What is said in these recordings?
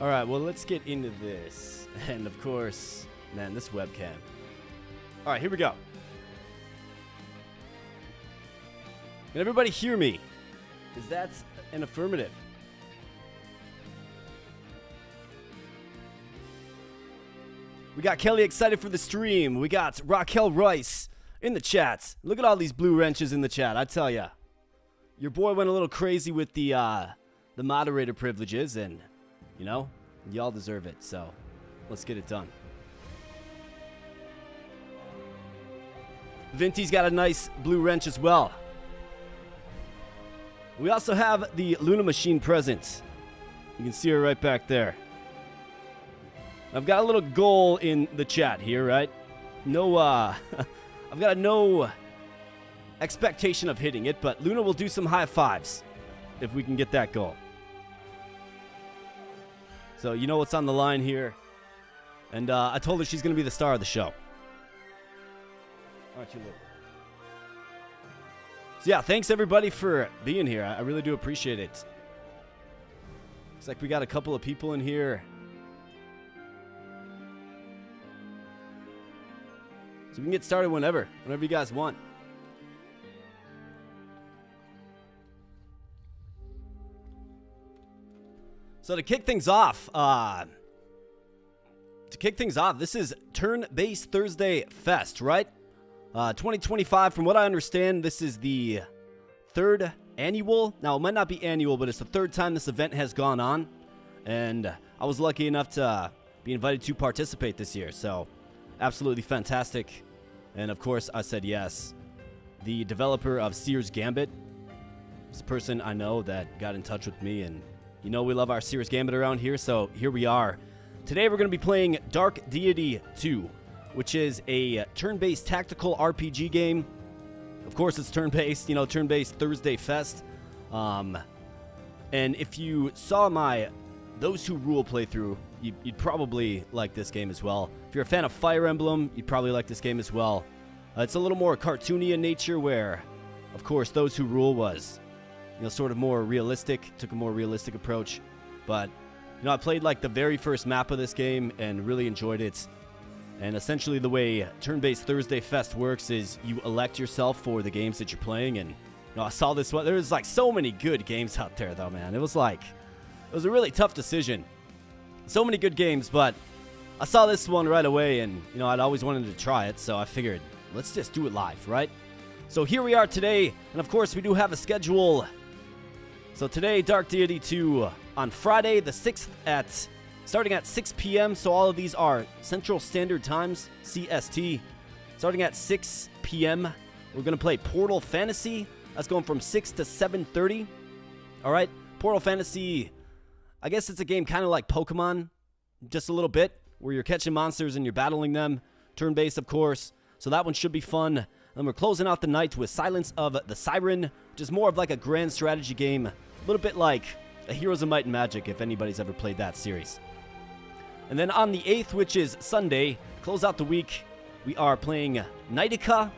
All right, well, let's get into this. And, of course, man, this webcam. All right, here we go. Can everybody hear me? Because that's an affirmative. We got Kelly excited for the stream. We got Raquel Rice in the chats. Look at all these blue wrenches in the chat, I tell ya. Your boy went a little crazy with the moderator privileges, and, you know, y'all deserve it, so let's get it done. Vinty's got a nice blue wrench as well. We also have the Luna machine present. You can see her right back there. I've got a little goal in the chat here, right? No, I've got no expectation of hitting it, but Luna will do some high fives if we can get that goal. So you know what's on the line here. And I told her she's going to be the star of the show. Aren't you, Luna? So yeah, thanks everybody for being here. I really do appreciate it. Looks like we got a couple of people in here. So we can get started whenever you guys want. So to kick things off, this is Turn-Based Thursday Fest, right? 2025, from what I understand, this is the third annual. Now, it might not be annual, but it's the third time this event has gone on. And I was lucky enough to be invited to participate this year, so absolutely fantastic. And of course, I said yes. The developer of Sears Gambit is the person I know that got in touch with me, and you know we love our Sears Gambit around here, so here we are. Today we're going to be playing Dark Deity 2, which is a turn-based tactical RPG game. Of course, it's turn-based, you know, turn-based Thursday Fest. And if you saw my Those Who Rule playthrough, you'd probably like this game as well. If you're a fan of Fire Emblem, you'd probably like this game as well. It's a little more cartoony in nature, where, of course, Those Who Rule was, you know, sort of more realistic, took a more realistic approach. But, you know, I played like the very first map of this game and really enjoyed it. And essentially the way Turn-Based Thursday Fest works is you elect yourself for the games that you're playing. And, you know, I saw this one. There's like so many good games out there, though, man. It was a really tough decision. So many good games, but I saw this one right away, and, you know, I'd always wanted to try it, so I figured, let's just do it live, right? So here we are today, and of course we do have a schedule. So today, Dark Deity 2 on Friday the 6th starting at 6 p.m., so all of these are Central Standard Times, CST. Starting at 6 p.m., we're going to play Portal Fantasy. That's going from 6 to 7:30. All right, Portal Fantasy, I guess it's a game kind of like Pokemon, just a little bit, where you're catching monsters and you're battling them. Turn-based, of course, so that one should be fun. And we're closing out the night with Silence of the Siren, which is more of like a grand strategy game, a little bit like a Heroes of Might and Magic, if anybody's ever played that series. And then on the 8th, which is Sunday, close out the week, we are playing Knightica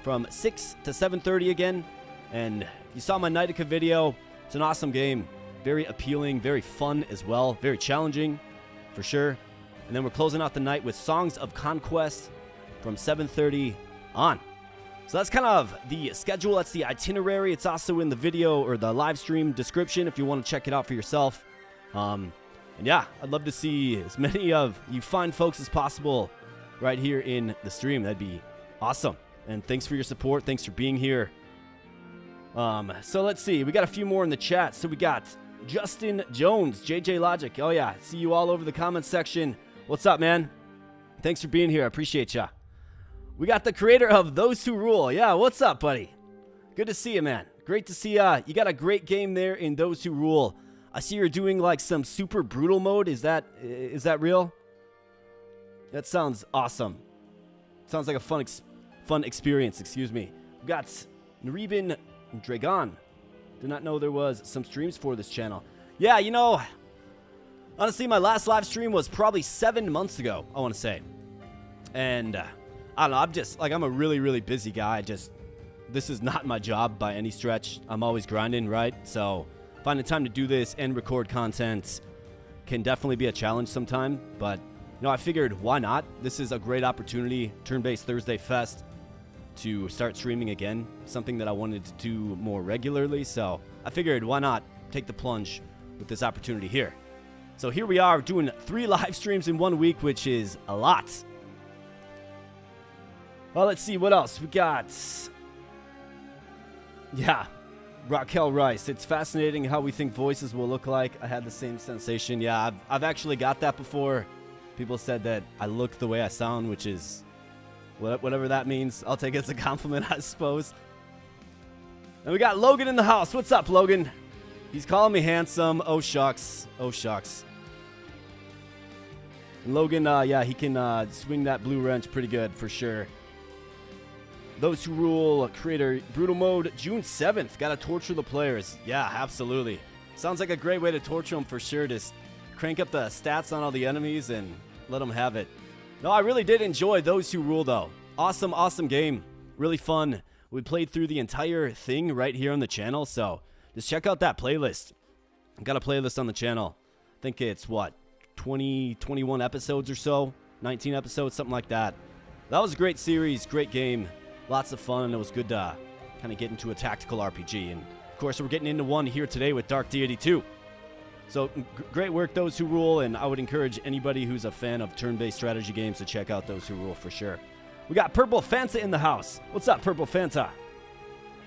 from 6 to 7:30 again. And you saw my Knightica video. It's an awesome game. Very appealing, very fun as well. Very challenging, for sure. And then we're closing out the night with Songs of Conquest from 7:30 on. So that's kind of the schedule. That's the itinerary. It's also in the video or the live stream description if you want to check it out for yourself. And yeah, I'd love to see as many of you fine folks as possible right here in the stream. That'd be awesome. And thanks for your support. Thanks for being here. So let's see. We got a few more in the chat. So we got Justin Jones, JJ Logic. Oh yeah, see you all over the comments section. What's up, man? Thanks for being here. I appreciate ya. We got the creator of Those Who Rule. Yeah, what's up, buddy? Good to see you, man. Great to see ya. You got a great game there in Those Who Rule. I see you're doing like some super brutal mode. Is that real? That sounds awesome. Sounds like a fun experience. Excuse me. We got Naribin Dragon. Did not know there was some streams for this channel. Yeah, you know, honestly, my last live stream was probably 7 months ago, I want to say. And I don't know, I'm a really, really busy guy. This is not my job by any stretch. I'm always grinding, right? So finding time to do this and record content can definitely be a challenge sometime, but I figured why not? This is a great opportunity, Turn-Based Thursday Fest, to start streaming again, something that I wanted to do more regularly, so I figured why not take the plunge with this opportunity here. So here we are doing 3 live streams in 1 week, which is a lot. Well, let's see what else we got. Yeah, Raquel Rice. It's fascinating how we think voices will look like. I had the same sensation. Yeah, I've actually got that before. People said that I look the way I sound, which is whatever that means. I'll take it as a compliment, I suppose. And we got Logan in the house. What's up, Logan? He's calling me handsome. Oh, shucks. Oh, shucks. And Logan, yeah, he can swing that blue wrench pretty good for sure. Those Who Rule creator, Brutal Mode, June 7th. Gotta torture the players. Yeah, absolutely. Sounds like a great way to torture them for sure. Just crank up the stats on all the enemies and let them have it. No, I really did enjoy Those Who Rule, though. Awesome, awesome game. Really fun. We played through the entire thing right here on the channel, so just check out that playlist. I've got a playlist on the channel. I think it's, what, 20, 21 episodes or so? 19 episodes, something like that. That was a great series, great game. Lots of fun. It was good to kind of get into a tactical RPG. And, of course, we're getting into one here today with Dark Deity 2. So, great work, Those Who Rule, and I would encourage anybody who's a fan of turn-based strategy games to check out Those Who Rule for sure. We got Purple Fanta in the house. What's up, Purple Fanta?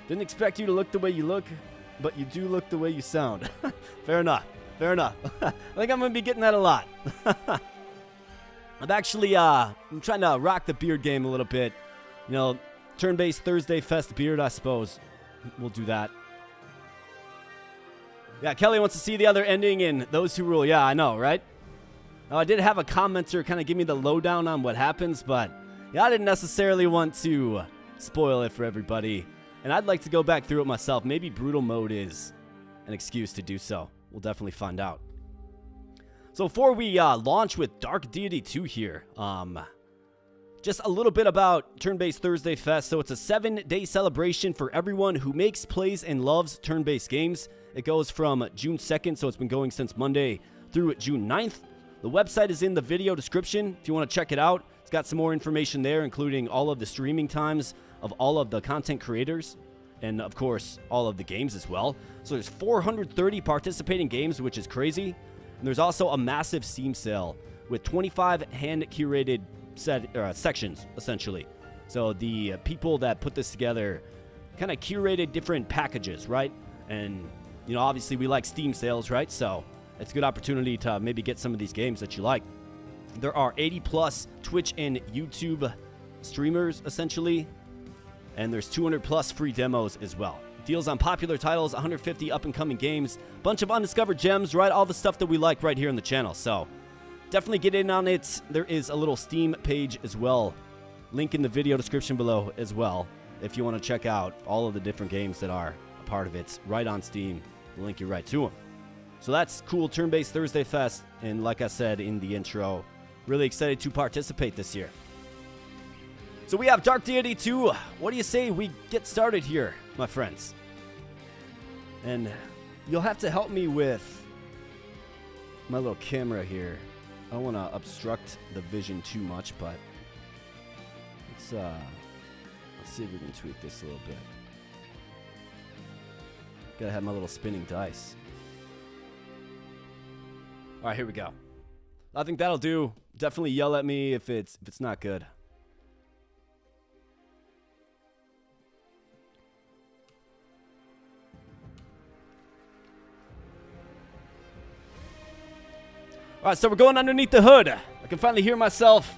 Didn't expect you to look the way you look, but you do look the way you sound. Fair enough. Fair enough. I think I'm going to be getting that a lot. I'm actually I'm trying to rock the beard game a little bit. You know, Turn-Based Thursday Fest beard, I suppose. We'll do that. Yeah, Kelly wants to see the other ending in Those Who Rule. Yeah, I know, right? Now, I did have a commenter kind of give me the lowdown on what happens, but yeah, I didn't necessarily want to spoil it for everybody. And I'd like to go back through it myself. Maybe Brutal Mode is an excuse to do so. We'll definitely find out. So before we launch with Dark Deity 2 here, just a little bit about Turn-Based Thursday Fest. So it's a 7-day celebration for everyone who makes, plays, and loves turn-based games. It goes from June 2nd, so it's been going since Monday, through June 9th. The website is in the video description if you want to check it out. It's got some more information there, including all of the streaming times of all of the content creators, and of course, all of the games as well. So there's 430 participating games, which is crazy. And there's also a massive Steam sale with 25 hand-curated sections, essentially. So the people that put this together kind of curated different packages, right? And, you know, obviously we like Steam sales, right? So it's a good opportunity to maybe get some of these games that you like. There are 80 plus Twitch and YouTube streamers, essentially. And there's 200 plus free demos as well. Deals on popular titles, 150 up-and-coming games, bunch of undiscovered gems, right? All the stuff that we like right here on the channel. So definitely get in on it. There is a little Steam page as well. Link in the video description below as well. If you want to check out all of the different games that are a part of it right on Steam, we'll link you right to them. So that's cool, Turn-Based Thursday Fest. And like I said in the intro, really excited to participate this year. So we have Dark Deity 2. What do you say we get started here, my friends? And you'll have to help me with my little camera here. I don't want to obstruct the vision too much, but let's see if we can tweak this a little bit. Gotta have my little spinning dice. All right, here we go. I think that'll do. Definitely yell at me if it's not good. All right, so we're going underneath the hood. I can finally hear myself.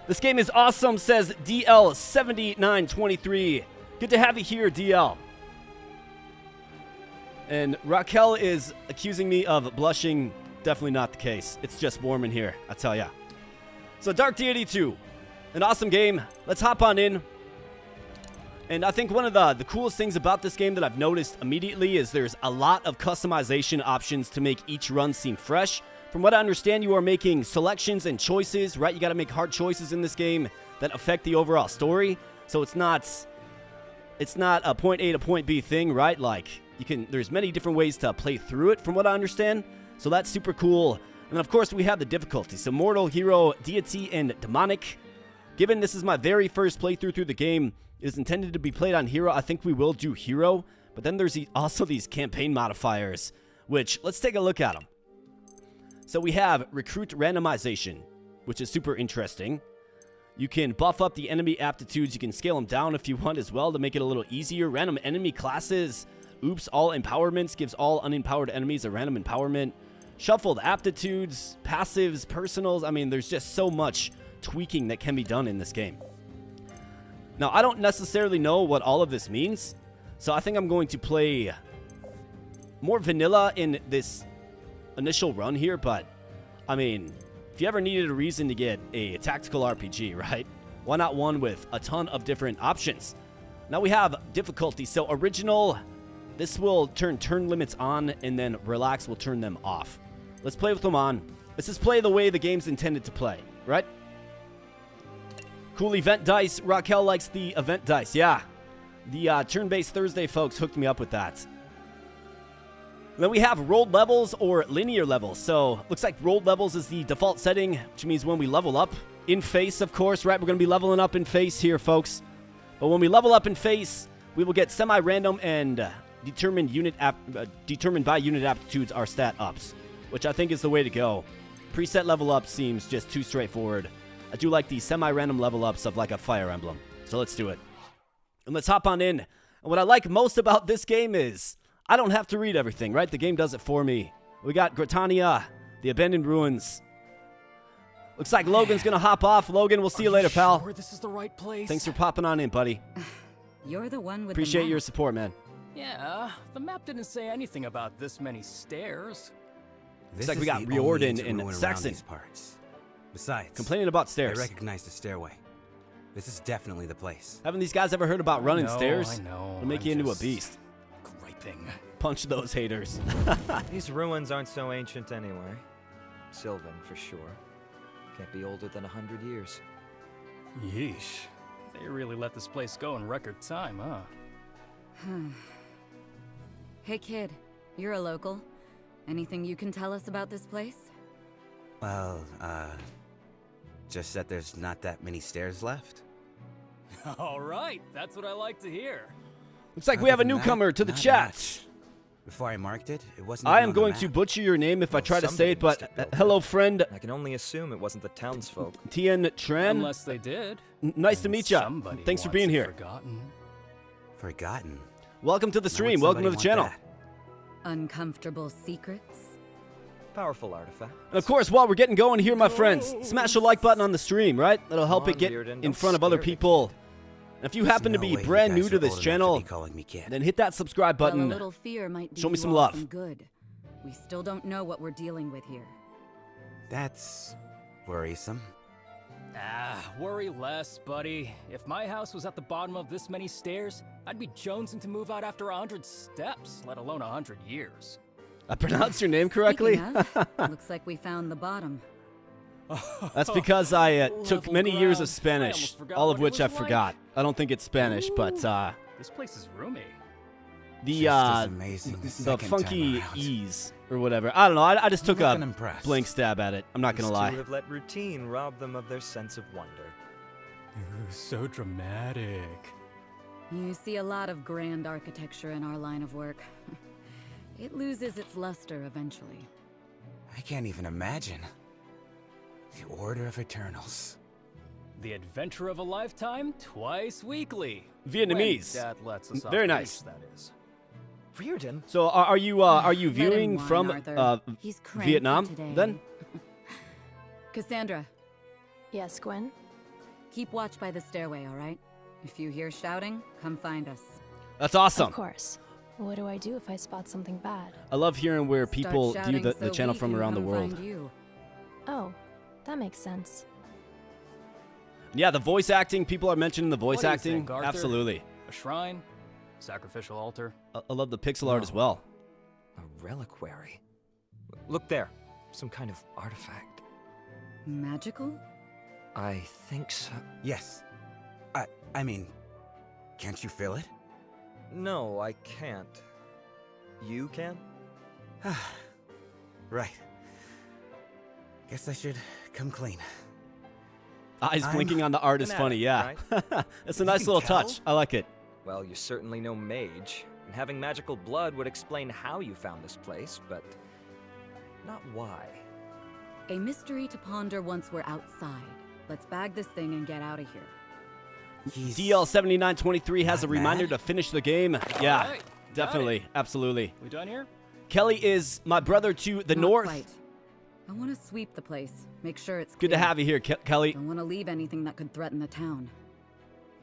This game is awesome, says DL7923. Good to have you here, DL. And Raquel is accusing me of blushing. Definitely not the case. It's just warm in here, I tell ya. So Dark Deity 2, an awesome game. Let's hop on in. And I think one of the coolest things about this game that I've noticed immediately is there's a lot of customization options to make each run seem fresh. From what I understand, you are making selections and choices, right? You got to make hard choices in this game that affect the overall story. So it's not a point A to point B thing, right? Like there's many different ways to play through it from what I understand. So that's super cool. And of course, we have the difficulty. So mortal, hero, deity, and demonic. Given this is my very first playthrough through the game, it is intended to be played on hero. I think we will do hero. But then there's also these campaign modifiers, which, let's take a look at them. So we have recruit randomization, which is super interesting. You can buff up the enemy aptitudes. You can scale them down if you want as well to make it a little easier. Random enemy classes. Oops, all empowerments gives all unempowered enemies a random empowerment. Shuffled aptitudes, passives, personals. I mean, there's just so much tweaking that can be done in this game. Now, I don't necessarily know what all of this means, so I think I'm going to play more vanilla in this initial run here, but, I mean, if you ever needed a reason to get a tactical RPG, right? Why not one with a ton of different options? Now we have difficulty. So original, this will turn limits on, and then relax will turn them off. Let's play with them on. Let's just play the way the game's intended to play, right? Cool event dice. Raquel likes the event dice. Yeah. The turn-based Thursday folks hooked me up with that. Then we have rolled levels or linear levels. So looks like rolled levels is the default setting, which means when we level up in face, of course, right? We're going to be leveling up in face here, folks. But when we level up in face, we will get semi-random and determined by unit aptitudes our stat ups, which I think is the way to go. Preset level up seems just too straightforward. I do like the semi-random level ups of like a Fire Emblem. So let's do it. And let's hop on in. And what I like most about this game is I don't have to read everything, right? The game does it for me. We got Gratania, the Abandoned Ruins. Looks like Logan's gonna hop off. Logan, we'll see you later, pal. Sure this is the right place? Thanks for popping on in, buddy. You're the one with Appreciate the your support, man. Yeah, the map didn't say anything about this many stairs. Looks like we got Riordan and Saxon. Besides, Complaining about stairs. I recognize the stairway. This is definitely the place. Haven't these guys ever heard about running stairs? I know. It'll make you into a beast. Griping. Punch those haters. These ruins aren't so ancient anyway. Sylvan, for sure. Can't be older than 100 years. Yeesh. They really let this place go in record time, huh? Hey kid, you're a local. Anything you can tell us about this place? Well, just that there's not that many stairs left. All right, that's what I like to hear. Looks like we have a newcomer to the chat. Before I marked it, it wasn't. I am going to butcher your name if I try to say it, but hello, friend. I can only assume it wasn't the townsfolk. Tien Tran. Unless they did. Nice to meet you. Thanks for being here. Forgotten. Welcome to the stream. Welcome to the channel. Uncomfortable secrets? Powerful artifact. And of course, while we're getting going here, my friends, smash the like button on the stream, right? That'll help it get in front of other people. And if you happen to be brand new to this channel, then hit that subscribe button. Well, a little fear might do Show me you some all love. some good. We still don't know what we're dealing with here. That's worrisome. Worry less, buddy. If my house was at the bottom of this many stairs, I'd be jonesing to move out after 100 steps, let alone 100 years. I pronounced your name correctly? Looks like we found the bottom. That's because I took many years of Spanish, all of which I forgot. I don't think it's Spanish, but this place is roomy. The funky ease or whatever. I don't know. I just took a blank stab at it. I'm not gonna lie. These two have let routine rob them of their sense of wonder. Ooh, so dramatic. You see a lot of grand architecture in our line of work. It loses its luster eventually. I can't even imagine. The Order of Eternals. The adventure of a lifetime, twice weekly. Vietnamese. When Dad lets us Very off nice. leash, that is. Riordan. So are you viewing from He's cranky Vietnam today. then? Cassandra, Yes, Gwen? keep watch by the stairway, all right? If you hear shouting, come find us. That's awesome. Of course. What do I do if I spot something bad? I love hearing where people Start view shouting the so channel we from can around the come world. find you. Oh, that makes sense. Yeah, the voice acting. People are mentioning the voice What do you acting. think, Arthur? Absolutely. A shrine? Sacrificial altar? I love the pixel art as well. A reliquary. Look there. Some kind of artifact. Magical? I think so. Yes. I mean, can't you feel it? No, I can't. You can? Right. Guess I should come clean. Eyes I'm blinking on the art is an funny, yeah. addict, It's a You nice can little tell? touch. I like it. Well, you're certainly no mage, and having magical blood would explain how you found this place, but not why. A mystery to ponder once we're outside. Let's bag this thing and get out of here. He's DL7923 has a not reminder mad? to finish the game. Yeah, Alright, got definitely. it. Absolutely. We done here? Kelly is my brother to the Not north. quite. I want to sweep the place. Make sure it's Good to clear. have you here, Kelly. Don't want to leave anything that could threaten the town.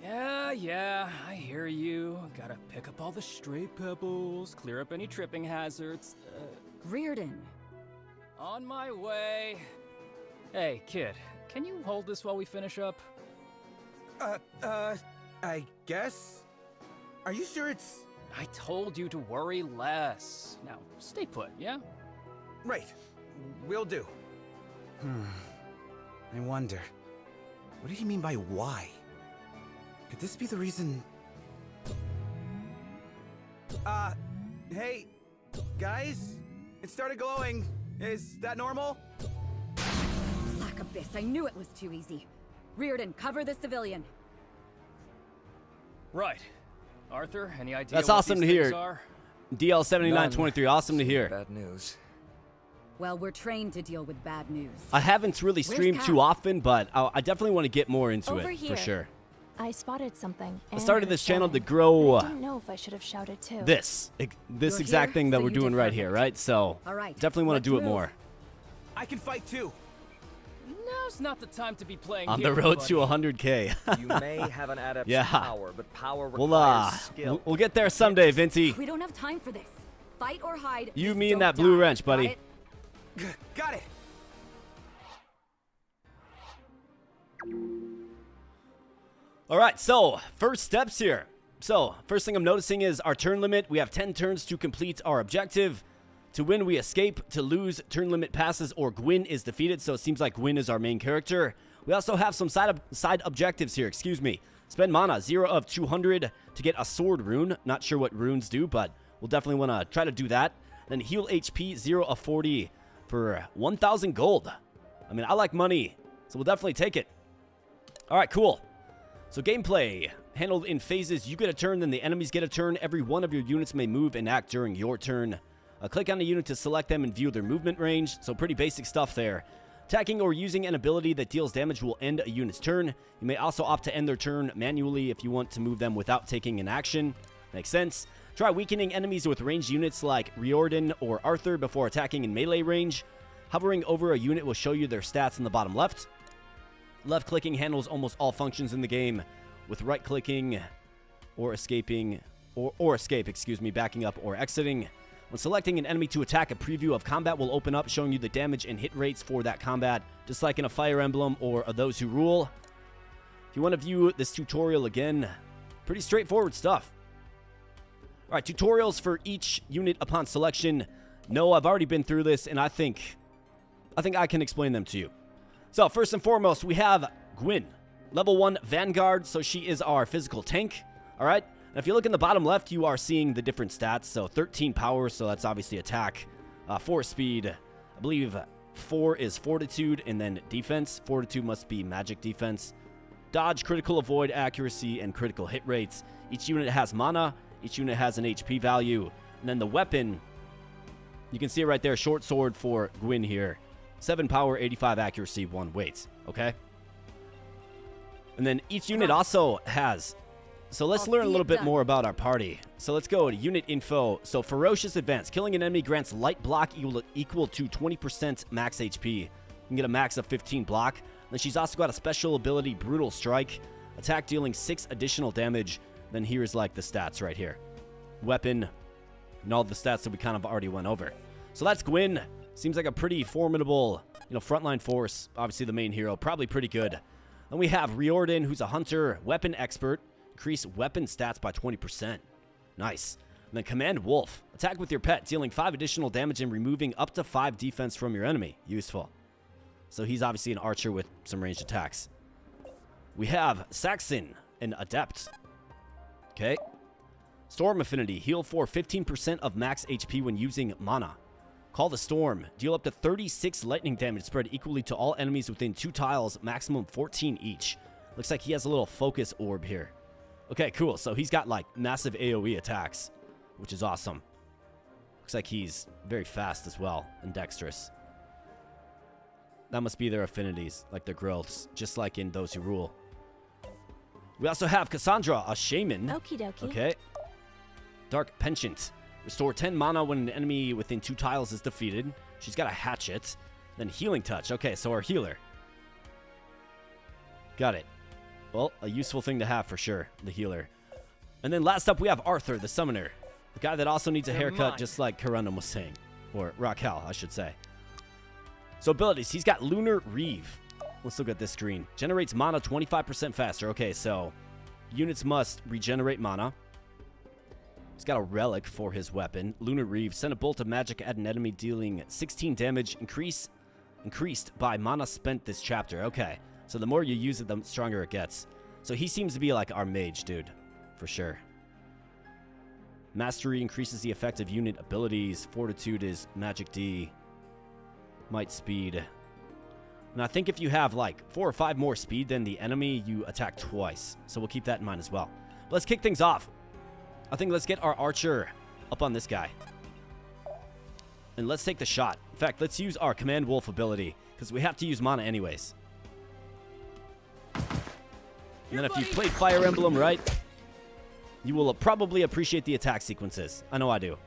Yeah, I hear you. Gotta pick up all the stray pebbles, clear up any tripping hazards. Reardon. On my way. Hey, kid, can you hold this while we finish up? I guess? Are you sure it's... I told you to worry less. Now, stay put, yeah? Right. Will do. I wonder. What did he mean by why? Could this be the reason... Hey, guys? It started glowing. Is that normal? Black Abyss, I knew it was too easy. Reardon, cover the civilian. Right. Arthur, any idea That's what awesome these to things hear. are? DL7923, awesome to hear. Bad news. Well, we're trained to deal with bad news. I haven't really Where's streamed too Cass? often, but I definitely want to get more into Over it here. for sure. I spotted something. I and started heard this channel to shouting. grow I didn't know if I should have shouted too. this You're exact here, thing that so we're you did doing right perfect. here, right? So All right, definitely want let's to do it move. more. I can fight too. Now's not the time to be playing On the hero, road buddy. to 100K. You may have an adept's Yeah. power, but power We'll requires skill. we'll get there someday, Vinci. We don't have time for this. Fight or hide. You, just me, and don't that blue die. wrench, buddy. Got it? Got it. All right, so first steps here. So first thing I'm noticing is our turn limit. We have 10 turns to complete our objective. To win, we escape. To lose, turn limit passes or Gwyn is defeated. So it seems like Gwyn is our main character. We also have some side objectives here. Excuse me. Spend mana 0 of 200 to get a sword rune. Not sure what runes do, but we'll definitely want to try to do that. Then heal HP 0 of 40 for 1,000 gold. I mean, I like money, so we'll definitely take it. All right, cool. So gameplay, handled in phases. You get a turn, then the enemies get a turn. Every one of your units may move and act during your turn. Click on a unit to select them and view their movement range. So pretty basic stuff there. Attacking or using an ability that deals damage will end a unit's turn. You may also opt to end their turn manually if you want to move them without taking an action. Makes sense. Try weakening enemies with ranged units like Riordan or Arthur before attacking in melee range. Hovering over a unit will show you their stats in the bottom left. Left-clicking handles almost all functions in the game, with right-clicking or escaping, or escape, excuse me, backing up or exiting. When selecting an enemy to attack, a preview of combat will open up, showing you the damage and hit rates for that combat, just like in a Fire Emblem or a Those Who Rule. If you want to view this tutorial again, pretty straightforward stuff. All right, tutorials for each unit upon selection. No, I've already been through this, and I think I can explain them to you. So, first and foremost, we have Gwyn. Level 1 Vanguard, so she is our physical tank. All right? And if you look in the bottom left, you are seeing the different stats. So, 13 power, so that's obviously attack. 4 speed. I believe 4 is fortitude, and then defense. Fortitude must be magic defense. Dodge, critical avoid, accuracy, and critical hit rates. Each unit has mana. Each unit has an HP value. And then the weapon, you can see it right there, short sword for Gwyn here. 7 power, 85 accuracy, 1 weight. Okay? And then each unit also has... So let's I'll learn a see little it bit done. more about our party. So let's go to unit info. So Ferocious Advance. Killing an enemy grants light block equal to 20% max HP. You can get a max of 15 block. Then she's also got a special ability, Brutal Strike. Attack dealing 6 additional damage. Then here's like the stats right here. Weapon, and all the stats that we kind of already went over. So that's Gwyn. Seems like a pretty formidable, frontline force. Obviously the main hero, probably pretty good. Then we have Riordan, who's a hunter, weapon expert. Increase weapon stats by 20%. Nice. And then Command Wolf. Attack with your pet, dealing 5 additional damage and removing up to 5 defense from your enemy. Useful. So he's obviously an archer with some ranged attacks. We have Saxon, an adept. Okay. Storm Affinity. Heal for 15% of max HP when using mana. Call the Storm. Deal up to 36 lightning damage spread equally to all enemies within 2 tiles, maximum 14 each. Looks like he has a little focus orb here. Okay, cool. So he's got like massive AoE attacks, which is awesome. Looks like he's very fast as well and dexterous. That must be their affinities, like their growths, just like in Those Who Rule. We also have Cassandra, a shaman. Okie dokie. Okay. Dark Penchant. Restore 10 mana when an enemy within 2 tiles is defeated. She's got a hatchet. Then Healing Touch. Okay, so our healer. Got it. Well, a useful thing to have for sure, the healer. And then last up, we have Arthur, the summoner. The guy that also needs a haircut, just like Karundum was saying. Or Raquel, I should say. So abilities, he's got Lunar Reeve. Let's look at this screen. Generates mana 25% faster. Okay, so units must regenerate mana. He's got a relic for his weapon. Lunar Reeve. Send a bolt of magic at an enemy dealing 16 damage. Increased by mana spent this chapter. Okay, so the more you use it, the stronger it gets. So he seems to be like our mage, dude. For sure. Mastery increases the effect of unit abilities. Fortitude is magic D. Might speed. And I think if you have like 4 or 5 more speed than the enemy, you attack twice. So we'll keep that in mind as well. But let's kick things off. I think let's get our archer up on this guy. And let's take the shot. In fact, let's use our Command Wolf ability, because we have to use mana anyways. And then if you play Fire Emblem right, you will probably appreciate the attack sequences. I know I do.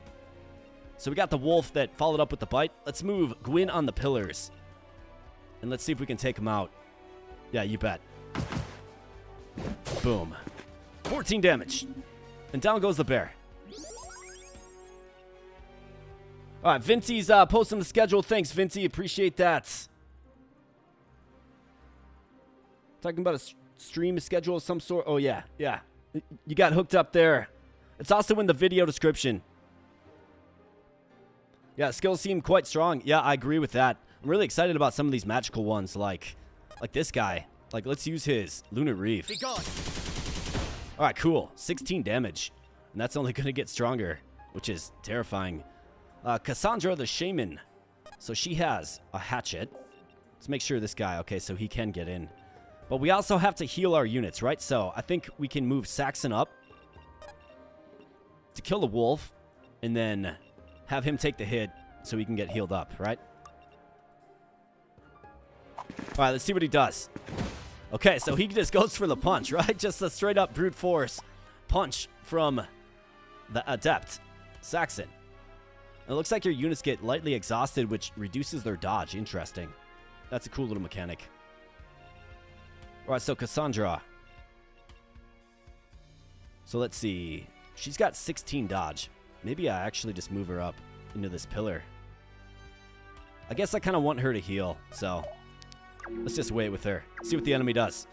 So we got the wolf that followed up with the bite. Let's move Gwyn on the pillars. And let's see if we can take him out. Yeah, you bet. Boom. 14 damage. And down goes the bear. All right, Vincey's posting the schedule. Thanks, Vincey. Appreciate that. Talking about a stream schedule of some sort. Oh, yeah. Yeah. You got hooked up there. It's also in the video description. Yeah, skills seem quite strong. Yeah, I agree with that. I'm really excited about some of these magical ones, like this guy. Like, let's use his Lunar Reeve. Be gone. All right, cool. 16 damage. And that's only going to get stronger, which is terrifying. Cassandra the Shaman. So she has a hatchet. Let's make sure this guy, okay, so he can get in. But we also have to heal our units, right? So I think we can move Saxon up to kill the wolf and then have him take the hit so he can get healed up, right? All right, let's see what he does. Okay, so he just goes for the punch, right? Just a straight up brute force punch from the adept, Saxon. It looks like your units get lightly exhausted, which reduces their dodge. Interesting. That's a cool little mechanic. All right, so Cassandra. So let's see. She's got 16 dodge. Maybe I actually just move her up into this pillar. I guess I kind of want her to heal, so let's just wait with her. See what the enemy does.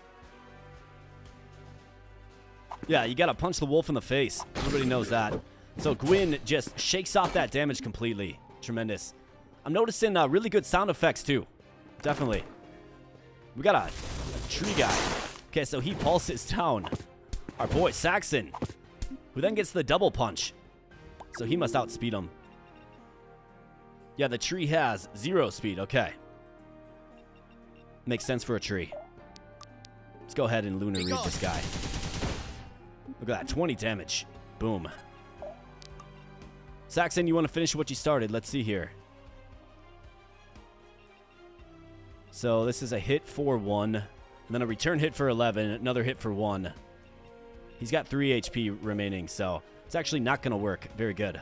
Yeah, you gotta punch the wolf in the face. Everybody knows that. So Gwyn just shakes off that damage completely. Tremendous. I'm noticing really good sound effects too. Definitely. We got a tree guy. Okay, so he pulses down our boy Saxon, who then gets the double punch. So he must outspeed him. Yeah, the tree has 0 speed. Okay. Makes sense for a tree. Let's go ahead and Lunar Reeve this guy. Look at that, 20 damage. Boom. Saxon, you want to finish what you started? Let's see here. So this is a hit for 1, and then a return hit for 11, another hit for 1. He's got 3 HP remaining, so it's actually not going to work. Very good.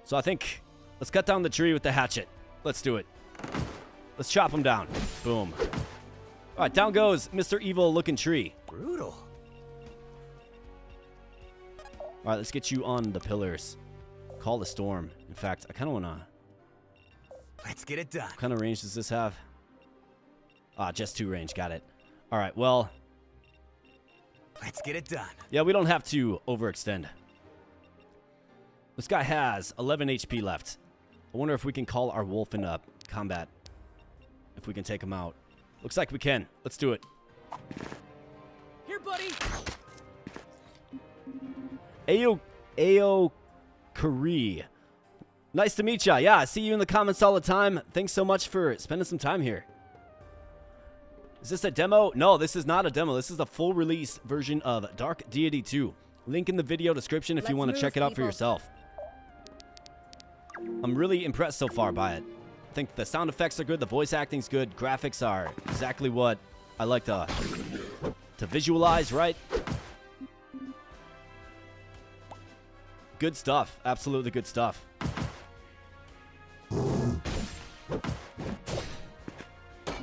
So I think let's cut down the tree with the hatchet. Let's do it. Let's chop him down. Boom. All right, down goes Mr. Evil-looking tree. Brutal. All right, let's get you on the pillars. Call the storm. In fact, I kind of want to... Let's get it done. What kind of range does this have? Ah, just 2 range. Got it. All right, well... Let's get it done. Yeah, we don't have to overextend. This guy has 11 HP left. I wonder if we can call our wolf into combat. If we can take him out. Looks like we can. Let's do it. Here, buddy. Ao Kari. Nice to meet ya. Yeah, I see you in the comments all the time. Thanks so much for spending some time here. Is this a demo? No, this is not a demo. This is a full release version of Dark Deity 2. Link in the video description if you want to check it out for yourself. I'm really impressed so far by it. I think the sound effects are good, the voice acting's good, graphics are exactly what I like to visualize, right? Good stuff. Absolutely good stuff.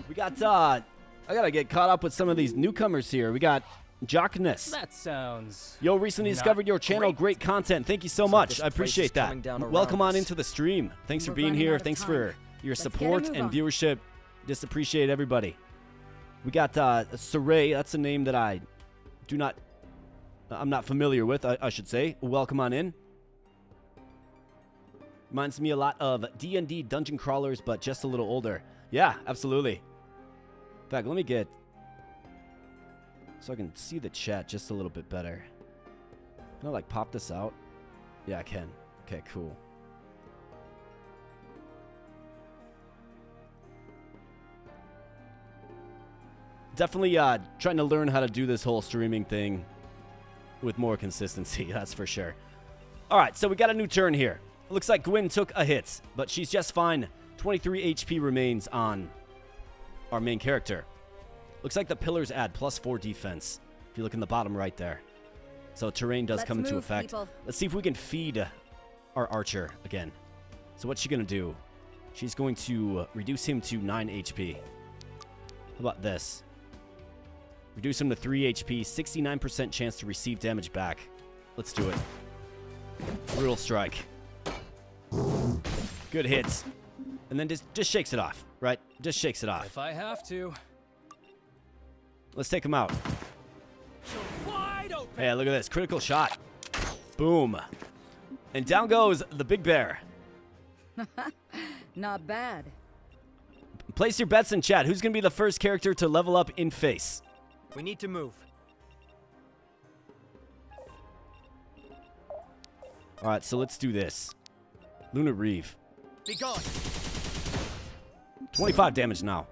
We got, I gotta get caught up with some of these newcomers here. We got Jockness. That sounds... Yo, recently discovered your channel. Great content. Thank you so much. I appreciate that. Welcome on into the stream. Thanks for being here. Thanks for your support and viewership. Just appreciate everybody. We got Saray. That's a name that I'm not familiar with, I should say. Welcome on in. Reminds me a lot of D&D dungeon crawlers, but just a little older. Yeah, absolutely. In fact, let me get... so I can see the chat just a little bit better. Can I, like, pop this out? Yeah, I can. Okay, cool. Definitely trying to learn how to do this whole streaming thing with more consistency, that's for sure. All right, so we got a new turn here. Looks like Gwyn took a hit, but she's just fine. 23 HP remains on our main character. Looks like the pillars add +4 defense, if you look in the bottom right there. So terrain does come into effect. People. Let's see if we can feed our archer again. So what's she going to do? She's going to reduce him to 9 HP. How about this? Reduce him to 3 HP, 69% chance to receive damage back. Let's do it. Brutal strike. Good hits. And then just shakes it off, right? Just shakes it off. If I have to. Let's take him out. Wide open. Hey, look at this. Critical shot. Boom. And down goes the big bear. Not bad. Place your bets in chat. Who's going to be the first character to level up in face? We need to move. All right, so let's do this. Lunar Reeve. Be gone. 25 damage now.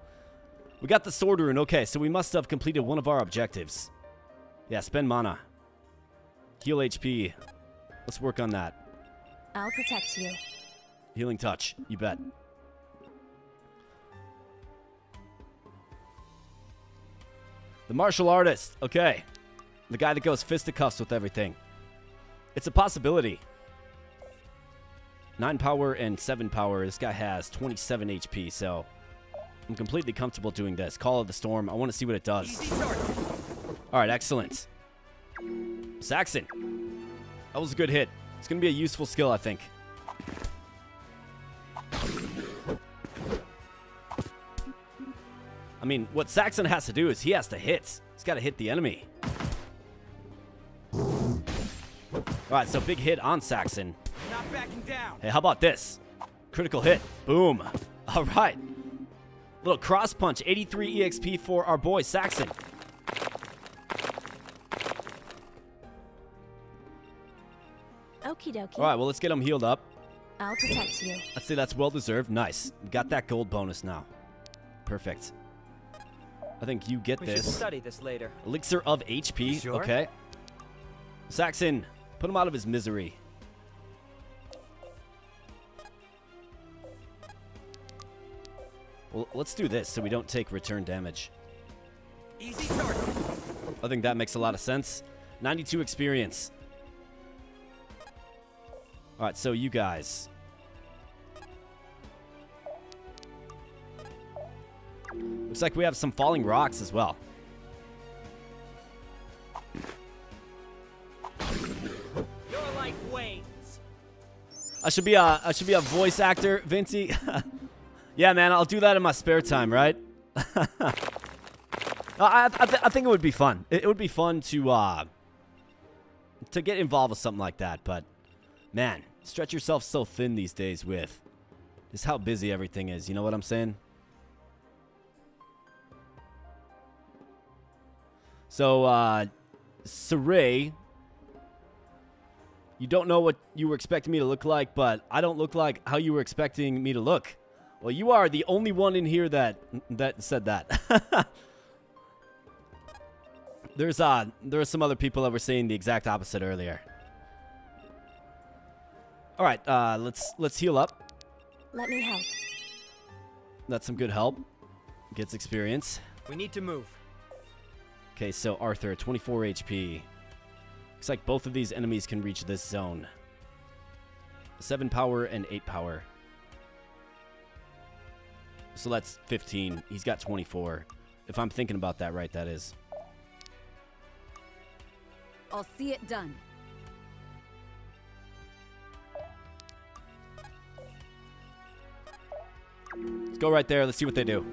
We got the sword rune. Okay, so we must have completed one of our objectives. Yeah, spend mana. Heal HP. Let's work on that. I'll protect you. Healing touch. You bet. The martial artist. Okay. The guy that goes fisticuffs with everything. It's a possibility. 9 power and 7 power. This guy has 27 HP, so I'm completely comfortable doing this. Call of the Storm. I want to see what it does. All right, excellent. Saxon. That was a good hit. It's going to be a useful skill, I think. I mean, what Saxon has to do is he has to hit. He's got to hit the enemy. All right, so big hit on Saxon. Not backing down. Hey, how about this? Critical hit. Boom. All right. Little cross punch. 83 EXP for our boy Saxon. Okie dokie. All right, well, let's get him healed up. I'll protect you. I'd say that's well-deserved. Nice. Got that gold bonus now. Perfect. I think you get We this. should study this later. Elixir of HP. Sure. Okay. Saxon, put him out of his misery. Well, let's do this so we don't take return damage. Easy target. I think that makes a lot of sense. 92 experience. All right, so you guys. Looks like we have some falling rocks as well. You're like waves. I should be a voice actor, Vinci. Yeah, man, I'll do that in my spare time, right? I think it would be fun. It would be fun to get involved with something like that. But man, stretch yourself so thin these days with just how busy everything is. You know what I'm saying? So, Saray, You don't know what you were expecting me to look like, but I don't look like how you were expecting me to look. Well, you are the only one in here that said that. There are some other people that were saying the exact opposite earlier. All right, let's heal up. Let me help. That's some good help. Gets experience. We need to move. Okay, so Arthur, 24 HP. Looks like both of these enemies can reach this zone. 7 power and 8 power. So that's 15. He's got 24. If I'm thinking about that right, that is. I'll see it done. Let's go right there. Let's see what they do.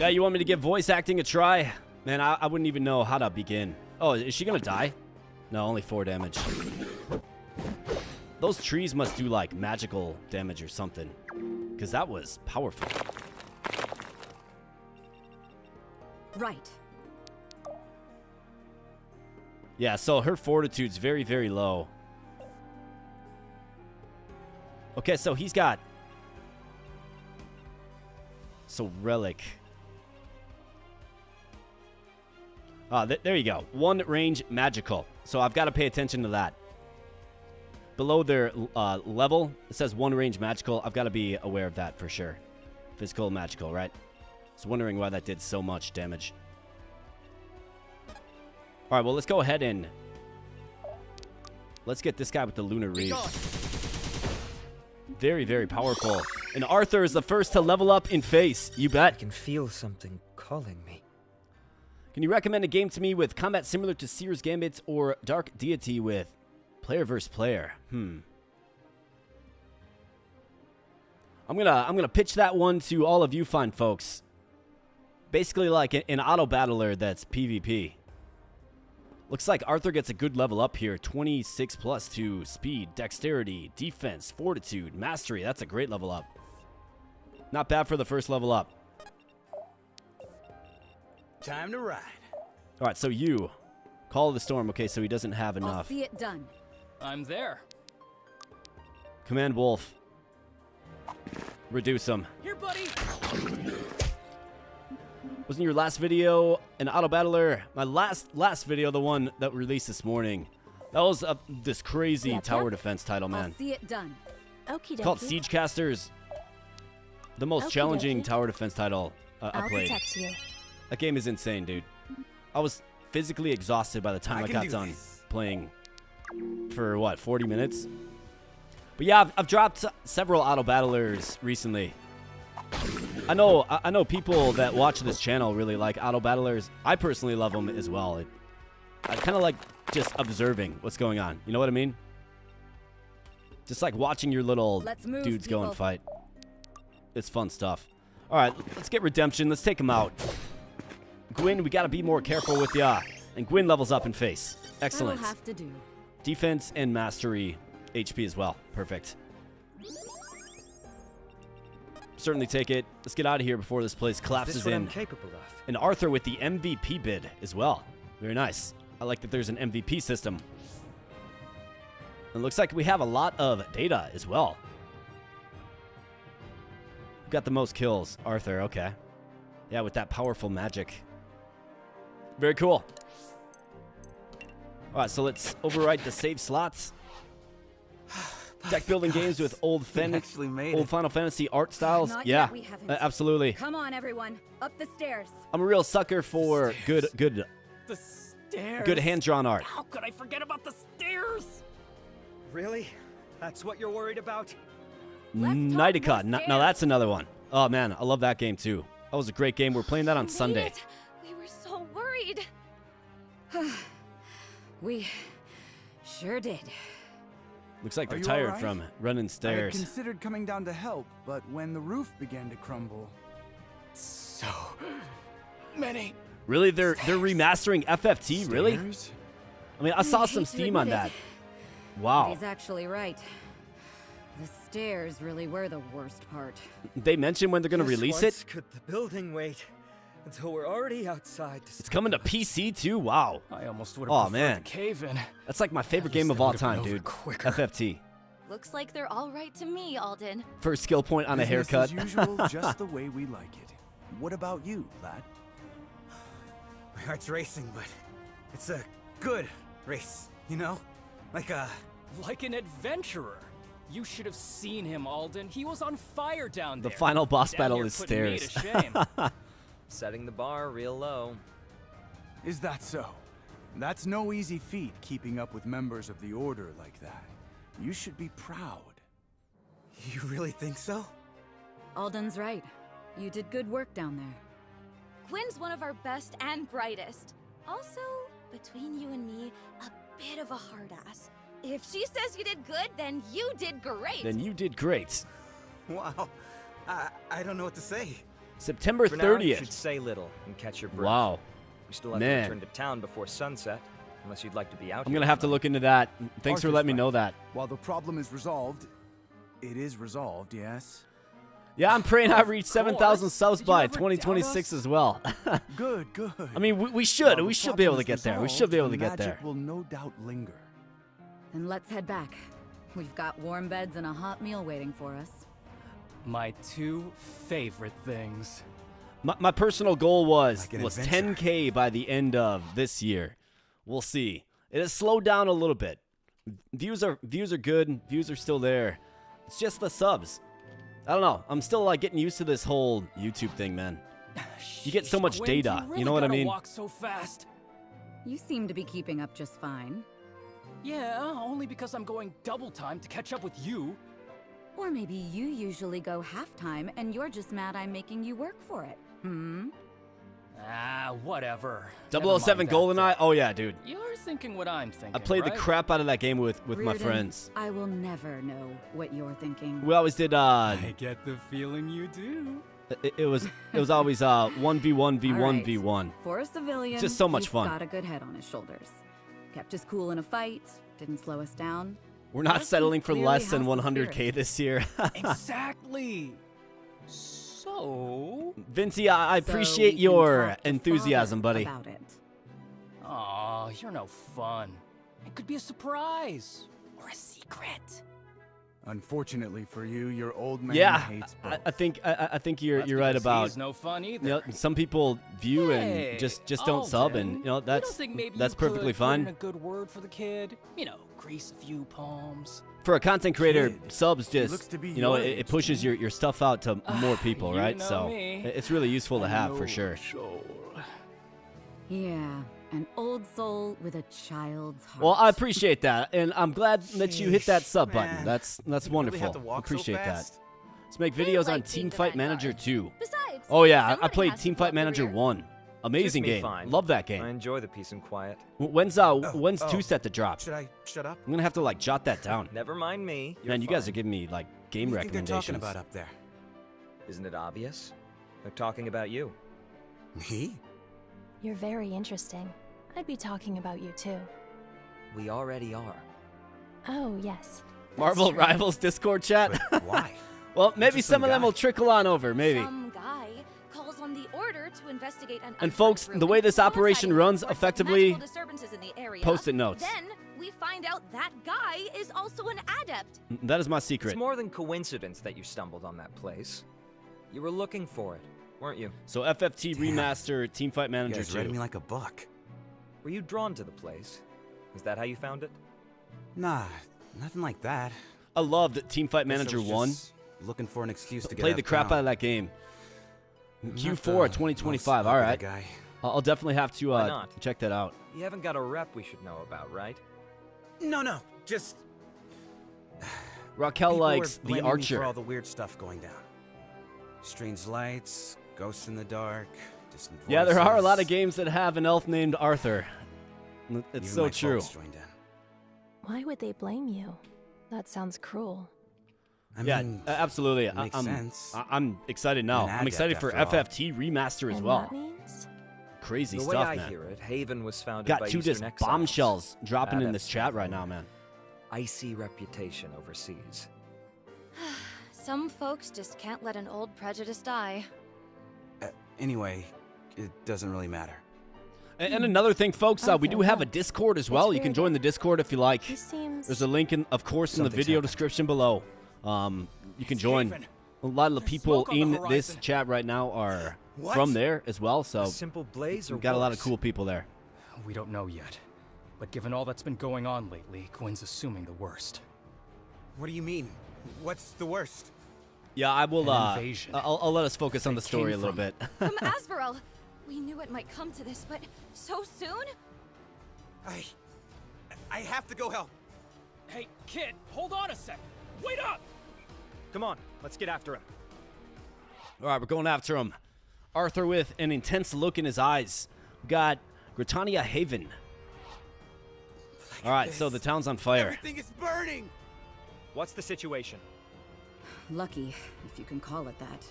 Yeah, you want me to give voice acting a try? Man, I wouldn't even know how to begin. Oh, is she gonna die? No, only 4 damage. Those trees must do like magical damage or something, because that was powerful. Right. Yeah, so her fortitude's very, very low. Okay, so he's got... So, relic. There you go. 1 range magical. So I've got to pay attention to that. Below their level, it says 1 range magical. I've got to be aware of that for sure. Physical magical, right? I was wondering why that did so much damage. All right, well, let's go ahead and... Let's get this guy with the Lunar Reef. Very, very powerful. And Arthur is the first to level up in face. You I bet. can feel something calling me. Can you recommend a game to me with combat similar to Seer's Gambits or Dark Deity with player versus player? I'm gonna pitch that one to all of you fine folks. Basically like an auto battler that's PvP. Looks like Arthur gets a good level up here. 26 plus to speed, dexterity, defense, fortitude, mastery. That's a great level up. Not bad for the first level up. Time to ride. All right, so you call the storm. Okay, so he doesn't have I'll enough. see it done. I'm there. Command Wolf. Reduce him. Here, buddy. Wasn't your last video an auto battler? My last video, the one that released this morning. That was this crazy tower defense title, man. I'll see it done. Okie It's called dokie. Siege Casters. The most Okie challenging dokie. tower defense title I I'll played. protect you. That game is insane, dude. I was physically exhausted by the time I got done playing for, what, 40 minutes? But yeah, I've dropped several auto battlers recently. I know people that watch this channel really like auto battlers. I personally love them as well. I kind of like just observing what's going on. You know what I mean? Just like watching your little Let's move, dudes go and people. fight. It's fun stuff. All right, let's get redemption. Let's take him out. Gwyn, we got to be more careful with ya. And Gwyn levels up in face. Excellent. That'll have to do. Defense and mastery HP as well. Perfect. Certainly take it. Let's get out of here before this place collapses Is this what I'm in. capable of? And Arthur with the MVP bid as well. Very nice. I like that there's an MVP system. And looks like we have a lot of data as well. Who got the most kills? Arthur, okay. Yeah, with that powerful magic. Very cool. All right, so let's overwrite the save slots. Deck building games with old actually made it. Final Fantasy art styles. Not Yeah, yet, we haven't. absolutely. Come on, everyone. Up the stairs. I'm a real sucker for good The stairs. hand-drawn art. How could I forget about the stairs? Really? That's what you're worried about? Let's talk Knightica. more Now that's another one. Oh man, I love that game too. That was a great game. We're playing that on We made Sunday. it. We were so worried. We sure did. Looks like Are they're you tired alright? from running I had stairs. considered coming down to help, but when the roof began to crumble, So many. Really? They're remastering FFT? Really? Stairs? I mean, I saw hate some to Steam on admit that. it, Wow. He's actually right. The stairs really were the worst part. They mentioned when they're going to Just release once it? Could the building wait? until we're already outside. It's coming to PC too. Wow. I almost would have Oh, preferred man. the cave-in. That's like my favorite At least game of that all would've been time, over dude. quicker. FFT. Looks like they're all right to me, Alden. First skill point on a Business haircut. as usual, just the way we like it. What about you, lad? My heart's racing, but it's a good race, you know? Like Like an adventurer. You should have seen him, Alden. He was on fire down The there. final boss Damn battle near is putting me stairs. to shame. Setting the bar real low. Is that so? That's no easy feat, keeping up with members of the Order like that. You should be proud. You really think so? Alden's right. You did good work down there. Gwen's one of our best and brightest. Also, between you and me, a bit of a hard ass. If she says you did good, then you did great. Then you did great. Wow. I don't know what to say. September For now, you 30th. should say little and catch your breath. Wow. We still have Man. to return to town before sunset, unless you'd like to be out I'm here going to have to tonight. look into that. Thanks for Arthur's letting me right. know that. While the problem is resolved, it is resolved, yes? Yeah, I'm praying I reach Of 7,000 course. subs Did you by ever doubt 2026 us? as well. Good, good. I mean, we While should. the We should be able to problem get is there. We resolved, should be able the to get there. magic will no doubt linger. Then let's head back. We've got warm beds and a hot meal waiting for us. My two favorite things. My personal goal was Like an adventure. 10K by the end of this year. We'll see. It has slowed down a little bit. Views are good. Views are still there. It's just the subs. I don't know. I'm still like getting used to this whole YouTube thing, man. You get so Sheesh, much Gwen, data, really you know what I gotta mean? Walk so fast. You seem to be keeping up just fine. Yeah, only because I'm going double time to catch up with you. Or maybe you usually go half-time and you're just mad I'm making you work for it. Hmm? Ah, whatever. 007 GoldenEye? Oh yeah, dude. You're thinking what I'm thinking. I played right? the crap out of that game with my Reardon, friends. I will never know what you're thinking. We always did I get the feeling you do. it was always 1v1 v1 All right. v1. For a civilian, Just so much he's fun. got a good head on his shoulders. Kept us cool in a fight, didn't slow us down. We're not Yes, he settling for clearly less than has the 100K spirit. this year. Exactly. So. Vincey, I So appreciate we can your talk to enthusiasm, Father buddy. About it. Aw, you're no fun. It could be a surprise or a secret. Unfortunately for you, your old man Yeah, hates both. I think you're That's right because about. He's no fun either. You know, some people view Hey, and just don't sub, and Alden, you know you don't that's think maybe that's you could perfectly put in fine. a good word for the kid. You know, grease a few palms. For a content creator, Kid, subs he just looks to be you know your it age, pushes your stuff out to more people, you right? know So me. it's really useful to I have for know sure. soul. Yeah, an old soul with a child's heart. Well, I appreciate that, and I'm glad that you hit that sub button. Man, That's You really wonderful. have to walk so Appreciate that. fast? Let's make They videos on like being Team the Fight vanguard. Manager 2. Besides, Oh yeah, I somebody played has to Team pull Fight up the Manager rear. 1. Amazing Suits me game. fine. Love that I game. enjoy the peace and quiet. When's oh. 2 set to drop? Should I shut up? I'm gonna have to like jot that down. Never mind me. You're Man, you guys are fine. giving me like game What do you think they're talking recommendations. about up there? Isn't it obvious? They're talking about you. Me? You're very interesting. I'd be talking about you too. We already are. Oh, yes. that's Marvel true. Rivals Discord chat. But why? Well, maybe Just some some of them guy. will trickle on over, maybe. Some guy calls on the Order to investigate an And folks, the way this operation runs effectively, Post-it notes. Then we find out that guy is also an adept. That is my secret. It's more than coincidence that you stumbled on that place. You were looking for it, weren't you? So FFT Damn. Remaster Team Fight You Manager guys read 2. me like a book. Were you drawn to the place? Is that how you found it? Nah, nothing like that. I loved Team Fight Guess I Manager was 1. just looking for an excuse to get Played the crap out of town. that game. I'm not Q4 the 2025. most All popular right. Guy. I'll definitely have to Why not? check that out. You haven't got a rep we should know about, right? No, just Raquel people were likes the blaming me Archer. for all the weird stuff going down. Strange lights, ghosts in the dark, distant voices. Yeah, there are a lot of games that have an elf named Arthur. It's Even so my true. folks joined in. Why would they blame you? That sounds cruel. I Yeah, mean, absolutely. it makes sense. I'm excited now. An I'm excited adept for after all. FFT Remaster as And well. that means? Crazy The way stuff, I man. hear it, Haven was founded Got by 2 Eastern just exiles. bombshells dropping in Adepts this chat have right an now, man. Icy reputation overseas. Some folks just can't let an old prejudice die. Anyway, it doesn't really matter. And another thing, folks, we do have a Discord as well. You can join the Discord if you like. He seems... There's a link, of course, in the video description below. You can join. A lot of the people in this chat right now are from there as well, so A simple blaze, or we've got a lot of worse? cool people there. We don't know yet. But given all that's been going on lately, Gwen's assuming the worst. What do you mean? What's the worst? Yeah, I will. An invasion. I'll let us focus on the They story a came little from- bit. From Asverell. We knew it might come to this, but so soon? I have to go help. Hey, kid, hold on a sec. Wait up! Come on, let's get after him. All right, we're going after him. Arthur with an intense look in his eyes. We got Gritania Haven. All right, so the town's on fire. Everything is burning. What's the situation? Lucky, if you can call it that.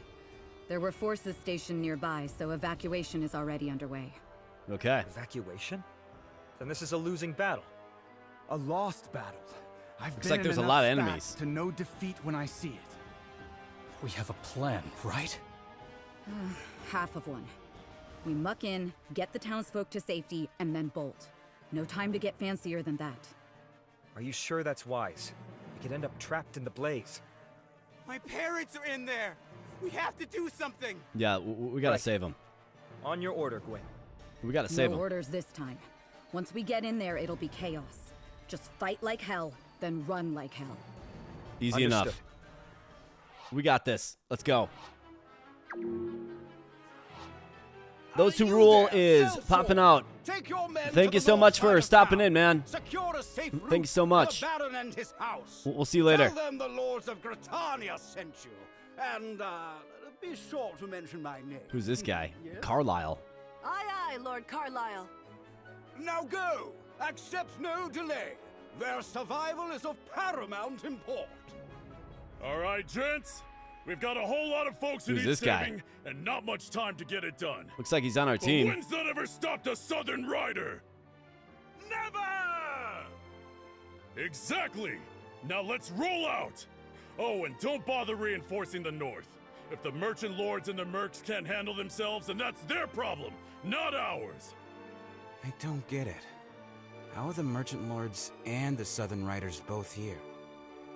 There were forces stationed nearby, so evacuation is already underway. Okay. Evacuation? Then this is a losing battle. A lost battle. I've Looks been like in there's a enough lot of stats enemies. to know defeat when I see it. We have a plan, right? Half of one. We muck in, get the townsfolk to safety, and then bolt. No time to get fancier than that. Are you sure that's wise? We could end up trapped in the blaze. My parents are in there. We have to do something. Yeah, we gotta Right. save him. On your order, Gwen. We gotta save No him. orders this time. Once we get in there, it'll be chaos. Just fight like hell, then run like hell. Easy Understood. enough. We got this. Let's go. Those who rule is popping out. Take your men Thank to you the so north much side for of stopping town. in, man. Secure a safe route Thank you so to much. the Baron and his house. We'll see you later. Tell them the lords of Gritania sent you. And be sure to mention my name. Who's this guy? Yes? Carlisle. Aye, aye, Lord Carlisle. Now go. Accept no delay. Their survival is of paramount import. All right, gents. We've got a whole lot of folks who Who's need this guy? saving, and not much time to get it done. Looks like he's on our But team. when's that ever stopped a Southern Rider? Never! Exactly! Now let's roll out! Oh, and don't bother reinforcing the north. If the merchant lords and the mercs can't handle themselves, then that's their problem, not ours. I don't get it. How are the merchant lords and the Southern Riders both here?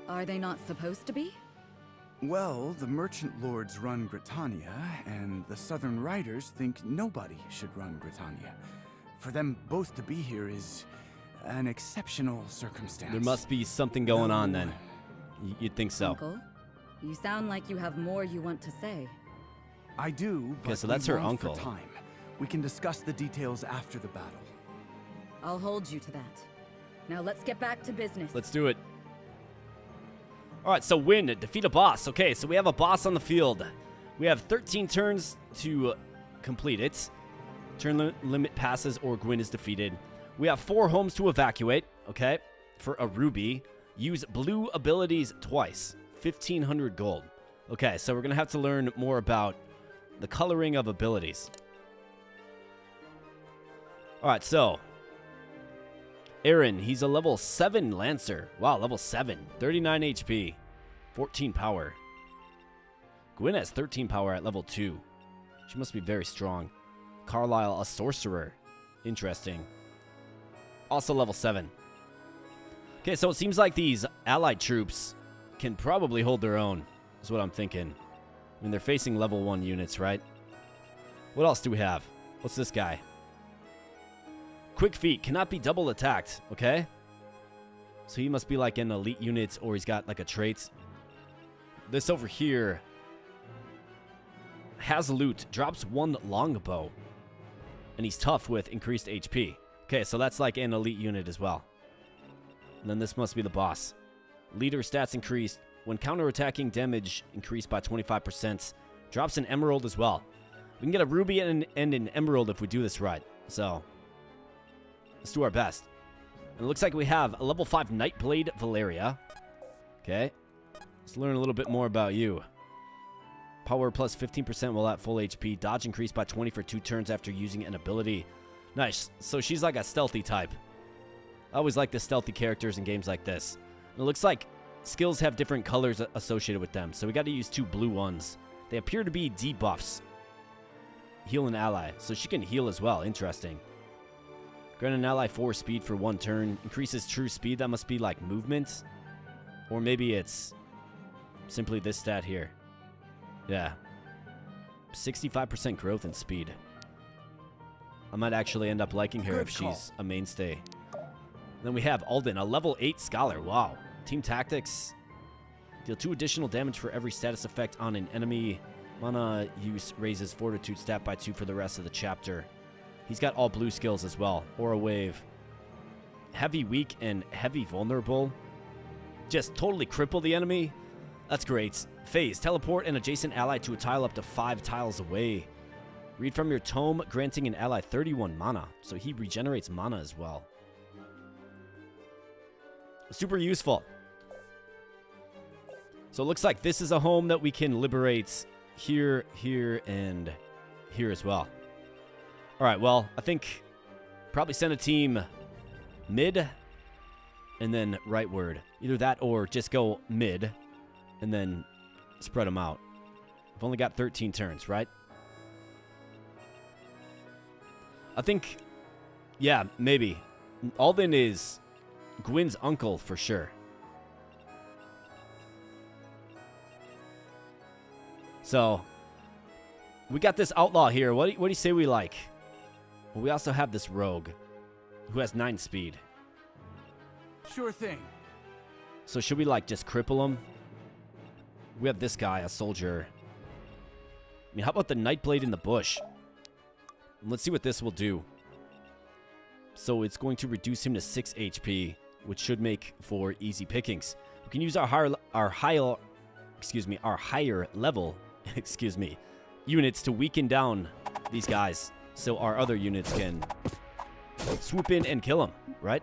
Are they not supposed to be? Well, the merchant lords run Gritania, and the Southern Riders think nobody should run Gritania. For them both to be here is an exceptional circumstance. There must be something going on then. You'd think so. Uncle, you sound like you have more you want to say. I do, but so that's we her want uncle. For time. We can discuss the details after the battle. I'll hold you to that. Now let's get back to business. Let's do it. All right, so win, defeat a boss. Okay, so we have a boss on the field. We have 13 turns to complete it. Turn limit passes or Gwyn is defeated. We have 4 homes to evacuate, okay, for a ruby. Use blue abilities twice, 1,500 gold. Okay, so we're going to have to learn more about the coloring of abilities. All right, so Aaron, he's a level 7 Lancer. Wow, level 7. 39 HP. 14 power. Gwyn has 13 power at level 2. She must be very strong. Carlisle, a Sorcerer. Interesting. Also level 7. Okay, so it seems like these allied troops can probably hold their own. Is what I'm thinking. I mean, they're facing level 1 units, right? What else do we have? What's this guy? Quick feet, cannot be double attacked, okay? So he must be like an elite unit or he's got like a trait. This over here has loot, drops 1 longbow. And he's tough with increased HP. Okay, so that's like an elite unit as well. And then this must be the boss. Leader stats increased. When counterattacking, damage increased by 25%. Drops an emerald as well. We can get a ruby and an emerald if we do this right. So let's do our best. And it looks like we have a level 5 Nightblade Valeria. Okay. Let's learn a little bit more about you. Power plus 15% while at full HP. Dodge increased by 20 for 2 turns after using an ability. Nice. So she's like a stealthy type. I always like the stealthy characters in games like this. And it looks like skills have different colors associated with them. So we got to use 2 blue ones. They appear to be debuffs. heal an ally. So she can heal as well. Interesting. Grant an ally 4 speed for 1 turn. Increases true speed. That must be like movement. Or maybe it's simply this stat here. Yeah. 65% growth in speed. I might actually end up liking her if she's a mainstay. Then we have Alden, a level 8 scholar. Wow. Team tactics. Deal 2 additional damage for every status effect on an enemy. Mana use raises fortitude stat by 2 for the rest of the chapter. He's got all blue skills as well. Aura wave. Heavy weak and heavy vulnerable. Just totally cripple the enemy. That's great. Phase. Teleport an adjacent ally to a tile up to 5 tiles away. Read from your tome, granting an ally 31 mana. So he regenerates mana as well. Super useful. So it looks like this is a home that we can liberate here, here, and here as well. All right, well, I think probably send a team mid and then rightward. Either that or just go mid and then spread them out. I've only got 13 turns, right? I think, yeah, maybe. Alden is Gwyn's uncle for sure. So, we got this outlaw here. What do you say we like? Well, we also have this rogue who has 9 speed. Sure thing. So should we like just cripple him? We have this guy, a soldier. I mean, how about the Nightblade in the bush? Let's see what this will do. So it's going to reduce him to 6 HP, which should make for easy pickings. We can use our higher level, units to weaken down these guys, so our other units can swoop in and kill them, right?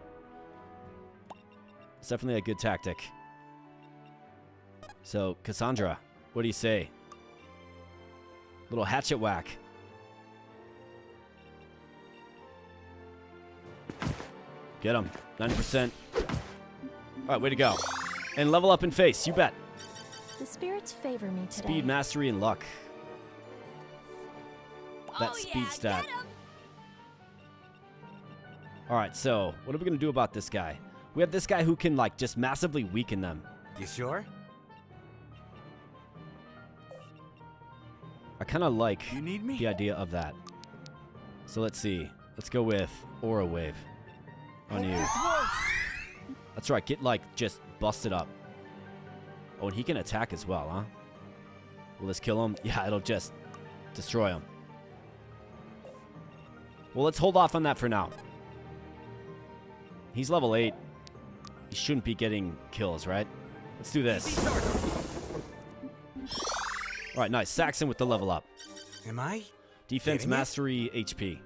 It's definitely a good tactic. So, Cassandra, what do you say? Little hatchet whack. Get him. 90%. All right, way to go. And level up in face, you bet. The spirits favor me today. Speed, mastery, and luck. That speed stat. All right, so what are we going to do about this guy? We have this guy who can, like, just massively weaken them. You sure? I kind of like You need me? the idea of that. So let's see. Let's go with Aura Wave on you. That's right. Get, like, just busted up. Oh, and he can attack as well, huh? Will this kill him? Yeah, it'll just destroy him. Well, let's hold off on that for now. He's level 8. He shouldn't be getting kills, right? Let's do this. All right, nice. Saxon with the level up. Am I? Defense, getting it? mastery, HP.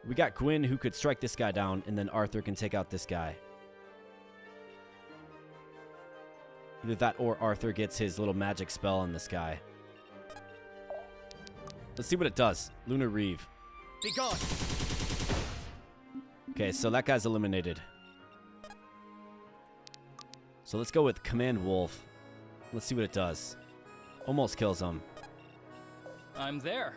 We got Gwyn who could strike this guy down, and then Arthur can take out this guy. Either that or Arthur gets his little magic spell on this guy. Let's see what it does. Lunar Reeve. Be gone. Okay, so that guy's eliminated. So let's go with Command Wolf. Let's see what it does. Almost kills him. I'm there.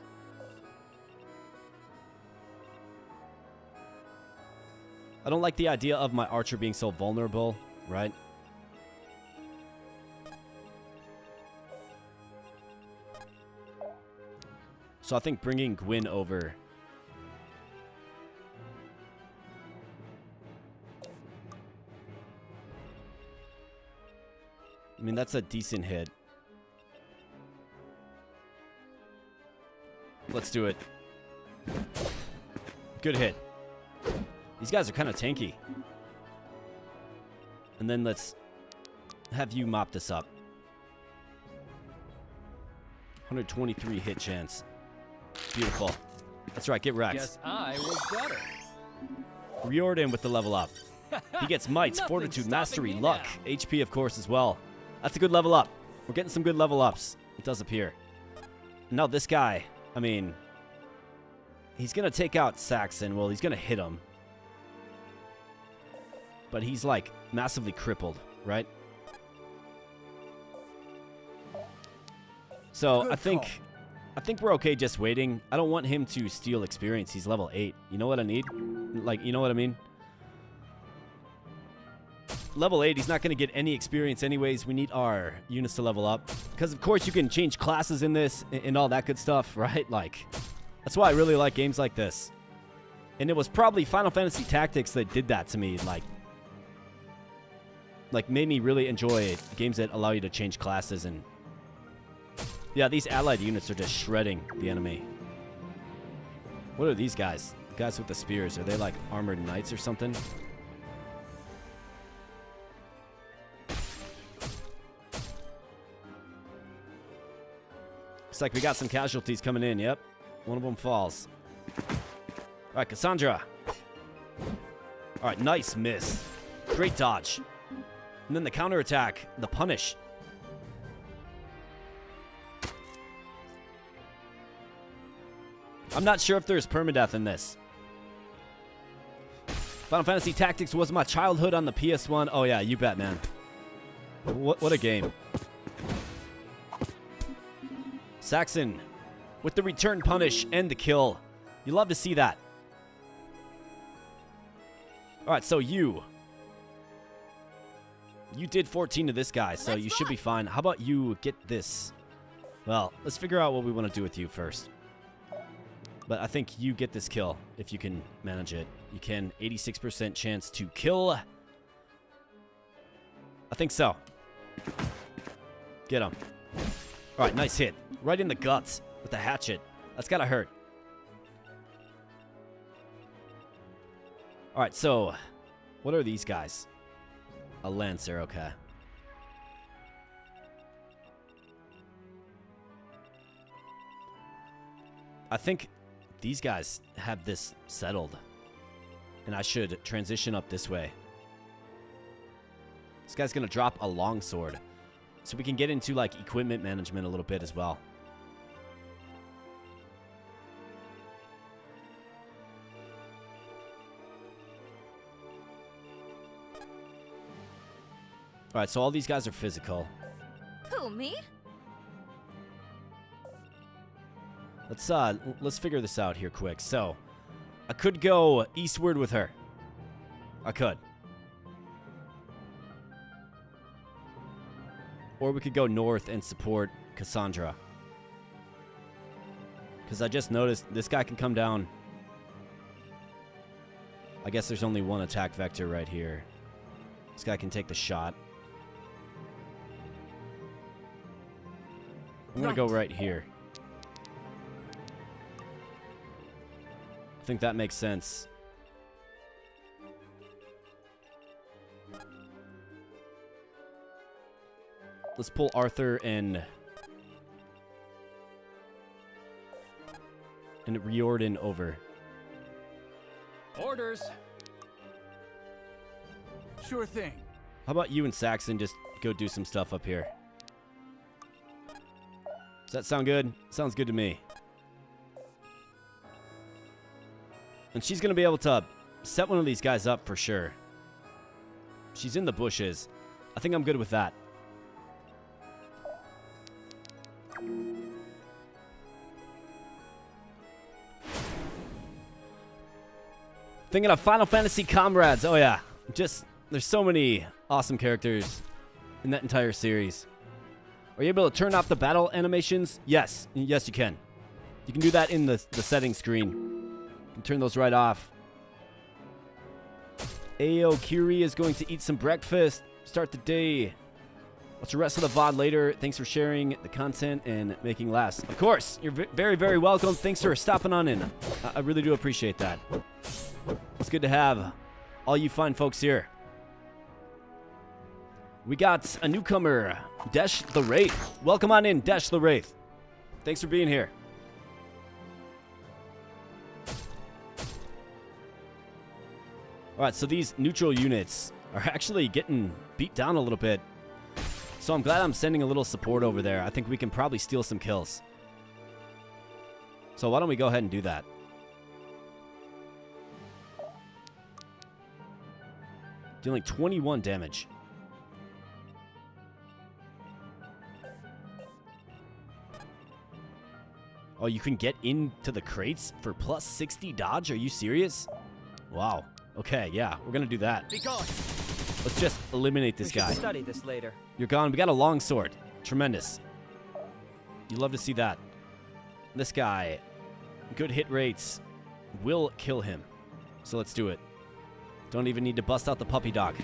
I don't like the idea of my archer being so vulnerable, right? So I think bringing Gwyn over. I mean, that's a decent hit. Let's do it. Good hit. These guys are kind of tanky. And then let's have you mop this up. 123 hit chance. Beautiful. That's right, get wrecked. Guess I was better. Riordan with the level up. He gets mites, Nothing's fortitude, stopping mastery, me luck, now. HP, of course, as well. That's a good level up. We're getting some good level ups. It does appear. Now, this guy, I mean, he's going to take out Saxon. Well, he's going to hit him. But he's, like, massively crippled, right? So, Good I think call. I think we're okay just waiting. I don't want him to steal experience. He's level 8. You know what I need? Like, you know what I mean? Level 8, he's not going to get any experience anyways. We need our units to level up. Because, of course, you can change classes in this and all that good stuff, right? Like, that's why I really like games like this. And it was probably Final Fantasy Tactics that did that to me. Like made me really enjoy games that allow you to change classes. And yeah, these allied units are just shredding the enemy. What are these guys? Guys with the spears. Are they like armored knights or something? Looks like we got some casualties coming in. Yep. One of them falls. All right, Cassandra. All right, nice miss. Great dodge. And then the counterattack, the punish. I'm not sure if there's permadeath in this. Final Fantasy Tactics was my childhood on the PS1. Oh yeah, you bet, man. What a game. Saxon with the return punish and the kill. You love to see that. All right, so you did 14 to this guy, so you should be fine. How about you get this? Well, let's figure out what we want to do with you first. But I think you get this kill if you can manage it. You can. 86% chance to kill. I think so. Get him. All right, nice hit. Right in the guts with the hatchet. That's gotta hurt. All right, so what are these guys? A lancer, okay. I think these guys have this settled. And I should transition up this way. This guy's gonna drop a longsword. So we can get into like equipment management a little bit as well. Alright, so all these guys are physical. Who, me? Let's figure this out here quick. So, I could go eastward with her. I could. Or we could go north and support Cassandra. Because I just noticed this guy can come down. I guess there's only one attack vector right here. This guy can take the shot. I'm going to go right here. I think that makes sense. Let's pull Arthur and Riordan over. Orders. Sure thing. How about you and Saxon just go do some stuff up here? Does that sound good? Sounds good to me. And she's going to be able to set one of these guys up for sure. She's in the bushes. I think I'm good with that. Thinking of Final Fantasy Comrades. Oh yeah. There's so many awesome characters in that entire series. Are you able to turn off the battle animations? Yes. Yes, you can. You can do that in the settings screen. You can turn those right off. Ayo Kiri is going to eat some breakfast. Start the day. Watch the rest of the VOD later. Thanks for sharing the content and making laughs. Of course. You're very, very welcome. Thanks for stopping on in. I really do appreciate that. It's good to have all you fine folks here. We got a newcomer, Desh the Wraith. Welcome on in, Desh the Wraith. Thanks for being here. All right, so these neutral units are actually getting beat down a little bit. So I'm glad I'm sending a little support over there. I think we can probably steal some kills. So why don't we go ahead and do that? Dealing 21 damage. Oh, you can get into the crates for plus 60 dodge? Are you serious? Wow. Okay, yeah, we're gonna do that. Be gone. Let's just eliminate this We should guy. study this later. You're gone. We got a long sword. Tremendous. You love to see that. This guy, good hit rates, will kill him. So let's do it. Don't even need to bust out the puppy dog.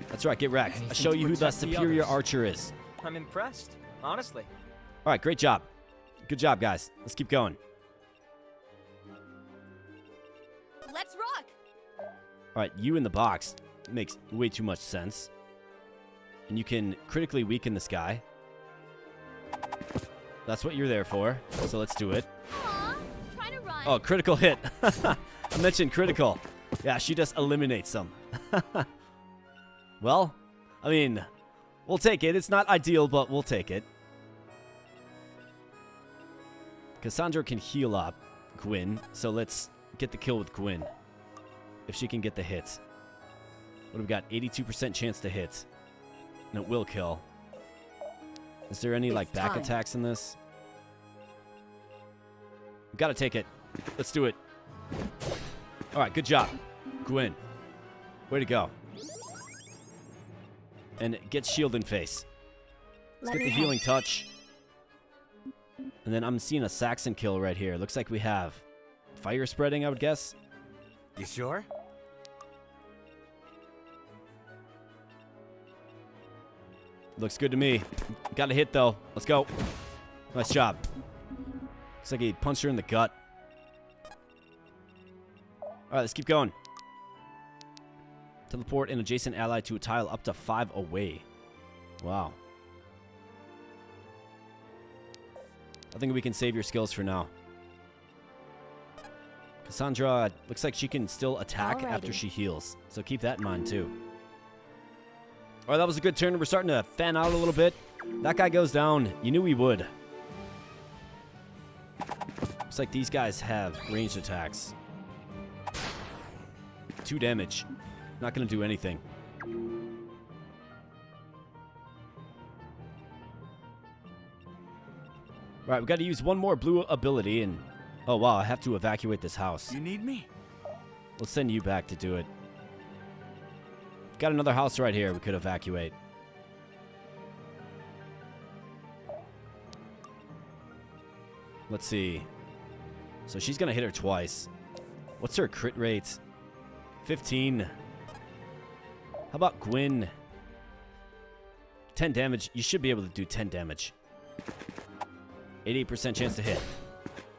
That's right, get wrecked. I'll show you who the superior archer is. I'm impressed, honestly. All right, great job. Good job, guys. Let's keep going. Let's rock! All right, you in the box makes way too much sense. And you can critically weaken this guy. That's what you're there for, so let's do it. Aw, trying to run. Oh, critical hit. I mentioned critical. Yeah, she just eliminates them. Well, I mean, we'll take it. It's not ideal, but we'll take it. Cassandra can heal up Gwyn, so let's get the kill with Gwyn. If she can get the hit. What have we got? 82% chance to hit. And it will kill. Is there any, like, back attacks in this? We gotta take it. Let's do it. Alright, good job. Gwyn. Way to go. And get shield in face. Let's get the healing touch. And then I'm seeing a Saxon kill right here. Looks like we have fire spreading, I would guess. You sure? Looks good to me. Got a hit, though. Let's go. Nice job. Looks like he punched her in the gut. All right, let's keep going. Teleport an adjacent ally to a tile up to 5 away. Wow. I think we can save your skills for now. Cassandra, looks like she can still attack after she heals. So keep that in mind, too. All right, that was a good turn. We're starting to fan out a little bit. That guy goes down. You knew he would. Looks like these guys have ranged attacks. 2 damage. Not going to do anything. All right, we got to use one more blue ability, and oh wow, I have to evacuate this house. You need me? Let's send you back to do it. Got another house right here we could evacuate. Let's see. So she's going to hit her twice. What's her crit rate? 15. How about Gwyn? 10 damage. You should be able to do 10 damage. 88% chance to hit.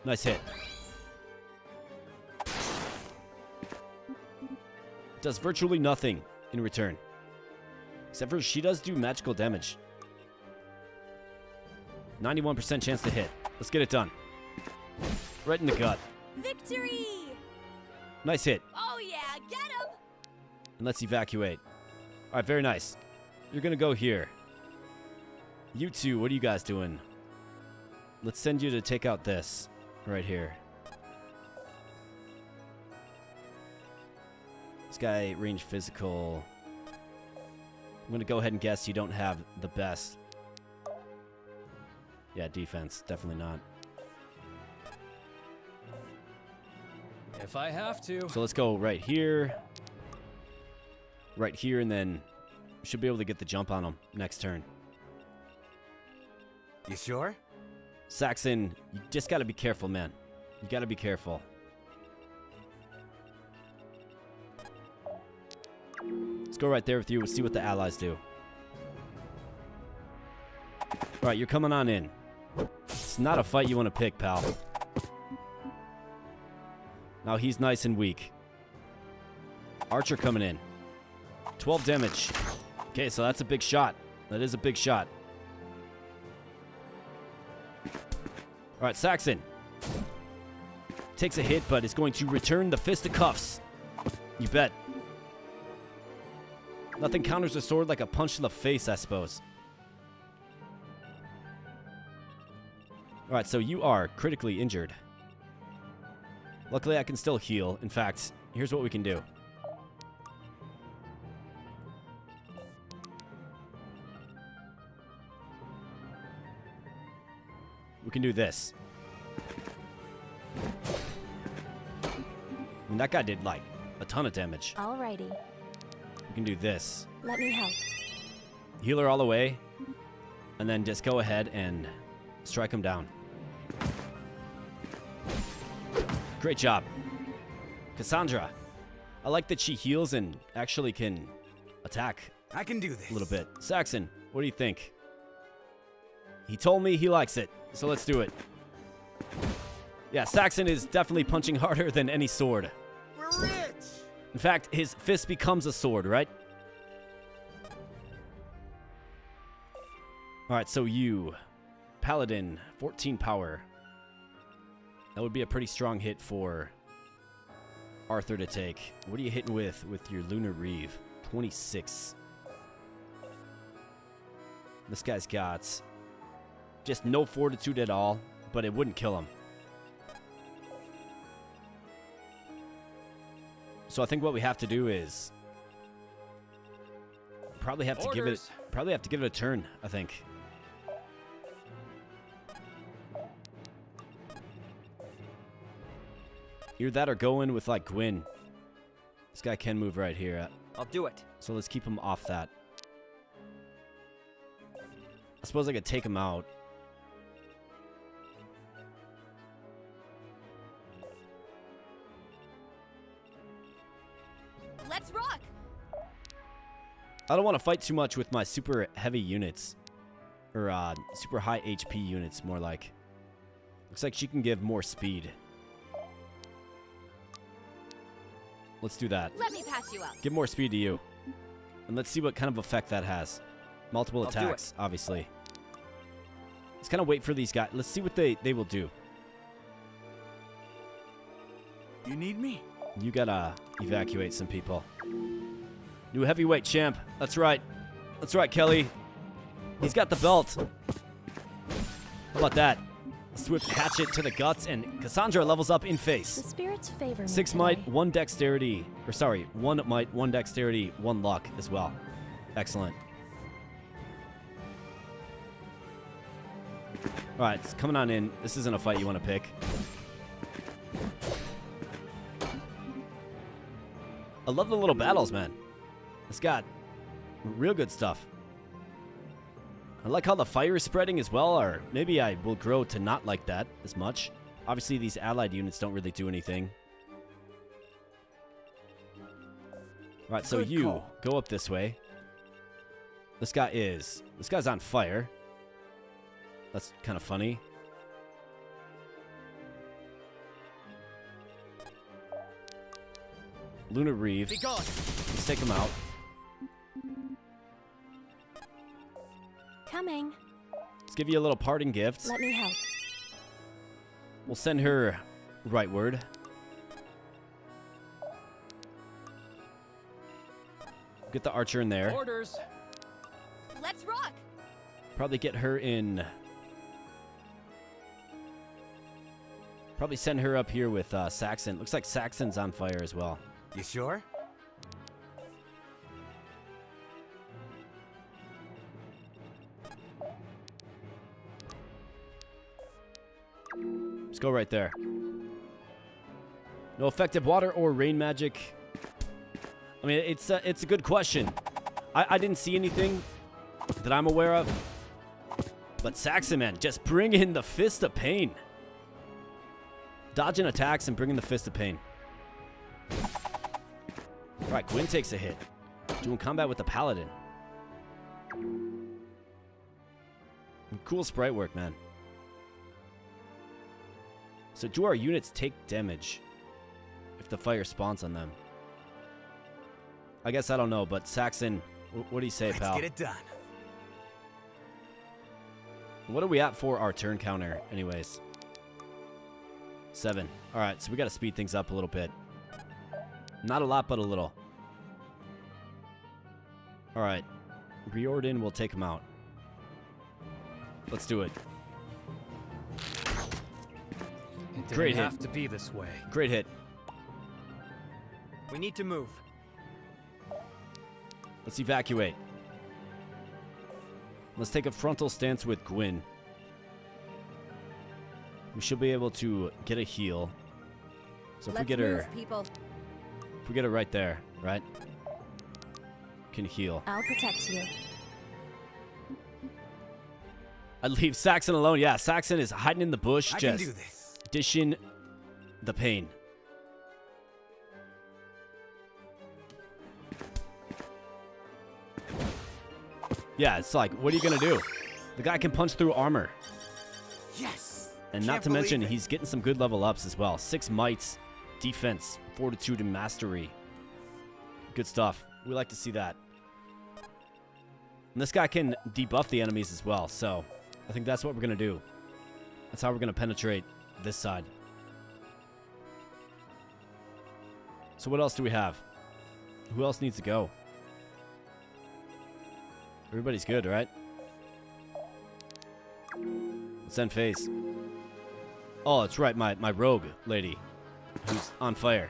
Nice hit. Does virtually nothing in return. Except for she does do magical damage. 91% chance to hit. Let's get it done. Right in the gut. Victory! Nice hit. Oh yeah, get him! And let's evacuate. All right, very nice. You're going to go here. You two, what are you guys doing? Let's send you to take out this right here. This guy, range physical. I'm going to go ahead and guess you don't have the best. Yeah, defense. Definitely not. If I have to. So let's go right here. Right here, and then we should be able to get the jump on him next turn. You sure? Saxon, you just got to be careful, man. You got to be careful. Let's go right there with you. We'll see what the allies do. All right, you're coming on in. It's not a fight you want to pick, pal. Now he's nice and weak. Archer coming in. 12 damage. Okay, so that's a big shot. That is a big shot. All right, Saxon. Takes a hit, but is going to return the fisticuffs. You bet. Nothing counters a sword like a punch in the face, I suppose. All right, so you are critically injured. Luckily, I can still heal. In fact, here's what we can do. we can do this. I mean, that guy did, like, a ton of damage. Alrighty. We can do this. Let me help. Heal her all the way, and then just go ahead and strike him down. Great job. Cassandra. I like that she heals and actually can attack I can do this. a little bit. Saxon, what do you think? He told me he likes it, so let's do it. Yeah, Saxon is definitely punching harder than any sword. We're rich! In fact, his fist becomes a sword, right? Alright, so you, Paladin, 14 power. That would be a pretty strong hit for Arthur to take. What are you hitting with your Lunar Reeve? 26. This guy's got just no fortitude at all, but it wouldn't kill him. So I think what we have to do is probably have to give it a turn, I think. Either that or go in with like Gwyn. This guy can move right here. I'll do it. So let's keep him off that. I suppose I could take him out. Let's rock! I don't want to fight too much with my super heavy units. Or super high HP units, more like. Looks like she can give more speed. Let's do that. Let me patch you up. Give more speed to you. And let's see what kind of effect that has. Multiple attacks, obviously. Let's kind of wait for these guys. Let's see what they will do. You need me? You gotta evacuate some people. New heavyweight champ. That's right. That's right, Kelly. He's got the belt. How about that? Swift hatchet to the guts, and Cassandra levels up in The face. spirits favor me 6 today. might, 1 dexterity. Or sorry, 1 might, 1 dexterity, 1 luck as well. Excellent. Alright, it's coming on in. This isn't a fight you want to pick. I love the little battles, man. It's got real good stuff. I like how the fire is spreading as well, or maybe I will grow to not like that as much. Obviously, these allied units don't really do anything. Alright, so Good you call. go up this way. This guy's on fire. That's kind of funny. Lunar Reeve. Be gone. Let's take him out. Coming. Let's give you a little parting gift. Let me help. We'll send her rightward. Get the archer in there. Orders. Let's rock! Probably get her in. Probably send her up here with Saxon. Looks like Saxon's on fire as well. You sure? Let's go right there. No effective water or rain magic. I mean, it's a good question. I didn't see anything that I'm aware of. But Saxon, man, just bring in the Fist of Pain. Dodging attacks and bringing the Fist of Pain. All right, Gwyn takes a hit. Doing combat with the Paladin. Cool sprite work, man. So do our units take damage if the fire spawns on them? I guess I don't know, but Saxon, what do you say, pal? Let's get it done. What are we at for our turn counter, anyways? 7. All right, so we got to speed things up a little bit. Not a lot, but a little. All right. Riordan will take him out. Let's do it. It didn't Great hit. have to be this way. Great hit. We need to move. Let's evacuate. Let's take a frontal stance with Gwyn. we should be able to get a heal. So if we get her, people. if we get her right there, right? Can heal. I'll protect you. I'd leave Saxon alone. Yeah, Saxon is hiding in the bush, I can just do this. dishing the pain. Yeah, it's like, what are you gonna do? The guy can punch through armor. Yes. And not to mention, he's getting some good level ups as well. 6 mites, defense, fortitude, and mastery. Good stuff. We like to see that. And this guy can debuff the enemies as well, so I think that's what we're going to do. That's how we're going to penetrate this side. So what else do we have? Who else needs to go? Everybody's good, right? Let's end phase. Oh, that's right, my rogue lady who's on fire.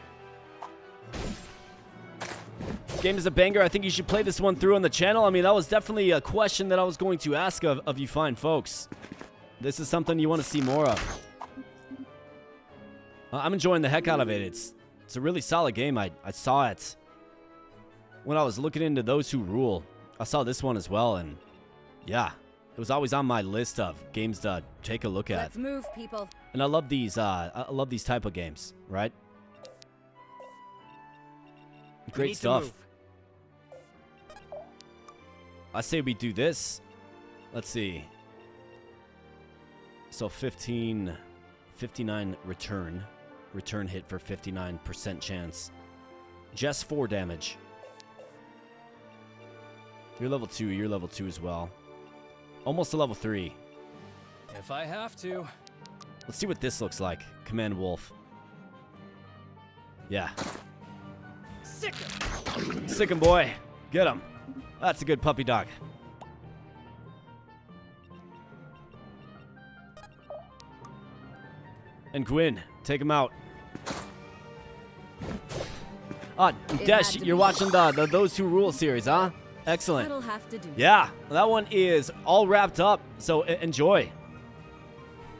Game is a banger. I think you should play this one through on the channel. I mean, that was definitely a question that I was going to ask of you fine folks. This is something you want to see more of. I'm enjoying the heck out of it. It's a really solid game. I saw it when I was looking into Those Who Rule. I saw this one as well, and yeah, it was always on my list of games to take a look at. Let's move, people. And I love these type of games, right? Great stuff. I say we do this. Let's see. So 59 return. Return hit for 59% chance. Just 4 damage. You're level 2. You're level 2 as well. Almost a level 3. If I have to. Let's see what this looks like. Command Wolf. Yeah. Sick him! Sick him, boy. Get him. That's a good puppy dog. And Gwyn, take him out. Ah, Desh, you're watching the Those Who Rule series, huh? Excellent. That'll have to do. Yeah, that one is all wrapped up, so enjoy.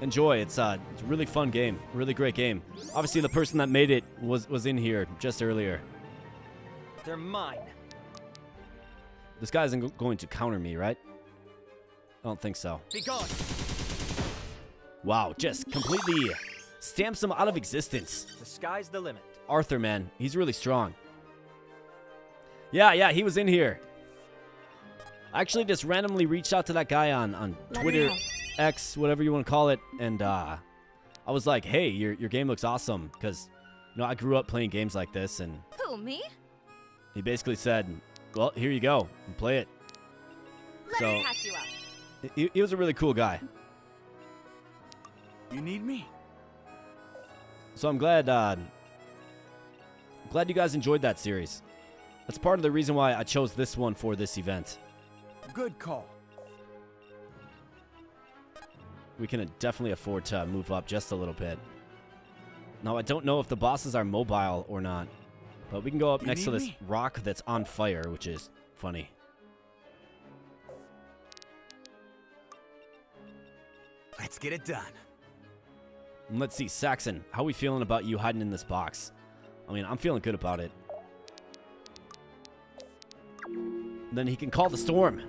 Enjoy. It's a really fun game. Really great game. Obviously, the person that made it was in here just earlier. They're mine. This guy isn't going to counter me, right? I don't think so. Be gone. Wow, just completely stamps him out of existence. The sky's the limit. Arthur, man, he's really strong. Yeah, he was in here. I actually just randomly reached out to that guy on Twitter, X, whatever you want to call it, and I was like, hey, your game looks awesome, because, you know, I grew up playing games like this, and Who, me? he basically said, well, here you go, and play it. Let me catch you up. He was a really cool guy. You need me? So I'm glad you guys enjoyed that series. That's part of the reason why I chose this one for this event. Good call. We can definitely afford to move up just a little bit. Now, I don't know if the bosses are mobile or not, but we can go up next to this rock that's on fire, which is funny. Let's get it done. And let's see, Saxon, how are we feeling about you hiding in this box? I mean, I'm feeling good about it. And then he can call the storm.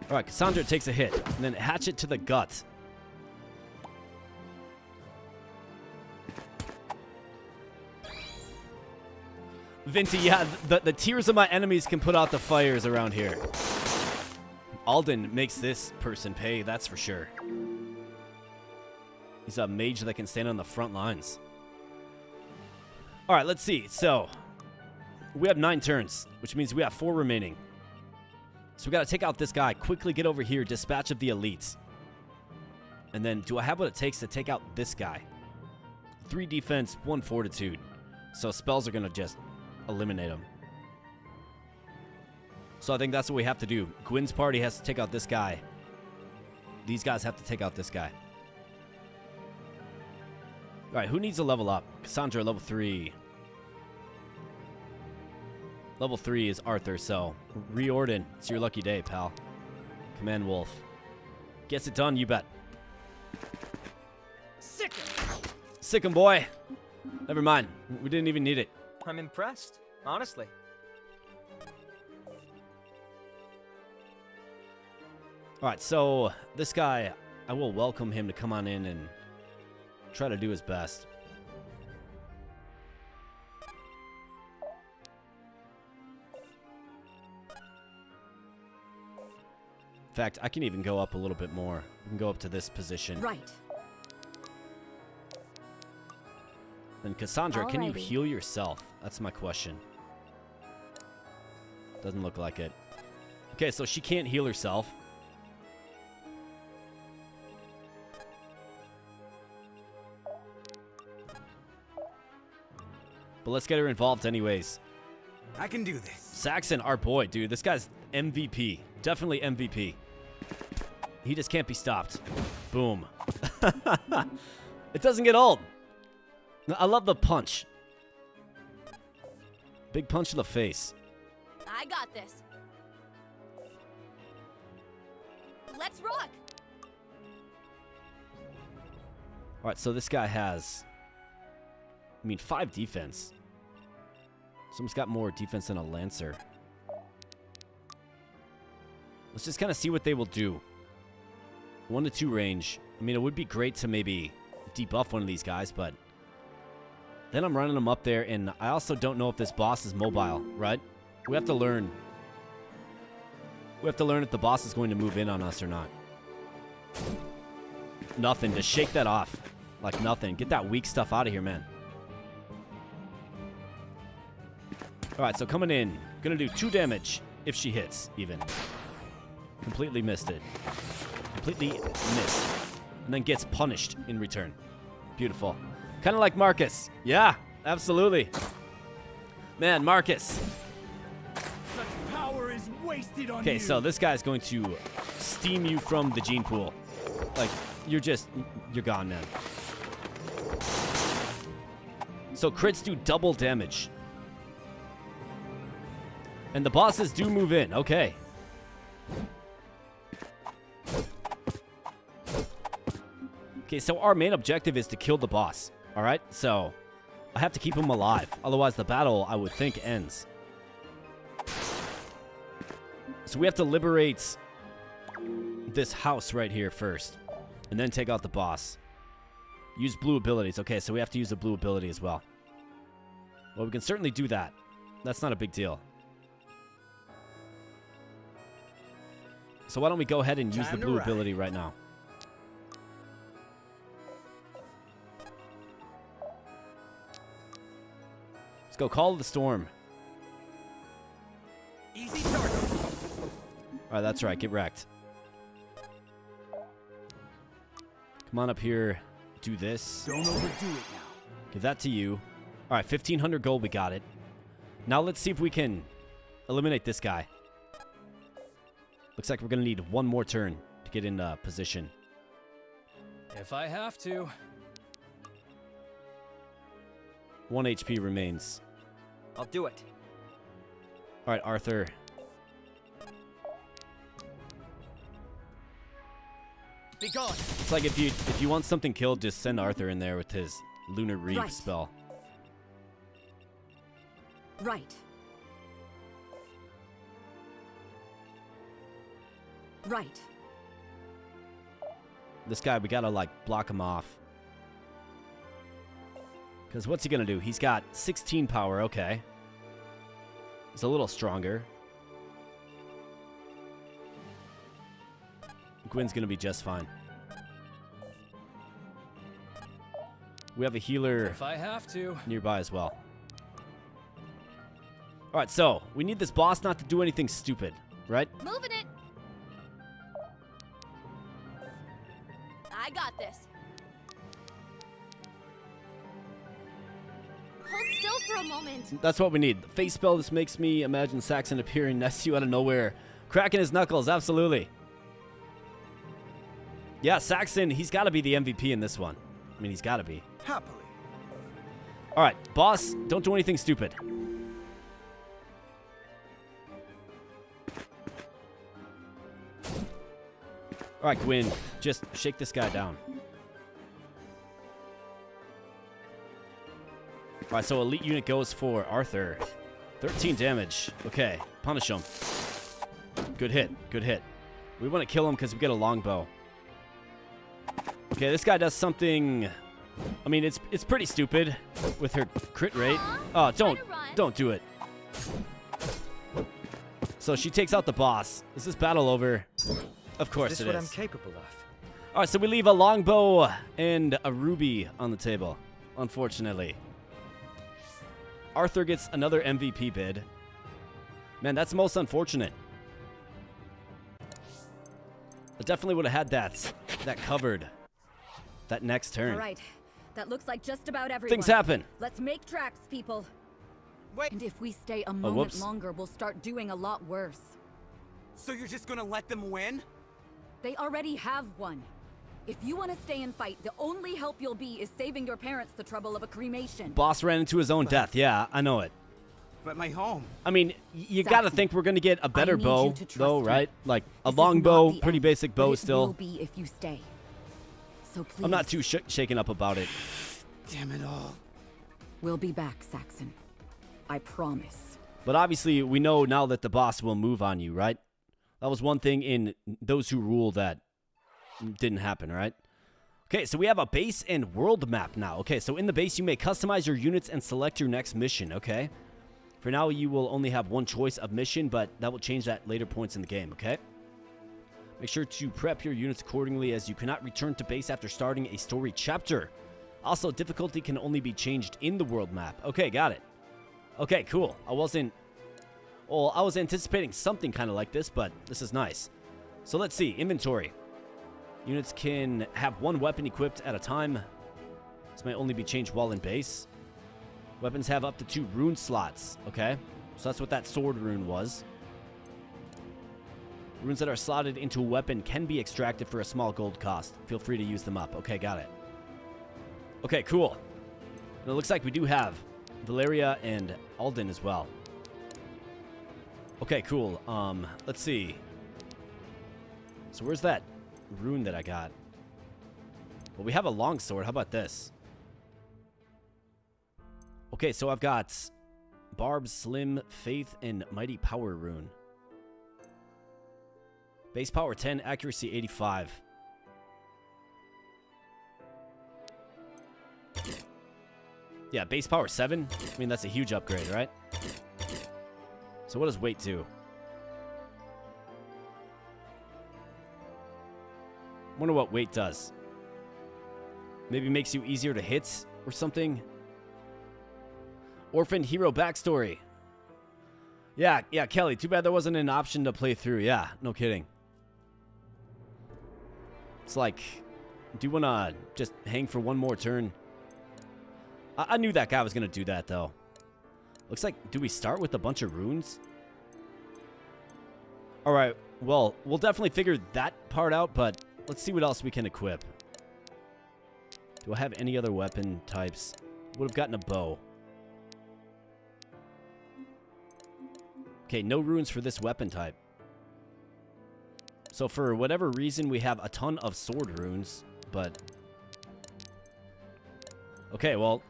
All right, Cassandra takes a hit, and then hatchet to the gut. Vinty, yeah, the tears of my enemies can put out the fires around here. Alden makes this person pay, that's for sure. He's a mage that can stand on the front lines. All right, let's see. So, we have 9 turns, which means we have 4 remaining. So we got to take out this guy, quickly get over here, dispatch of the elites. And then, do I have what it takes to take out this guy? 3 defense, 1 fortitude. So spells are going to just eliminate him. So I think that's what we have to do. Gwyn's party has to take out this guy. These guys have to take out this guy. All right, who needs to level up? Cassandra, level 3. Level 3 is Arthur, so Riordan, it's your lucky day, pal. Command Wolf. Gets it done, you bet. Sick 'em, boy. Never mind. We didn't even need it. I'm impressed, honestly. Alright, so this guy, I will welcome him to come on in and try to do his best. In fact, I can even go up a little bit more. We can go up to this position. Right. Then Cassandra, can you Alrighty. heal yourself? That's my question. Doesn't look like it. Okay, so she can't heal herself. But let's get her involved anyways. I can do this. Saxon, our boy, dude. This guy's MVP. Definitely MVP. He just can't be stopped. Boom. It doesn't get old. I love the punch. Big punch to the face. I got this. Let's rock. All right, so this guy has, 5 defense. Someone's got more defense than a Lancer. Let's just kind of see what they will do. 1 to 2 range. It would be great to maybe debuff one of these guys, but then I'm running them up there, and I also don't know if this boss is mobile, right? We have to learn. We have to learn if the boss is going to move in on us or not. Nothing. Just shake that off. Like nothing. Get that weak stuff out of here, man. Alright, so coming in. Gonna do 2 damage if she hits, even. Completely missed it. Completely missed. And then gets punished in return. Beautiful. Kind of like Marcus. Yeah, absolutely. Man, Marcus. Such power is wasted on Okay, so this guy's going to steam you from the gene pool. Like, you're gone, man. So crits do double damage. And the bosses do move in. Okay. Okay, so our main objective is to kill the boss. All right? So I have to keep him alive. Otherwise, the battle, I would think, ends. So we have to liberate this house right here first. And then take out the boss. Use blue abilities. Okay, so we have to use a blue ability as well. Well, we can certainly do that. That's not a big deal. So why don't we go ahead and use the blue ability right now? Let's go Call of the Storm. Easy target. Alright, that's right. Get wrecked. Come on up here. Do this. Don't overdo it now. Give that to you. Alright, 1,500 gold. We got it. Now let's see if we can eliminate this guy. Looks like we're going to need 1 more turn to get in position. If I have to. 1 HP remains. I'll do it. All right, Arthur. Be gone. It's like if you want something killed, just send Arthur in there with his Lunar Reef Right. spell. Right. Right. This guy, we gotta like block him off. Because what's he gonna do? He's got 16 power. Okay. He's a little stronger. Gwyn's gonna be just fine. We have a healer If I have to. nearby as well. Alright, so we need this boss not to do anything stupid, right? Moving it. I got this. Hold still for a moment. That's what we need. The face spell, this makes me imagine Saxon appearing next to you out of nowhere. Cracking his knuckles, absolutely. Yeah, Saxon, he's got to be the MVP in this one. I mean, he's got to be. Happily. All right, boss, don't do anything stupid. All right, Gwyn, just shake this guy down. All right, so elite unit goes for Arthur. 13 damage. Okay, punish him. Good hit, good hit. We want to kill him because we get a longbow. Okay, this guy does something. I mean, it's pretty stupid with her crit rate. Oh, don't do it. So she takes out the boss. Is this battle over? Of course it is. Is this what I'm capable of? All right, so we leave a longbow and a ruby on the table, unfortunately. Arthur gets another MVP bid. Man, that's most unfortunate. I definitely would have had that covered that next turn. All right. That looks like just about everyone. Things happen. Let's make tracks, people. Wait. And if we stay a moment whoops. longer, we'll start doing a lot worse. So you're just gonna let them win? They already have won. If you want to stay and fight, the only help you'll be is saving your parents the trouble of a cremation. Boss ran into his own death. Yeah, I know it. But my home. I mean, you gotta think we're gonna get a better bow, though, me. right? Like a This long is bow, not the pretty end, basic but bow it still. will be if you stay. So please. I'm not too shaken up about it. Damn it all. We'll be back, Saxon. I promise. But obviously, we know now that the boss will move on you, right? That was one thing in Those Who Rule that didn't happen, right? Okay, so we have a base and world map now. Okay, so in the base, you may customize your units and select your next mission, okay? For now, you will only have one choice of mission, but that will change at later points in the game, okay? Make sure to prep your units accordingly, as you cannot return to base after starting a story chapter. Also, difficulty can only be changed in the world map. Okay, got it. Okay, cool. I was anticipating something kind of like this, but this is nice. So let's see. Inventory. Units can have one weapon equipped at a time. This might only be changed while in base. Weapons have up to 2 rune slots. Okay, so that's what that sword rune was. Runes that are slotted into a weapon can be extracted for a small gold cost. Feel free to use them up. Okay, got it. Okay, cool. And it looks like we do have Valeria and Alden as well. Okay, cool. Let's see. So where's that rune that I got? Well, we have a long sword. How about this? Okay, so I've got Barb, Slim, Faith, and Mighty Power rune. Base power 10, accuracy 85. Yeah, base power 7. I mean, that's a huge upgrade, right? So what does weight do? Wonder what weight does. Maybe makes you easier to hit or something. Orphan hero backstory. Yeah, Kelly. Too bad there wasn't an option to play through. Yeah, no kidding. It's like, do you want to just hang for one more turn? I knew that guy was going to do that, though. Looks like, do we start with a bunch of runes? All right, well, we'll definitely figure that part out, but let's see what else we can equip. Do I have any other weapon types? Would have gotten a bow. Okay, no runes for this weapon type. So for whatever reason, we have a ton of sword runes, but... Okay, well,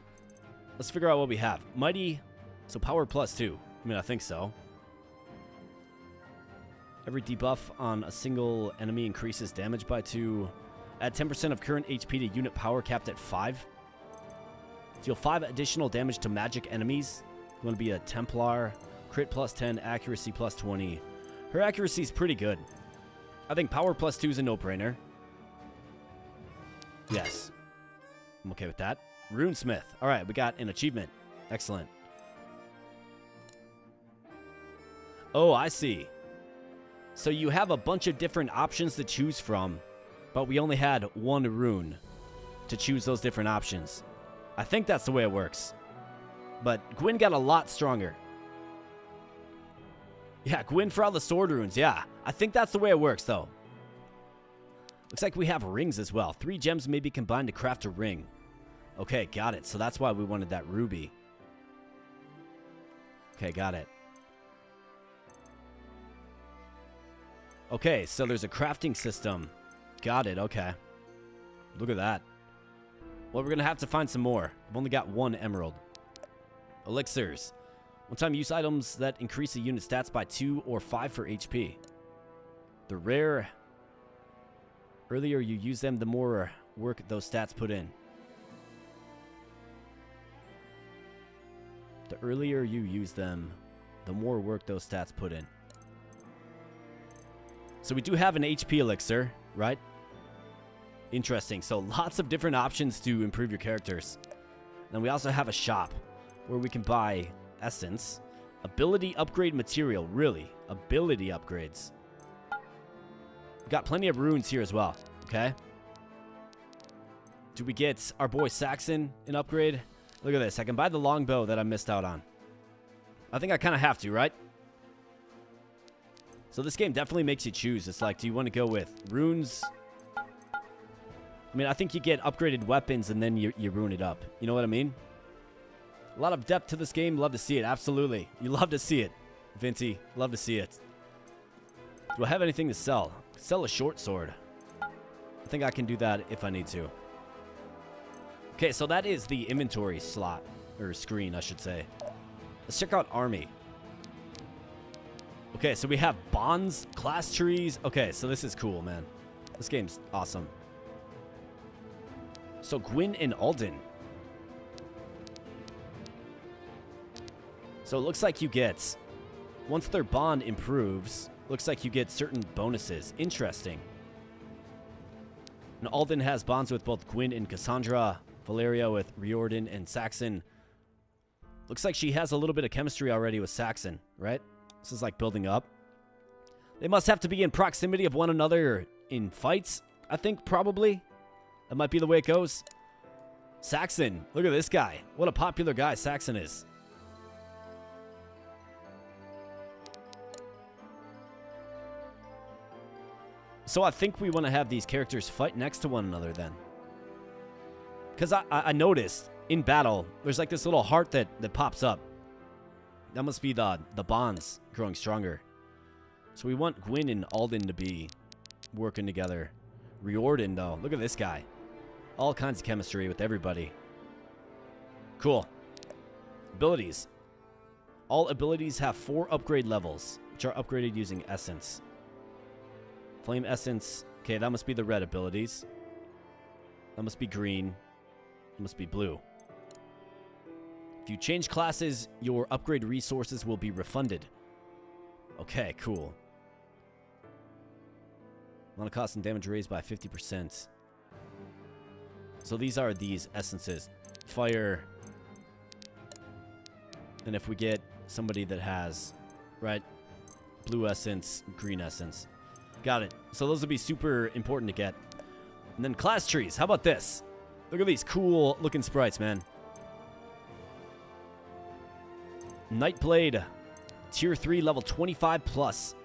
let's figure out what we have. Mighty, so power +2. I mean, I think so. Every debuff on a single enemy increases damage by 2. Add 10% of current HP to unit power capped at 5. Deal 5 additional damage to magic enemies. You want to be a Templar. Crit +10, accuracy +20. Her accuracy is pretty good. I think power +2 is a no-brainer. Yes. I'm okay with that. Runesmith. All right, we got an achievement. Excellent. Oh, I see. So you have a bunch of different options to choose from, but we only had one rune to choose those different options. I think that's the way it works. But Gwyn got a lot stronger. Yeah, Gwyn for all the sword runes. Yeah, I think that's the way it works, though. Looks like we have rings as well. 3 gems may be combined to craft a ring. Okay, got it. So that's why we wanted that ruby. Okay, got it. Okay, so there's a crafting system. Got it, okay. Look at that. Well, we're going to have to find some more. I've only got 1 emerald. Elixirs. One-time use items that increase a unit stats by 2 or 5 for HP. The rare. Earlier you use them, the more work those stats put in. The earlier you use them, the more work those stats put in. So we do have an HP elixir, right? Interesting. So lots of different options to improve your characters. Then we also have a shop where we can buy essence. Ability upgrade material. Really? Ability upgrades. We've got plenty of runes here as well. Okay. Do we get our boy Saxon an upgrade? Look at this. I can buy the longbow that I missed out on. I think I kind of have to, right? So this game definitely makes you choose. It's like, do you want to go with runes? I mean, I think you get upgraded weapons and then you ruin it up. You know what I mean? A lot of depth to this game. Love to see it. Absolutely. You love to see it. Vinty, love to see it. Do I have anything to sell? Sell a short sword. I think I can do that if I need to. Okay, so that is the inventory slot. Or screen, I should say. Let's check out army. Okay, so we have bonds, class trees. Okay, so this is cool, man. This game's awesome. So Gwyn and Alden. So it looks like you get, once their bond improves, looks like you get certain bonuses. Interesting. And Alden has bonds with both Gwyn and Cassandra. Valeria with Riordan and Saxon. Looks like she has a little bit of chemistry already with Saxon, right? This is like building up. They must have to be in proximity of one another in fights, I think, probably. That might be the way it goes. Saxon, look at this guy. What a popular guy Saxon is. So I think we want to have these characters fight next to one another then. Because I noticed in battle, there's like this little heart that pops up. That must be the bonds growing stronger. So we want Gwyn and Alden to be working together. Riordan, though. Look at this guy. All kinds of chemistry with everybody. Cool. Abilities. All abilities have 4 upgrade levels, which are upgraded using essence. Flame essence. Okay, that must be the red abilities. That must be green. That must be blue. If you change classes, your upgrade resources will be refunded. Okay, cool. Mana cost and damage raised by 50%. So these are these essences. Fire. And if we get somebody that has, right, blue essence, green essence. Got it. So those would be super important to get. And then class trees. How about this? Look at these cool looking sprites, man. Nightblade. Tier 3, level 25 plus.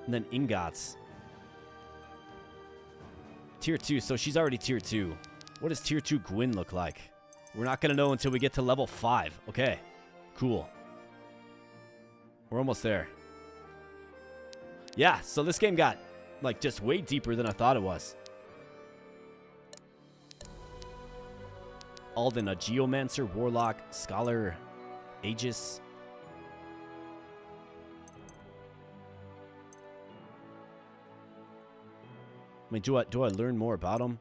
And then ingots. Tier 2. So she's already tier 2. What does tier 2 Gwyn look like? We're not going to know until we get to level 5. Okay. Cool. We're almost there. Yeah, so this game got, like, just way deeper than I thought it was. Alden, a geomancer, warlock, scholar, Aegis. I mean, do I learn more about him?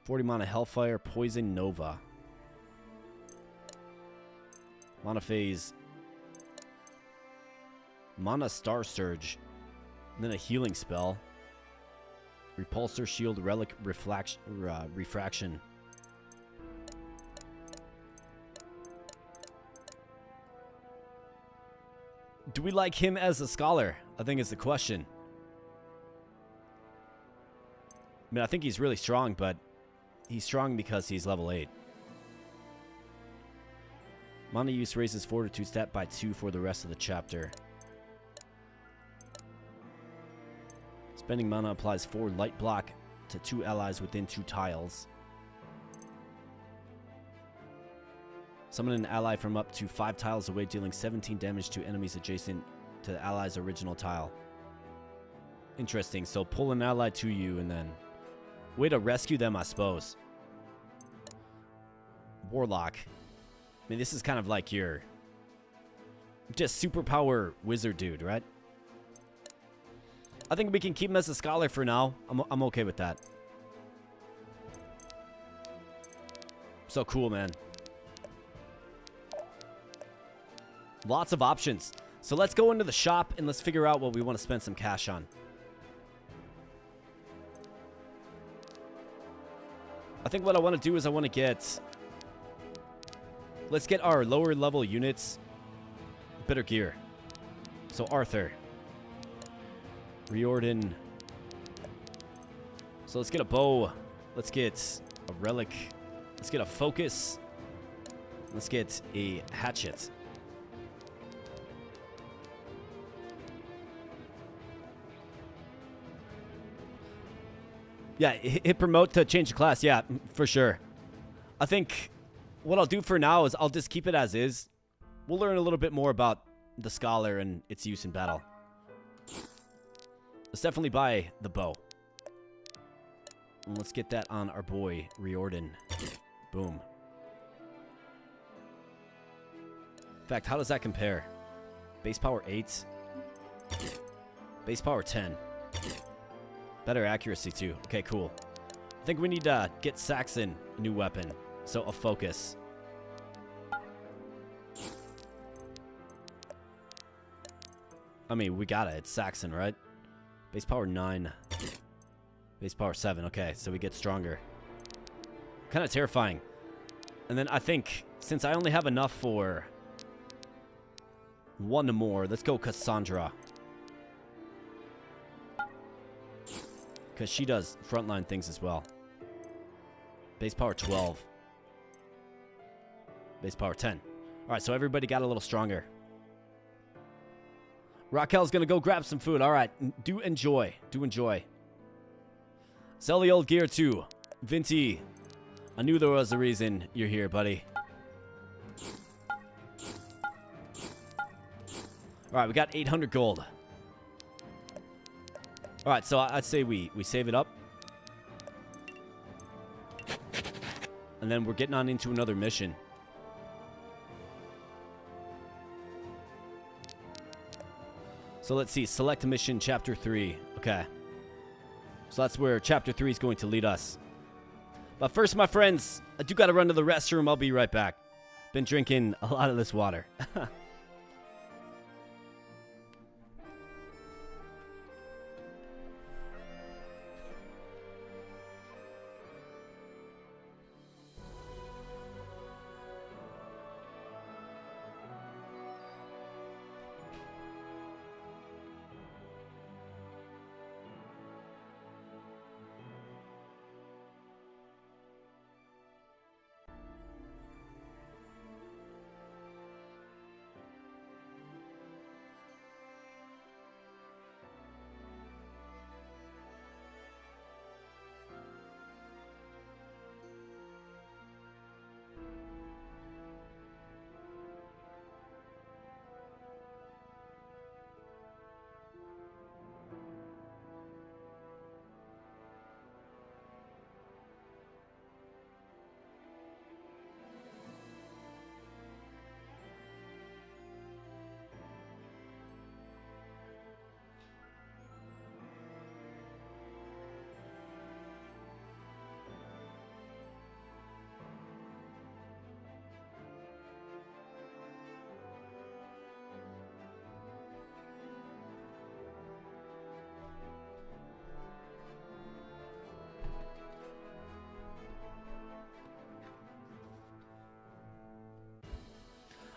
40 mana Hellfire, Poison, Nova. Mana Phase. Mana Star Surge. And then a healing spell. Repulsor, Shield, Relic, Refraction. Do we like him as a scholar? I think is the question. I mean, I think he's really strong, but he's strong because he's level 8. Mana use raises fortitude stat by 2 for the rest of the chapter. Spending mana applies 4 light block to 2 allies within 2 tiles. Summon an ally from up to 5 tiles away, dealing 17 damage to enemies adjacent to the ally's original tile. Interesting. So pull an ally to you and then... Way to rescue them, I suppose. Warlock. I mean, this is kind of like your... Just superpower wizard dude, right? I think we can keep him as a scholar for now. I'm okay with that. So cool, man. Lots of options. So let's go into the shop and let's figure out what we want to spend some cash on. I think what I want to do is I want to get... Let's get our lower level units better gear. So Arthur. Riordan. So let's get a bow. Let's get a relic. Let's get a focus. Let's get a hatchet. Yeah, hit promote to change the class. Yeah, for sure. I think what I'll do for now is I'll just keep it as is. We'll learn a little bit more about the scholar and its use in battle. Let's definitely buy the bow. And let's get that on our boy, Riordan. Boom. In fact, how does that compare? Base power 8. Base power 10. Better accuracy, too. Okay, cool. I think we need to get Saxon a new weapon. So, a focus. I mean, we got it. It's Saxon, right? Base power 9. Base power 7. Okay, so we get stronger. Kind of terrifying. And then I think, since I only have enough for one more, let's go Cassandra. Because she does frontline things as well. Base power 12. Base power 10. Alright, so everybody got a little stronger. Raquel's gonna go grab some food. Alright, do enjoy. Do enjoy. Sell the old gear too. Vinty, I knew there was a reason you're here, buddy. Alright, we got 800 gold. Alright, so I'd say we save it up. And then we're getting on into another mission. So let's see. Select mission chapter 3. Okay. So that's where chapter 3 is going to lead us. But first, my friends, I do got to run to the restroom. I'll be right back. Been drinking a lot of this water.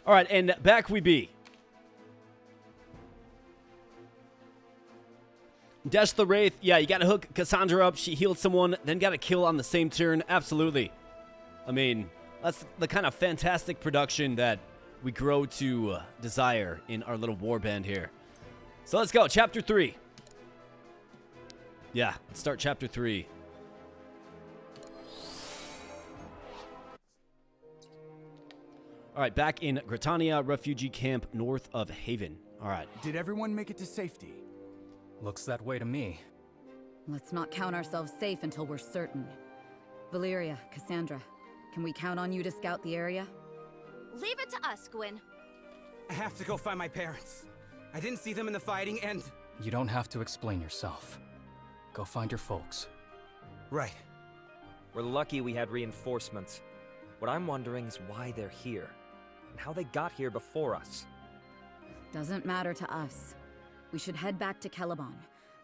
All right, and back we be. Dash the Wraith. Yeah, you got to hook Cassandra up. She healed someone, then got a kill on the same turn. Absolutely. I mean, that's the kind of fantastic production that we grow to desire in our little warband here. So let's go. Chapter 3. Yeah, let's start chapter 3. All right, back in Gritania refugee camp north of Haven. All right. Did everyone make it to safety? Looks that way to me. Let's not count ourselves safe until we're certain. Valeria, Cassandra, can we count on you to scout the area? Leave it to us, Gwyn. I have to go find my parents. I didn't see them in the fighting, and... You don't have to explain yourself. Go find your folks. Right. We're lucky we had reinforcements. What I'm wondering is why they're here, and how they got here before us. Doesn't matter to us. We should head back to Caliban,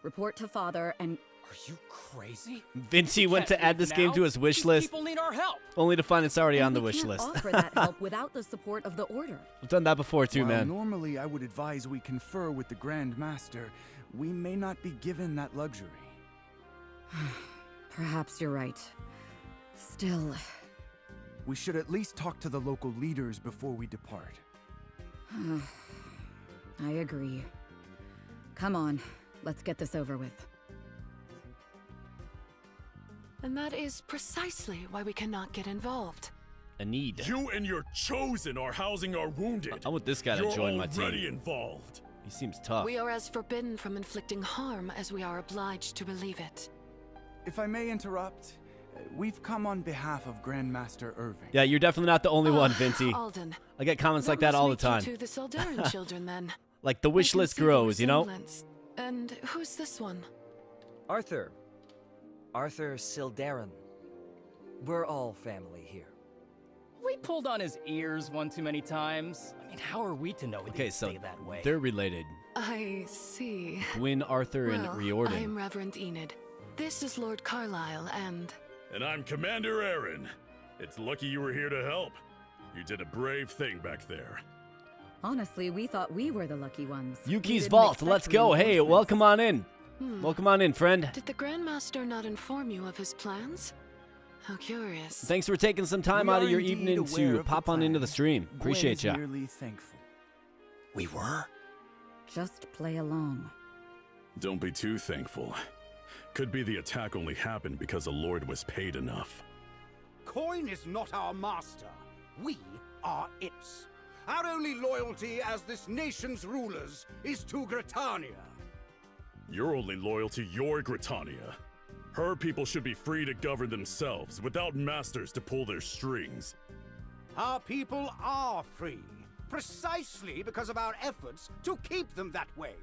report to Father, and... Are you crazy? Vinci went to add this game to his wish list, People need our help. only to find it's already on the we wish can't list. offer that help without the support of the Order. I've done that before too, While man. normally I would advise we confer with the Grand Master, we may not be given that luxury. Perhaps you're right. Still... We should at least talk to the local leaders before we depart. I agree. Come on, let's get this over with. And that is precisely why we cannot get involved. A need. You and your chosen are housing our wounded. I want this guy to join my You're already team. involved. He seems tough. We are as forbidden from inflicting harm as we are obliged to relieve it. If I may interrupt, we've come on behalf of Grandmaster Irving. Yeah, you're definitely not the only one, Vinci. Alden. I get comments like that all the time. To the Sildarin children, then. Like the wish list grows, you know? And who's this one? Arthur. Arthur Sildarin. We're all family here. We pulled on his ears one too many times. I mean, how are we to know Okay, he'd so stay that way? they're related. I see. Gwyn, Arthur, and Riordan. I'm Reverend Enid. This is Lord Carlisle, and I'm Commander Aaron. It's lucky you were here to help. You did a brave thing back there. Honestly, we thought we were the lucky ones. Yuki's Vault, let's go. Hey, welcome on in. Welcome on in, friend. Did the Grandmaster not inform you of his plans? How curious. Thanks for taking some time We out of are your indeed evening aware to of the pop on into the plan. stream. Gwyn Appreciate is ya. merely thankful. We were? Just play along. Don't be too thankful. Could be the attack only happened because the Lord was paid enough. Coin is not our master. We are its. Our only loyalty as this nation's rulers is to Gritania. You're only loyal to your Gritania. Her people should be free to govern themselves without masters to pull their strings. Our people are free, precisely because of our efforts to keep them that way.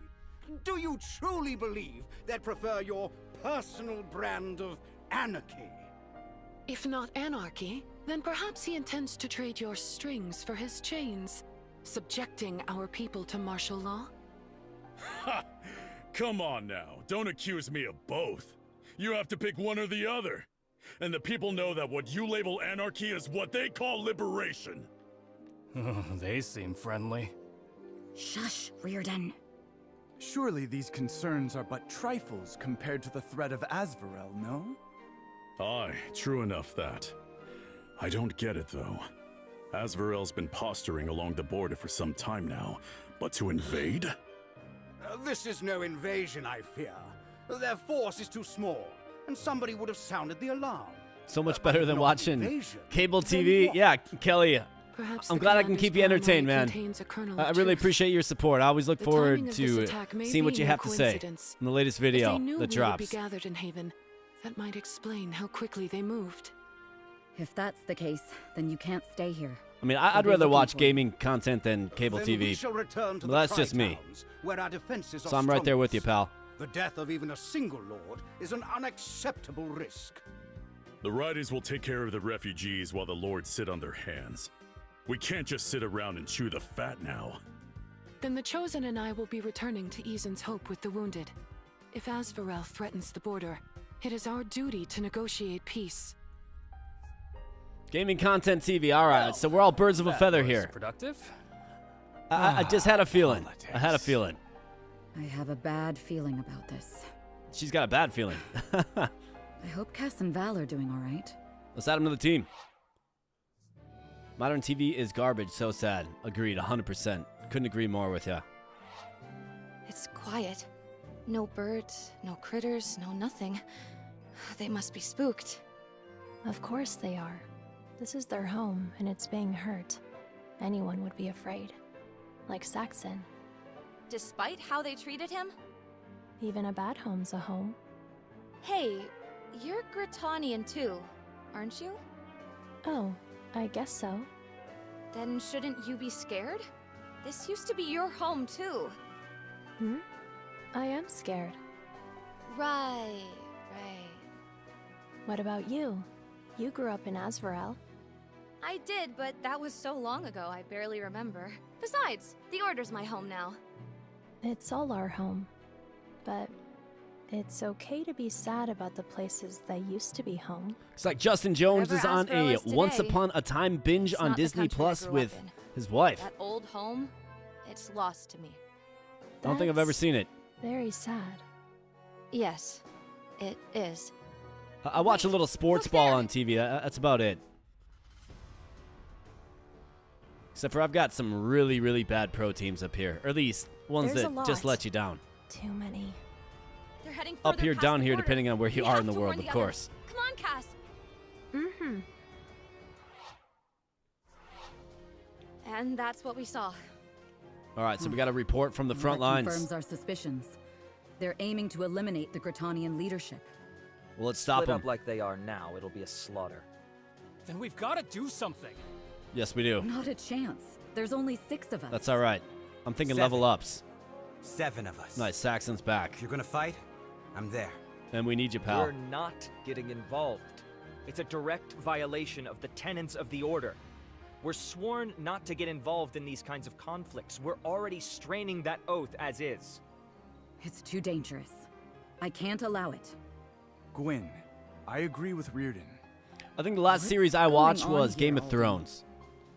Do you truly believe they'd prefer your personal brand of anarchy? If not anarchy, then perhaps he intends to trade your strings for his chains, subjecting our people to martial law? Ha! Come on now, don't accuse me of both. You have to pick one or the other. And the people know that what you label anarchy is what they call liberation. They seem friendly. Shush, Riordan. Surely these concerns are but trifles compared to the threat of Asverell, no? Aye, true enough that. I don't get it though. Asverell's been posturing along the border for some time now, but to invade? This is no invasion, I fear. Their force is too small, and somebody would have sounded the alarm. So much better than Not watching invasion. cable Then TV. what? Yeah, Kelly, Perhaps I'm the glad I can commander's keep you plan entertained, only man. contains a kernel I of really truth. appreciate your support. I always look The forward timing of to this attack may seeing what be you no have to say coincidence. in the latest If they video knew that we drops. would be gathered in Haven, that might explain how quickly they moved. If that's the case, then you can't stay here. I mean, I'll I'd be rather looking watch for you. gaming content than cable Then we TV. shall return to Well, the that's just me. Tri-Towns, where our defenses So are I'm right there with you, strongest. pal. The death of even a single lord is an unacceptable risk. The riders will take care of the refugees while the lords sit on their hands. We can't just sit around and chew the fat now. Then the Chosen and I will be returning to Eazen's Hope with the wounded. If Asverell threatens the border, it is our duty to negotiate peace. Gaming content TV. All right, so we're all birds of a That feather was here. Productive? I just had a feeling. I had a feeling. I have a bad feeling about this. She's got a bad feeling. I hope Cass and Val are doing all right. Let's add him to the team. Modern TV is garbage. So sad. Agreed. 100%. Couldn't agree more with ya. It's quiet. No birds, no critters, no nothing. They must be spooked. Of course they are. This is their home, and it's being hurt. Anyone would be afraid. Like Saxon. Despite how they treated him? Even a bad home's a home. Hey, you're Gritanian too, aren't you? Oh, I guess so. Then shouldn't you be scared? This used to be your home too. Hmm? I am scared. Right. What about you? You grew up in Asverell. I did, but that was so long ago I barely remember. Besides, the Order's my home now. It's all our home. But it's okay to be sad about the places that used to be home. It's like Justin Jones Whatever is on Asverell a is today, Once Upon a Time binge it's on not the Disney country I Plus grew with up in. his wife. That old home, it's lost to me. I don't think I've ever That's seen it. Very sad. Yes, it is. I watch a little sports ball on TV. That's about it. Except for I've got some really, really bad pro teams up here. Or at least ones There's a that just lot. let you down. Too many. They're heading Up further here, past down the here, border. depending on where you We are have in the to world, warn of the course. others. Come on, Cass. Mm-hmm. And that's what we saw. All right, so we got a report from the front That lines. confirms our suspicions. They're aiming to eliminate the Gritanian leadership. Well, let's stop Split them. up like they are now, it'll be a slaughter. Then we've got to do something. Yes, we do. Not a chance. There's only 6 of us. That's all right. I'm thinking 7. level ups. 7 of us. Nice, Saxon's back. If you're gonna fight, I'm there. And we need you, pal. We're not getting involved. It's a direct violation of the tenets of the Order. We're sworn not to get involved in these kinds of conflicts. We're already straining that oath as is. It's too dangerous. I can't allow it. Gwyn, I agree with Reardon. I think the last What's series I going watched on was here, Game of Alden? Thrones.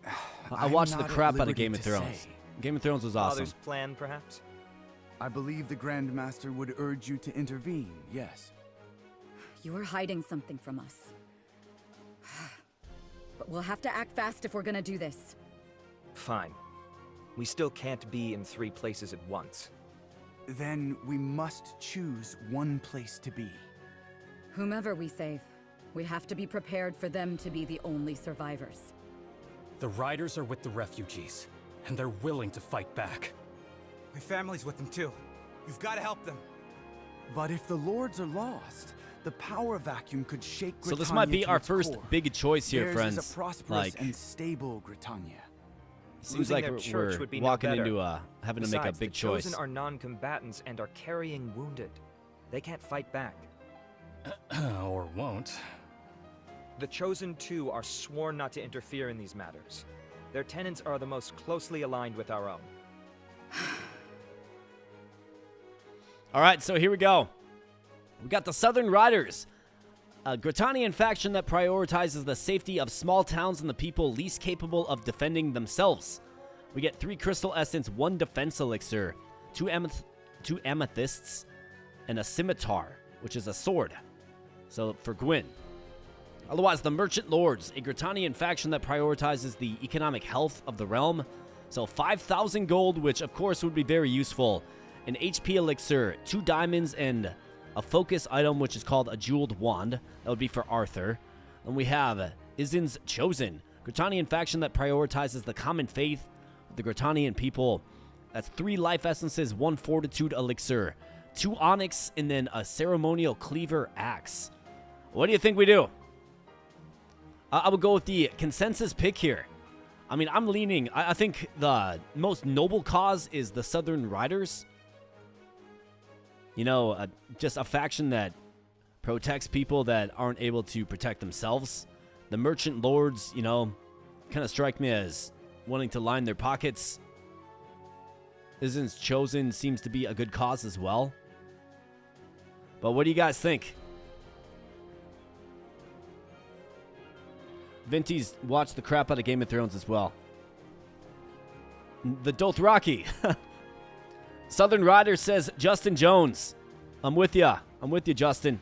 I I'm watched the not at crap out of liberty Game of to Thrones. say. Game of Thrones was awesome. Father's plan, perhaps? I believe the Grand Master would urge you to intervene, yes. You are hiding something from us. But we'll have to act fast if we're gonna do this. Fine. We still can't be in 3 places at once. Then we must choose one place to be. Whomever we save, we have to be prepared for them to be the only survivors. The riders are with the refugees, and they're willing to fight back. My family's with them too. You've got to help them. But if the lords are lost, the power vacuum could shake So this Gritania might be to our its first core. big choice here, Theirs friends. is a prosperous Like, and stable Gritania. seems Losing like their church we're would be no walking better. into having to make a Besides, big the Chosen choice. are non-combatants and are carrying wounded. They can't fight back. Or won't. The Chosen, too, are sworn not to interfere in these matters. Their tenets are the most closely aligned with our own. All right, so here we go. We got the Southern Riders, a Gritanian faction that prioritizes the safety of small towns and the people least capable of defending themselves. We get 3 crystal essence, 1 defense elixir, 2 amethysts, and a scimitar, which is a sword. So for Gwyn. Otherwise, the Merchant Lords, a Gritanian faction that prioritizes the economic health of the realm. So 5,000 gold, which of course would be very useful. An HP elixir, 2 diamonds, and a focus item, which is called a jeweled wand. That would be for Arthur. And we have Izin's Chosen, Gritanian faction that prioritizes the common faith of the Gritanian people. That's 3 life essences, 1 fortitude elixir, 2 onyx, and then a ceremonial cleaver axe. What do you think we do? I would go with the consensus pick here. I mean, I'm leaning. I think the most noble cause is the Southern Riders. You know, just a faction that protects people that aren't able to protect themselves. The Merchant Lords, you know, kind of strike me as wanting to line their pockets. Izin's Chosen seems to be a good cause as well. But what do you guys think? Vinty's watched the crap out of Game of Thrones as well. The Dothraki. Southern Rider says Justin Jones. I'm with ya. I'm with you, Justin.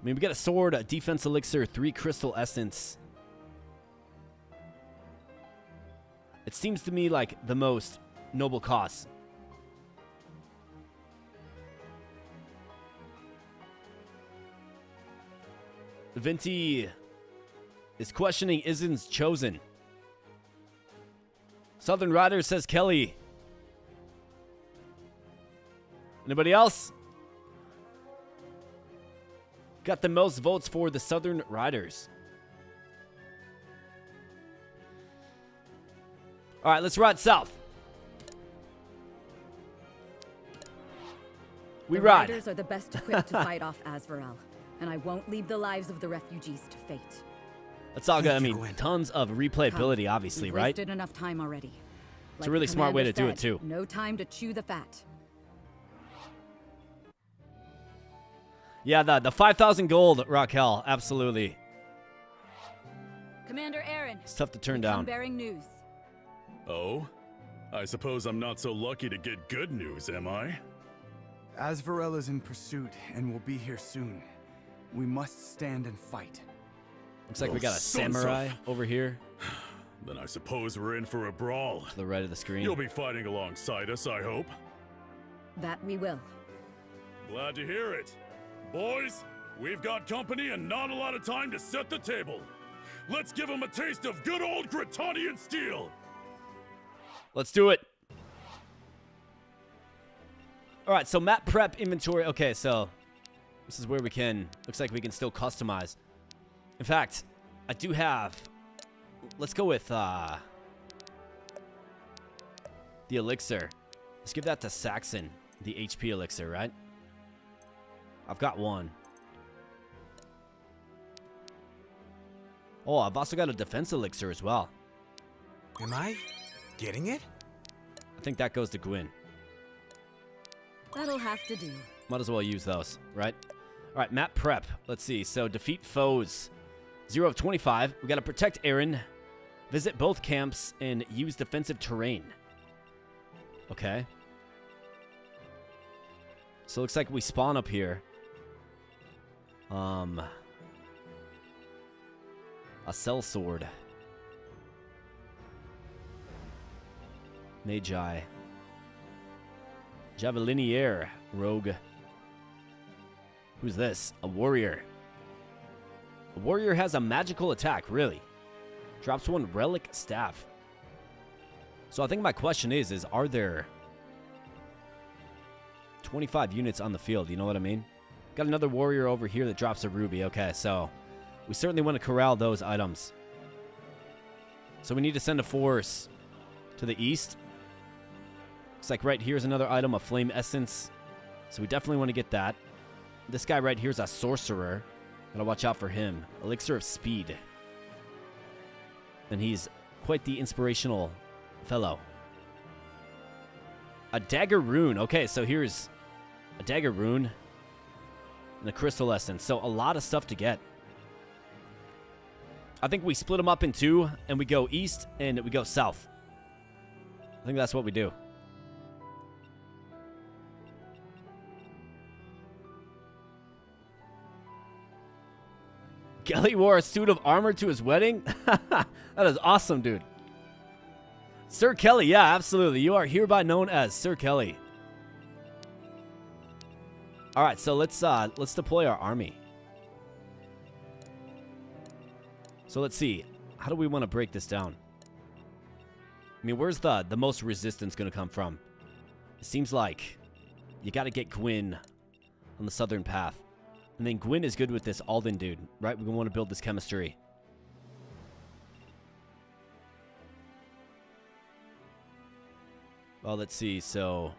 I mean, we got a sword, a defense elixir, 3 crystal essence. It seems to me like the most noble cause. Vinty is questioning Izin's Chosen. Southern Riders, says Kelly. Anybody else? Got the most votes for the Southern Riders. All right, let's ride south. We the ride. Riders are the best equipped to fight off Asverell, and I won't leave the lives of the refugees to fate. That's all good. I mean, tons of replayability, obviously, We've right? wasted enough time already. It's a really smart way to do it, too. No time to chew the fat. Yeah, the 5,000 gold, Raquel, absolutely. Commander Aaron. It's tough to turn I'm down. bearing news. Oh? I suppose I'm not so lucky to get good news, am I? Asverell is in pursuit and will be here soon. We must stand and fight. Looks like we got a samurai over here. Then I suppose we're in for a brawl. To the right of the screen. You'll be fighting alongside us, I hope. That we will. Glad to hear it. Boys, we've got company and not a lot of time to set the table. Let's give them a taste of good old Gritanian steel. Let's do it. All right, so map prep inventory. Okay, so this is where we can, looks like we can still customize. In fact, I do have, let's go with the elixir. Let's give that to Saxon, the HP elixir, right? I've got one. Oh, I've also got a defense elixir as well. Am I getting it? I think that goes to Gwyn. That'll have to do. Might as well use those, right? All right, map prep. Let's see. So defeat foes. 0 of 25. We got to protect Aaron. Visit both camps and use defensive terrain. Okay. So it looks like we spawn up here. A cell sword. Magi. Javelinier. Rogue. Who's this? A warrior. A warrior has a magical attack, really. Drops one relic staff. So I think my question is are there 25 units on the field? You know what I mean? Got another warrior over here that drops a ruby. Okay, so we certainly want to corral those items. So we need to send a force to the east. Looks like right here's another item, a flame essence. So we definitely want to get that. This guy right here is a sorcerer. Gotta watch out for him. Elixir of speed. And he's quite the inspirational fellow. A dagger rune. Okay, so here's a dagger rune and a crystal essence. So a lot of stuff to get. I think we split them up in two and we go east and we go south. I think that's what we do. Kelly wore a suit of armor to his wedding? That is awesome, dude. Sir Kelly, yeah, absolutely. You are hereby known as Sir Kelly. All right, so let's deploy our army. So let's see. How do we want to break this down? I mean, where's the most resistance going to come from? It seems like you got to get Gwyn on the southern path. And then Gwyn is good with this Alden dude, right? We want to build this chemistry. Well, let's see. So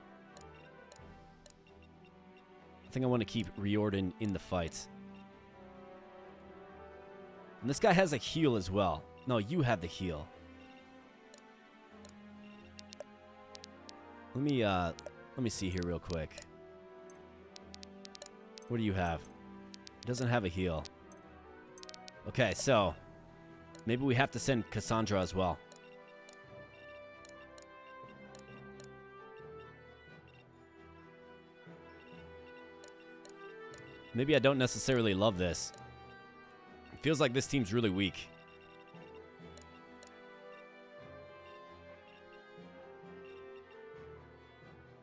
I think I want to keep Riordan in the fight. And this guy has a heal as well. No, you have the heal. Let me see here real quick. What do you have? Doesn't have a heal. Okay, so maybe we have to send Cassandra as well. Maybe I don't necessarily love this. It feels like this team's really weak.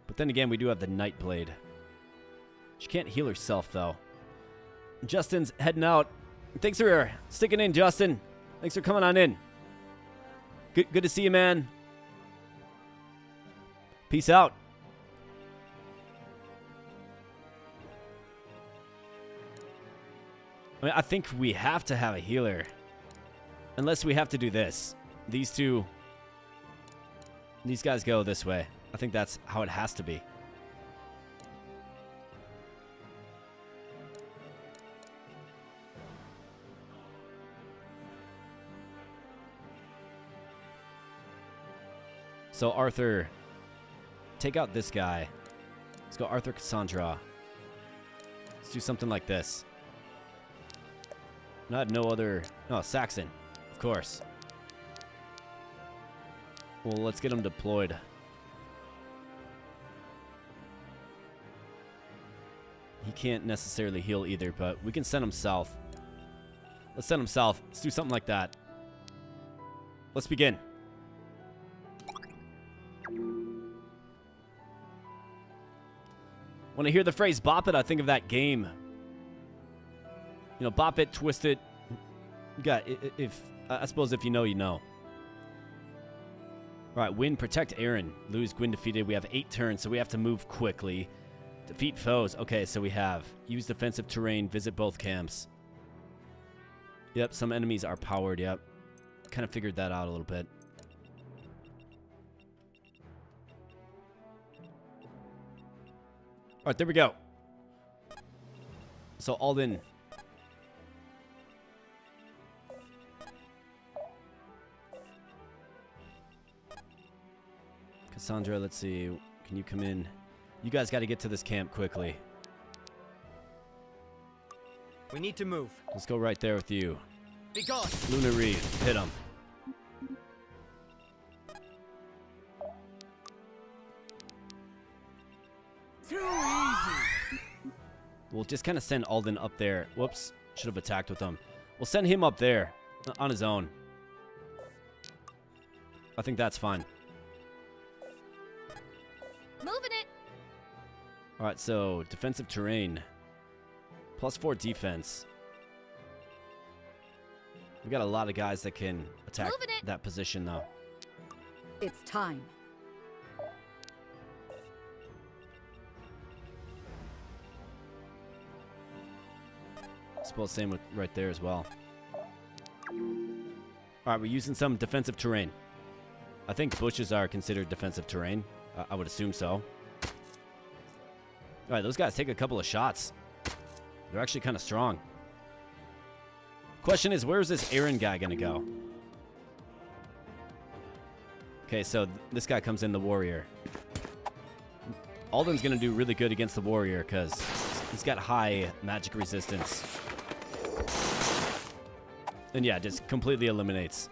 But then again, we do have the Nightblade. She can't heal herself, though. Justin's heading out. Thanks for sticking in, Justin. Thanks for coming on in. Good to see you, man. Peace out. I mean, I think we have to have a healer. Unless we have to do this. These guys go this way. I think that's how it has to be. So Arthur, take out this guy. Let's go Arthur Cassandra. Let's do something like this. Not no other... No, Saxon. Of course. Well, let's get him deployed. He can't necessarily heal either, but we can send him south. Let's send him south. Let's do something like that. Let's begin. When I hear the phrase bop it, I think of that game. You know, bop it, twist it. I suppose if you know, you know. All right, win, protect Aaron. Lose, Gwyn defeated. We have 8 turns, so we have to move quickly. Defeat foes. Okay, so we have use defensive terrain, visit both camps. Yep, some enemies are powered. Yep. Kind of figured that out a little bit. All right, there we go. So Alden. Cassandra, let's see. Can you come in? You guys got to get to this camp quickly. We need to move. Let's go right there with you. Be gone. Lunar Reed, hit him. Too easy. We'll just kind of send Alden up there. Whoops. Should have attacked with him. We'll send him up there on his own. I think that's fine. Moving it. All right, so defensive terrain. +4 defense. We got a lot of guys that can attack that position, though. It's time. I suppose same with right there as well. All right, we're using some defensive terrain. I think bushes are considered defensive terrain. I would assume so. All right, those guys take a couple of shots. They're actually kind of strong. Question is, where's this Aaron guy going to go? Okay, so this guy comes in, the warrior. Alden's going to do really good against the warrior because he's got high magic resistance. And yeah, just completely eliminates.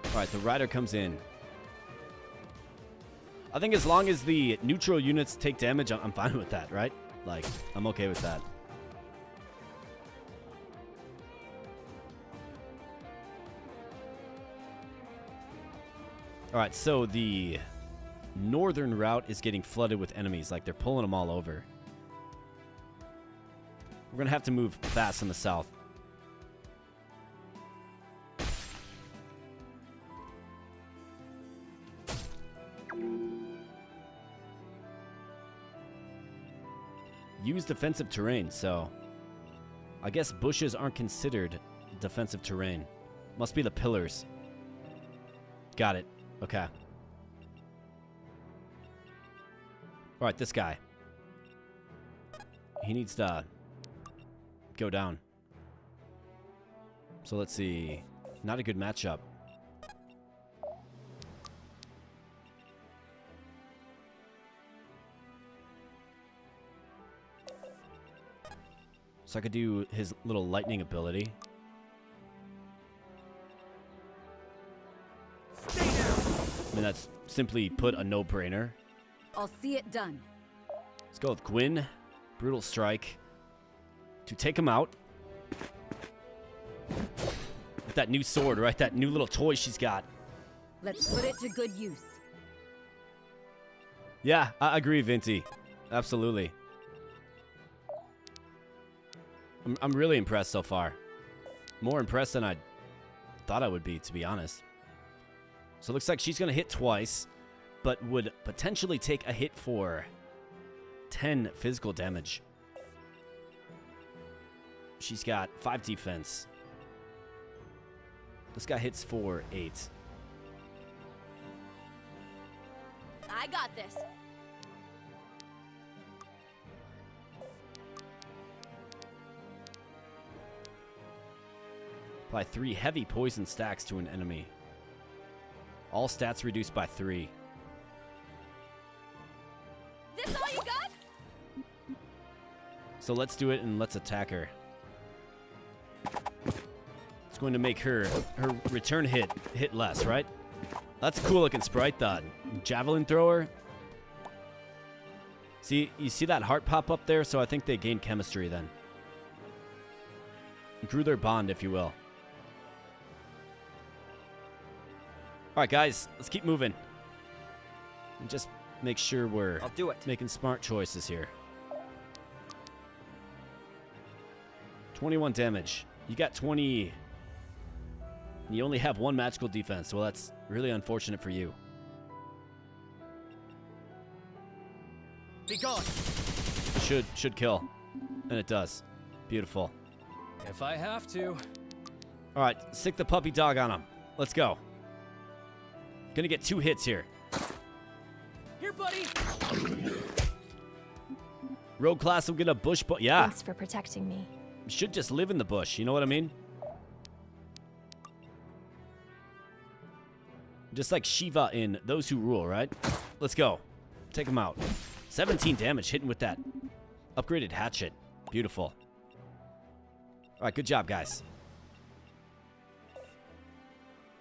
All right, the rider comes in. I think as long as the neutral units take damage, I'm fine with that, right? Like, I'm okay with that. All right, so the northern route is getting flooded with enemies. Like, they're pulling them all over. We're going to have to move fast in the south. Use defensive terrain, so I guess bushes aren't considered defensive terrain. Must be the pillars. Got it. Okay. All right, this guy. He needs to go down. So let's see. Not a good matchup. So I could do his little lightning ability. I mean, that's simply put a no-brainer. I'll see it done. Let's go with Gwyn. Brutal strike. To take him out. With that new sword, right? That new little toy she's got. Let's put it to good use. Yeah, I agree, Vinty. Absolutely. I'm really impressed so far. More impressed than I thought I would be, to be honest. So it looks like she's going to hit twice, but would potentially take a hit for 10 physical damage. She's got 5 defense. This guy hits for 8. I got this. Apply 3 heavy poison stacks to an enemy. All stats reduced by 3. This all you got? So let's do it and let's attack her. It's going to make her return hit less, right? That's a cool looking sprite, that javelin thrower. See, you see that heart pop up there? So I think they gained chemistry then. Grew their bond, if you will. All right, guys, let's keep moving. And just make sure we're I'll do it. Making smart choices here. 21 damage. You got 20. And you only have 1 magical defense, so that's really unfortunate for you. Be gone. Should kill. And it does. Beautiful. If I have to. All right, sick the puppy dog on him. Let's go. Gonna get 2 hits here. Here, buddy. Rogue class will get a bush, but yeah. Thanks for protecting me. Should just live in the bush. You know what I mean? Just like Shiva in Those Who Rule, right? Let's go. Take him out. 17 damage hitting with that upgraded hatchet. Beautiful. All right, good job, guys.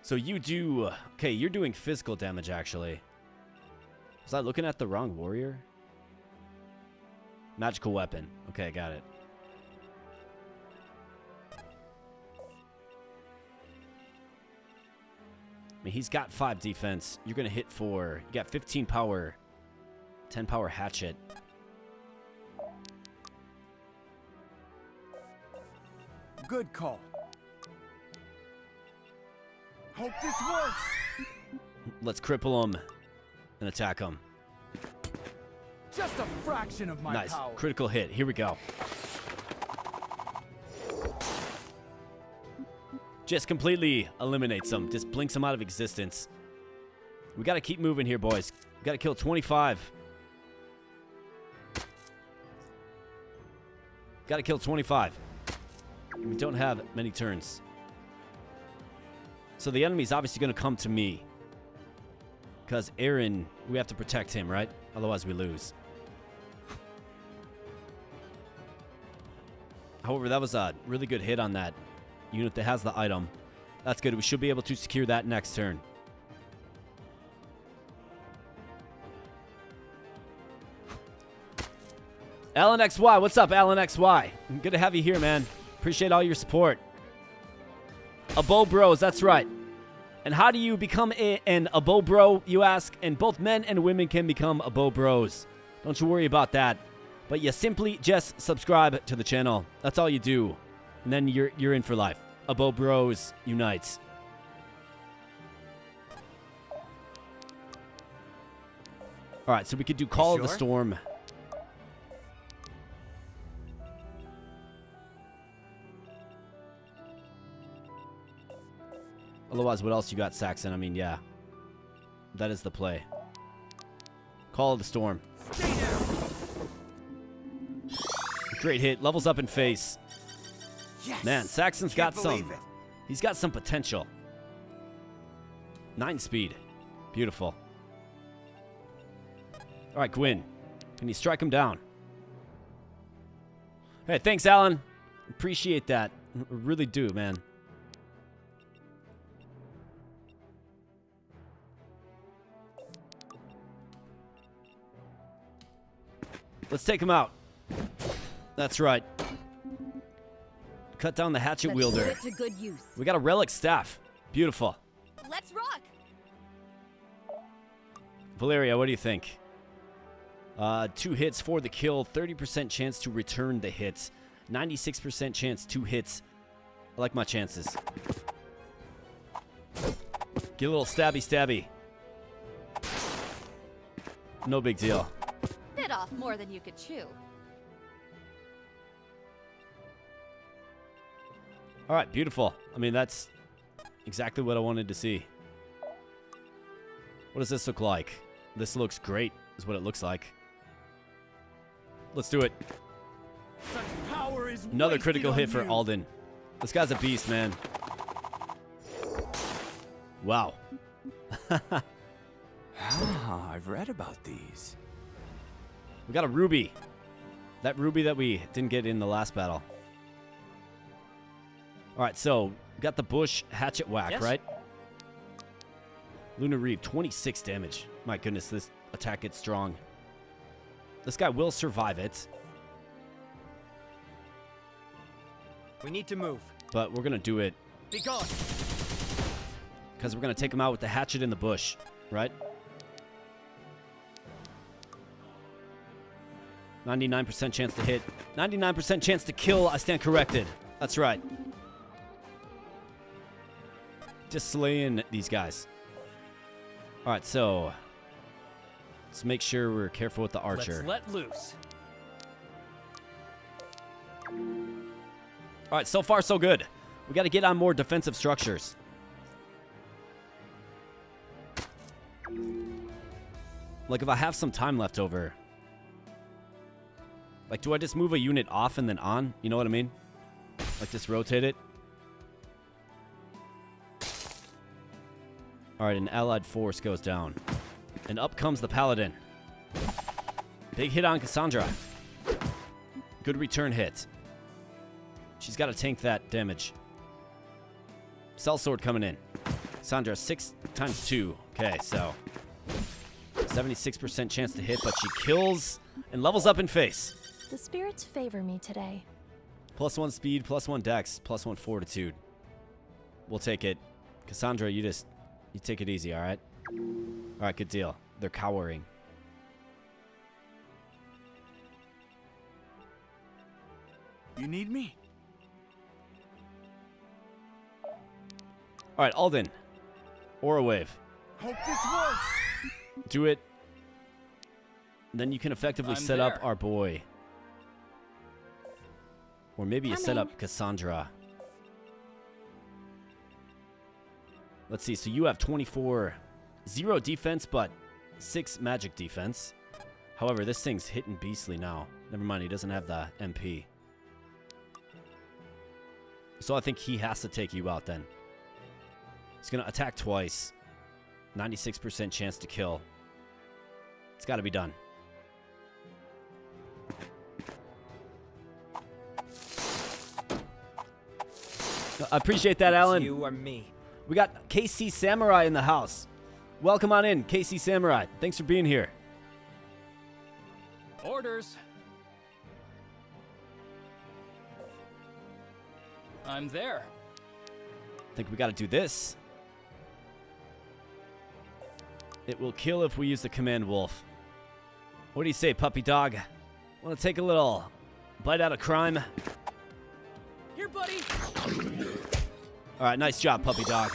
So you do... Okay, you're doing physical damage, actually. Was I looking at the wrong warrior? Magical weapon. Okay, got it. I mean, he's got 5 defense. You're going to hit for... You got 15 power. 10 power hatchet. Good call. Hope this works. Let's cripple him and attack him. Just a fraction of my Nice. power. Critical hit. Here we go. Just completely eliminates them. Just blinks them out of existence. We got to keep moving here, boys. We got to kill 25. Got to kill 25. We don't have many turns. So the enemy's obviously going to come to me. Because Aaron, we have to protect him, right? Otherwise we lose. However, that was a really good hit on that unit that has the item. That's good. We should be able to secure that next turn. Alan XY, what's up, Alan XY? Good to have you here, man. Appreciate all your support. Abo Bros, that's right. And how do you become an Abo Bro, you ask? And both men and women can become Abo Bros. Don't you worry about that. But you simply just subscribe to the channel. That's all you do. And then you're in for life. Abo Bros unites. All right, so we could do Call of the Storm. Otherwise, what else you got, Saxon? I mean, yeah. That is the play. Call of the Storm. Great hit. Levels up in face. Yes! Man, Saxon's got Can't some... believe it. He's got some potential. 9 speed. Beautiful. All right, Gwyn. Can you strike him down? Hey, thanks, Alan. Appreciate that. I really do, man. Let's take him out. That's right. Cut down the hatchet wielder. Let's put it to good use. We got a relic staff. Beautiful. Let's rock. Valeria, what do you think? 2 hits for the kill, 30% chance to return the hits, 96% chance 2 hits. I like my chances. Get a little stabby. No big deal. Bit off more than you could chew. All right, beautiful. I mean, that's exactly what I wanted to see. What does this look like? This looks great, is what it looks like. Let's do it. Such power is Another critical hit wasted for on you. Alden. This guy's a beast, man. Wow. Ah, I've read about these. We got a ruby. That ruby that we didn't get in the last battle. All right, so we got the bush hatchet whack, Yes. right? Lunar Reeve, 26 damage. My goodness, this attack gets strong. This guy will survive it, We need to move. but we're going to do it Be gone. because we're going to take him out with the hatchet in the bush, right? 99% chance to hit. 99% chance to kill. I stand corrected. That's right. Just slaying these guys. All right, so let's make sure we're careful with the archer. Let's let loose. All right, so far so good. We got to get on more defensive structures. Like if I have some time left over, like do I just move a unit off and then on? You know what I mean? Like just rotate it. All right, an allied force goes down. And up comes the paladin. Big hit on Cassandra. Good return hit. She's got to tank that damage. Sellsword coming in. Cassandra, 6 times 2. Okay, so 76% chance to hit, but she kills and levels up in face. The spirits favor me today. +1 speed, +1 dex, +1 fortitude. We'll take it. Cassandra, you take it easy, all right? All right, good deal. They're cowering. You need me? All right, Alden. Aura wave. Hope this works. Do it. Then you can effectively I'm set up there. our boy. Or maybe you set Coming. up Cassandra. Let's see. So you have 24, 0 defense, but 6 magic defense. However, this thing's hitting beastly now. Never mind, he doesn't have the MP. So I think he has to take you out then. He's going to attack twice. 96% chance to kill. It's got to be done. I appreciate that, Alan. You or me. We got KC Samurai in the house. Welcome on in, KC Samurai. Thanks for being here. Orders. I'm there. I think we got to do this. It will kill if we use the command wolf. What do you say, puppy dog? Want to take a little bite out of crime? Here, buddy. All right, nice job, puppy dog.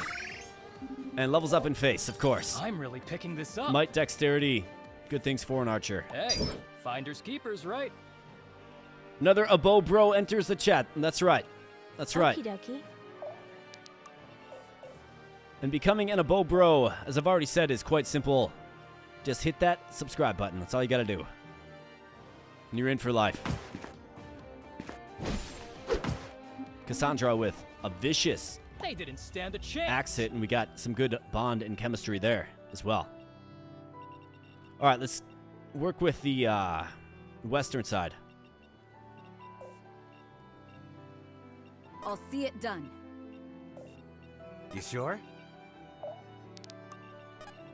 And levels up in face, of course. I'm really picking this up. Might, dexterity, good things for an archer. Hey, finders keepers, right? Another Abo bro enters the chat. That's right. That's right. Okie dokie. And becoming an Abo bro, as I've already said, is quite simple. Just hit that subscribe button. That's all you gotta do. And you're in for life. Cassandra with a vicious They didn't stand a chance. axe hit, and we got some good bond and chemistry there as well. All right, let's work with the western side. I'll see it done. You sure?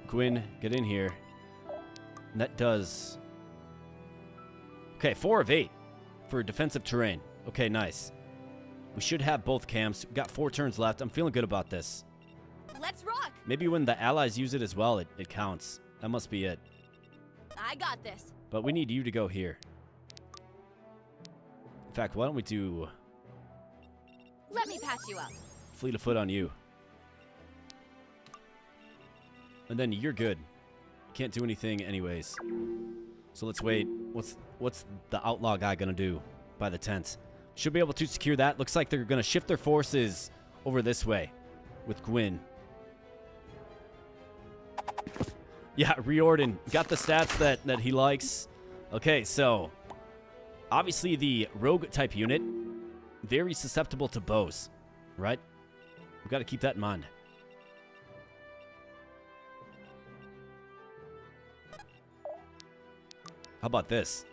Gwyn, get in here. And that does... Okay, 4 of 8 for defensive terrain. Okay, nice. We should have both camps. We've got 4 turns left. I'm feeling good about this. Let's rock! Maybe when the allies use it as well, it counts. That must be it. I got this. But we need you to go here. In fact, why don't we do Let me patch you up. fleet of foot on you? And then you're good. Can't do anything anyways. So let's wait. What's the outlaw guy gonna do by the tent? Should be able to secure that. Looks like they're gonna shift their forces over this way with Gwyn. Yeah, Riordan got the stats that he likes. Okay, so obviously the rogue type unit, very susceptible to bows, right? We've got to keep that in mind. How about this?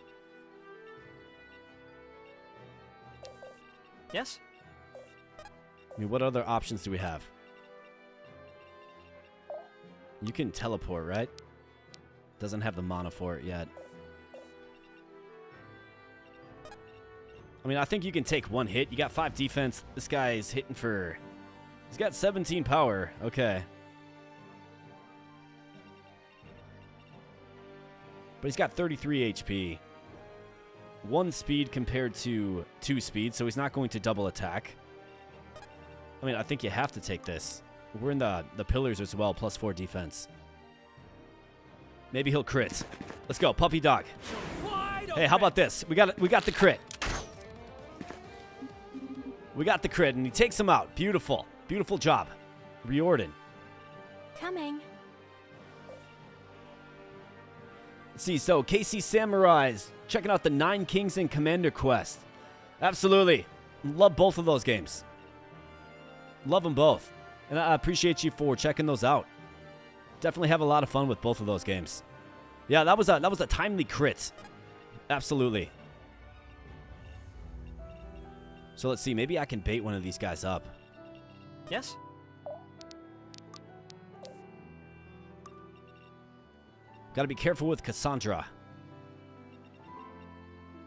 Yes? I mean, what other options do we have? You can teleport, right? Doesn't have the mana for it yet. I mean, I think you can take one hit. You got 5 defense. This guy is hitting for... He's got 17 power. Okay. But he's got 33 HP. 1 speed compared to 2 speed, so he's not going to double attack. I mean, I think you have to take this. We're in the pillars as well, plus 4 defense. Maybe he'll crit. Let's go, puppy dog. Hey, how about this? We got the crit. We got the crit, and he takes him out. Beautiful. Beautiful job. Riordan. Coming. Let's see, so KC Samurais. Checking out the 9 Kings and Commander Quest. Absolutely. Love both of those games. Love them both. And I appreciate you for checking those out. Definitely have a lot of fun with both of those games. Yeah, that was a timely crit. Absolutely. So let's see, maybe I can bait one of these guys up. Yes? Gotta be careful with Cassandra.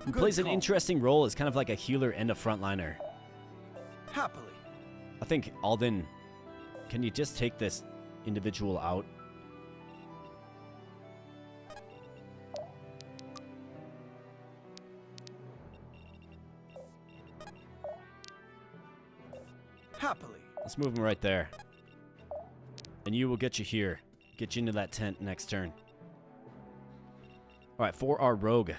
Who Good plays an call. interesting role as kind of like a healer and a frontliner. Happily. I think, Alden, can you just take this individual out? Happily. Let's move him right there. And you will get you here. Get you into that tent next turn. Alright, for our rogue.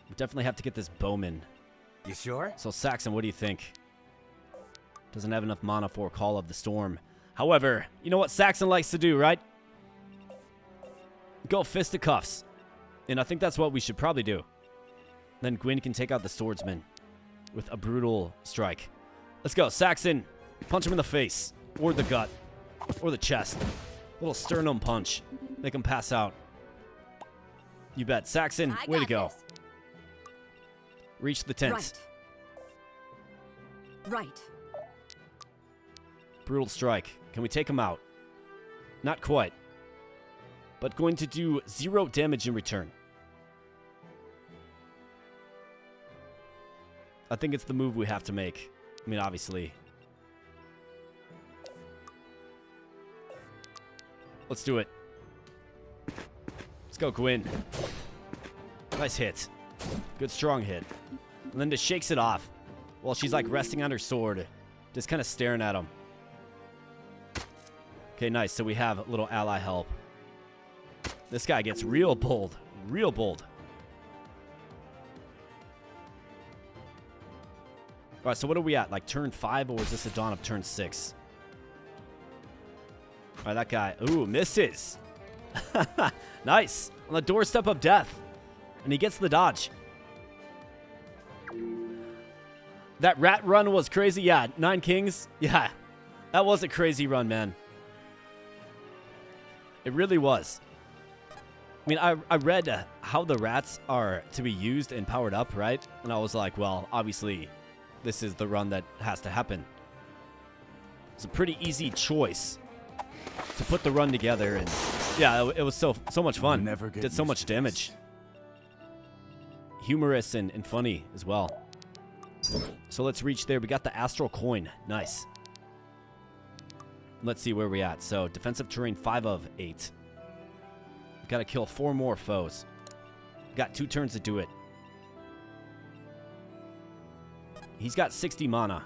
We definitely have to get this bowman. You sure? So Saxon, what do you think? Doesn't have enough mana for Call of the Storm. However, you know what Saxon likes to do, right? Go fisticuffs. And I think that's what we should probably do. Then Gwyn can take out the swordsman with a brutal strike. Let's go, Saxon. Punch him in the face. Or the gut. Or the chest. Little sternum punch. Make him pass out. You bet. Saxon, way to go. This. Reach the tent. Right. Brutal strike. Can we take him out? Not quite. But going to do 0 damage in return. I think it's the move we have to make. I mean, obviously. Let's do it. Let's go, Gwyn. Nice hit. Good strong hit. And then just shakes it off while she's like resting on her sword. Just kind of staring at him. Okay, nice. So we have a little ally help. This guy gets real bold. Real bold. Alright, so what are we at? Like turn 5, or is this the dawn of turn 6? Alright, that guy. Ooh, misses. Nice. On the doorstep of death. And he gets the dodge. That rat run was crazy. Yeah, 9 kings. Yeah, that was a crazy run, man. It really was. I mean, I read how the rats are to be used and powered up, right? And I was like, well, obviously, this is the run that has to happen. It's a pretty easy choice to put the run together, and yeah, it was so much fun. Never get Did so used much to damage. Humorous and funny as well. So let's reach there. We got the astral coin. Nice. Let's see where we're at. So defensive terrain 5 of 8. We've got to kill 4 more foes. We've got 2 turns to do it. He's got 60 mana.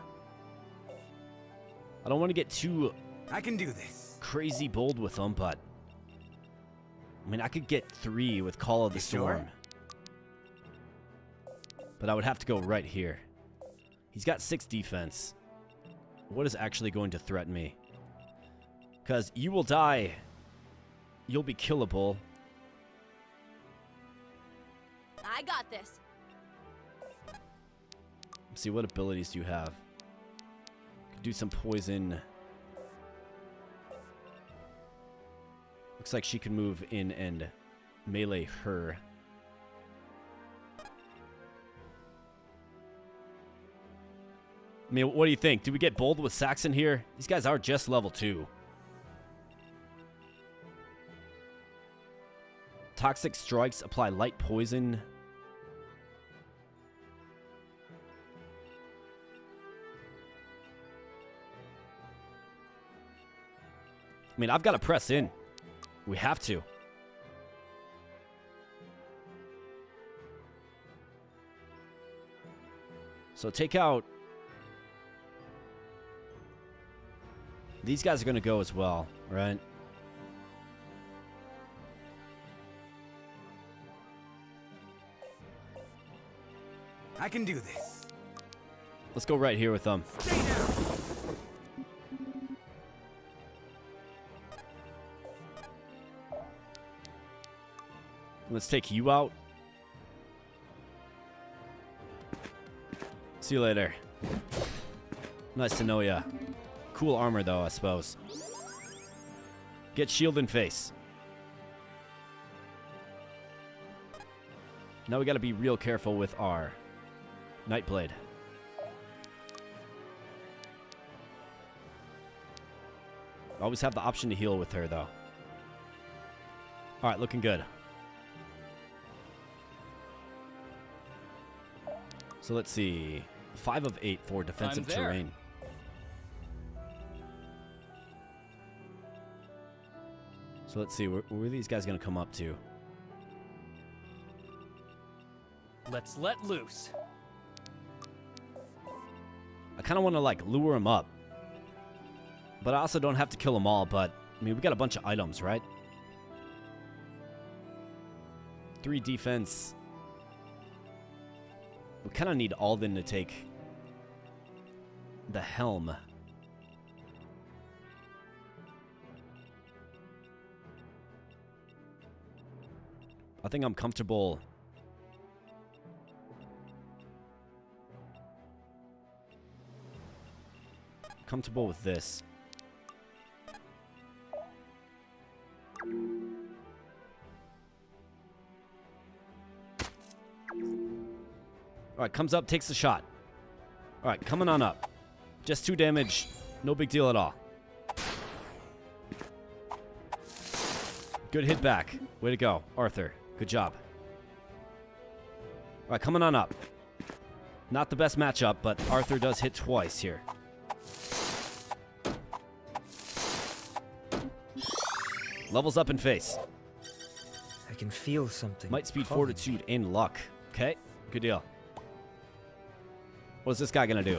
I don't want to get too I can do this. crazy bold with them, but I mean, I could get 3 with Call of the Storm. But I would have to go right here. He's got 6 defense. What is actually going to threaten me? Because you will die. You'll be killable. I got this. Let's see, what abilities do you have? Could do some poison. Looks like she can move in and melee her. I mean, what do you think? Do we get bold with Saxon here? These guys are just level 2. Toxic strikes apply light poison. I mean, I've got to press in. We have to. So take out... These guys are going to go as well, right? I can do this. Let's go right here with them. Stay down. Let's take you out. See you later. Nice to know ya. Cool armor, though, I suppose. Get shield in face. Now we gotta be real careful with our Nightblade. Always have the option to heal with her, though. Alright, looking good. So let's see. 5 of 8 for defensive terrain. So let's see. Where are these guys going to come up to? Let's let loose. I kind of want to, like, lure them up. But I also don't have to kill them all. But, I mean, we got a bunch of items, right? 3 defense. We kind of need Alden to take the helm. I think I'm comfortable. Comfortable with this. Alright, comes up, takes the shot. Alright, coming on up. Just 2 damage. No big deal at all. Good hit back. Way to go, Arthur. Good job. Alright, coming on up. Not the best matchup, but Arthur does hit twice here. Levels up in face. I can feel something. Might, speed, fortitude, and luck. Okay, good deal. What's this guy gonna do?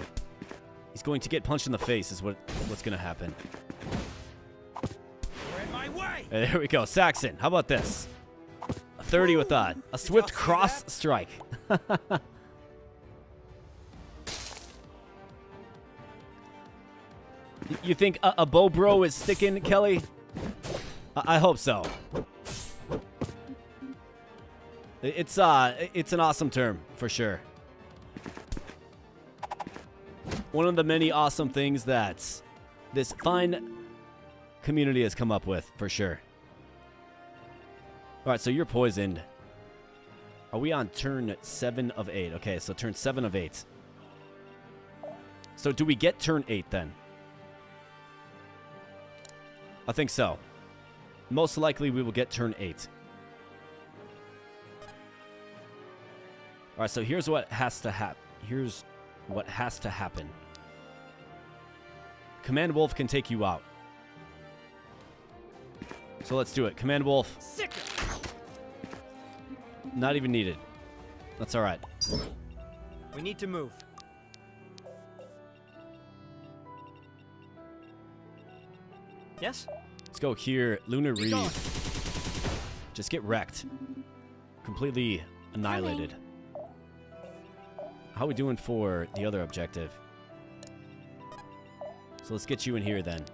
He's going to get punched in the face is what's gonna happen. You're in my way. There we go. Saxon, how about this? A 30 with a swift cross strike. You think a bow bro is sticking, Kelly? I hope so. It's an awesome term for sure. One of the many awesome things that this fine community has come up with, for sure. All right, so you're poisoned. Are we on turn 7 of 8? Okay, so turn 7 of 8. So do we get turn 8 then? I think so. Most likely we will get turn 8. All right, so here's what has to happen. Here's what has to happen. Command Wolf can take you out. So let's do it. Command Wolf. Not even needed. That's all right. We need to move. Yes? Let's go here. Lunar Reed. Just get wrecked. Completely annihilated. How are we doing for the other objective? So let's get you in here then.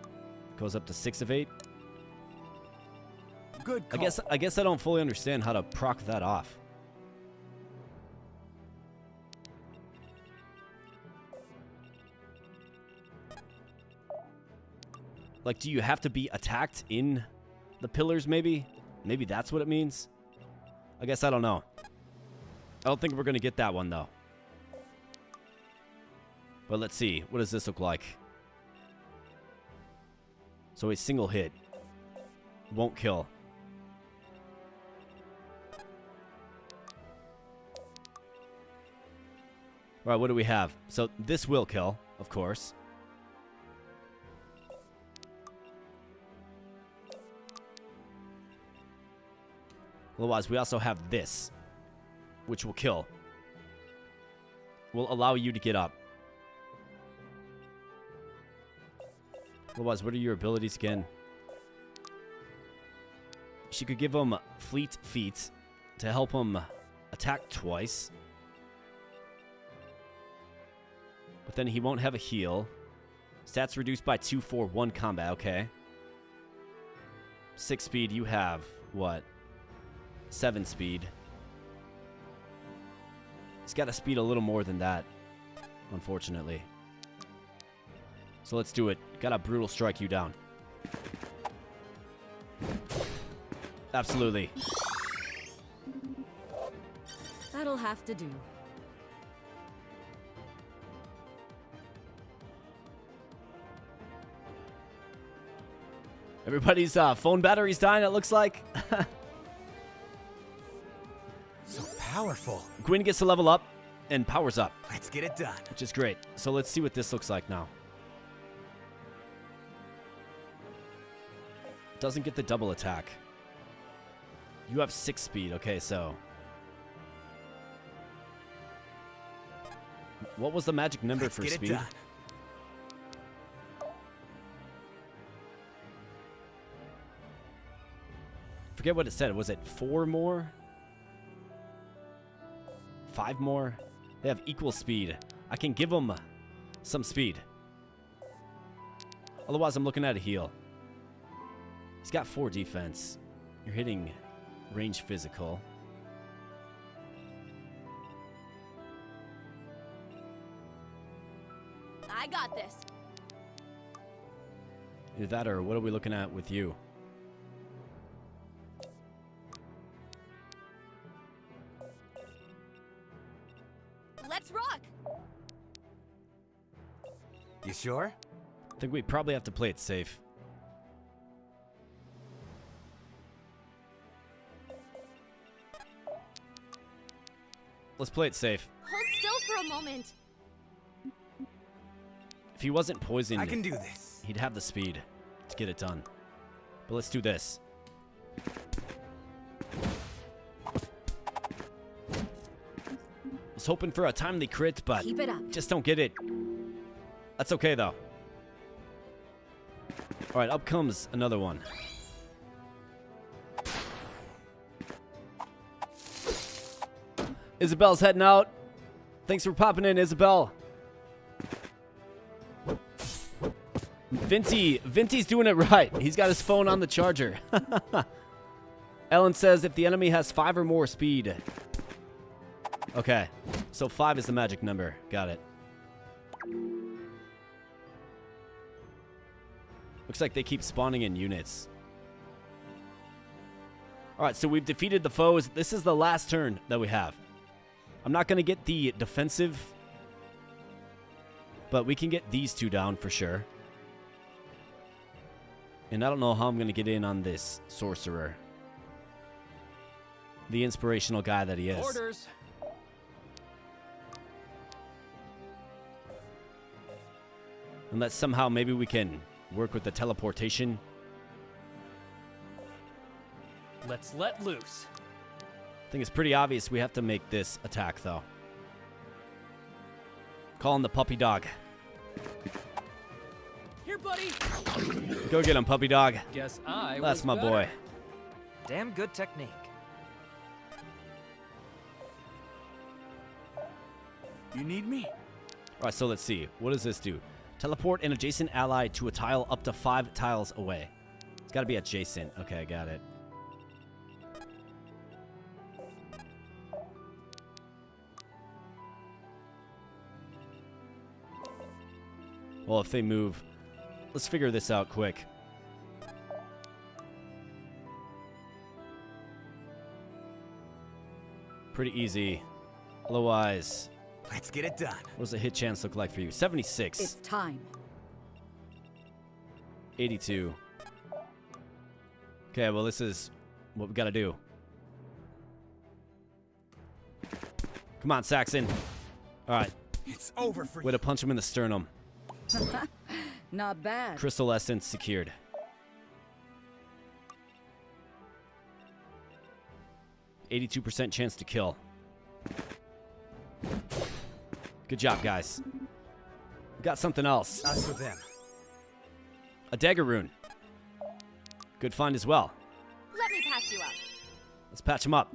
Goes up to 6 of 8. Good call. I guess I don't fully understand how to proc that off. Like, do you have to be attacked in the pillars, maybe? Maybe that's what it means? I guess I don't know. I don't think we're going to get that one, though. But let's see. What does this look like? So a single hit. Won't kill. Alright, what do we have? So this will kill, of course. Otherwise, we also have this, which will kill. Will allow you to get up. Otherwise, what are your abilities again? She could give him fleet feet to help him attack twice. But then he won't have a heal. Stats reduced by 2 for 1 combat. Okay. 6 speed. You have what? 7 speed. He's got to speed a little more than that, unfortunately. So let's do it. Gotta brutal strike you down. Absolutely. That'll have to do. Everybody's phone battery's dying, it looks like. So powerful. Gwyn gets to level up and powers up. Let's get it done. Which is great. So let's see what this looks like now. Doesn't get the double attack. You have 6 speed. Okay, so. What was the magic number for speed? Done. Forget what it said. Was it 4 more? 5 more? They have equal speed. I can give them some speed. Otherwise, I'm looking at a heal. He's got 4 defense. You're hitting range physical. I got this. Either that or what are we looking at with you? Let's rock. You sure? I think we probably have to play it safe. Let's play it safe. Hold still for a moment. If he wasn't poisoned, I can do this. He'd have the speed to get it done. But let's do this. Was hoping for a timely crit, but Keep it up. just don't get it. That's okay, though. All right, up comes another one. Isabel's heading out. Thanks for popping in, Isabel. Vinty's doing it right. He's got his phone on the charger. Ellen says if the enemy has 5 or more speed. Okay, so 5 is the magic number. Got it. Looks like they keep spawning in units. All right, so we've defeated the foes. This is the last turn that we have. I'm not going to get the defensive, but we can get these 2 down for sure. And I don't know how I'm going to get in on this sorcerer. The inspirational guy that he is. Orders. Unless somehow maybe we can work with the teleportation. Let's let loose. I think it's pretty obvious we have to make this attack, though. Calling the puppy dog. Here, bud. buddy? Go get him, puppy dog. Guess I That's was my better. boy. Damn good technique. You need me? All right, so let's see. What does this do? Teleport an adjacent ally to a tile up to 5 tiles away. It's got to be adjacent. Okay, I got it. Well, if they move, let's figure this out quick. Pretty easy. Otherwise, Let's get it done. what does the hit chance look like for you? 76. It's time. 82. Okay, well, this is what we gotta do. Come on, Saxon. All right, It's over for way you. to punch him in the sternum. Not bad. Crystal essence secured. %82 chance to kill. Good job, guys. Got something else. Us or them. A dagger rune. Good find as well. Let me patch you up. Let's patch him up.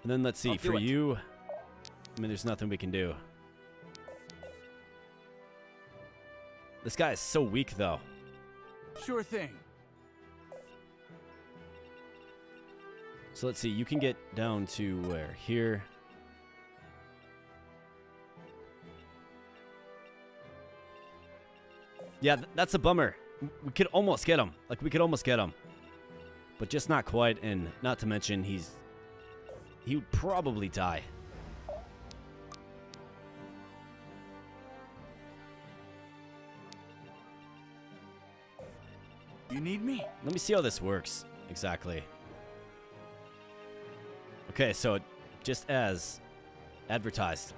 And then let's see, I'll do for it. you, I mean, there's nothing we can do. This guy is so weak, though. Sure thing. So let's see, you can get down to where? Here. Yeah, that's a bummer. We could almost get him. Like, we could almost get him. But just not quite, and not to mention, he would probably die. You need me? Let me see how this works, exactly. Okay, so just as advertised.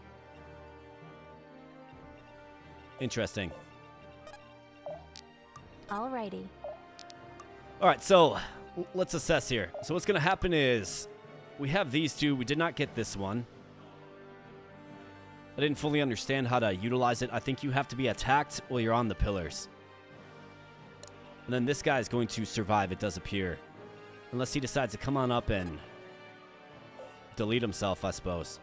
Interesting. Alrighty. All right, so let's assess here. So what's going to happen is we have these two. We did not get this one. I didn't fully understand how to utilize it. I think you have to be attacked while you're on the pillars. And then this guy is going to survive, it does appear. Unless he decides to come on up and delete himself, I suppose.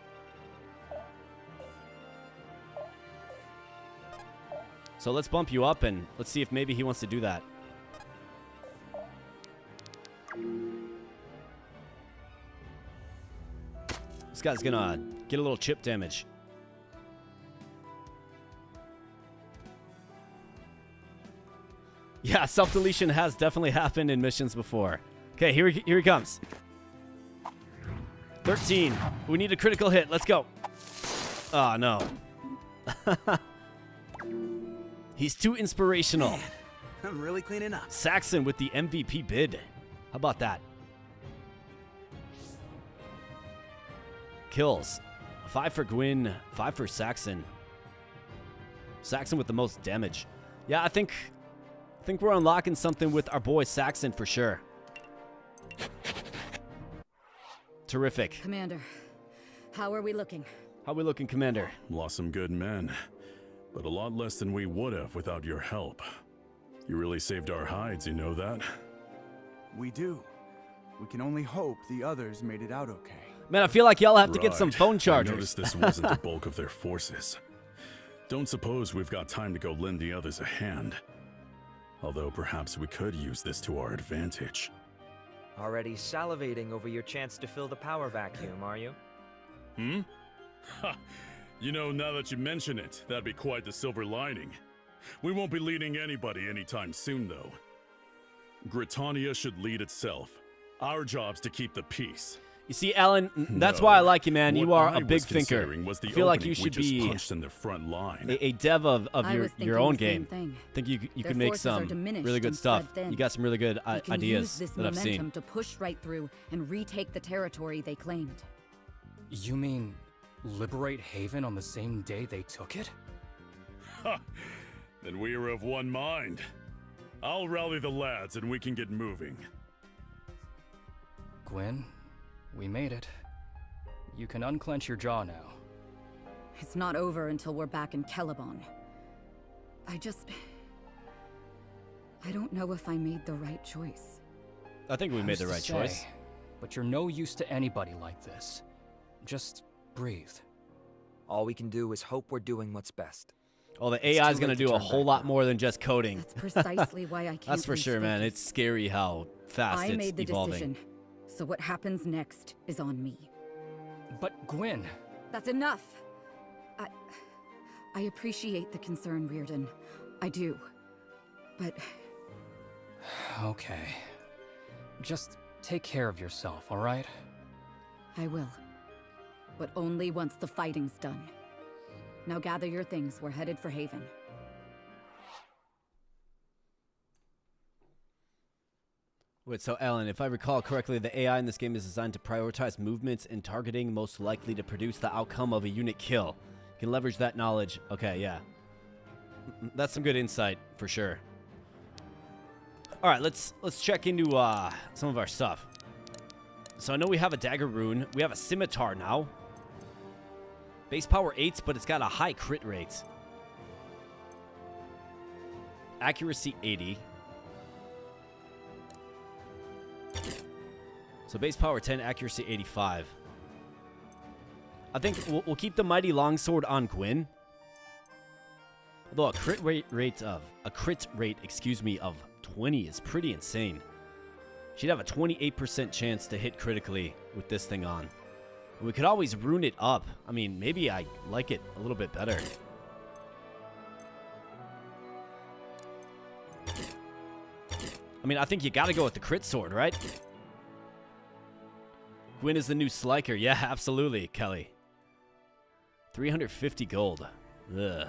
So let's bump you up and let's see if maybe he wants to do that. This guy's gonna get a little chip damage. Yeah, self-deletion has definitely happened in missions before. Okay, here he comes. 13. We need a critical hit. Let's go. Oh, no. He's too inspirational. I'm really cleaning up. Saxon with the MVP bid. How about that? Kills. 5 for Gwyn, 5 for Saxon. Saxon with the most damage. Yeah, I think we're unlocking something with our boy Saxon for sure. Terrific. Commander, how are we looking? How we looking, Commander? Lost some good men, but a lot less than we would have without your help. You really saved our hides, you know that? We do. We can only hope the others made it out okay. Man, I feel like y'all have to get some Right. phone I chargers. noticed this wasn't the bulk of their forces. Don't suppose we've got time to go lend the others a hand. Although perhaps we could use this to our advantage. Already salivating over your chance to fill the power vacuum, are you? Hmm? Ha! You know, now that you mention it, that'd be quite the silver lining. We won't be leading anybody anytime soon, though. Britannia should lead itself. Our job's to keep the peace. You see, Alan, that's No. why I like you, man. You What are I a big was thinker. considering was the I feel like you opening we should just be punched in the front line. a dev of I your was thinking your own the same game. thing. I think you Their can make forces are some diminished really good and stuff. spread thin. You got some really good We can ideas use this that I've momentum seen. to push right through and retake the territory they claimed. You mean liberate Haven on the same day they took it? Ha! Then we are of one mind. I'll rally the lads and we can get moving. Gwyn, we made it. You can unclench your jaw now. It's not over until we're back in Celeborn. I don't know if I made the right choice. I think we made the right choice. But you're no use to anybody like this. Just breathe. All we can do is hope we're doing what's best. Oh, the AI is going to do a whole lot more than just coding. That's precisely why I can't. That's for sure, man. It's scary how fast it's made the evolving. decision, so what happens next is on me. But Gwyn... That's enough. I appreciate the concern, Reardon. I do. But... Okay. Just take care of yourself, alright? I will. But only once the fighting's done. Now gather your things. We're headed for Haven. Wait, so Alan, if I recall correctly, the AI in this game is designed to prioritize movements and targeting most likely to produce the outcome of a unit kill. You can leverage that knowledge. Okay, yeah. That's some good insight, for sure. Alright, let's check into some of our stuff. So I know we have a dagger rune. We have a scimitar now. Base power 8, but it's got a high crit rate. Accuracy 80. So base power 10, accuracy 85. I think we'll keep the mighty longsword on Gwyn. Although a crit rate of 20 is pretty insane. She'd have a 28% chance to hit critically with this thing on. We could always rune it up. I mean, maybe I like it a little bit better. I mean, I think you gotta go with the crit sword, right? Gwyn is the new Sliker. Yeah, absolutely, Kelly. 350 gold. Ugh.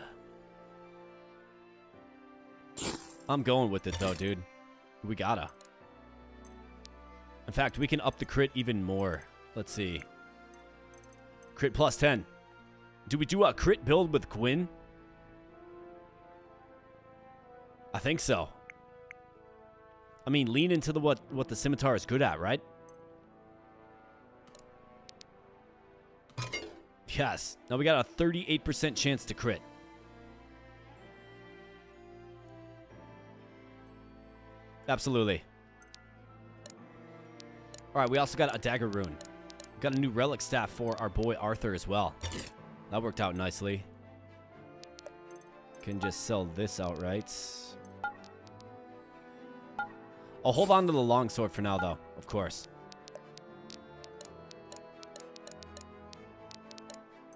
I'm going with it, though, dude. We gotta. In fact, we can up the crit even more. Let's see. Crit plus 10. Do we do a crit build with Gwyn? I think so. I mean, lean into the what the scimitar is good at, right? Yes. Now we got a 38% chance to crit. Absolutely. Alright, we also got a dagger rune. Got a new relic staff for our boy Arthur as well. That worked out nicely. Can just sell this outright. I'll hold on to the longsword for now, though, of course.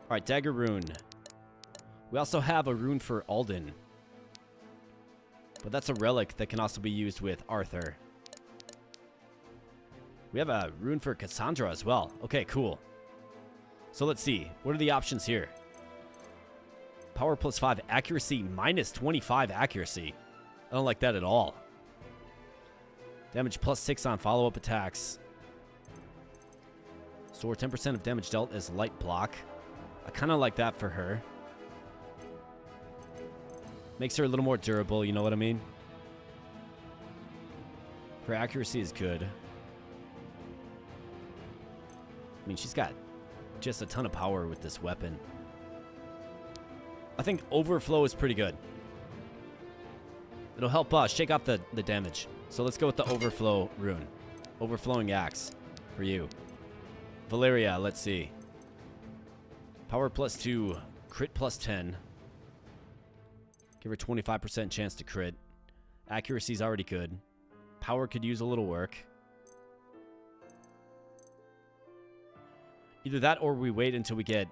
Alright, dagger rune. We also have a rune for Alden. But that's a relic that can also be used with Arthur. We have a rune for Cassandra as well. Okay, cool. So let's see. What are the options here? Power plus 5 accuracy minus 25 accuracy. I don't like that at all. Damage plus 6 on follow-up attacks. Store 10% of damage dealt as light block. I kind of like that for her. Makes her a little more durable, you know what I mean? Her accuracy is good. I mean, she's got just a ton of power with this weapon. I think Overflow is pretty good. It'll help shake off the damage. So let's go with the Overflow rune. Overflowing Axe for you. Valeria, let's see. Power plus 2, crit plus 10. Give her 25% chance to crit. Accuracy's already good. Power could use a little work. Either that or we wait until we get...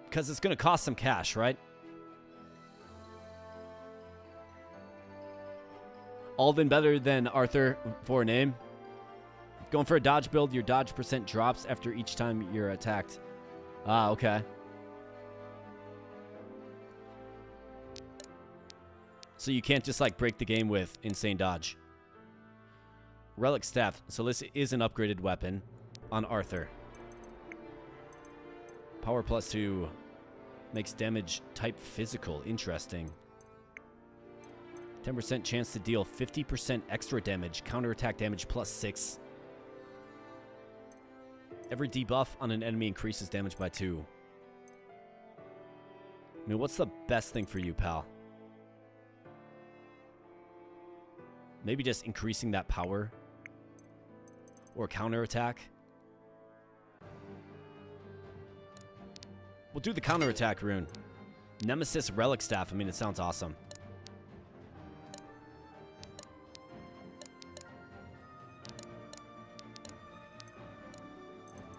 Because it's going to cost some cash, right? Alden better than Arthur for a name. Going for a dodge build, your dodge percent drops after each time you're attacked. Ah, okay. So you can't just like break the game with insane dodge. Relic staff. So this is an upgraded weapon on Arthur. Power plus 2 makes damage type physical. Interesting. 10% chance to deal 50% extra damage. Counterattack damage plus 6. Every debuff on an enemy increases damage by 2. I mean, what's the best thing for you, pal? Maybe just increasing that power? Or counterattack? We'll do the counterattack rune. Nemesis Relic Staff. I mean, it sounds awesome.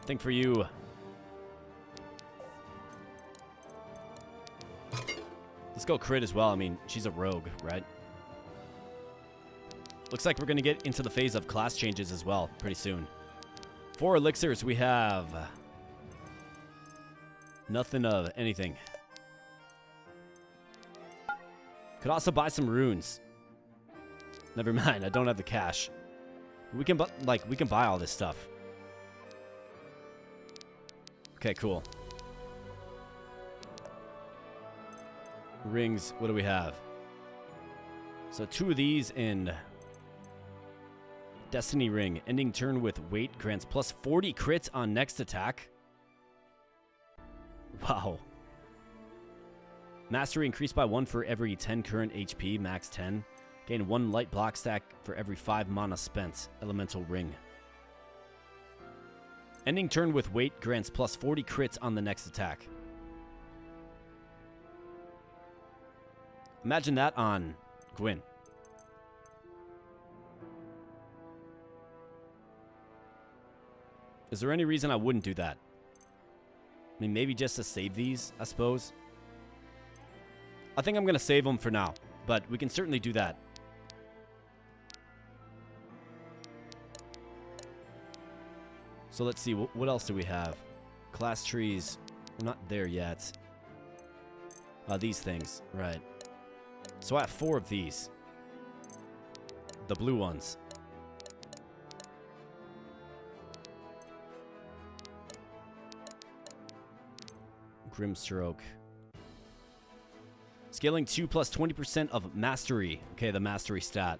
Think for you. Let's go crit as well. I mean, she's a rogue, right? Looks like we're going to get into the phase of class changes as well pretty soon. 4 elixirs, we have nothing of anything. Could also buy some runes. Never mind, I don't have the cash. We can buy all this stuff. Okay, cool. Rings, what do we have? So 2 of these in Destiny Ring. Ending turn with weight grants plus 40 crits on next attack. Wow. Mastery increased by 1 for every 10 current HP, max 10. Gain 1 light block stack for every 5 mana spent. Elemental Ring. Ending turn with weight grants plus 40 crits on the next attack. Imagine that on Gwyn. Is there any reason I wouldn't do that? I mean, maybe just to save these, I suppose. I think I'm going to save them for now, but we can certainly do that. So let's see, what else do we have? Class trees, we're not there yet. These things, right. So I have 4 of these. The blue ones. Grimstroke. Scaling 2 plus 20% of mastery. Okay, the mastery stat.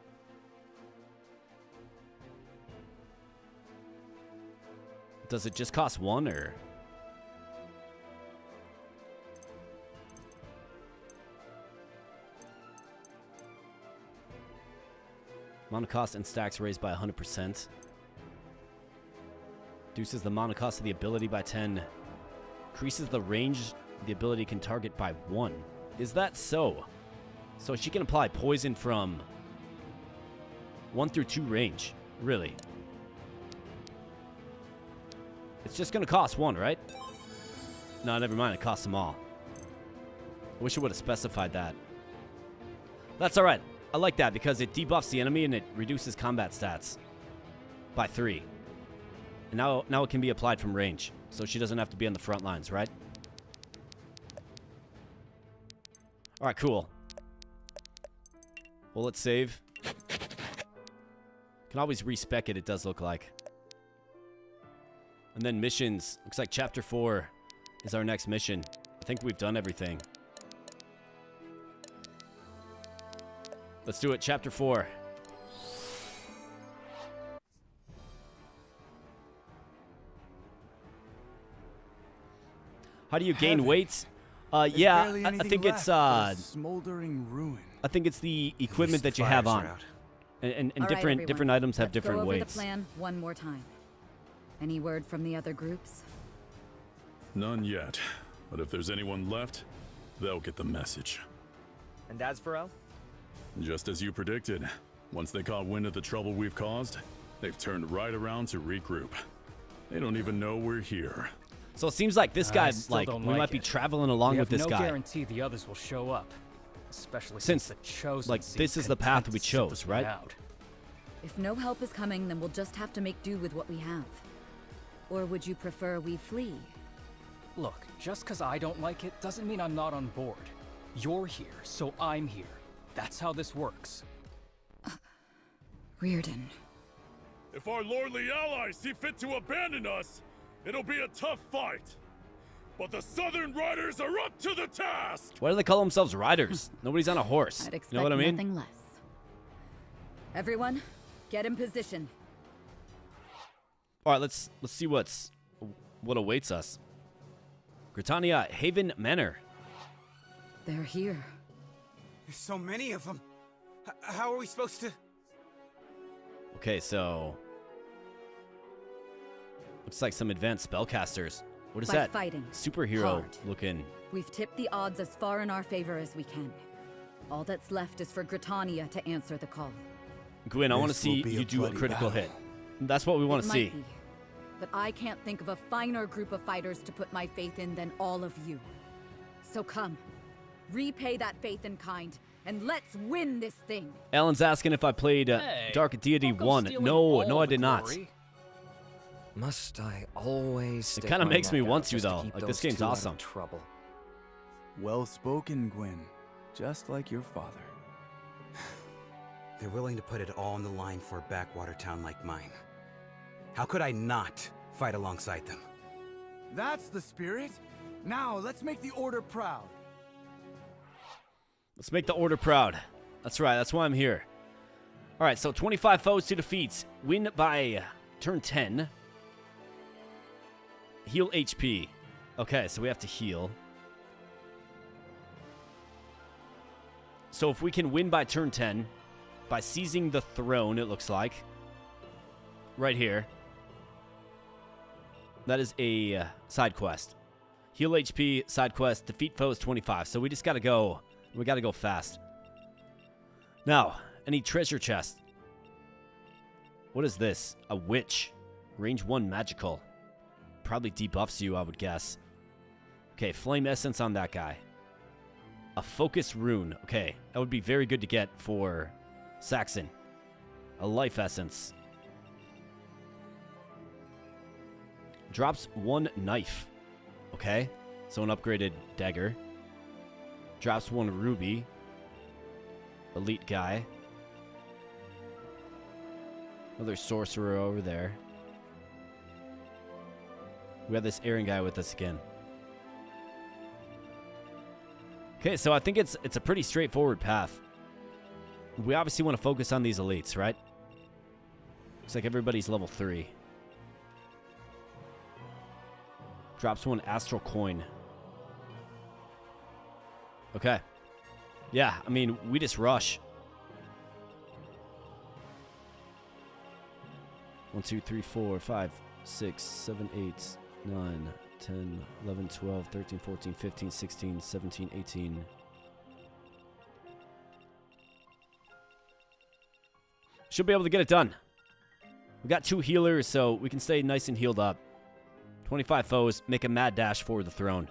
Does it just cost 1 or? Mana cost and stacks raised by 100%. Reduces the mana cost of the ability by 10. Increases the range the ability can target by 1. Is that so? So she can apply poison from 1 through 2 range. Really? It's just going to cost 1, right? No, never mind. It costs them all. I wish it would have specified that. That's alright. I like that because it debuffs the enemy and it reduces combat stats by 3. And now it can be applied from range. So she doesn't have to be on the front lines, right? Alright, cool. Well, let's save. Can always respec it, it does look like. And then missions. Looks like Chapter 4 is our next mission. I think we've done everything. Let's do it. Chapter 4. How do you gain weight? Yeah, I think it's smoldering ruin. I think it's the equipment that you have on. And All right, different everyone. items have Let's different go over weights. the plan one more time. Any word from the other groups? None yet. But if there's anyone left, they'll get the message. And Asverell? Just as you predicted, once they caught wind of the trouble we've caused, they've turned right around to regroup. They don't even know we're here. So it seems like this guy, still don't we like might be it. traveling along We with have this no guy. guarantee the others will show up, especially Since, since the chosen like, seem this is the path content we to sit chose, this right? one out. If no help is coming, then we'll just have to make do with what we have. Or would you prefer we flee? Look, just because I don't like it doesn't mean I'm not on board. You're here, so I'm here. That's how this works. Reardon. If our lordly allies see fit to abandon us, it'll be a tough fight. But the Southern Riders are up to the task! Why do they call themselves riders? Nobody's on a horse. I'd expect You know what I mean? nothing less. Everyone, get in position. All right, let's see what's what awaits us. Gritania Haven Manor. They're here. There's so many of them. How are we supposed to... Okay, so... looks like some advanced spellcasters. What is By that? fighting. Superhero Hard. looking. We've tipped the odds as far in our favor as we can. All that's left is for Gritania to answer the call. Gwyn, I want to This will see be you a do a bloody critical battle. hit. That's what we want It to might see. be, but I can't think of a finer group of fighters to put my faith in than all of you. So come, repay that faith in kind, and let's win this thing. Alan's asking if I played Hey, Dark Deity don't go 1. stealing No, all no, I the did not. glory. Must I always stick kinda my makes me neck out want to, just though. keep Like, this those game's two out of awesome. Trouble. Well spoken, Gwyn. Just like your father. They're willing to put it all on the line for a backwater town like mine. How could I not fight alongside them? That's the spirit. Now, let's make the Order proud. Let's make the Order proud. That's right, that's why I'm here. Alright, so 25 foes to defeat. Win by turn 10. Heal HP. Okay, so we have to heal. So if we can win by turn 10, by seizing the throne, it looks like. Right here. That is a side quest. Heal HP, side quest, defeat foes 25. So we just gotta go. We gotta go fast. Now, any treasure chest? What is this? A witch. Range 1 magical. Probably debuffs you, I would guess. Okay, flame essence on that guy. A focus rune. Okay, that would be very good to get for Saxon. A life essence. Drops 1 knife. Okay, so an upgraded dagger. Drops 1 ruby. Elite guy. Another sorcerer over there. We have this Aaron guy with us again. Okay, so I think it's a pretty straightforward path. We obviously want to focus on these elites, right? Looks like everybody's level 3. Drops 1 astral coin. Okay. Yeah, I mean, we just rush. 1, 2, 3, 4, 5, 6, 7, 8, 9, 10, 11, 12, 13, 14, 15, 16, 17, 18. Should be able to get it done. We got 2 healers, so we can stay nice and healed up. 25 foes, make a mad dash for the throne.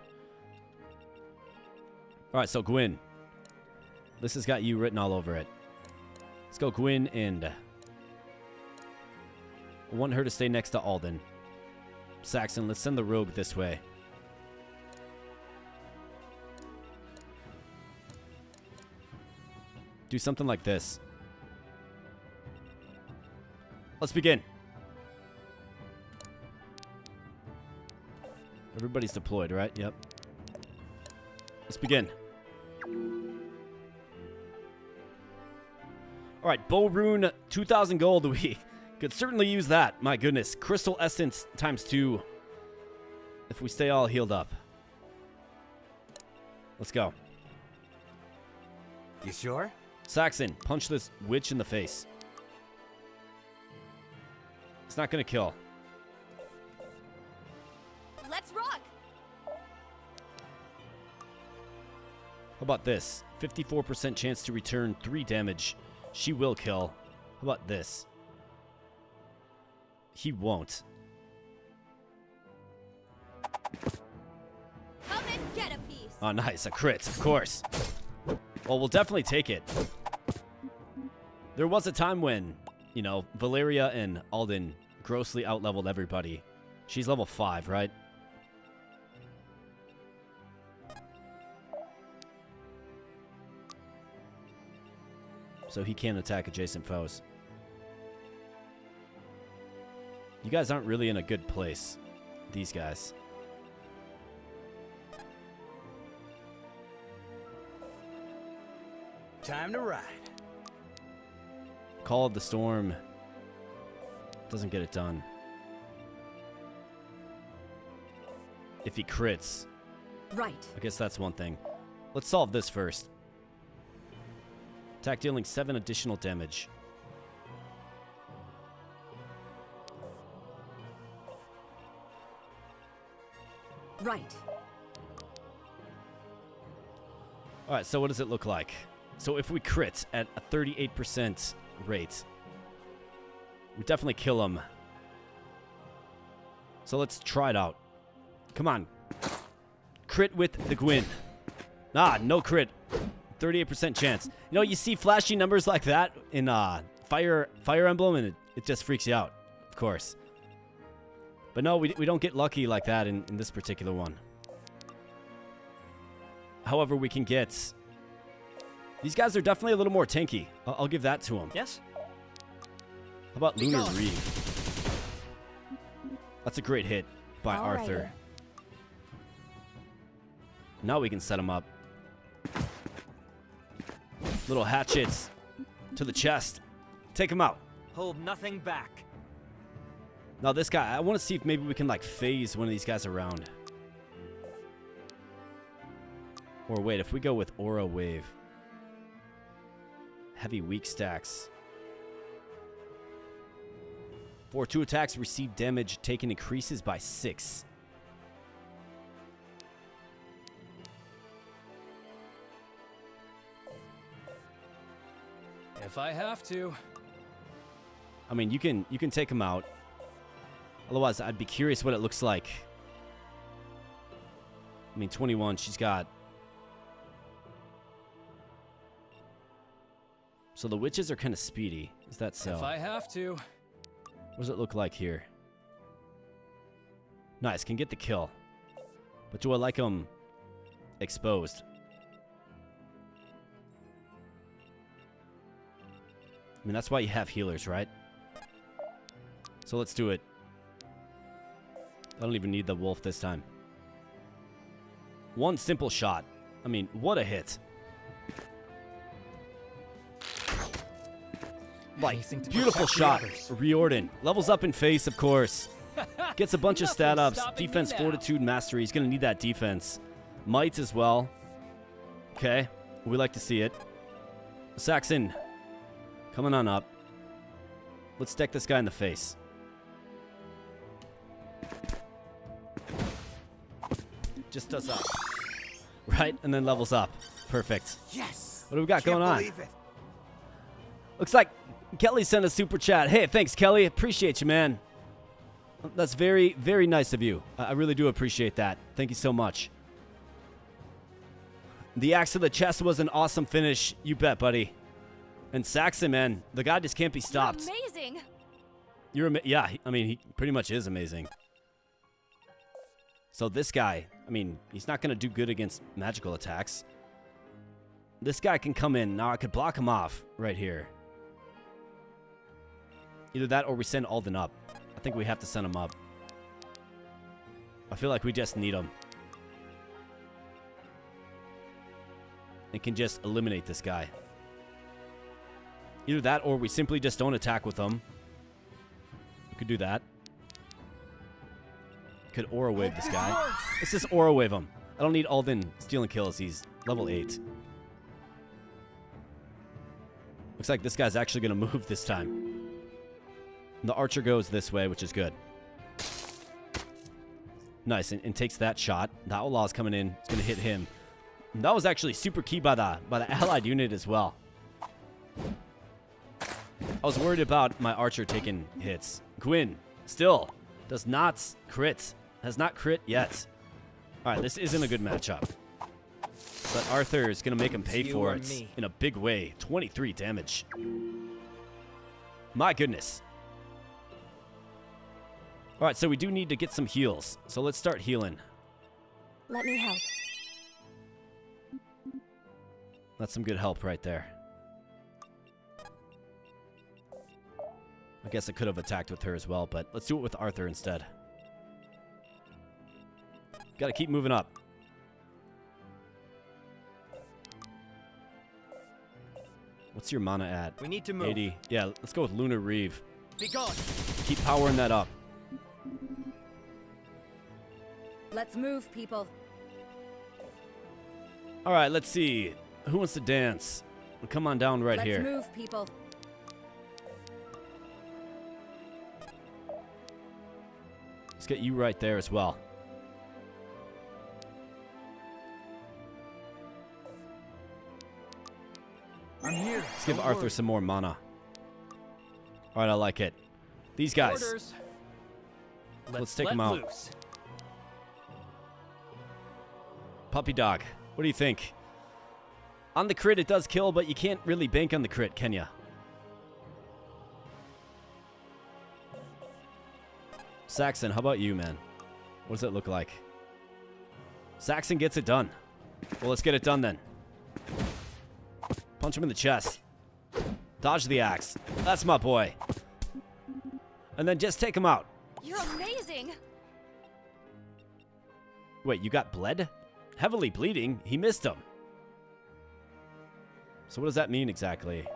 Alright, so Gwyn. This has got you written all over it. Let's go Gwyn, and I want her to stay next to Alden. Saxon, let's send the rogue this way. Do something like this. Let's begin. Everybody's deployed, right? Yep. Let's begin. All right, bow rune, 2,000 gold. We could certainly use that. My goodness. Crystal essence times 2 if we stay all healed up. Let's go. You sure? Saxon, punch this witch in the face. It's not going to kill. Let's rock! How about this? 54% chance to return 3 damage. She will kill. How about this? He won't. Come and get a piece! Oh, nice. A crit, of course. Well, we'll definitely take it. There was a time when, you know, Valeria and Alden grossly outleveled everybody. She's level 5, right? So he can't attack adjacent foes. You guys aren't really in a good place. These guys. Time to ride. Call of the Storm doesn't get it done. if he crits. Right. I guess that's one thing. Let's solve this first. Attack dealing 7 additional damage. Right. Alright, so what does it look like? So if we crit at a 38% rate, we definitely kill him. So let's try it out. Come on. Crit with the Gwyn. Ah, no crit. 38% chance. You know, you see flashy numbers like that in Fire Emblem, and it just freaks you out, of course. But no, we don't get lucky like that in this particular one. However, we can get... These guys are definitely a little more tanky. I'll give that to them. Yes? How about Lunar Reeve? That's a great hit by Arthur. Now we can set him up. Little hatchets to the chest. Take him out. Hold nothing back. Now this guy, I want to see if maybe we can like phase one of these guys around. Or wait, if we go with Aura Wave. Heavy weak stacks. For 2 attacks, received damage taken increases by 6. If I have to. I mean, you can take him out. Otherwise, I'd be curious what it looks like. I mean, 21, she's got... So the witches are kind of speedy. Is that so? If I have to. What does it look like here? Nice, can get the kill. But do I like them exposed? I mean, that's why you have healers, right? So let's do it. I don't even need the wolf this time. One simple shot. I mean, what a hit. Like, beautiful shot. Riordan. Levels up in face, of course. Gets a bunch of stat ups. Defense, fortitude, mastery. He's going to need that defense. Might as well. Okay. We like to see it. Saxon. Coming on up. Let's deck this guy in the face. Just does up. Right? And then levels up. Perfect. Yes. What do we got going on? Believe it. Looks like Kelly sent a super chat. Hey, thanks, Kelly. Appreciate you, man. That's very, very nice of you. I really do appreciate that. Thank you so much. The axe to the chest was an awesome finish. You bet, buddy. And Saxon, man, the guy just can't be stopped. You're amazing. Yeah, I mean, he pretty much is amazing. So this guy, I mean, he's not going to do good against magical attacks. This guy can come in. Now I could block him off right here. Either that or we send Alden up. I think we have to send him up. I feel like we just need him. And can just eliminate this guy. Either that or we simply just don't attack with him. We could do that. Could Aura Wave this guy. Let's just Aura Wave him. I don't need Alden stealing kills. He's level 8. Looks like this guy's actually going to move this time. And the archer goes this way, which is good. Nice, and takes that shot. The outlaw's coming in. It's going to hit him. And that was actually super key by the allied unit as well. I was worried about my archer taking hits. Gwyn still does not crit. Has not crit yet. All right, this isn't a good matchup. But Arthur is going to make him pay for it in a big way. 23 damage. My goodness. All right, so we do need to get some heals. So let's start healing. Let me help. That's some good help right there. I guess I could have attacked with her as well, but let's do it with Arthur instead. Gotta keep moving up. What's your mana at? We need to move. 80. Yeah, let's go with Lunar Reeve. Be gone. Keep powering that up. Let's move, people. All right, let's see. Who wants to dance? Well, come on down right here. Let's move, people. Let's get you right there as well. I'm here. Let's give Arthur some more mana. All right, I like it. These guys. Orders. Let's take them out. Loose. Puppy dog. What do you think? On the crit, it does kill, but you can't really bank on the crit, can ya? Saxon, how about you, man? What does it look like? Saxon gets it done. Well, let's get it done then. Punch him in the chest. Dodge the axe. That's my boy. And then just take him out. You're amazing. Wait, you got bled? Heavily bleeding? He missed him. So what does that mean exactly?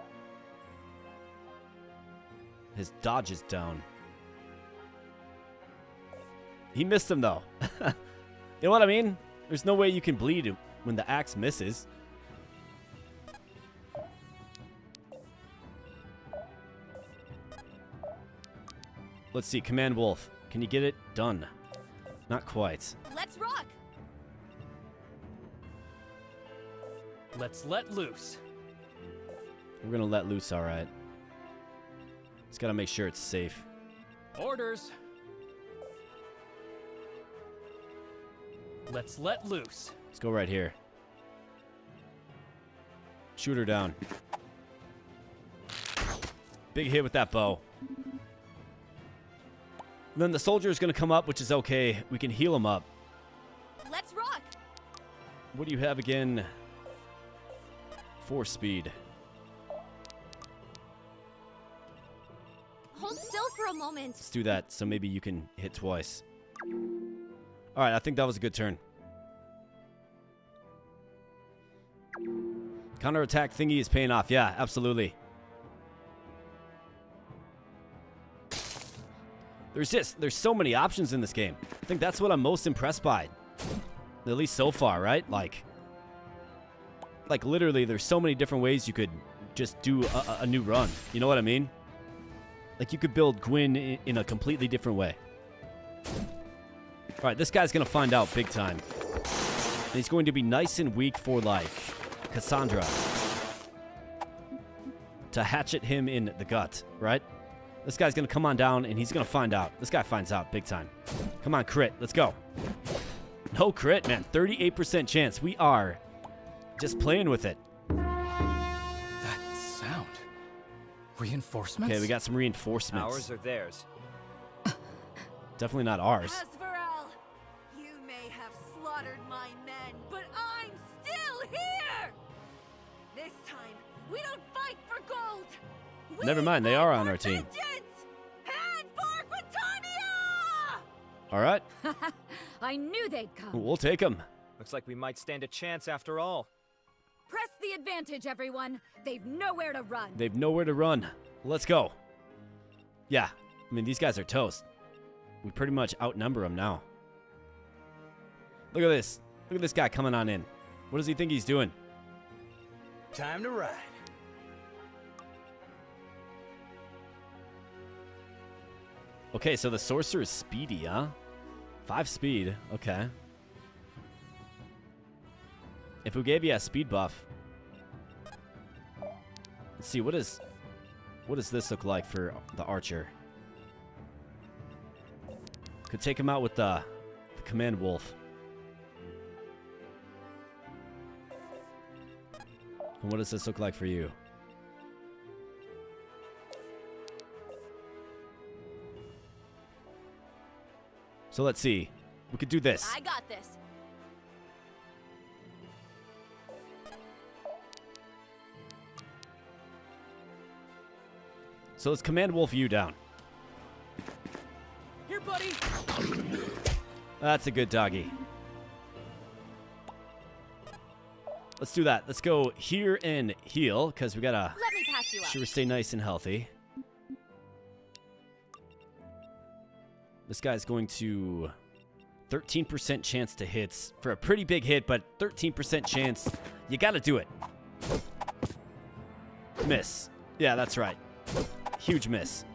His dodge is down. He missed him though. You know what I mean? There's no way you can bleed when the axe misses. Let's see, Command Wolf. Can you get it done? Not quite. Let's rock. Let's let loose. We're gonna let loose, all right. Just gotta make sure it's safe. Orders. Let's let loose. Let's go right here. Shoot her down. Big hit with that bow. And then the soldier is going to come up, which is okay. We can heal him up. Let's rock. What do you have again? 4 speed. Hold still for a moment. Let's do that so maybe you can hit twice. All right, I think that was a good turn. Counterattack thingy is paying off. Yeah, absolutely. There's so many options in this game. I think that's what I'm most impressed by. At least so far, right? Like literally there's so many different ways you could just do a new run. You know what I mean? Like you could build Gwyn in a completely different way. All right, this guy's going to find out big time. And he's going to be nice and weak for like Cassandra. To hatchet him in the gut, right? This guy's going to come on down, and he's going to find out. This guy finds out big time. Come on, crit. Let's go. No crit, man. 38% chance. We are just playing with it. That sound. Reinforcements? Okay, we got some reinforcements. Ours or theirs? Definitely not ours. Asverell, you may have slaughtered my men, but I'm still here! This time, we don't fight for gold! Never mind, they are on our team. And for Britannia! All right. I knew they'd come. We'll take them. Looks like we might stand a chance after all. Press the advantage, everyone. They've nowhere to run. They've nowhere to run. Let's go. Yeah, I mean, these guys are toast. We pretty much outnumber them now. Look at this. Look at this guy coming on in. What does he think he's doing? Time to ride. Okay, so the sorcerer is speedy, huh? 5 speed. Okay. If we gave you a speed buff. Let's see, what does this look like for the archer? Could take him out with the command wolf. And what does this look like for you? So let's see. We could do this. I got this. So let's command wolf you down. Here, buddy. That's a good doggy. Let's do that. Let's go here and heal, because we gotta Let me patch you up. sure stay nice and healthy. This guy's going to 13% chance to hits for a pretty big hit, but 13% chance. You got to do it. Miss. Yeah, that's right. Huge miss.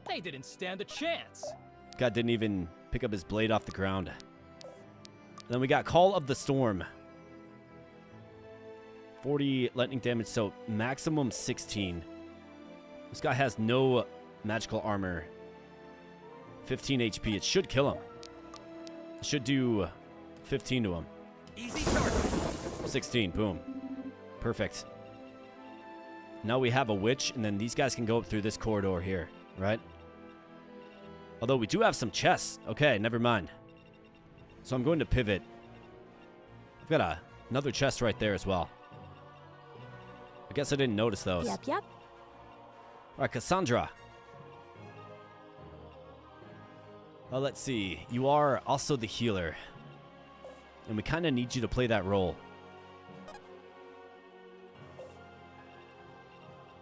They didn't stand a chance. God didn't even pick up his blade off the ground. Then we got Call of the Storm. 40 lightning damage, so maximum 16. This guy has no magical armor. 15 HP. It should kill him. It should do 15 to him. Easy target. 16. Boom. Perfect. Now we have a witch, and then these guys can go up through this corridor here, right? Although we do have some chests. Okay, never mind. So I'm going to pivot. I've got another chest right there as well. I guess I didn't notice those. Yep. All right, Cassandra. Well, let's see. You are also the healer. And we kind of need you to play that role.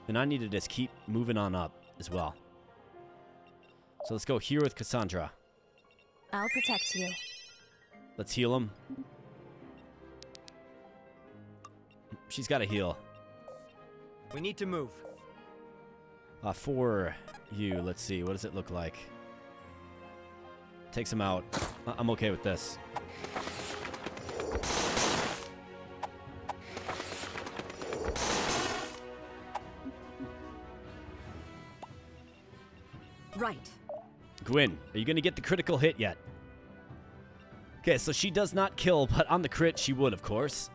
And I need to just keep moving on up as well. So let's go here with Cassandra. I'll protect you. Let's heal him. She's got to heal. We need to move. For you, let's see. What does it look like? Takes him out. I'm okay with this. Right. Gwyn, are you going to get the critical hit yet? Okay, so she does not kill, but on the crit, she would, of course.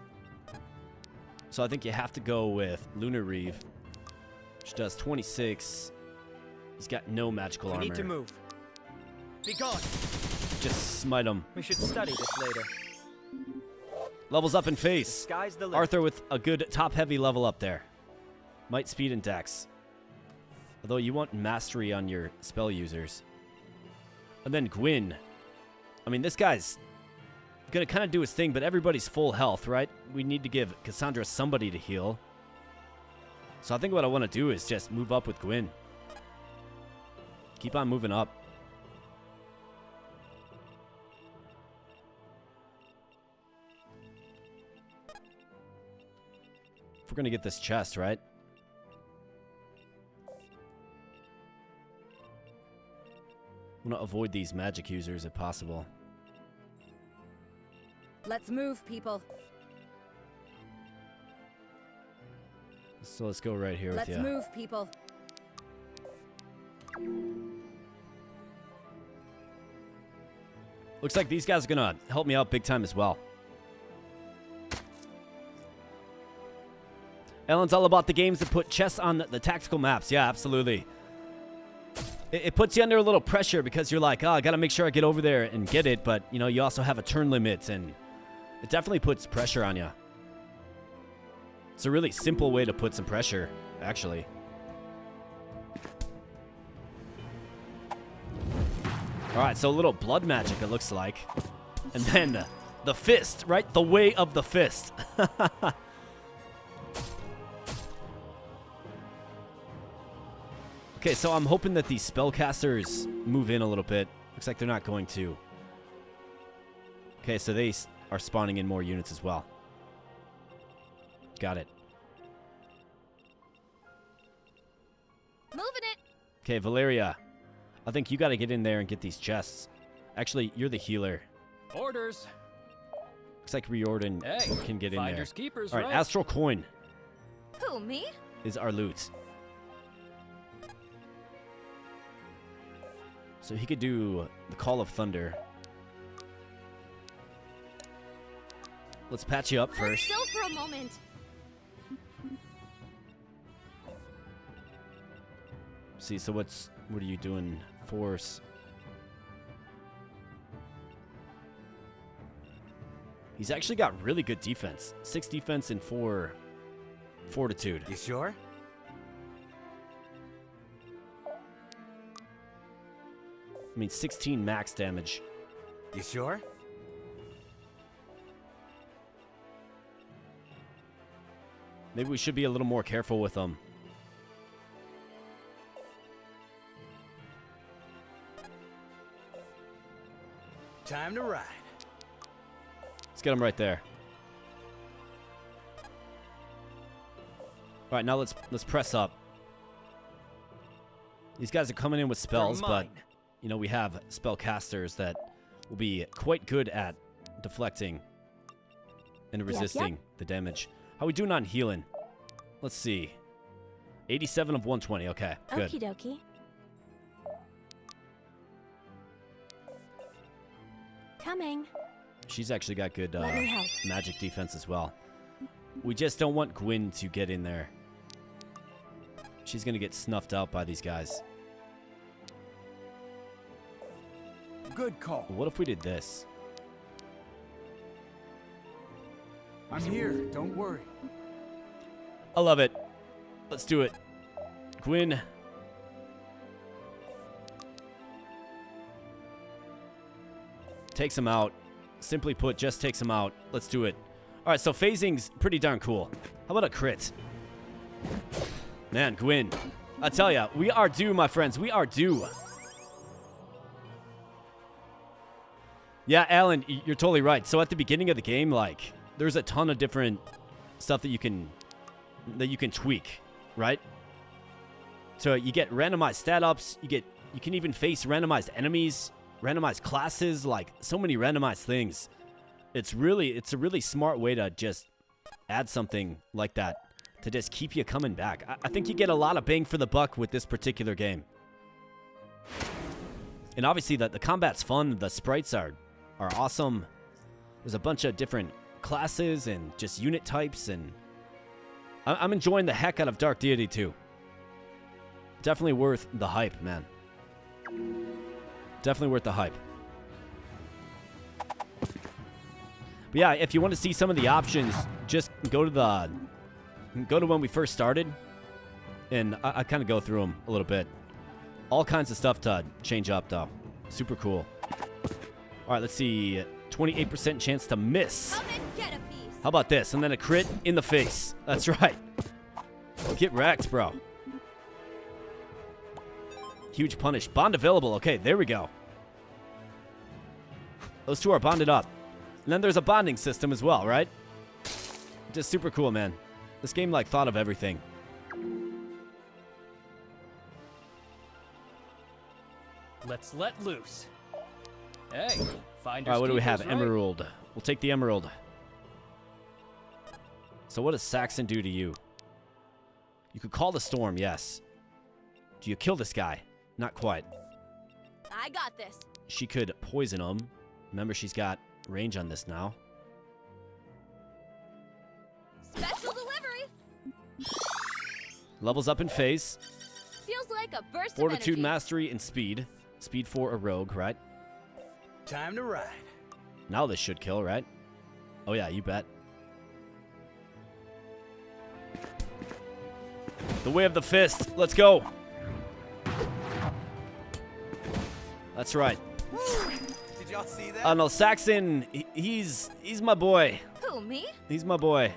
So I think you have to go with Lunar Reeve, which does 26. He's got no magical armor. We need to move. Be gone. Just smite him. We should study this later. Levels up in face. Sky's the limit. Arthur with a good top-heavy level up there. Might, speed, and dex. Although you want mastery on your spell users. And then Gwyn. I mean, this guy's gonna kind of do his thing, but everybody's full health, right? We need to give Cassandra somebody to heal. So I think what I want to do is just move up with Gwyn. Keep on moving up. If we're gonna get this chest, right? I want to avoid these magic users if possible. Let's move, people. So let's go right here with you. Let's move, people. Looks like these guys are gonna help me out big time as well. Ellen's all about the games that put chess on the tactical maps. Yeah, absolutely. It puts you under a little pressure because you're like, oh, I gotta make sure I get over there and get it, but you know, you also have a turn limit, and it definitely puts pressure on you. It's a really simple way to put some pressure, actually. All right, so a little blood magic, it looks like. And then the fist, right? The way of the fist. Okay, so I'm hoping that these spellcasters move in a little bit. Looks like they're not going to. Okay, so they are spawning in more units as well. Got it. Moving it. Okay, Valeria. I think you got to get in there and get these chests. Actually, you're the healer. Orders. Looks like Riordan can get in there. Finders keepers, all right, right? Astral Coin Who, me? is our loot. So he could do the Call of Thunder. Let's patch you up first. Hold still for a moment. See, so what are you doing? Force. He's actually got really good defense. 6 defense and 4 fortitude. You sure? I mean, 16 max damage. You sure? Maybe we should be a little more careful with them. Time to ride. Let's get him right there. All right, now let's press up. These guys are coming in with spells, but you know we have spellcasters that will be quite good at deflecting and resisting the damage. How we doing on healing? Let's see. 87 of 120. Okay, good. Okie dokie. Coming. She's actually got good Let me help. magic defense as well. We just don't want Gwyn to get in there. She's going to get snuffed out by these guys. Good call. What if we did this? I'm here. Don't worry. I love it. Let's do it. Gwyn. Takes him out. Simply put, just takes him out. Let's do it. All right, so phasing's pretty darn cool. How about a crit? Man, Gwyn. I tell ya, we are due, my friends. We are due. Yeah, Alan, you're totally right. So at the beginning of the game, like, there's a ton of different stuff that you can tweak, right? So you get randomized stat ups, you can even face randomized enemies, randomized classes, like so many randomized things. It's a really smart way to just add something like that to just keep you coming back. I think you get a lot of bang for the buck with this particular game. And obviously the combat's fun, the sprites are awesome. There's a bunch of different classes and just unit types, and I'm enjoying the heck out of Dark Deity too. Definitely worth the hype, man. Definitely worth the hype. But yeah, if you want to see some of the options, just go to when we first started, and I kind of go through them a little bit. All kinds of stuff to change up, though. Super cool. All right, let's see. 28% chance to miss. Come and get a piece. How about this? And then a crit in the face. That's right. Get wrecked, bro. Huge punish. Bond available. Okay, there we go. Those two are bonded up. And then there's a bonding system as well, right? Just super cool, man. This game, like, thought of everything. Let's let loose. Hey, find. All right, what do we have? Emerald. We'll take the emerald. So what does Saxon do to you? You could call the storm, yes. Do you kill this guy? Not quite. I got this. She could poison him. Remember, she's got range on this now. Special delivery. Levels up in phase. Feels like a burst Fortitude, of energy. mastery, and speed. Speed for a rogue, right? Time to ride. Now this should kill, right? Oh yeah, you bet. The way of the fist. Let's go. That's right. Did y'all see that? No, Saxon, he's my boy. Who, me? He's my boy.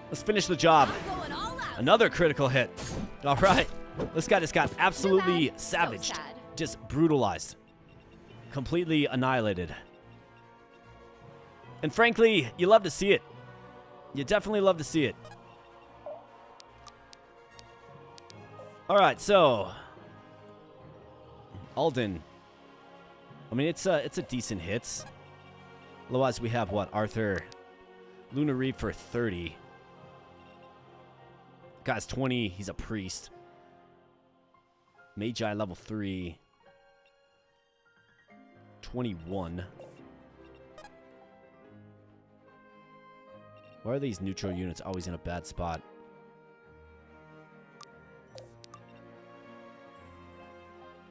Let's finish the job. I'm going all out. Another critical hit. All right. This guy just got absolutely Too bad. savaged. So sad. Just brutalized. Completely annihilated. And frankly, you love to see it. You definitely love to see it. All right, so Alden. I mean, it's a decent hit. Otherwise, we have what? Arthur, Lunar Reeve for 30. Guy's 20. He's a priest. Magi level 3. 21. Why are these neutral units always in a bad spot?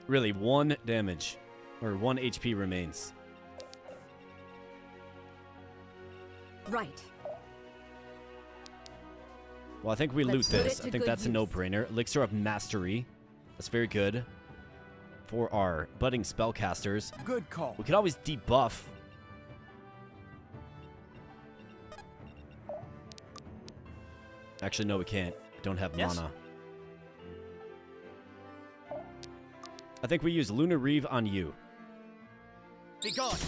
Really, 1 damage. Or 1 HP remains. Right. Well, I think we loot Let's put this. it I to think good that's a use. no-brainer. Elixir of Mastery. That's very good. For our budding spellcasters. Good call. We could always debuff. Actually, no, we can't. We don't have Yes. mana. I think we use Lunar Reeve on you. Be gone.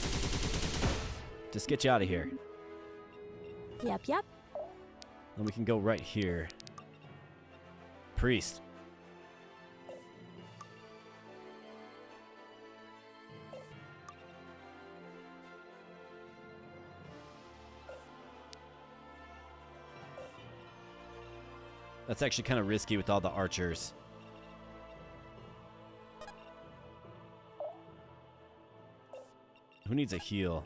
Just get you out of here. Yep, yep. Then we can go right here. Priest. That's actually kind of risky with all the archers. Who needs a heal?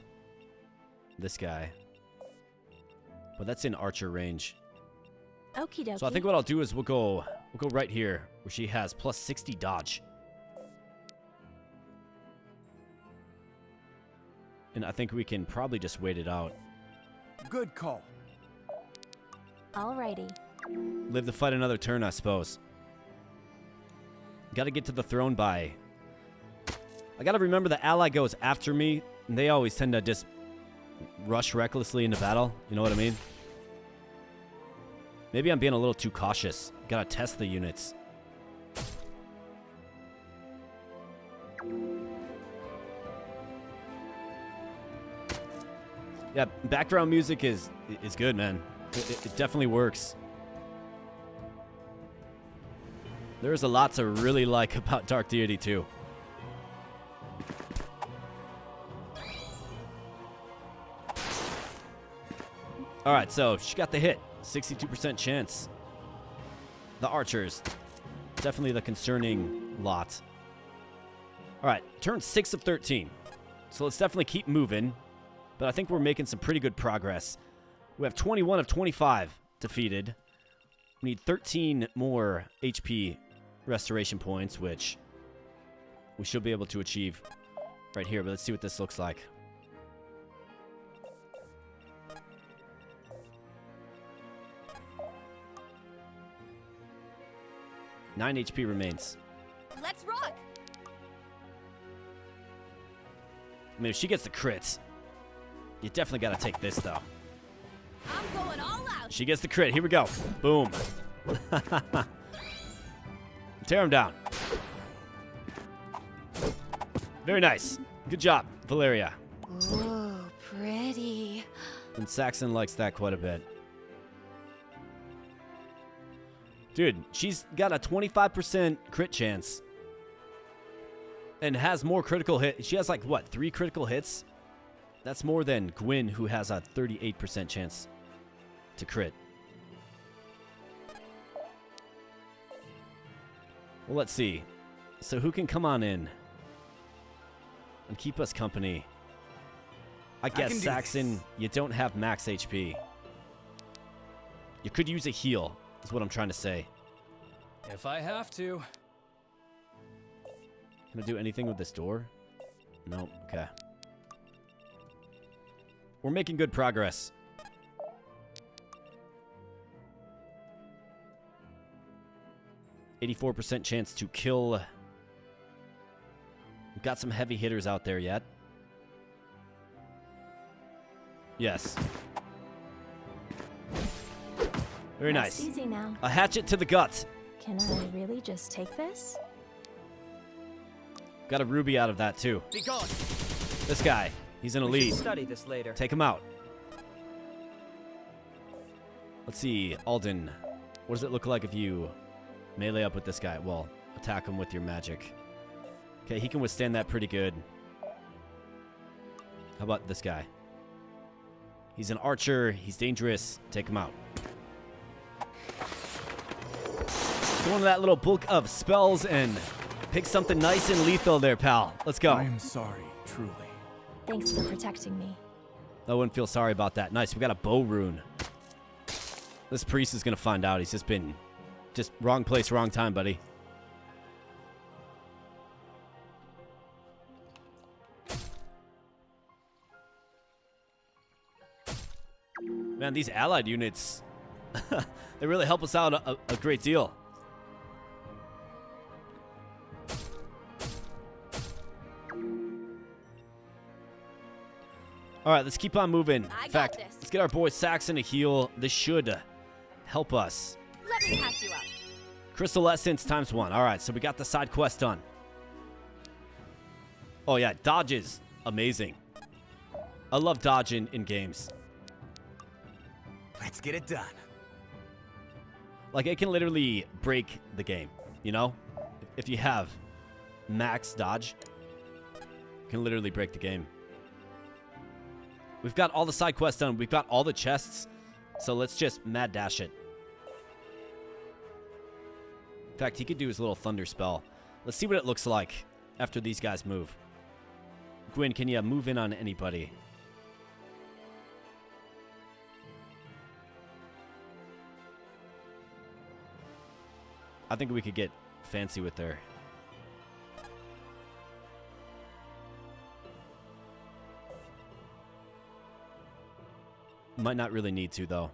This guy. But that's in archer range. Okie dokie. So I think what I'll do is we'll go right here where she has plus 60 dodge. And I think we can probably just wait it out. Good call. Alrighty. Live to fight another turn, I suppose. Gotta get to the throne by... I gotta remember the ally goes after me, and they always tend to just rush recklessly into battle. You know what I mean? Maybe I'm being a little too cautious. Gotta test the units. Yeah, background music is good, man. It definitely works. There's a lot to really like about Dark Deity too. All right, so she got the hit. 62% chance. The archers. Definitely the concerning lot. All right, turn 6 of 13. So let's definitely keep moving. But I think we're making some pretty good progress. We have 21 of 25 defeated. We need 13 more HP restoration points, which we should be able to achieve right here. But let's see what this looks like. Nine HP remains. Let's rock! I mean, if she gets the crits, you definitely got to take this, though. I'm going all out! She gets the crit. Here we go. Boom. Tear him down. Very nice. Good job, Valeria. Ooh, pretty. And Saxon likes that quite a bit. Dude, she's got a 25% crit chance. And has more critical hit. She has like, what, 3 critical hits? That's more than Gwyn, who has a 38% chance to crit. Well, let's see. So who can come on in and keep us company? I guess, Saxon, you don't have max HP. You could use a heal, is what I'm trying to say. If I have to. Can I do anything with this door? No. Okay. We're making good progress. %84 chance to kill. We've got some heavy hitters out there yet. Yes. Very nice. That's easy now. A hatchet to the gut. Can I really just take this? Got a ruby out of that too. Be gone. This guy, he's in a We lead. should study this later. Take him out. Let's see, Alden. What does it look like if you melee up with this guy? Well, attack him with your magic. Okay, he can withstand that pretty good. How about this guy? He's an archer. He's dangerous. Take him out. Go into that little book of spells and pick something nice and lethal there, pal. Let's go. I am sorry, truly. Thanks for protecting me. I wouldn't feel sorry about that. Nice. We got a bow rune. This priest is going to find out. He's just been wrong place, wrong time, buddy. Man, these allied units, they really help us out a great deal. All right, let's keep on moving. In fact, let's get our boy Saxon a heal. This should help us. Let me patch you up. Crystal Essence ×1. All right, so we got the side quest done. Oh yeah, dodge is amazing. I love dodge in games. Let's get it done. Like, it can literally break the game, you know? If you have max dodge, it can literally break the game. We've got all the side quests done. We've got all the chests. So let's just mad dash it. In fact, he could do his little thunder spell. Let's see what it looks like after these guys move. Gwyn, can you move in on anybody? I think we could get fancy with her. Might not really need to, though.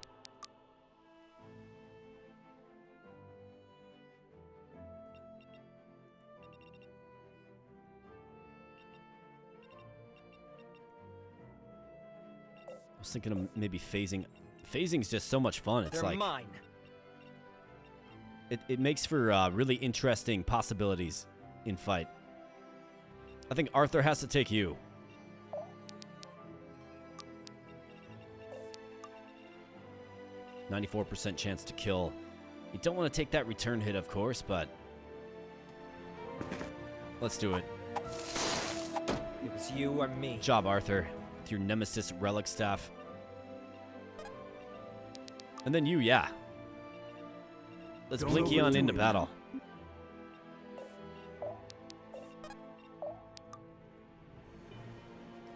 I was thinking of maybe phasing. Phasing's just so much fun. It's They're like mine. it makes for really interesting possibilities in fight. I think Arthur has to take you. %94 chance to kill. You don't want to take that return hit, of course, but let's do it. It was you or me. Good job, Arthur, with your Nemesis Relic Staff. And then you, yeah. Let's blink you on into battle.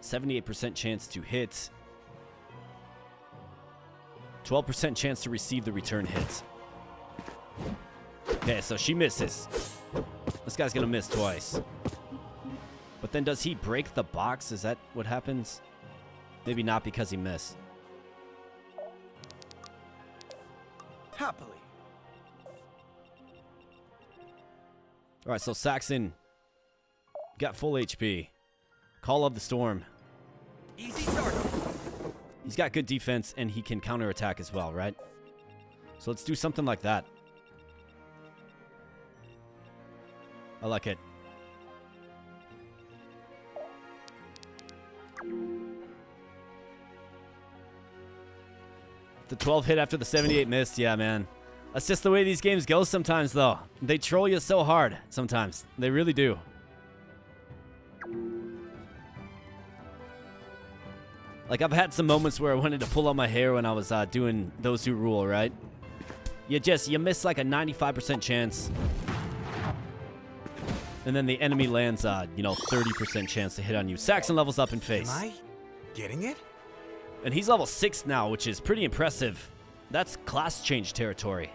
%78 chance to hit. 12% chance to receive the return hit. Okay, so she misses. This guy's gonna miss twice. But then does he break the box? Is that what happens? Maybe not, because he missed. Happily. Alright, so Saxon got full HP. Call of the Storm. Easy target. He's got good defense, and he can counterattack as well, right? So let's do something like that. I like it. The 12 hit after the 78 missed. Yeah, man. That's just the way these games go sometimes, though. They troll you so hard sometimes. They really do. Like, I've had some moments where I wanted to pull out my hair when I was doing Those Who Rule, right? You miss like a 95% chance. And then the enemy lands, 30% chance to hit on you. Saxon levels up in face. Am I getting it? And he's level 6 now, which is pretty impressive. That's class change territory.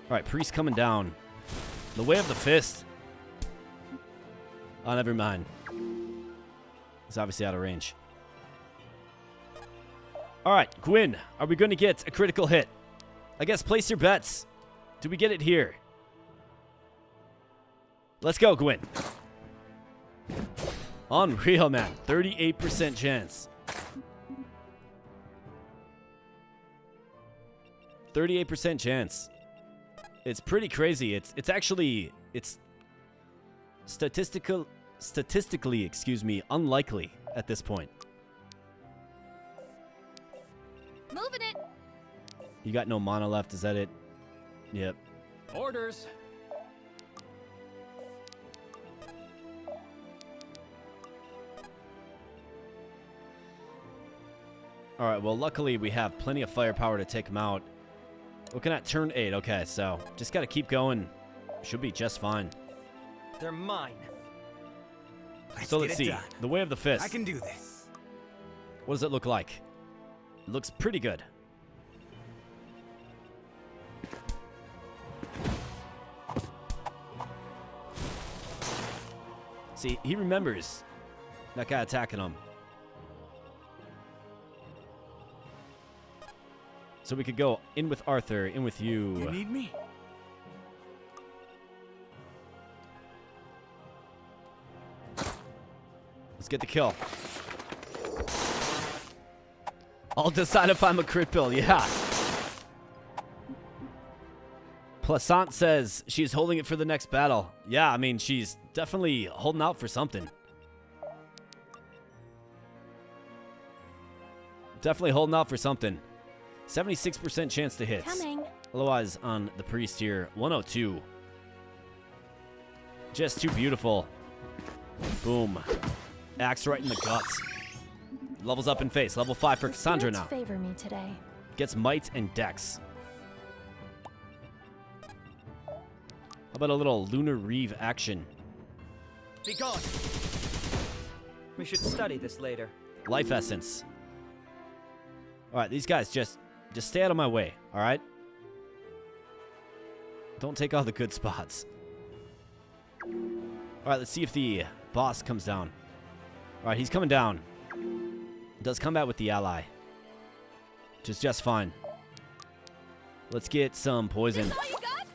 Alright, Priest coming down. The Way of the Fist. Oh, never mind. He's obviously out of range. Alright, Gwyn, are we going to get a critical hit? I guess place your bets. Do we get it here? Let's go, Gwyn. Unreal, man. 38% chance. 38% chance. It's pretty crazy. It's actually statistically, excuse me, unlikely at this point. Moving it. You got no mana left, is that it? Yep. Orders. Alright, well, luckily we have plenty of firepower to take him out. Looking at turn 8. Okay, so just got to keep going. Should be just fine. They're mine. So let's see. The Way of the Fist. I can do this. What does it look like? It looks pretty good. See, he remembers that guy attacking him. So we could go in with Arthur, in with you. You need me? Let's get the kill. I'll decide if I'm a crit build, yeah. Plaisant says she's holding it for the next battle. Yeah, I mean, she's definitely holding out for something. Definitely holding out for something. 76% chance to hit. Coming. Otherwise, on the priest here, 102. Just too beautiful. Boom. Axe right in the guts. Levels up in face. Level 5 for Cassandra now. Favor me today. Gets might and dex. How about a little Lunar Reeve action? Be gone. We should study this later. Life essence. All right, these guys just stay out of my way. All right. Don't take all the good spots. All right, let's see if the boss comes down. All right, he's coming down. Does combat with the ally. Which is just fine. Let's get some poison. All you got?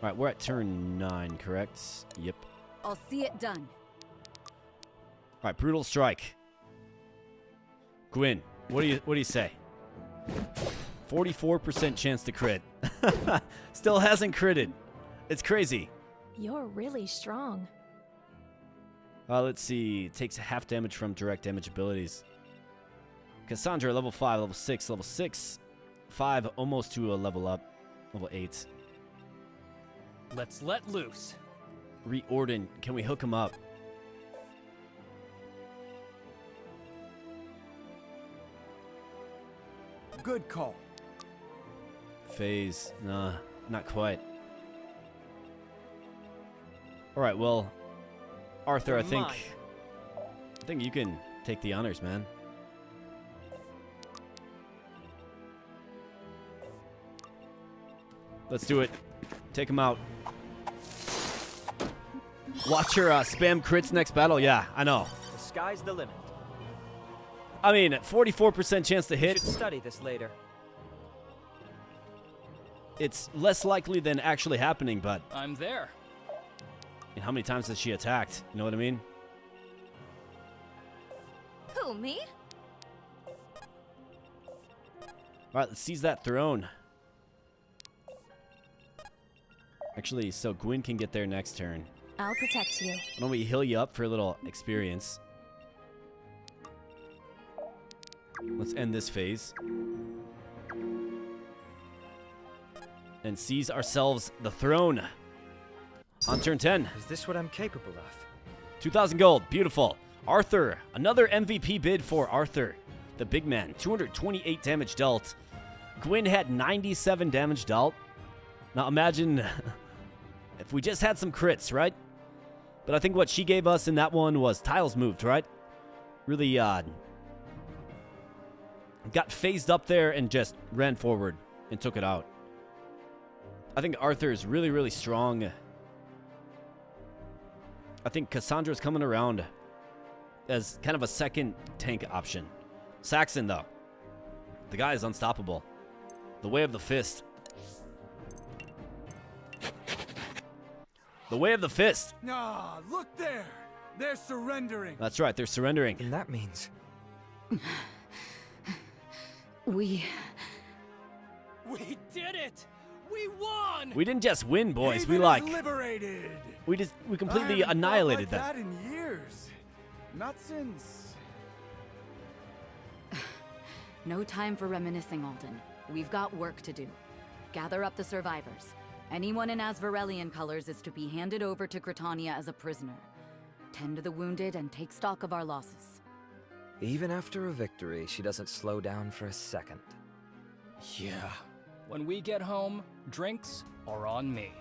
All right, we're at turn 9, correct? Yep. I'll see it done. All right, brutal strike. Gwyn, what do you say? 44% chance to crit. Still hasn't critted. It's crazy. You're really strong. Let's see. Takes half damage from direct damage abilities. Cassandra, level 5, level 6, level 6. 5, almost to a level up. Level 8. Let's let loose. Reorden, can we hook him up? Good call. Phase, nah, not quite. All right, well, Arthur, I think you can take the honors, man. Let's do it. Take him out. Watch her spam crits next battle. Yeah, I know. The sky's the limit. I mean, 44% chance to We hit. should study this later. It's less likely than actually happening, but I'm there. and how many times has she attacked? You know what I mean? Who, me? All right, let's seize that throne. Actually, so Gwyn can get there next turn. I'll protect you. Why don't we heal you up for a little experience? Let's end this phase. And seize ourselves the throne. On turn 10. Is this what I'm capable of? 2,000 gold. Beautiful. Arthur. Another MVP bid for Arthur. The big man. 228 damage dealt. Gwyn had 97 damage dealt. Now imagine if we just had some crits, right? But I think what she gave us in that one was tiles moved, right? Really got phased up there and just ran forward and took it out. I think Arthur is really, really strong. I think Cassandra's coming around as kind of a second tank option. Saxon, though. The guy is unstoppable. The way of the fist. The way of the fist. Ah, look there! They're surrendering! That's right, they're surrendering. And that means We did it! We won! We didn't just win, boys. Haven We is liberated! we completely I haven't annihilated felt like them. that in years. Not since. No time for reminiscing, Alden. We've got work to do. Gather up the survivors. Anyone in Asverellian colors is to be handed over to Gritania as a prisoner. Tend to the wounded and take stock of our losses. even after a victory, she doesn't slow down for a second. Yeah. When we get home, drinks are on me.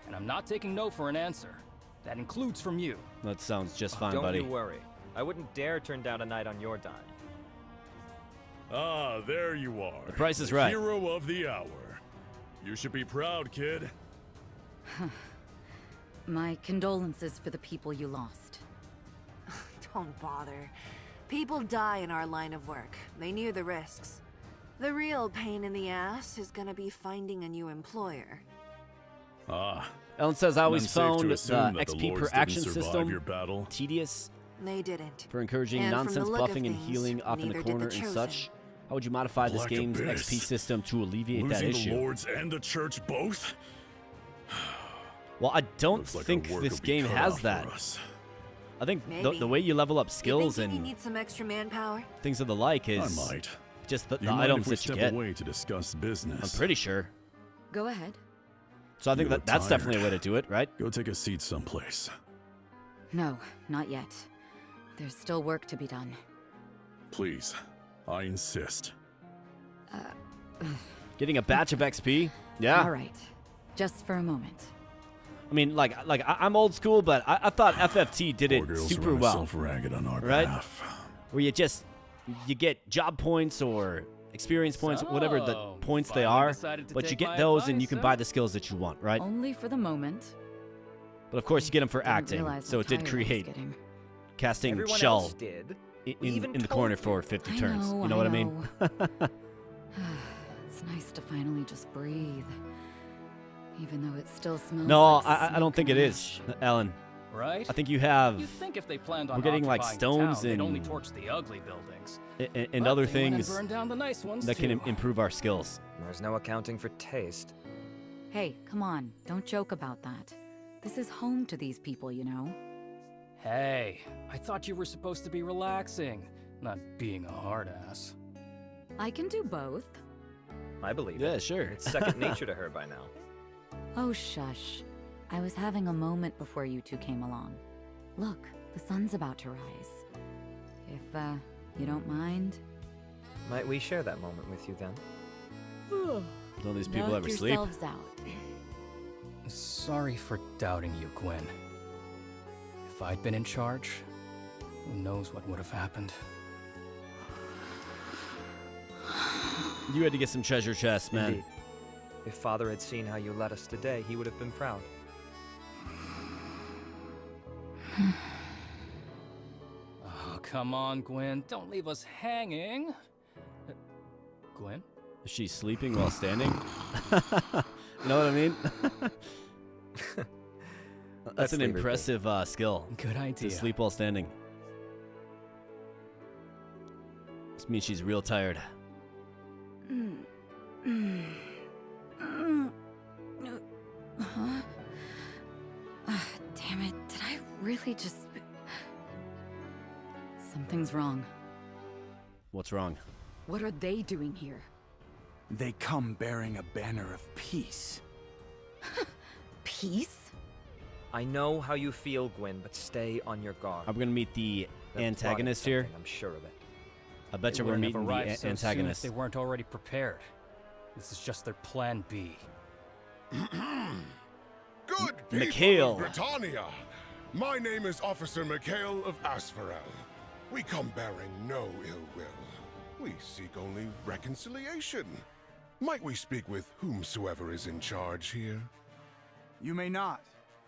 And I'm not taking no for an answer. That includes from you. That sounds just fine, Don't buddy. you worry. I wouldn't dare turn down a night on your dime. Ah, there you are. The price is The right. Hero of the hour. You should be proud, kid. My condolences for the people you lost. Don't bother. People die in our line of work. They knew the risks. The real pain in the ass is gonna be finding a new employer. Ah. Ellen says, I always Then safe to found the assume that the XP per lords action didn't survive system your battle. tedious. They didn't. For encouraging And from nonsense the look of buffing and things, healing off in the neither did corner the and Chosen. such. How would you modify this Black game's Abyss. XP system to alleviate that Losing issue? the lords and the church both? Well, I don't Looks like think our work this will be game cut has out for that. us. I think Maybe. the way you level up You skills think you and need some extra manpower? things of the like I is might. just the You mind items if we that you step get. away to discuss business? I'm pretty sure. Go ahead. So I think You look that's definitely a tired. way to do it, right? Go take a seat someplace. No, not yet. There's still work to be done. Please. I insist. Getting a batch of XP? Yeah. All right. Just for a moment. I mean, I'm old school, but I thought FFT did Poor it girls super run well. herself ragged on our Right? behalf. Where you get job points or experience points, whatever the So, points they finally are, decided to but you take get my those and you advice, can huh? buy the skills that you want, right? Only for the moment. But of course, you get them for Didn't acting, realize so how it did tired I was create getting. casting Everyone shell else did. We even in the told corner you. for 50 I turns. know, You know what I mean? It's nice to finally just breathe. Even though it still smells No, like I don't smoke think it and is, ash. Alan. Right? I think you have You'd think if they planned on we're getting, like, occupying stones town, they'd only and- torch the ugly buildings. and But other they went and things burned down the nice ones that can too. improve our skills. There's no accounting for taste. Hey, come on. Don't joke about that. This is home to these people, you know? Hey, I thought you were supposed to be relaxing, not being a hard ass. I can do both. I believe Yeah, it. sure. It's second nature to her by now. Oh, shush. I was having a moment before you two came along. Look, the sun's about to rise. If, you don't mind. Might we share that moment with you then? Don't these people Knock ever sleep? yourselves out. Sorry for doubting you, Gwen. If I'd been in charge, who knows what would have happened. You had to get some treasure chests, man. Indeed. If Father had seen how you led us today, he would have been proud. Oh, come on, Gwen. Don't leave us hanging. Gwen? Is she sleeping while standing? You know what I mean? That's Let's an leave it be. impressive skill. Good idea. To sleep while standing. This means she's real tired. Huh? Damn it, did I really just... Something's wrong. What's wrong? What are they doing here? They come bearing a banner of peace. Peace? I know how you feel, Gwen, but stay on your guard. Are we gonna meet the They're antagonist plotting here? something, I'm sure of it. I bet They you we're wouldn't have meeting the arrived so soon if antagonist. they weren't already prepared. This is just their plan B. Good people Mikhail. of Britannia! My name is Officer Mikhail of Asverell. We come bearing no ill will. We seek only reconciliation. Might we speak with whomsoever is in charge here? You may not,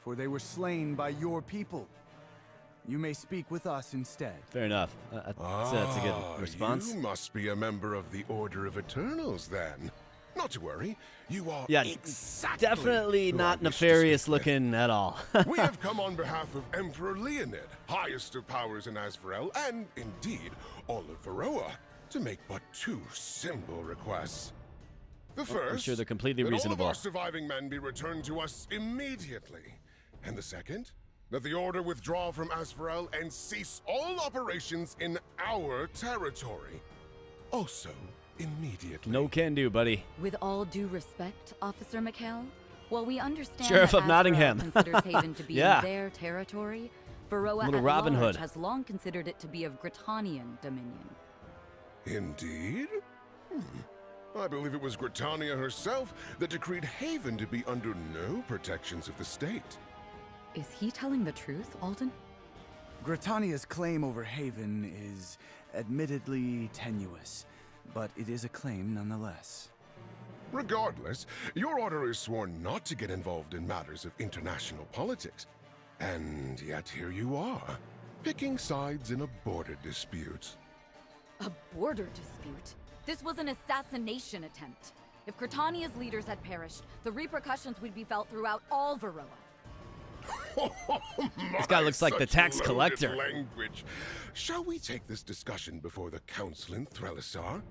for they were slain by your people. You may speak with us instead. Fair enough. I'd say that's a good response. You must be a member of the Order of Eternals, then. Not to worry, you are Yeah, exactly definitely who not I wish to nefarious speak with. looking at all. We have come on behalf of Emperor Leonid, highest of powers in Asverell, and indeed all of Verroa, to make but two simple requests. The first, I'm sure they're completely that reasonable. all of our surviving men be returned to us immediately. And the second, that the Order withdraw from Asverell and cease all operations in our territory. Also, immediately. No can do, buddy. With all due respect, Officer McHale, while we understand Sheriff that of Asverell Nottingham. considers Haven to be Yeah. in their territory, Verroa Little at Robin large Hood. has long considered it to be of Gritanian dominion. Indeed? I believe it was Gritania herself that decreed Haven to be under no protections of the state. Is he telling the truth, Alden? Gritania's claim over Haven is admittedly tenuous, but it is a claim nonetheless. Regardless, your order is sworn not to get involved in matters of international politics. And yet here you are, picking sides in a border dispute. A border dispute? This was an assassination attempt. If Gritania's leaders had perished, the repercussions would be felt throughout all Verroa. This guy looks like the Such tax loaded collector. Language. Shall we take this discussion before the council in Threlisar?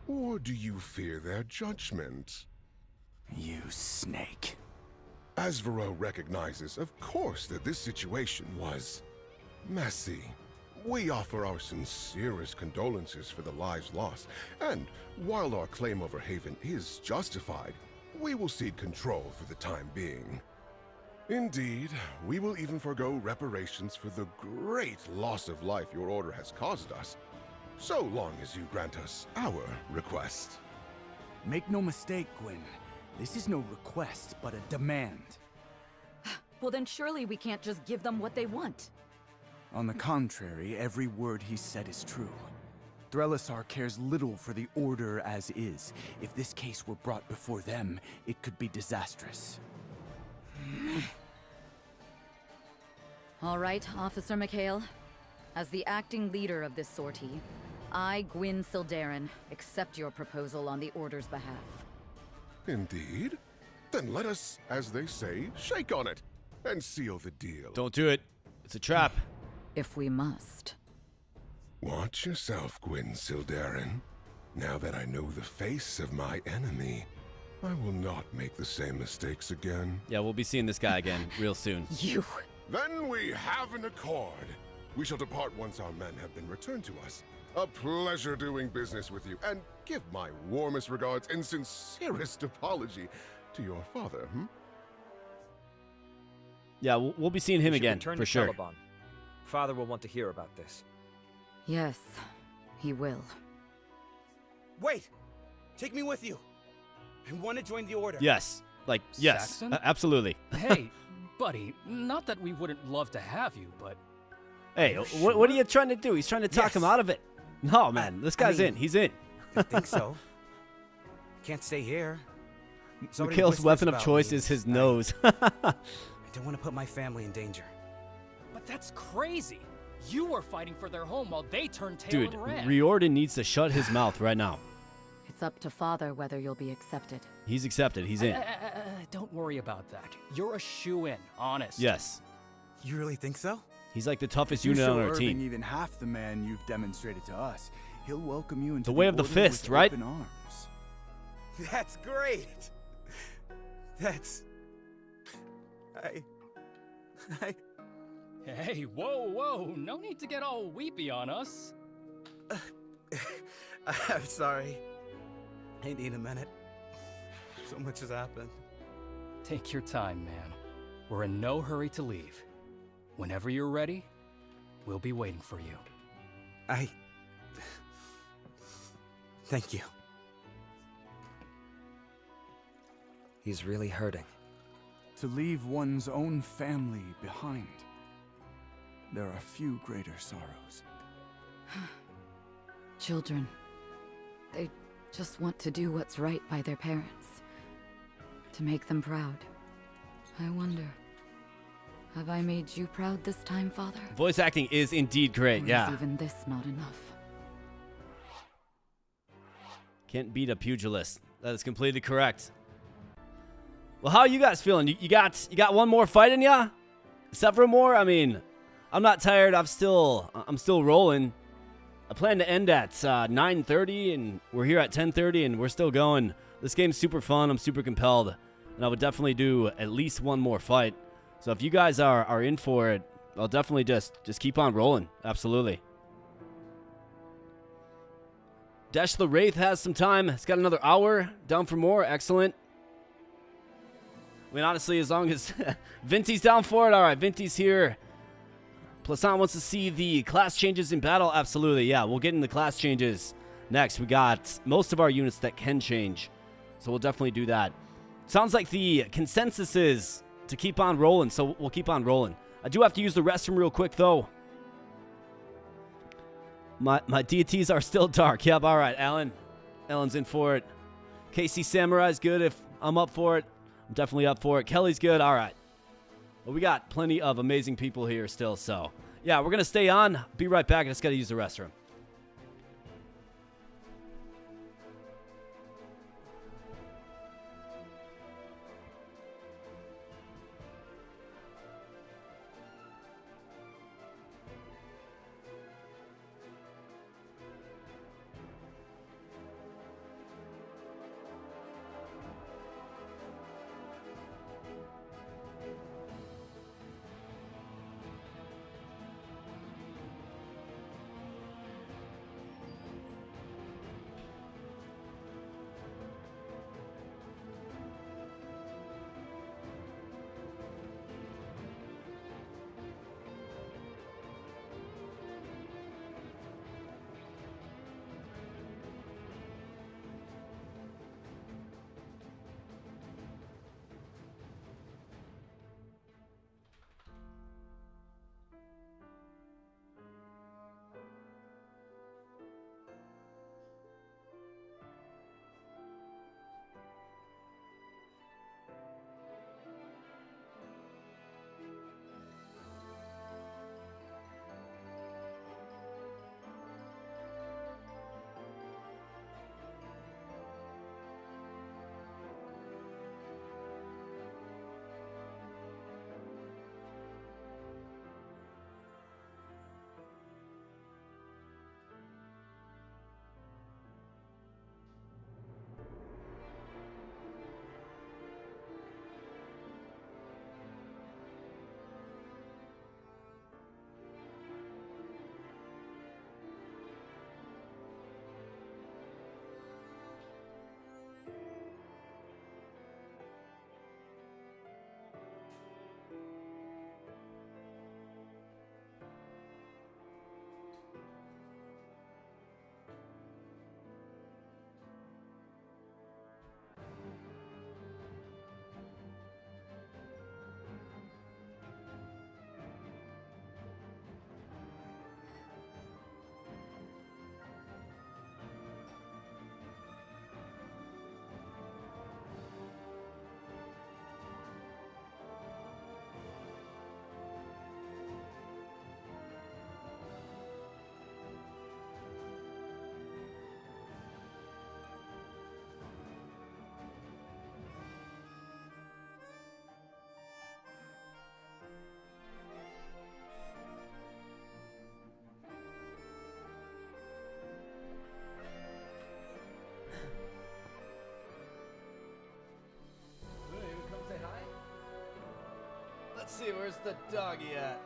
Or do you fear their judgment? You snake. As Verroa recognizes, of course, that this situation was messy. We offer our sincerest condolences for the lives lost, and while our claim over Haven is justified, we will cede control for the time being. Indeed, we will even forego reparations for the great loss of life your order has caused us, so long as you grant us our request. Make no mistake, Gwyn. This is no request, but a demand. Well, then surely we can't just give them what they want. On the contrary, every word he said is true. Threlisar cares little for the Order as is. If this case were brought before them, it could be disastrous. All right, Officer McHale. As the acting leader of this sortie, I, Gwyn Sildarin, accept your proposal on the Order's behalf. Indeed? Then let us, as they say, shake on it and seal the deal. Don't do it. It's a trap. If we must. Watch yourself, Gwyn Sildarin. Now that I know the face of my enemy, I will not make the same mistakes again. Yeah, we'll be seeing this guy again real soon. You. Then we have an accord. We shall depart once our men have been returned to us. A pleasure doing business with you, and give my warmest regards and sincerest apology to your father, Yeah, we'll be seeing him again, return for to sure. Caliban. Father will want to hear about this. Yes, he will. Wait! Take me with you. I want to join the Order. Yes. Like, yes. Saxon? Absolutely. Hey, buddy, not that we wouldn't love to have you, but... Hey, what are you trying to do? He's trying to talk him out of it. No, man. This guy's in. He's in. I think so. I can't stay here. Somebody Mikhail's whispers weapon of about choice me. is his nose. I don't want to put my family in danger. But that's crazy. You were fighting for their home while they turned tail Dude, and ran. Riordan needs to shut his mouth right now. It's up to Father whether you'll be accepted. He's accepted. He's in. Don't worry about that. You're a shoo-in, honest. Yes. You really think so? He's like the toughest You unit show on our Irving team. even half the man you've demonstrated to us. He'll welcome you into The way of the Order fist, with right? open arms. That's great. That's... Hey, whoa, no need to get all weepy on us. I'm sorry. I need a minute. So much has happened. Take your time, man. We're in no hurry to leave. Whenever you're ready, we'll be waiting for you. Thank you. He's really hurting. To leave one's own family behind. There are few greater sorrows. Children. They just want to do what's right by their parents. To make them proud. I wonder, have I made you proud this time, Father? Voice acting is indeed great, Or yeah. is even this not enough? Can't beat a pugilist. That is completely correct. Well, how are you guys feeling? You got one more fight in ya? Several more? I mean, I'm not tired. I'm still rolling. I plan to end at 9:30, and we're here at 10:30, and we're still going. This game's super fun. I'm super compelled, and I would definitely do at least one more fight. So if you guys are in for it, I'll definitely just keep on rolling. Absolutely. Dash the Wraith has some time. It's got another hour. Down for more. Excellent. I mean, honestly, as long as Vinty's down for it, all right, Vinty's here. Plaisant wants to see the class changes in battle. Absolutely, yeah, we'll get in the class changes next. We got most of our units that can change, so we'll definitely do that. Sounds like the consensus is to keep on rolling, so we'll keep on rolling. I do have to use the restroom real quick, though. My deities are still dark. Yep, all right, Alan. Alan's in for it. KC Samurai's good if I'm up for it. I'm definitely up for it. Kelly's good. All right. Well, we got plenty of amazing people here still, so yeah, we're going to stay on. Be right back. I just got to use the restroom. Let's see, where's the doggy at?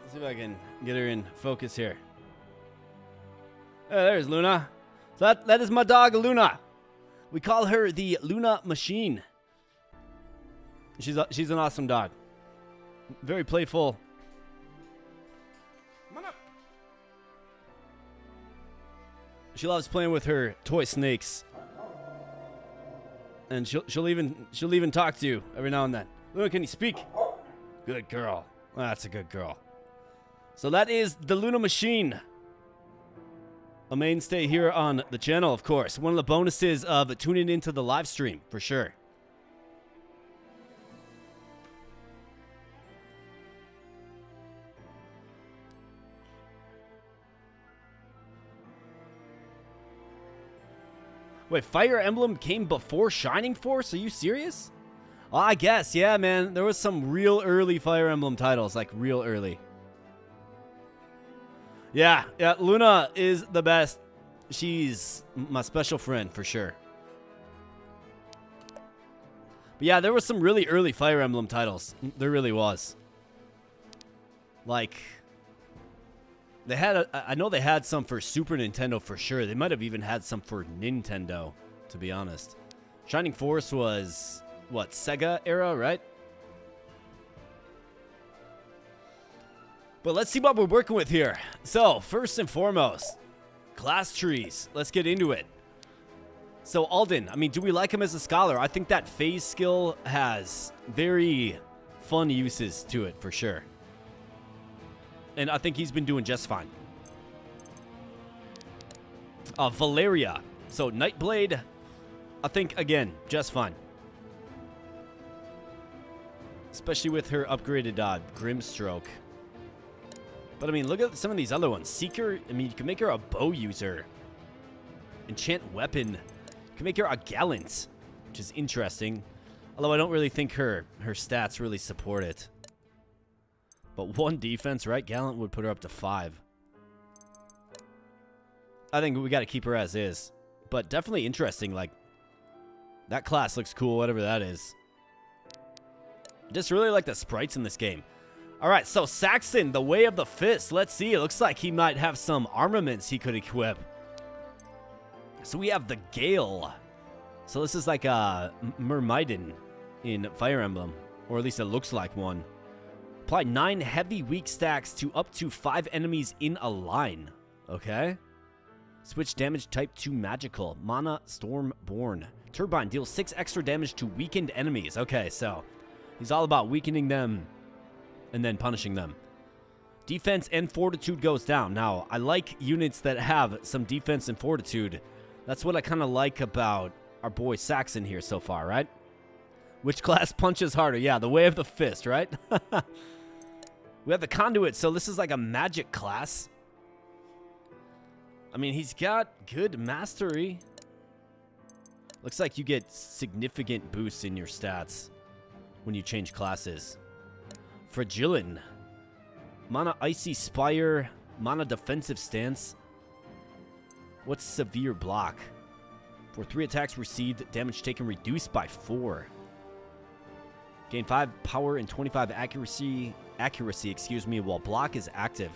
Let's see if I can get her in focus here. Oh, there's Luna. So that is my dog, Luna. We call her the Luna Machine. She's an awesome dog. Very playful. She loves playing with her toy snakes. And she'll even talk to you every now and then. Luna, can you speak? Good girl. That's a good girl. So that is the Luna Machine. A mainstay here on the channel, of course. One of the bonuses of tuning into the live stream, for sure. Wait, Fire Emblem came before Shining Force? Are you serious? Oh, I guess, yeah, man. There was some real early Fire Emblem titles, like real early. Yeah, Luna is the best. She's my special friend, for sure. But yeah, there was some really early Fire Emblem titles. There really was. Like, they had, I know they had some for Super Nintendo for sure. They might have even had some for Nintendo, to be honest. Shining Force was, what, Sega era, right? But let's see what we're working with here. So, first and foremost, class trees. Let's get into it. So, Alden, I mean, do we like him as a scholar? I think that phase skill has very fun uses to it, for sure. And I think he's been doing just fine. Valeria. So, Nightblade, I think, again, just fine. Especially with her upgraded Grimstroke. But, I mean, look at some of these other ones. Seeker, I mean, you can make her a bow user. Enchant Weapon. You can make her a Gallant, which is interesting. Although I don't really think her stats really support it. But 1 defense, right? Gallant would put her up to 5. I think we got to keep her as is. But definitely interesting. Like, that class looks cool, whatever that is. Just really like the sprites in this game. All right, so Saxon, the Way of the Fist. Let's see. It looks like he might have some armaments he could equip. So we have the Gale. So this is like a Myrmidon in Fire Emblem. Or at least it looks like one. Apply 9 heavy weak stacks to up to 5 enemies in a line. Okay. Switch damage type to magical. Mana Stormborn. Turbine deals 6 extra damage to weakened enemies. Okay, so he's all about weakening them and then punishing them. Defense and fortitude goes down. Now, I like units that have some defense and fortitude. That's what I kind of like about our boy Saxon here so far, right? Which class punches harder? Yeah, the Way of the Fist, right? We have the Conduit, so this is like a magic class. I mean, he's got good mastery. Looks like you get significant boosts in your stats when you change classes. Fragilin. Mana Icy Spire. Mana Defensive Stance. What's Severe Block? For 3 attacks received, damage taken reduced by 4. Gain 5 power and 25 accuracy, while block is active.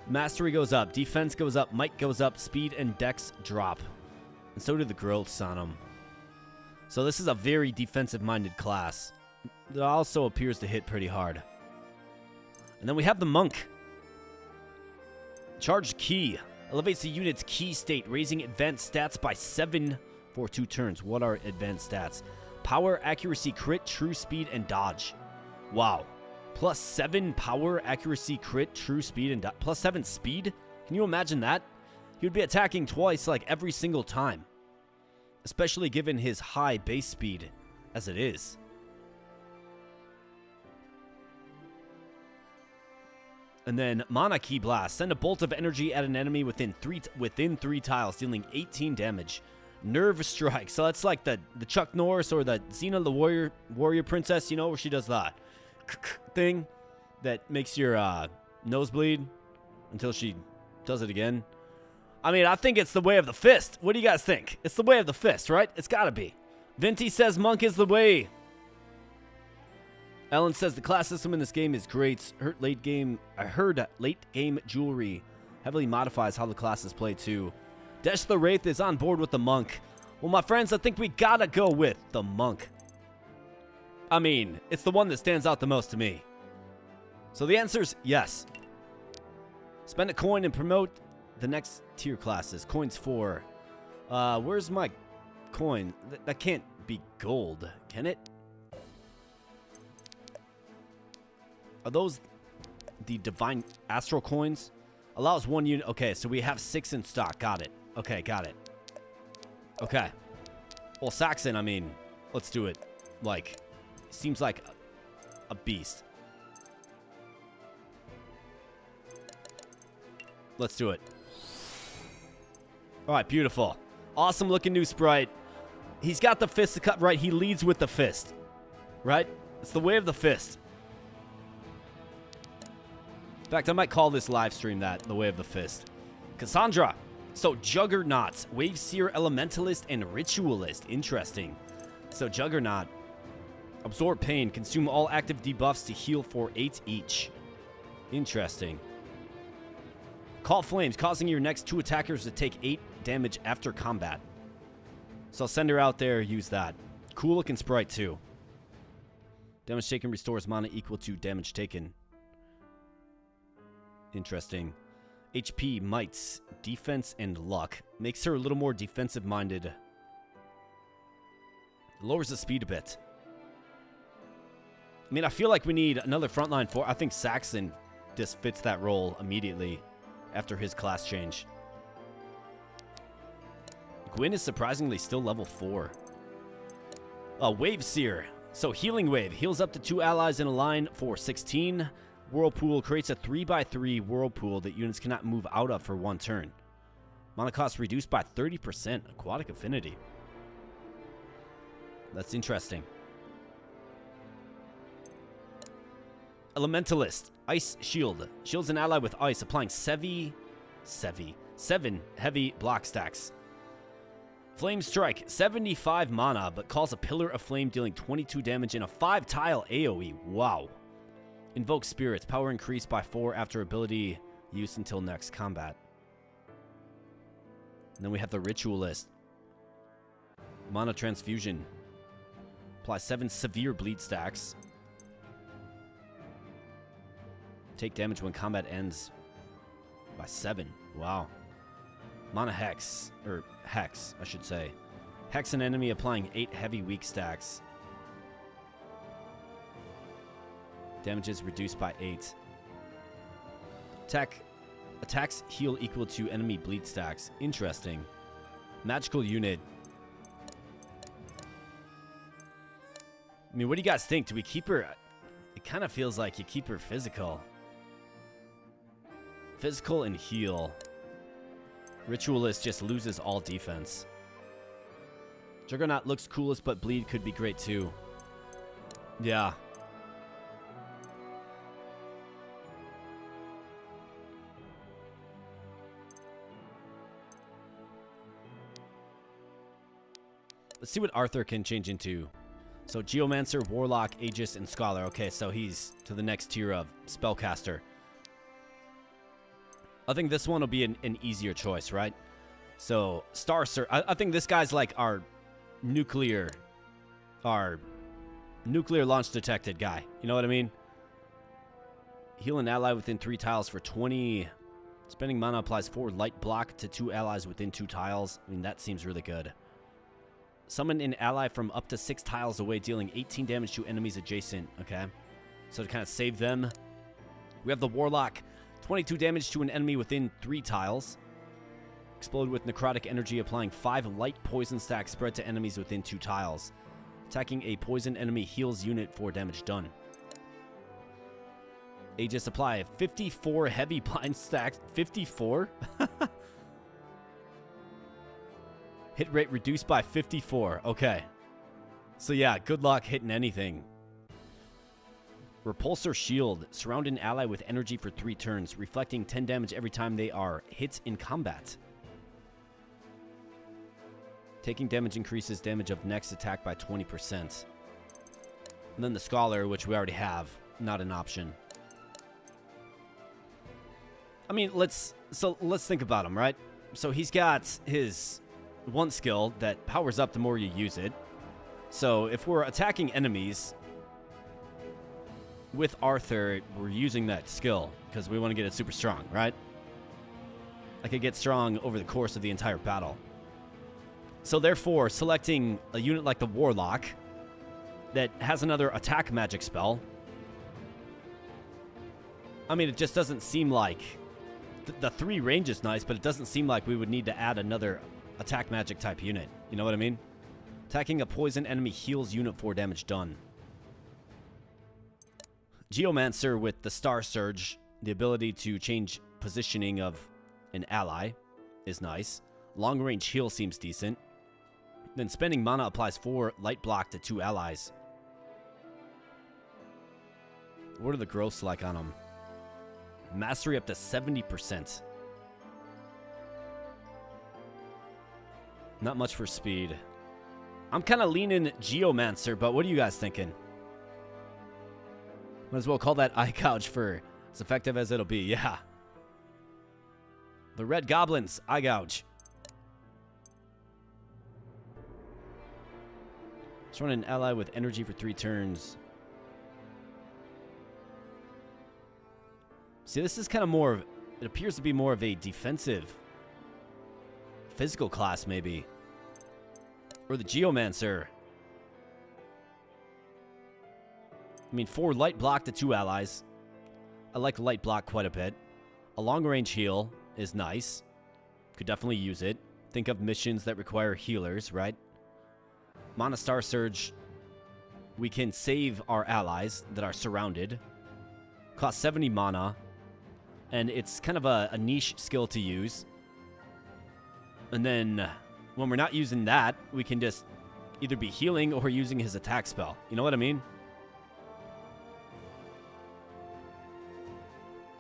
Mastery goes up, defense goes up, might goes up, speed and dex drop. And so do the growths on them. So this is a very defensive-minded class. It also appears to hit pretty hard. And then we have the Monk. Charged Key. Elevates the unit's key state, raising advanced stats by 7 for 2 turns. What are advanced stats? Power, accuracy, crit, true speed, and dodge. Wow. Plus 7 power, accuracy, crit, true speed, and plus 7 speed? Can you imagine that? He would be attacking twice like every single time. Especially given his high base speed as it is. And then Mana Key Blast. Send a bolt of energy at an enemy within 3 tiles, dealing 18 damage. Nerve Strike. So that's like the Chuck Norris or the Xena the Warrior Princess, you know, where she does the thing that makes your nose bleed until she does it again. I mean, I think it's the Way of the Fist. What do you guys think? It's the Way of the Fist, right? It's gotta be. Venti says Monk is the way. Ellen says the class system in this game is great. I heard late game jewelry heavily modifies how the classes play too. Desh the Wraith is on board with the monk. Well, my friends, I think we gotta go with the monk. I mean, it's the one that stands out the most to me. So the answer's yes. Spend a coin and promote the next tier classes. Coins 4. Where's my coin? That can't be gold, can it? Are those the divine astral coins? Allows 1 unit. Okay, so we have 6 in stock. Got it. Okay, got it. Okay. Well, Saxon, I mean, let's do it. Like, seems like a beast. Let's do it. All right, beautiful. Awesome looking new sprite. He's got the fist to cut right. He leads with the fist. Right? It's the way of the fist. In fact, I might call this live stream that, the way of the fist. Cassandra. So, Juggernaut, Wave Seer, Elementalist, and Ritualist. Interesting. So, Juggernaut. Absorb pain. Consume all active debuffs to heal for 8 each. Interesting. Call Flames, causing your next 2 attackers to take 8 damage after combat. So, I'll send her out there, use that. Cool looking sprite, too. Damage taken restores mana equal to damage taken. Interesting. HP, mites, defense, and luck. Makes her a little more defensive-minded. Lowers the speed a bit. I mean, I feel like we need another frontline for... I think Saxon just fits that role immediately after his class change. Gwyn is surprisingly still level 4. Wave Seer. So, Healing Wave. Heals up to 2 allies in a line for 16. Whirlpool creates a 3x3 whirlpool that units cannot move out of for 1 turn. Mana cost reduced by 30%. Aquatic Affinity. That's interesting. Elementalist. Ice Shield. Shields an ally with ice, applying 7 heavy block stacks. Flame Strike. 75 mana, but calls a Pillar of Flame, dealing 22 damage in a 5-tile AoE. Wow. Invoke Spirits. Power increased by 4 after ability use until next combat. And then we have the Ritualist. Mana Transfusion. Apply 7 severe bleed stacks. Take damage when combat ends by 7. Wow. Mana Hex. Or Hex, I should say. Hex an enemy, applying 8 heavy weak stacks. Damage is reduced by 8. Attacks heal equal to enemy bleed stacks. Interesting. Magical unit. I mean, what do you guys think? Do we keep her? It kind of feels like you keep her physical. Physical and heal. Ritualist just loses all defense. Juggernaut looks coolest, but bleed could be great too. Yeah. Let's see what Arthur can change into. So, Geomancer, Warlock, Aegis, and Scholar. Okay, so he's to the next tier of Spellcaster. I think this one will be an easier choice, right? So, Star Search. I think this guy's like our nuclear launch detected guy. You know what I mean? Heal an ally within 3 tiles for 20. Spending mana applies 4 light block to 2 allies within 2 tiles. I mean, that seems really good. Summon an ally from up to 6 tiles away, dealing 18 damage to enemies adjacent. Okay. So to kind of save them. We have the Warlock. 22 damage to an enemy within 3 tiles. Explode with necrotic energy, applying 5 light poison stacks spread to enemies within 2 tiles. Attacking a poison enemy heals unit for damage done. Aegis, apply 54 heavy blind stacks. 54? Hit rate reduced by 54. Okay. So yeah, good luck hitting anything. Repulsor Shield. Surround an ally with energy for 3 turns, reflecting 10 damage every time they are hit in combat. Taking damage increases damage of next attack by 20%. And then the Scholar, which we already have. Not an option. I mean, let's think about him, right? So he's got his one skill that powers up the more you use it. So if we're attacking enemies with Arthur, we're using that skill because we want to get it super strong, right? Like it gets strong over the course of the entire battle. So therefore, selecting a unit like the Warlock that has another attack magic spell, I mean, it just doesn't seem like... The 3 range is nice, but it doesn't seem like we would need to add another attack magic type unit. You know what I mean? Attacking a poison enemy heals unit 4 damage done. Geomancer with the Star Surge, the ability to change positioning of an ally is nice. Long range heal seems decent. Then spending mana applies 4 light block to 2 allies. What are the growths like on them? Mastery up to 70%. Not much for speed. I'm kind of leaning Geomancer, but what are you guys thinking? Might as well call that eye gouge for as effective as it'll be. Yeah. The Red Goblins, eye gouge. Let's run an ally with energy for 3 turns. See, this is kind of more of... It appears to be more of a defensive... physical class, maybe. Or the Geomancer. I mean, 4 light block to 2 allies. I like light block quite a bit. A long range heal is nice. Could definitely use it. Think of missions that require healers, right? Mana Star Surge. We can save our allies that are surrounded. Cost 70 mana. And it's kind of a niche skill to use. And then when we're not using that, we can just either be healing or using his attack spell. You know what I mean?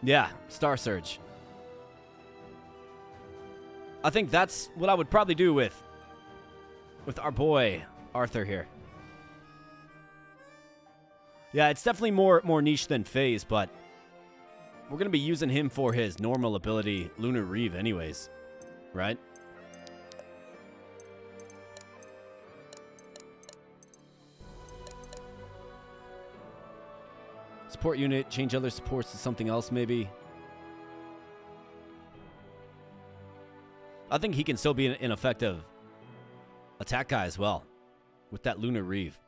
Yeah, Star Surge. I think that's what I would probably do with our boy Arthur here. Yeah, it's definitely more niche than Phase, but we're going to be using him for his normal ability, Lunar Reeve, anyways. Right? Support unit, change other supports to something else, maybe. I think he can still be an effective attack guy as well, with that Lunar Reeve.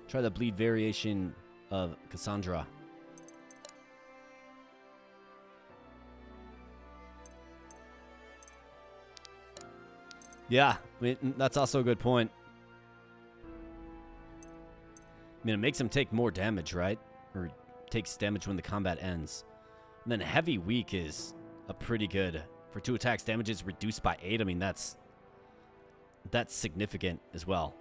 Try the bleed variation of Cassandra. Yeah, I mean, that's also a good point. I mean, it makes him take more damage, right? Or takes damage when the combat ends. And then Heavy Weak is a pretty good... For 2 attacks, damage is reduced by 8. I mean, that's significant as well.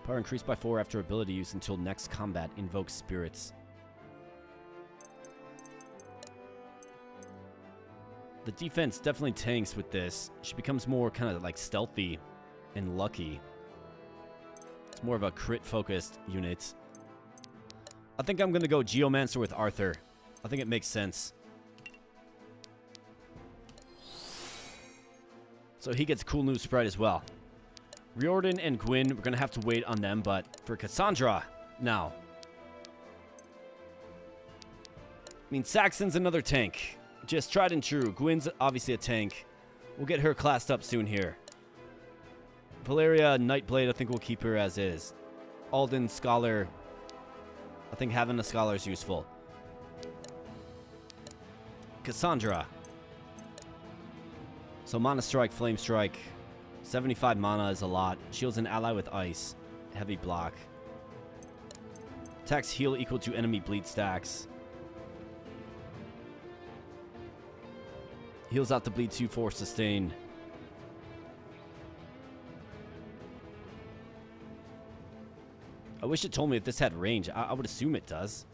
Power increased by 4 after ability use until next combat. Invoke spirits. The defense definitely tanks with this. She becomes more kind of like stealthy and lucky. It's more of a crit-focused unit. I think I'm going to go Geomancer with Arthur. I think it makes sense. So he gets cool new sprite as well. Riordan and Gwyn, we're going to have to wait on them, but for Cassandra, now. I mean, Saxon's another tank. Just tried and true. Gwyn's obviously a tank. We'll get her classed up soon here. Valeria, Nightblade, I think we'll keep her as is. Alden, Scholar. I think having a Scholar is useful. Cassandra. So Mana Strike, Flame Strike. 75 mana is a lot. Shields an ally with ice. Heavy block. Attacks heal equal to enemy bleed stacks. Heals out the bleed 2 for sustain. I wish it told me if this had range. I would assume it does.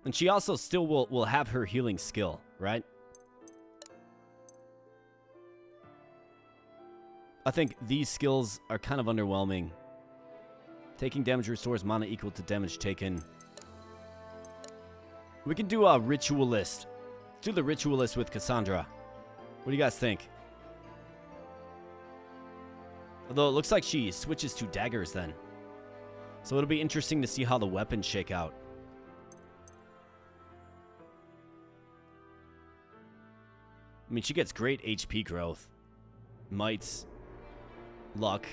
And she also still will have her healing skill, right? I think these skills are kind of underwhelming. Taking damage restores mana equal to damage taken. We can do a Ritualist. Let's do the Ritualist with Cassandra. What do you guys think? Although it looks like she switches to daggers then. So it'll be interesting to see how the weapons shake out. I mean, she gets great HP growth. Mights. Luck.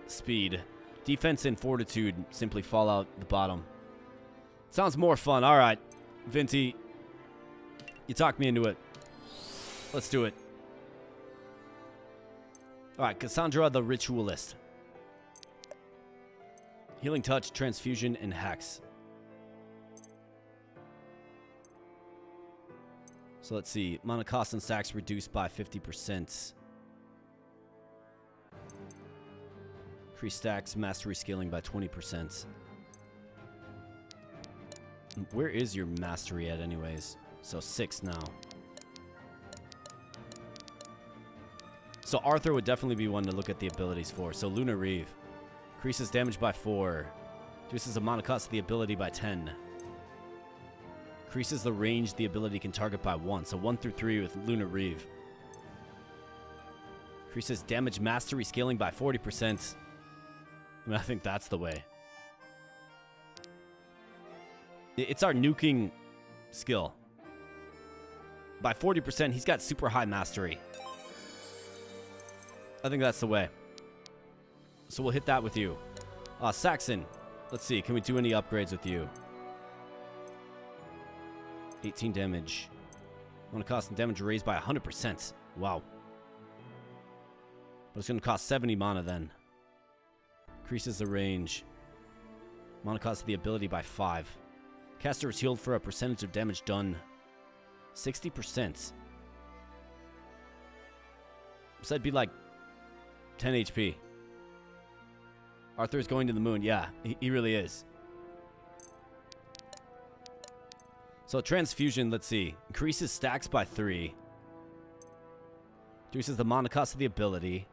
Speed. Defense and fortitude simply fall out the bottom. Sounds more fun. Alright. Vinty. You talked me into it. Let's do it. Alright, Cassandra the Ritualist. Healing Touch, Transfusion, and Hex. So let's see. Mana cost and stacks reduced by 50%. Increase stacks, mastery scaling by 20%. Where is your mastery at anyways? So 6 now. So Arthur would definitely be one to look at the abilities for. So Luna Reeve. Increases damage by 4. Reduces the mana cost of the ability by 10. Increases the range the ability can target by 1. So 1 through 3 with Luna Reeve. Increases damage mastery scaling by 40%. I mean, I think that's the way. It's our nuking skill. By 40%, he's got super high mastery. I think that's the way. So we'll hit that with you. Saxon, let's see. Can we do any upgrades with you? 18 damage. Mana cost and damage raised by 100%. Wow. But it's going to cost 70 mana then. Increases the range. Mana cost of the ability by 5. Caster is healed for a percentage of damage done. 60%. So that'd be like 10 HP. Arthur is going to the moon. Yeah, he really is. So Transfusion, let's see. Increases stacks by 3. Reduces the mana cost of the ability.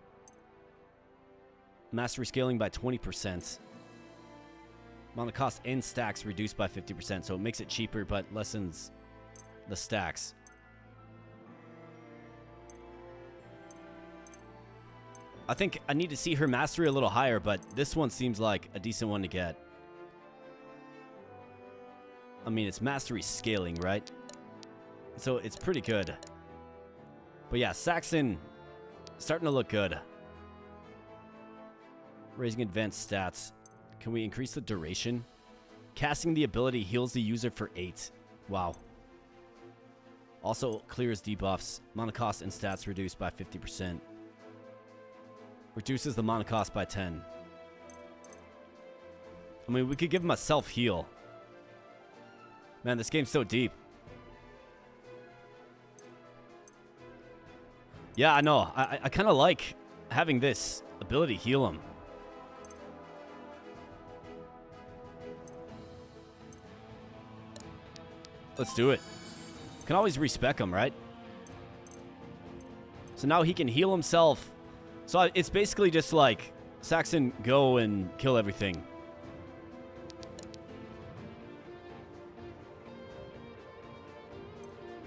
Mastery scaling by 20%. Mana cost and stacks reduced by 50%, so it makes it cheaper but lessens the stacks. I think I need to see her mastery a little higher, but this one seems like a decent one to get. I mean, it's mastery scaling, right? So it's pretty good. But yeah, Saxon starting to look good. Raising advanced stats. Can we increase the duration? Casting the ability heals the user for 8. Wow. Also clears debuffs. Mana cost and stats reduced by 50%. Reduces the mana cost by 10. I mean, we could give him a self-heal. Man, this game's so deep. Yeah, I know. I kind of like having this ability heal him. Let's do it. Can always respec him, right? So now he can heal himself. So it's basically just like, Saxon, go and kill everything.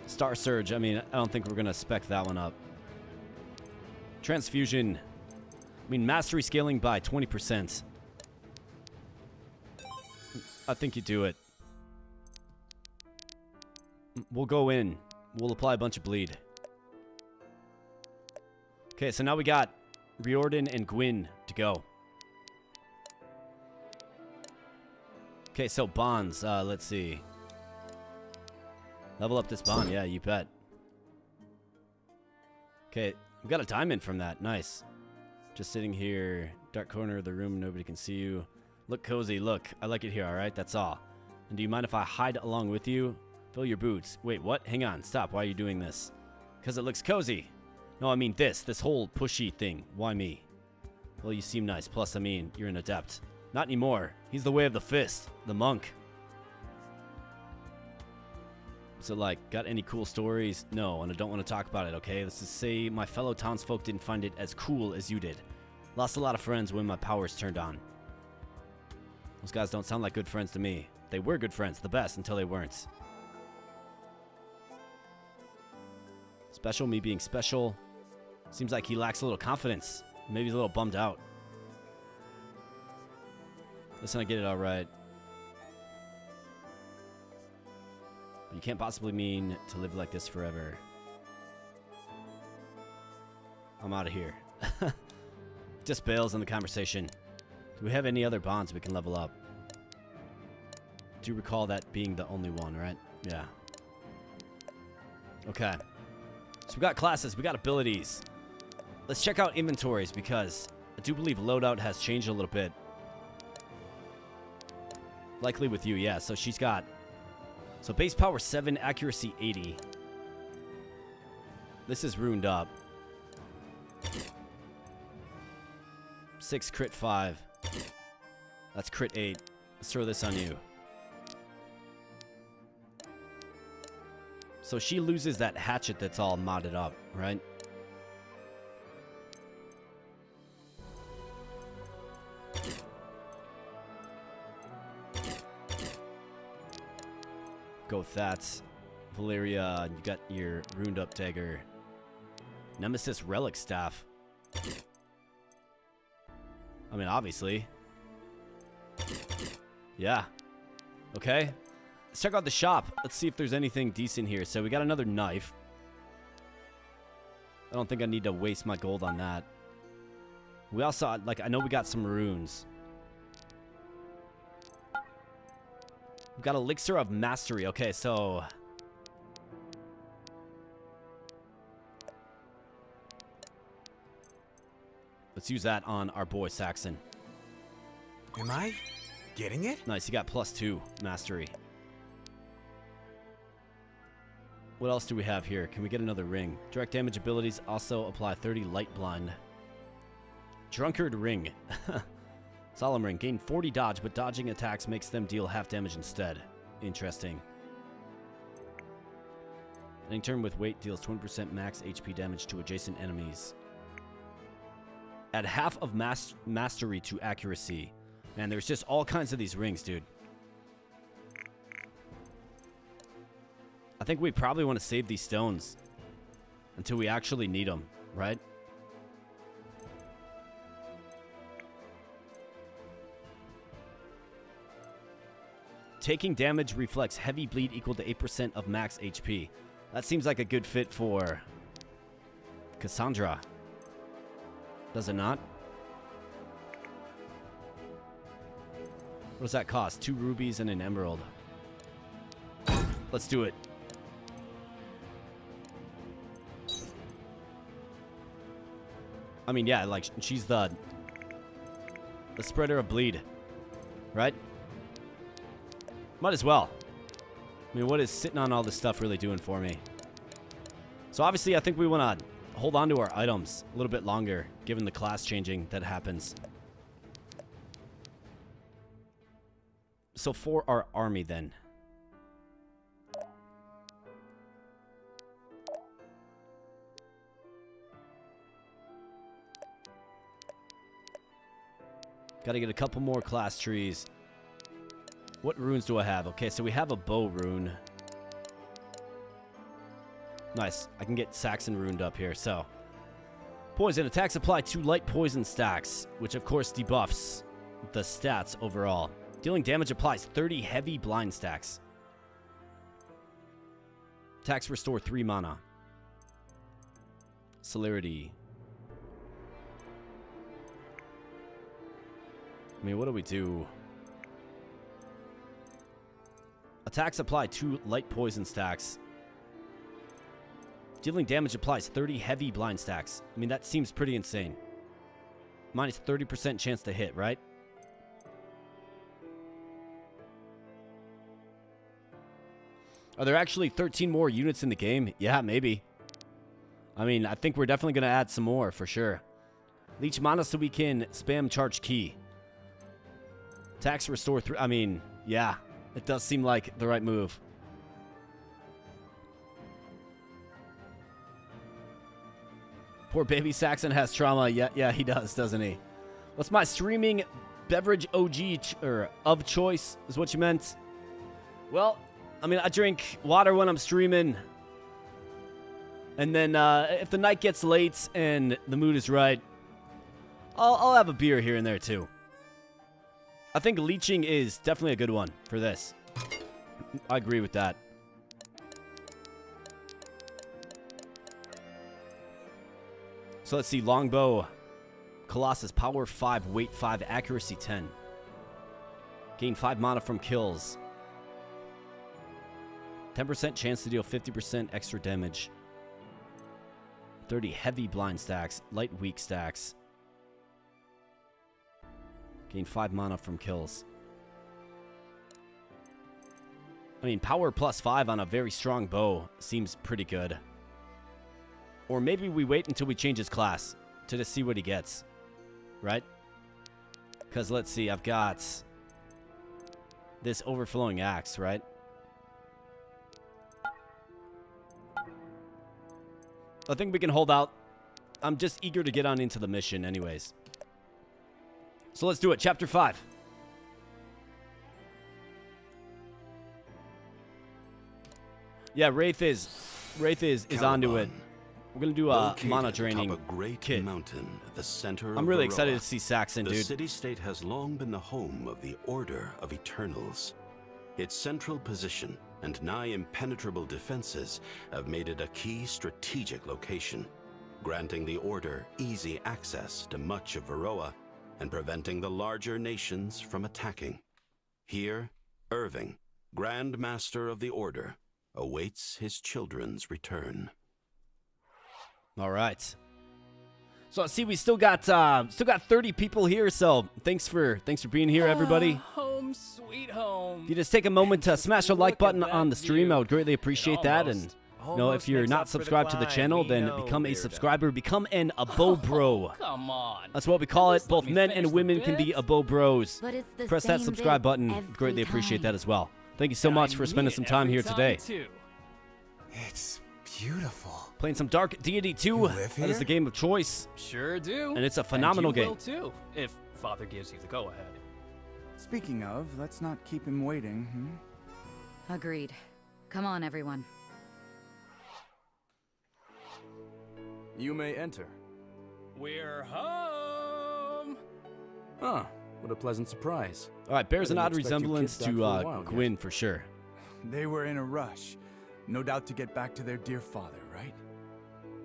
Star Surge, I mean, I don't think we're going to spec that one up. Transfusion. I mean, mastery scaling by 20%. I think you do it. We'll go in. We'll apply a bunch of bleed. Okay, so now we got Riordan and Gwyn to go. Okay, so bonds. Let's see. Level up this bond. Yeah, you bet. Okay, we got a diamond from that. Nice. Just sitting here. Dark corner of the room. Nobody can see you. Look cozy. Look, I like it here, all right? That's all. And do you mind if I hide along with you? Fill your boots. Wait, what? Hang on. Stop. Why are you doing this? Because it looks cozy. No, I mean this whole pushy thing. Why me? Well, you seem nice. Plus, I mean, you're an adept. Not anymore. He's the way of the fist. The monk. So, like, got any cool stories? No, and I don't want to talk about it, okay? Let's just say my fellow townsfolk didn't find it as cool as you did. Lost a lot of friends when my powers turned on. Those guys don't sound like good friends to me. They were good friends, the best, until they weren't. Special, me being special. Seems like he lacks a little confidence. Maybe he's a little bummed out. Listen, I get it all right. But you can't possibly mean to live like this forever. I'm out of here. Just bails on the conversation. Do we have any other bonds we can level up? Do you recall that being the only one, right? Yeah. Okay. So we got classes, we got abilities. Let's check out inventories because I do believe loadout has changed a little bit. Likely with you, yeah. So she's got... So base power 7, accuracy 80. This is runed up. 6 crit 5. That's crit 8. Let's throw this on you. So she loses that hatchet that's all modded up, right? Go with that. Valeria, you got your ruined up dagger. Nemesis relic staff. I mean, obviously. Yeah. Okay. Let's check out the shop. Let's see if there's anything decent here. So we got another knife. I don't think I need to waste my gold on that. We also, like, I know we got some runes. We've got Elixir of Mastery. Okay, so... let's use that on our boy Saxon. Am I getting it? Nice, you got +2 Mastery. What else do we have here? Can we get another ring? Direct damage abilities also apply 30 light blind. Drunkard Ring. Solemn Ring. Gain 40 dodge, but dodging attacks makes them deal half damage instead. Interesting. Any turn with weight deals 20% max HP damage to adjacent enemies. Add half of mastery to accuracy. Man, there's just all kinds of these rings, dude. I think we probably want to save these stones until we actually need them, right? Taking damage reflects heavy bleed equal to 8% of max HP. That seems like a good fit for Cassandra. Does it not? What does that cost? 2 rubies and an emerald. Let's do it. I mean, yeah, like, she's the spreader of bleed, right? Might as well. I mean, what is sitting on all this stuff really doing for me? So obviously, I think we want to hold on to our items a little bit longer, given the class changing that happens. So for our army, then. Got to get a couple more class trees. What runes do I have? Okay, so we have a bow rune. Nice. I can get Saxon runed up here, so. Poison. Attacks apply 2 light poison stacks, which of course debuffs the stats overall. Dealing damage applies 30 heavy blind stacks. Attacks restore 3 mana. Celerity. I mean, what do we do? Attacks apply 2 light poison stacks. Dealing damage applies 30 heavy blind stacks. I mean, that seems pretty insane. Minus 30% chance to hit, right? Are there actually 13 more units in the game? Yeah, maybe. I mean, I think we're definitely going to add some more, for sure. Leech mana so we can spam charge key. Attacks restore 3. I mean, yeah. It does seem like the right move. Poor baby Saxon has trauma. Yeah, he does, doesn't he? What's my streaming beverage of choice is what you meant? Well, I mean, I drink water when I'm streaming. And then if the night gets late and the mood is right, I'll have a beer here and there too. I think leeching is definitely a good one for this. I agree with that. So let's see. Longbow. Colossus. Power 5. Weight 5. Accuracy 10. Gain 5 mana from kills. 10% chance to deal 50% extra damage. 30 heavy blind stacks. Light weak stacks. Gain 5 mana from kills. I mean, power plus 5 on a very strong bow seems pretty good. Or maybe we wait until we change his class to just see what he gets. Right? Because let's see, I've got this overflowing axe, right? I think we can hold out. I'm just eager to get on into the mission anyways. So let's do it. Chapter 5. Yeah, Wraith is onto it. We're gonna do a mana draining kit. Mountain at the center I'm really excited to see Saxon, dude. The city-state has long been the home of the Order of Eternals. Its central position and nigh impenetrable defenses have made it a key strategic location, granting the Order easy access to much of Verroa and preventing the larger nations from attacking. Here, Irving, Grand Master of the Order, awaits his children's return. All right. So see, we still got 30 people here. So thanks for being here, everybody. Home sweet home. If you just take a moment to smash the like button on the stream, I would greatly appreciate that. And you know, if you're not subscribed to the channel, then become a subscriber. Become an abo bro. Come on. That's what we call it. Both men and women can be abo bros. But it's the Press that same subscribe bit button. every Greatly appreciate time. that as well. Thank you so much for spending some time here today. It's beautiful. Playing some Dark Deity 2. live That is here? the game of choice. Sure do. And it's a phenomenal and you game. will too, if Father gives you the go-ahead. Speaking of, let's not keep him waiting, Agreed. Come on, everyone. You may enter. We're home. Ah, what a pleasant surprise. All right, bears I an didn't odd expect you resemblance kids back to for a while, Gwyn for sure. They were in a rush. No doubt to get back to their dear father, right?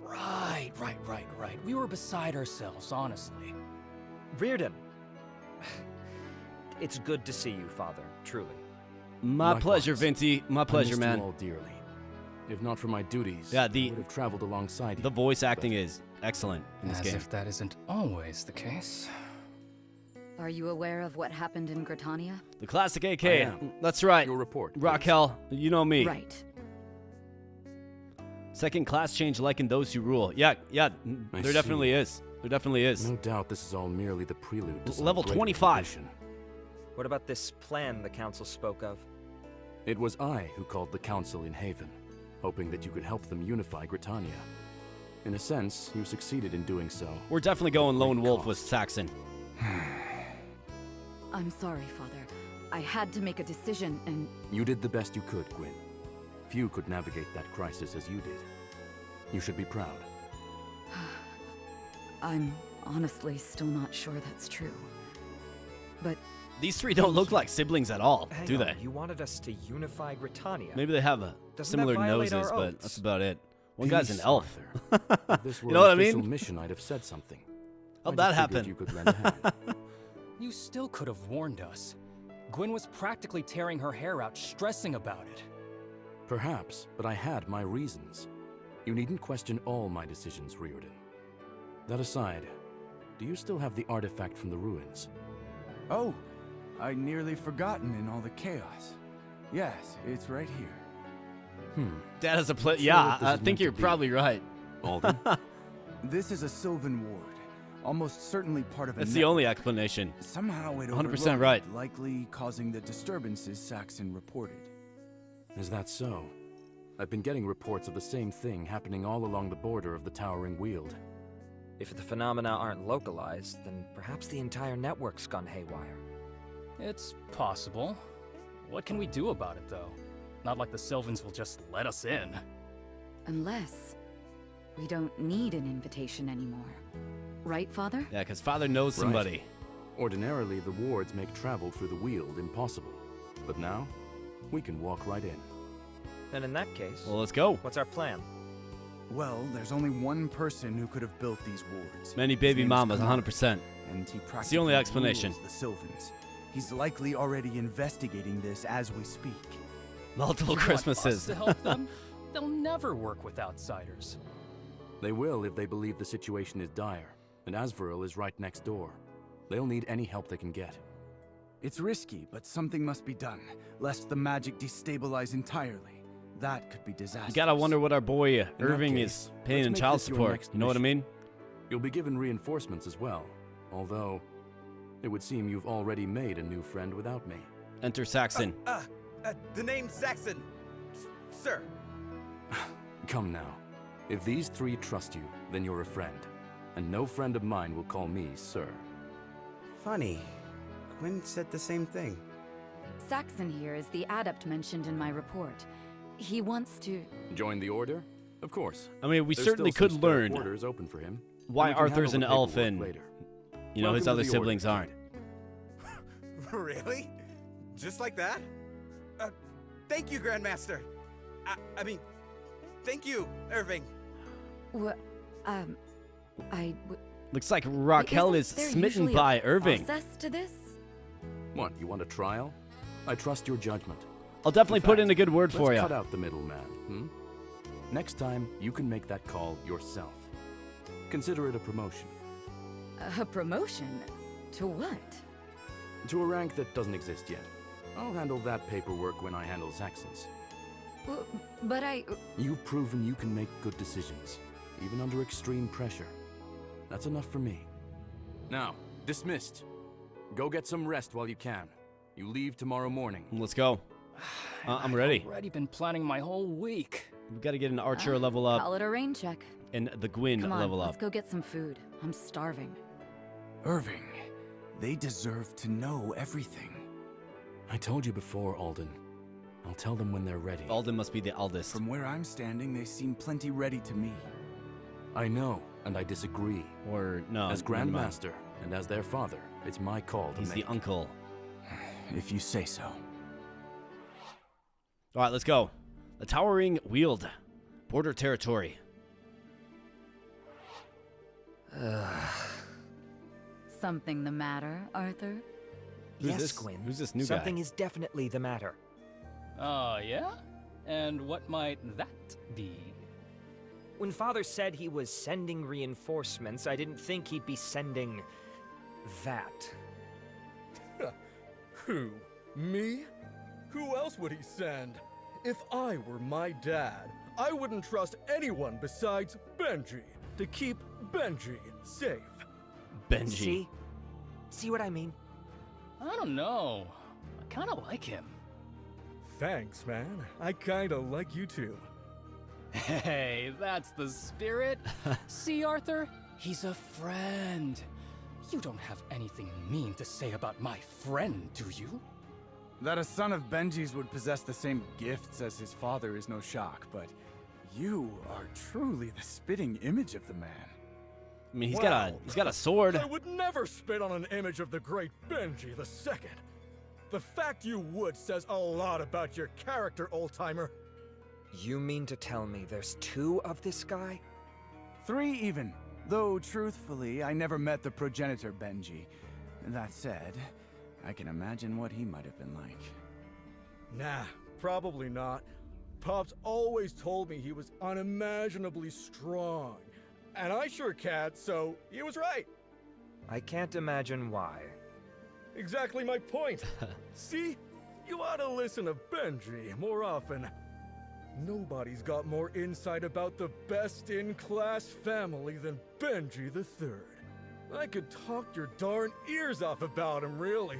Right. We were beside ourselves, honestly. Reardon. It's good to see you, Father, truly. My Likewise. pleasure, Vinty. My pleasure, I missed man. you all dearly. If not for my duties, Yeah, I would have traveled alongside you. The voice acting is excellent in this As game. if that isn't always the case. Are you aware of what happened in Gritania? The classic AK. I am. That's right. Your report, please. Raquel, you know me. Right. Second class change like in Those Who Rule. Yeah, there definitely is. There definitely is. No doubt this is all merely the prelude to some Level greater 25. ambition. What about this plan the Council spoke of? It was I who called the Council in Haven, hoping that you could help them unify Gritania. In a sense, you succeeded in doing so. We're definitely going lone wolf with Saxon. I'm sorry, Father. I had to make a decision, and You did the best you could, Gwyn. Few could navigate that crisis as you did. You should be proud. I'm honestly still not sure that's true. But These three don't look like siblings at all, Hang do on, they? You wanted us to unify Gritania. Maybe they have Doesn't similar that violate noses, our but oaths? that's about it. One guy's an Peace, elf. If this were You know what I an official mean? mission, I'd have said something. How'd I that just figured happen? You could lend a hand. You still could have warned us. Gwyn was practically tearing her hair out, stressing about it. Perhaps, but I had my reasons. You needn't question all my decisions, Reardon. That aside, do you still have the artifact from the ruins? Oh, I'd nearly forgotten in all the chaos. Yes, it's right here. Dad has a Not sure yeah, what this I is think meant you're to be. probably right. Alden? This is a Sylvan ward, almost certainly part of a That's the only explanation. Somehow it 100% overloaded, right. likely causing the disturbances Saxon reported. Is that so? I've been getting reports of the same thing happening all along the border of the Towering Weald. If the phenomena aren't localized, then perhaps the entire network's gone haywire. It's possible. What can we do about it, though? Not like the Sylvans will just let us in. Unless we don't need an invitation anymore. Right, Father? Yeah, because Father knows somebody. Right. Ordinarily, the wards make travel through the Weald impossible. But now, we can walk right in. Then in that case... Well, let's go. What's our plan? Well, there's only one person who could have built these wards. Many baby His name is mamas, Kumar, 100%. And he It's the only practically explanation. rules the Sylvans. He's likely already investigating this as we speak. Multiple You want Christmases. us to help them? They'll never work with outsiders. They will if they believe the situation is dire, and Asverell is right next door. They'll need any help they can get. It's risky, but something must be done, lest the magic destabilize entirely. That could be disastrous. You gotta wonder what our boy In that Irving case, is paying let's in make child this your support. next You know what I mission. mean? You'll be given reinforcements as well, although it would seem you've already made a new friend without me. Enter Saxon. The name's Saxon. Sir. Come now. If these three trust you, then you're a friend. And no friend of mine will call me sir. Funny. Quinn said the same thing. Saxon here is the adept mentioned in my report. He wants to... Join the Order? Of course. I mean, we There's certainly still could some spare learn quarters open for him. why We can Arthur's an handle the elf paperwork and, later. you know, his Welcome other to the Order, siblings kid. aren't. Really? Just like that? Thank you, Grandmaster. I mean, thank you, Irving. Looks like Raquel is Isn't there smitten usually by a Irving. process to this? What, you want a trial? I trust your judgment. I'll definitely put in a good word for let's you. cut out the middleman, Next time, you can make that call yourself. Consider it a promotion. A promotion? To what? To a rank that doesn't exist yet. I'll handle that paperwork when I handle Saxon's. But You've proven you can make good decisions, even under extreme pressure. That's enough for me. Now, dismissed. Go get some rest while you can. You leave tomorrow morning. Let's go. I'm ready. I've already been planning my whole week. We gotta get an Archer level up Call it a rain check. and the Gwyn Come on, level let's up. go get some food. I'm starving. Irving, they deserve to know everything. I told you before, Alden. I'll tell them when they're ready. Alden must be the eldest. From where I'm standing, they seem plenty ready to me. I know, and I disagree. Or, no. As never mind. Grandmaster, and as their father, it's my call to He's make. the uncle. If you say so. Alright, let's go. The Towering Weald. Border territory. Something the matter, Arthur? Who's yes, this? Gwyn. Who's this new Something guy? is definitely the matter. Yeah? And what might that be? When Father said he was sending reinforcements, I didn't think he'd be sending... that. Who? Me? Who else would he send? If I were my dad, I wouldn't trust anyone besides Benji to keep Benji safe. Benji. See what I mean? I don't know. I kind of like him. Thanks, man. I kinda like you too. Hey, that's the spirit. See, Arthur? He's a friend. You don't have anything mean to say about my friend, do you? That a son of Benji's would possess the same gifts as his father is no shock, but you are truly the spitting image of the man. I mean, he's got a sword. I would never spit on an image of the great Benji the Second. The fact you would says a lot about your character, old-timer. You mean to tell me there's two of this guy? 3 even. Though, truthfully, I never met the progenitor Benji. That said, I can imagine what he might have been like. Nah, probably not. Pops always told me he was unimaginably strong. And I sure can't, so he was right. I can't imagine why. Exactly my point. See? You ought to listen to Benji more often. Nobody's got more insight about the best-in-class family than Benji the Third. I could talk your darn ears off about him, really.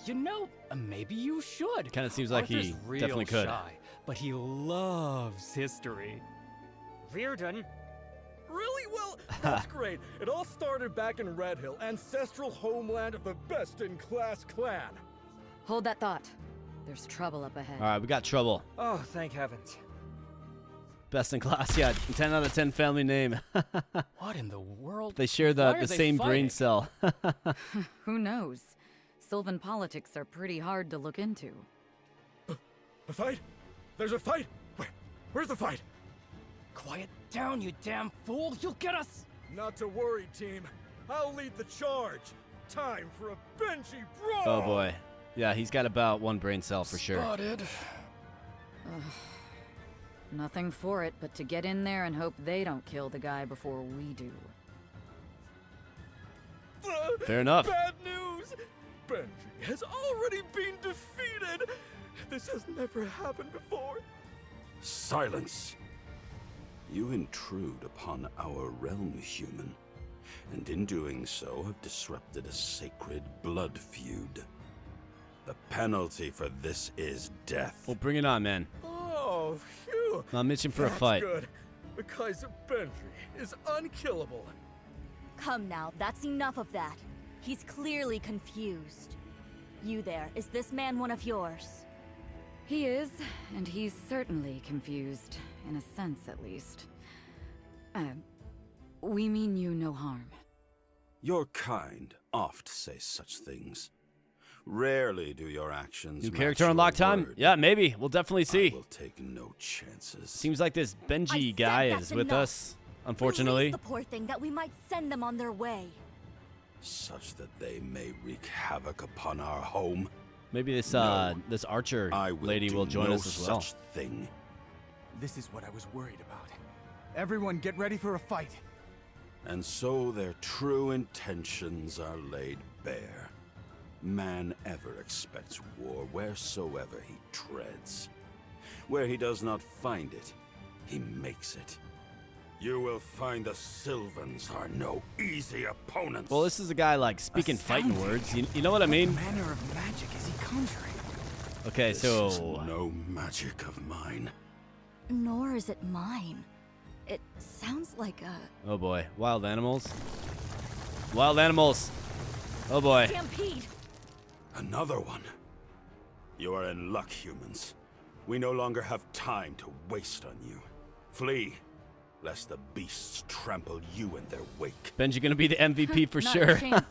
You know, maybe you should. Kind of seems like Arthur's he real definitely could. Shy, but he loves history. Reardon? Really? Well, that's great. It all started back in Red Hill, ancestral homeland of the best-in-class clan. Hold that thought. There's trouble up ahead. All right, we got trouble. Oh, thank heavens. Best in class, yeah. 10 out of 10 family name. What in the world? They share Why the are they same brain fighting? cell. Who knows? Sylvan politics are pretty hard to look into. A fight? There's a fight? Where's the fight? Quiet down, you damn fool! You'll get us! Not to worry, team. I'll lead the charge. Time for a Benji brawl! Oh boy. Yeah, he's got about one brain cell for sure. Spotted. Nothing for it but to get in there and hope they don't kill the guy before we do. Fair enough. Bad news! Benji has already been defeated! This has never happened before. Silence! You intrude upon our realm, human, and in doing so have disrupted a sacred blood feud. The penalty for this is death. Well, bring it on, man. Oh, phew! I'm itching for a That's fight. Good, because Benji is unkillable. Come now, that's enough of that. He's clearly confused. You there, is this man one of yours? He is, and he's certainly confused, in a sense at least. We mean you no harm. Your kind oft say such things. Rarely do your actions New match character your unlock time? word. Yeah, maybe. We'll definitely see. I will take no chances. Seems like this Benji guy that's is with enough. us, unfortunately. Release the poor thing that we might send them on their way. Such that they may wreak havoc upon our home. Maybe this No. this archer I will lady do will join no us as well. such thing. This is what I was worried about. Everyone get ready for a fight. And so their true intentions are laid bare. Man ever expects war wheresoever he treads. Where he does not find it, he makes it. You will find the Sylvans are no easy opponents. Well, this is a guy like speaking fighting words. You know what I mean? What manner of magic is he conjuring? Okay, This so is no magic of mine. Nor is it mine. It sounds like a oh boy, wild animals. Wild animals. Oh boy. stampede. Another one. You are in luck, humans. We no longer have time to waste on you. Flee, lest the beasts trample you in their wake. Benji gonna be the MVP for Not sure. a chance.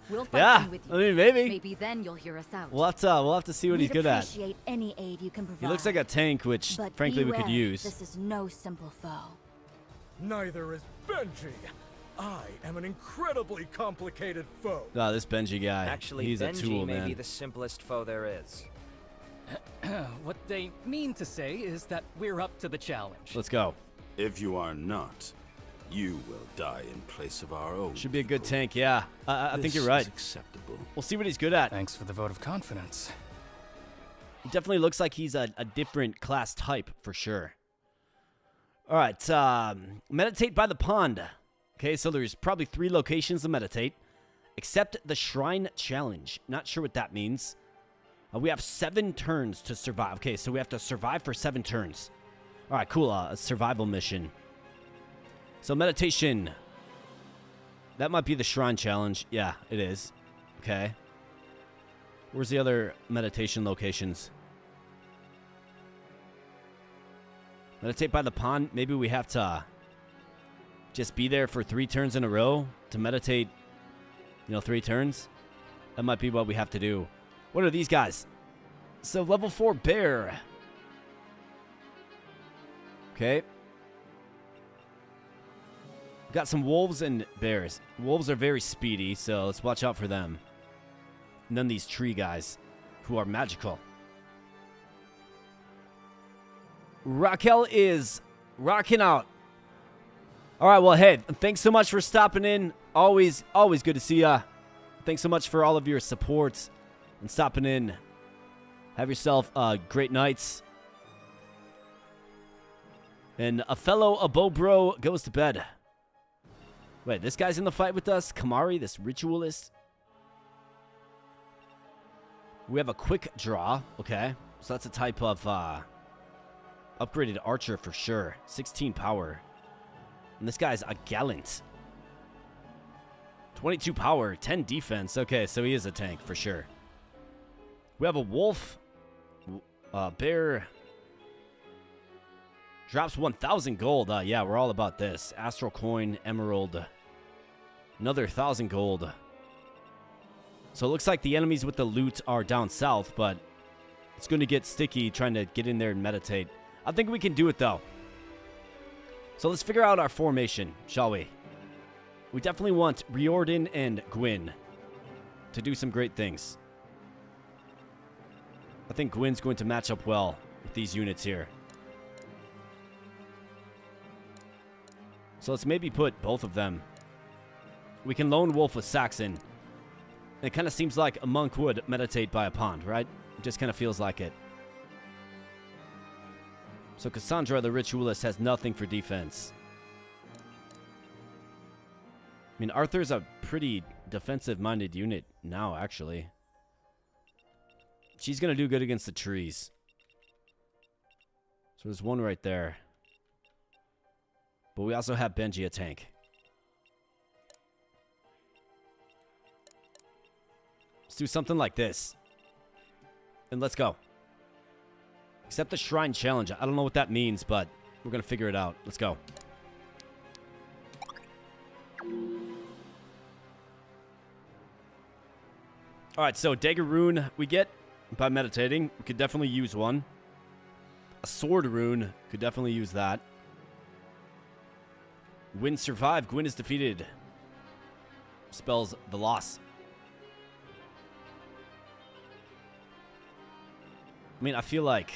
We'll fight Yeah, in with you. I mean maybe. Maybe then you'll hear us out. We'll have to see what he's We'd good at. appreciate any aid you can provide. He looks like a tank, which But frankly we could beware, use. This is no simple foe. Neither is Benji. I am an incredibly complicated foe. Ah, this Benji guy. Actually, he's Benji a tool, may man. be the simplest foe there is. What they mean to say is that we're up to the challenge. Let's go. If you are not, you will die in place of our own. Should be a good tank, yeah. I think This you're right. is acceptable. We'll see what he's good at. Thanks for the vote of confidence. He definitely looks like he's a different class type for sure. All right, meditate by the pond. Okay, so there's probably 3 locations to meditate. Accept the shrine challenge. Not sure what that means. We have 7 turns to survive. Okay, so we have to survive for 7 turns. All right, cool. A survival mission. So meditation. That might be the shrine challenge. Yeah, it is. Okay. Where's the other meditation locations? Meditate by the pond. Maybe we have to just be there for 3 turns in a row to meditate, 3 turns. That might be what we have to do. What are these guys? So level 4 bear. Okay. Got some wolves and bears. Wolves are very speedy, so let's watch out for them. And then these tree guys who are magical. Raquel is rocking out. All right, well, hey, thanks so much for stopping in. Always good to see ya. Thanks so much for all of your support and stopping in. Have yourself great nights. And a fellow Abobro goes to bed. Wait, this guy's in the fight with us? Kamari, this ritualist? We have a quick draw. Okay, so that's a type of upgraded archer for sure. 16 power. And this guy's a gallant. 22 power, 10 defense. Okay, so he is a tank for sure. We have a wolf. Bear. Drops 1,000 gold. Yeah, we're all about this. Astral coin, emerald. Another 1,000 gold. So it looks like the enemies with the loot are down south, but it's going to get sticky trying to get in there and meditate. I think we can do it, though. So let's figure out our formation, shall we? We definitely want Riordan and Gwyn to do some great things. I think Gwyn's going to match up well with these units here. So let's maybe put both of them. We can lone wolf with Saxon. It kind of seems like a monk would meditate by a pond, right? It just kind of feels like it. So Cassandra, the ritualist, has nothing for defense. I mean, Arthur's a pretty defensive-minded unit now, actually. She's going to do good against the trees. So there's one right there. But we also have Benji, a tank. Let's do something like this. And let's go. Accept the Shrine Challenge. I don't know what that means, but we're going to figure it out. Let's go. Alright, so Dagger Rune we get by meditating. We could definitely use one. A Sword Rune. Could definitely use that. Gwyn survived. Gwyn is defeated. Spells the loss. I mean, I feel like...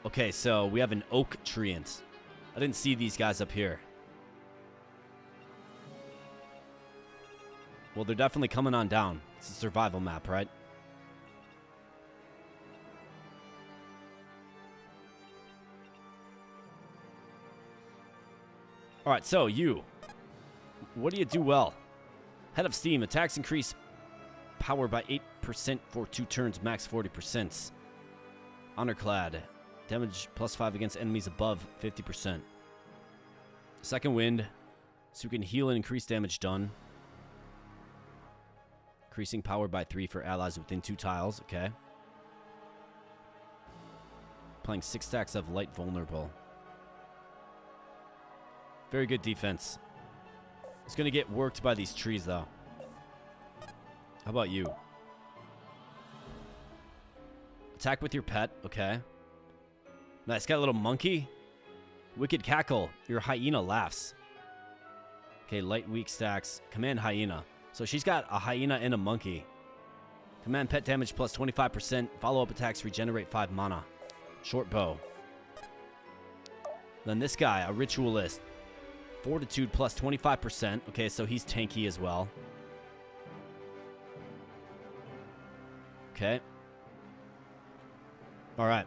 Okay, so we have an Oak Treant. I didn't see these guys up here. Well, they're definitely coming on down. It's a survival map, right? Alright, so you. What do you do well? Head of Steam. Attacks increase power by 8% for 2 turns, max 40%. Honorclad. Damage +5 against enemies above 50%. Second Wind. So you can heal and increase damage done. Increasing power by 3 for allies within 2 tiles. Okay. Playing 6 stacks of light vulnerable. Very good defense. It's going to get worked by these trees, though. How about you? Attack with your pet. Okay. Nice. Got a little monkey. Wicked Cackle. Your hyena laughs. Okay, light weak stacks. Command hyena. So she's got a hyena and a monkey. Command pet damage plus 25%. Follow-up attacks regenerate 5 mana. Short bow. Then this guy, a ritualist. Fortitude plus 25%. Okay, so he's tanky as well. Okay. Alright.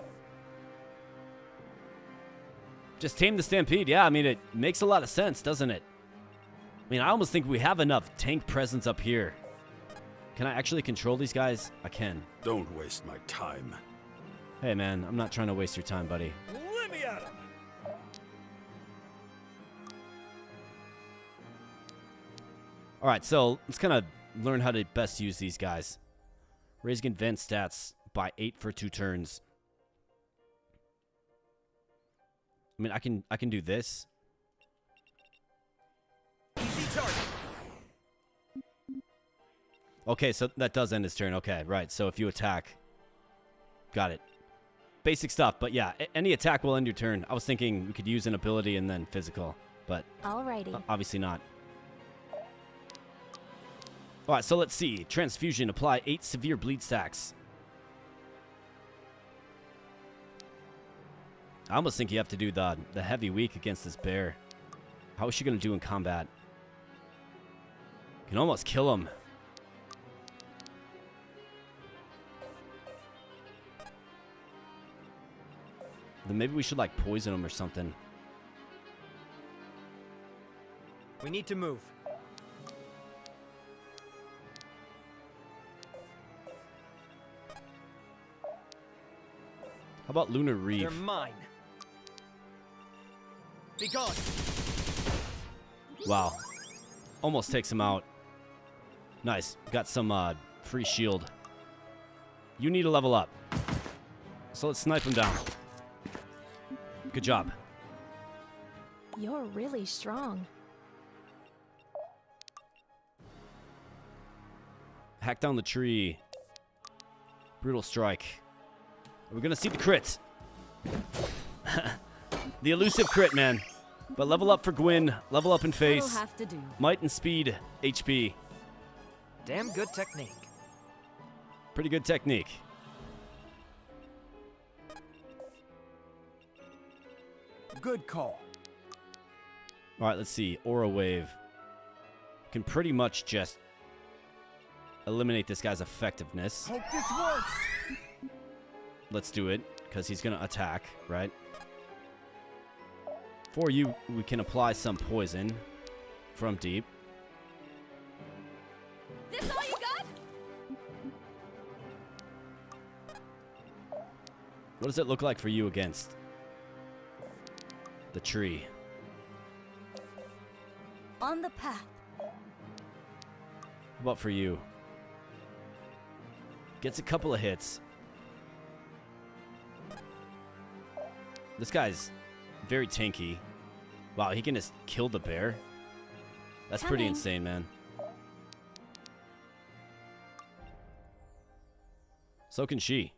Just tame the Stampede. Yeah, I mean, it makes a lot of sense, doesn't it? I mean, I almost think we have enough tank presence up here. Can I actually control these guys? I can. Don't waste my time. Hey, man, I'm not trying to waste your time, buddy. Let me at him! Alright, so let's kind of learn how to best use these guys. Raising advanced stats by 8 for 2 turns. I mean, I can do this. Easy target. Okay, so that does end his turn. Okay, right. So if you attack, got it. Basic stuff, but yeah, any attack will end your turn. I was thinking we could use an ability and then physical, but alrighty. Obviously not. All right, so let's see. Transfusion. Apply 8 severe bleed stacks. I almost think you have to do the heavy weak against this bear. How is she going to do in combat? Can almost kill him. Then maybe we should, like, poison him or something. We need to move. How about Lunar Reef? They're mine. Be gone. Wow. Almost takes him out. Nice. Got some free shield. You need to level up. So let's snipe him down. Good job. You're really strong. Hack down the tree. Brutal strike. We're gonna see the crit. The elusive crit, man. But level up for Gwyn. Level up in face. That'll have to do. Might and speed. HP. Damn good technique. Pretty good technique. Good call. All right, let's see. Aura Wave. Can pretty much just eliminate this guy's effectiveness. Hope this works. Let's do it, because he's going to attack, right? For you, we can apply some poison from deep. This all you got? What does it look like for you against the tree? On the path. How about for you? Gets a couple of hits. This guy's very tanky. Wow, he can just kill the bear. That's pretty insane, man. So can she.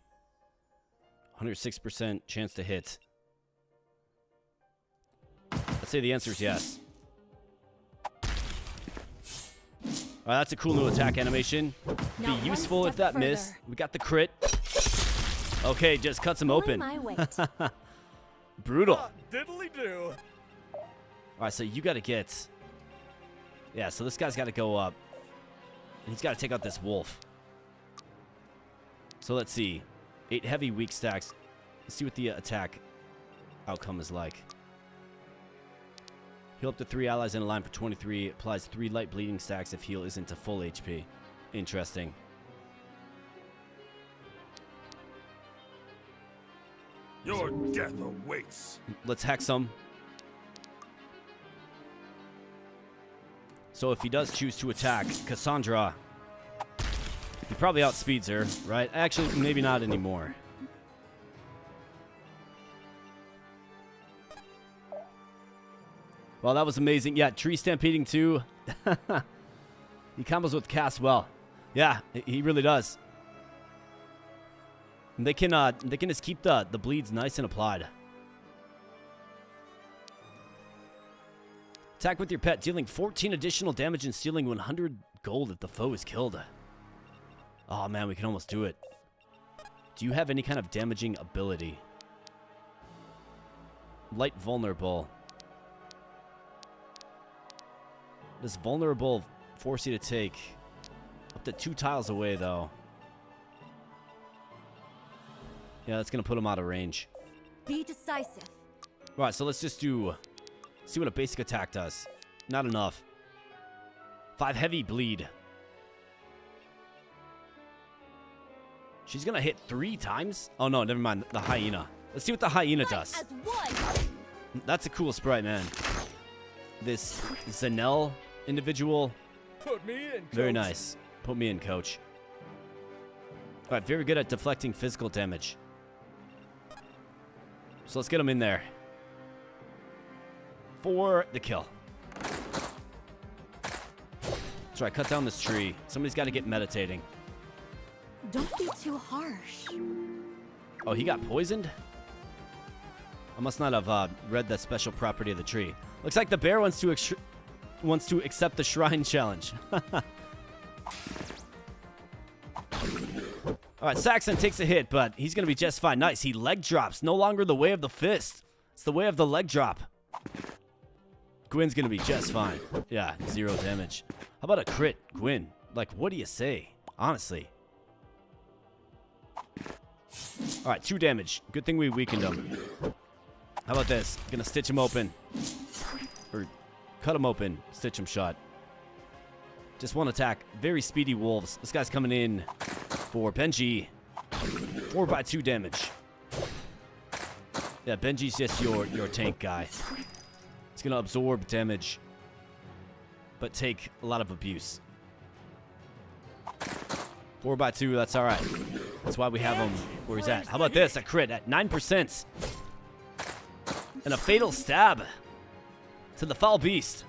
106% chance to hit. Let's say the answer is yes. All right, that's a cool new attack animation. Be useful if that missed. We got the crit. Okay, just cuts him open. Brutal. Diddly do. All right, so you got to get... Yeah, so this guy's got to go up. And he's got to take out this wolf. So let's see. 8 heavy weak stacks. Let's see what the attack outcome is like. Heal up to 3 allies in a line for 23. Applies 3 light bleeding stacks if heal isn't to full HP. Interesting. Your death awaits. Let's hack some. So if he does choose to attack Cassandra, he probably outspeeds her, right? Actually, maybe not anymore. Well, that was amazing. Yeah, tree stampeding too. He combos with Cass well. Yeah, he really does. And they can just keep the bleeds nice and applied. Attack with your pet, dealing 14 additional damage and stealing 100 gold if the foe is killed. Oh man, we can almost do it. Do you have any kind of damaging ability? Light vulnerable. Does vulnerable force you to take up to 2 tiles away though? Yeah, that's gonna put him out of range. Be decisive. Right, so let's just see what a basic attack does. Not enough. 5 heavy bleed. She's gonna hit 3 times? Oh no, never mind. The hyena. Let's see what the hyena does. That's a cool sprite, man. This Zanel individual. Put me in, coach. Very nice. Put me in, coach. Alright, very good at deflecting physical damage. So let's get him in there. For the kill. That's right, cut down this tree. Somebody's got to get meditating. Don't be too harsh. Oh, he got poisoned? I must not have read the special property of the tree. Looks like the bear wants to accept the shrine challenge. All right, Saxon takes a hit, but he's going to be just fine. Nice, he leg drops. No longer the way of the fist. It's the way of the leg drop. Gwyn's going to be just fine. Yeah, 0 damage. How about a crit, Gwyn? Like, what do you say? Honestly. All right, 2 damage. Good thing we weakened him. How about this? Gonna stitch him open. Or cut him open. Stitch him shut. Just 1 attack. Very speedy wolves. This guy's coming in for Benji. 4x2 damage. Yeah, Benji's just your tank guy. He's gonna absorb damage. but take a lot of abuse. 4x2, that's alright. That's why we have him where he's at. How about this? A crit at 9%. And a fatal stab to the foul beast.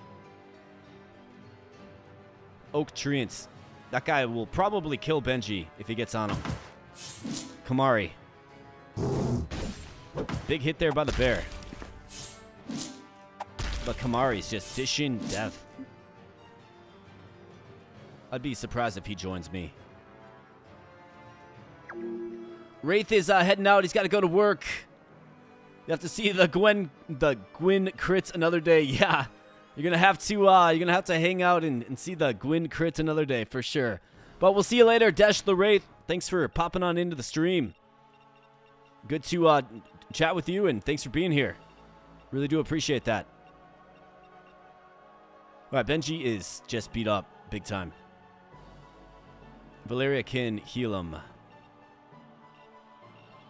Oak Treants. That guy will probably kill Benji if he gets on him. Kamari. Big hit there by the bear. But Kamari's just dishing death. I'd be surprised if he joins me. Wraith is heading out. He's got to go to work. You have to see the Gwyn crits another day. Yeah, you're gonna have to hang out and see the Gwyn crits another day for sure. But we'll see you later, Dash the Wraith. Thanks for popping on into the stream. Good to chat with you, and thanks for being here. Really do appreciate that. All right, Benji is just beat up big time. Valeria can heal him.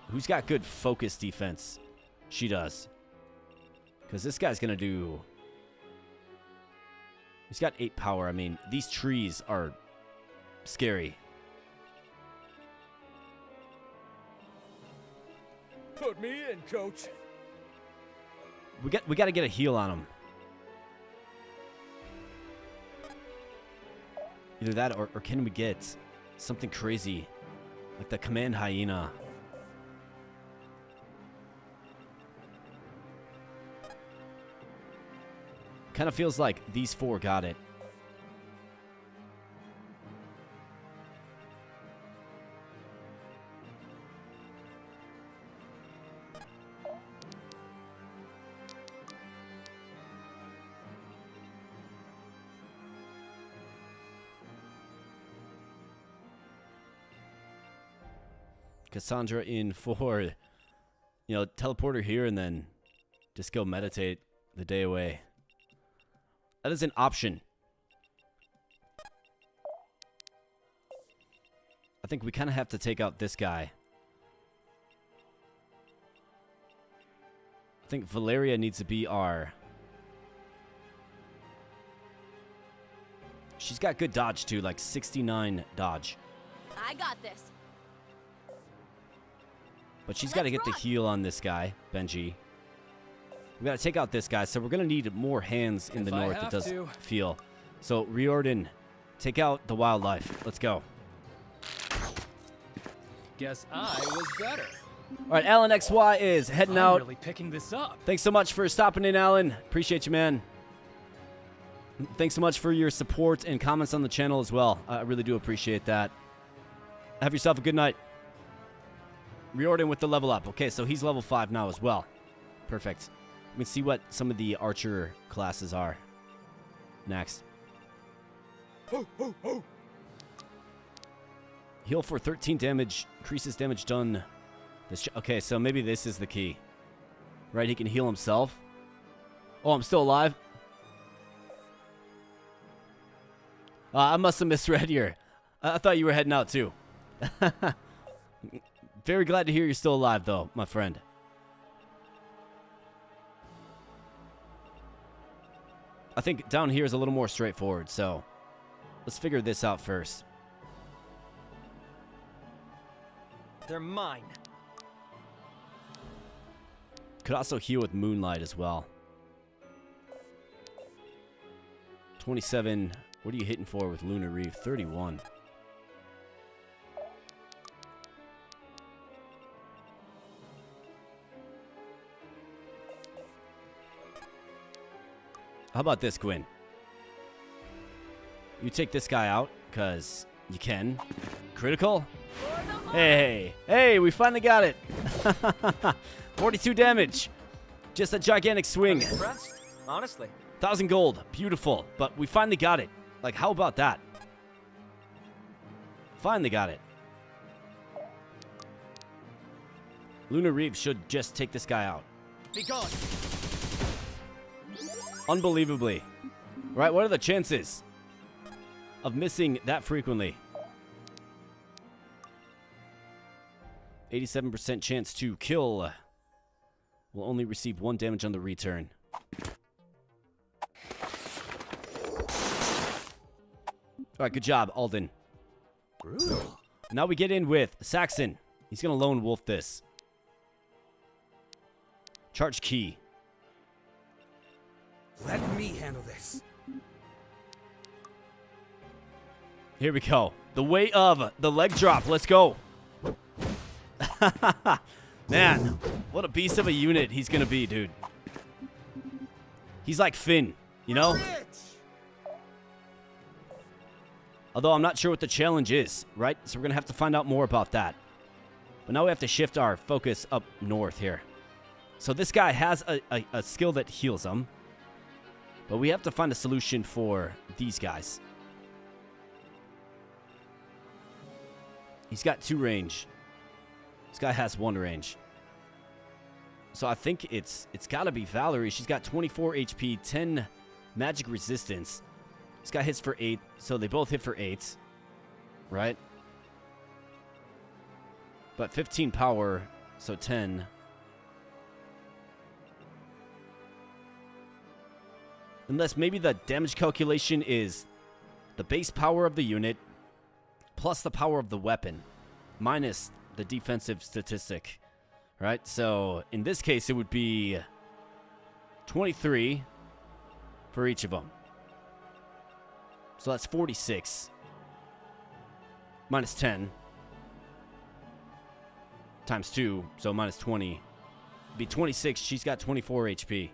Who's got good focus defense? She does. Because this guy's going to do... He's got 8 power. I mean, these trees are scary. Put me in, coach. We got to get a heal on him. Either that or can we get something crazy like the command hyena? Kind of feels like these 4 got it. Cassandra in for, teleport her here and then just go meditate the day away. That is an option. I think we kind of have to take out this guy. I think Valeria needs to be our... She's got good dodge too, like 69 dodge. I got this. But she's got to get the heal on this guy, Benji. We got to take out this guy, so we're going to need more hands in the north, it does feel. So, Riordan, take out the wildlife. Let's go. Guess I was better. All right, Alan XY is heading out. Really picking this up. Thanks so much for stopping in, Alan. Appreciate you, man. Thanks so much for your support and comments on the channel as well. I really do appreciate that. Have yourself a good night. Riordan with the level up. Okay, so he's level 5 now as well. Perfect. Let me see what some of the archer classes are. Next. Heal for 13 damage. Increases damage done. Okay, so maybe this is the key. Right, he can heal himself. Oh, I'm still alive? I must have misread here. I thought you were heading out too. Very glad to hear you're still alive, though, my friend. I think down here is a little more straightforward, so let's figure this out first. They're mine. Could also heal with Moonlight as well. 27. What are you hitting for with Lunar Reef? 31. How about this, Gwyn? You take this guy out, because you can. Critical? Hey, we finally got it. 42 damage. Just a gigantic swing. I'm impressed, honestly. 1,000 gold. Beautiful. But we finally got it. Like, how about that? Finally got it. Lunar Reef should just take this guy out. Be gone. Unbelievably. Right, what are the chances of missing that frequently? 87% chance to kill. Will only receive 1 damage on the return. Alright, good job, Alden. Brutal. Now we get in with Saxon. He's gonna lone wolf this. Charge key. Let me handle this. Here we go. The way of the leg drop. Let's go. Man, what a beast of a unit he's gonna be, dude. He's like Finn, you know? Although I'm not sure what the challenge is, right? So we're gonna have to find out more about that. But now we have to shift our focus up north here. So this guy has a skill that heals him. But we have to find a solution for these guys. He's got 2 range. This guy has 1 range. So I think it's got to be Valerie. She's got 24 HP, 10 magic resistance. This guy hits for 8, so they both hit for 8. Right? But 15 power, so 10. Unless maybe the damage calculation is the base power of the unit plus the power of the weapon minus the defensive statistic. Right? So in this case, it would be 23 for each of them. So that's 46 minus 10 times 2, so minus 20. It'd be 26. She's got 24 HP.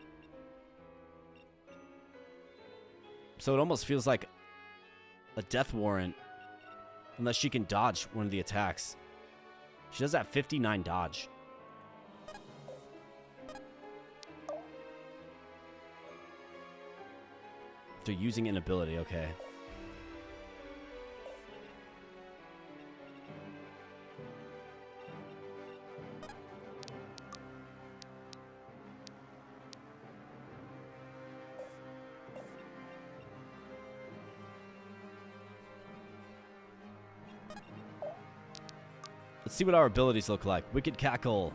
So it almost feels like a death warrant unless she can dodge one of the attacks. She does have 59 dodge. After using an ability, okay. Let's see what our abilities look like. Wicked Cackle.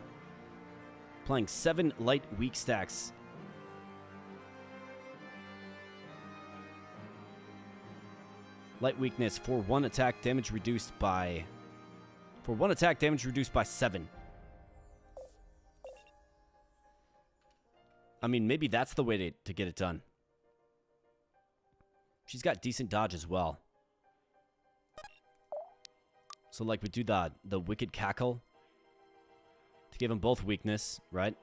Playing 7 light weak stacks. Light weakness for 1 attack damage reduced by 7. I mean, maybe that's the way to get it done. She's got decent dodge as well. So like we do the Wicked Cackle to give them both weakness, right?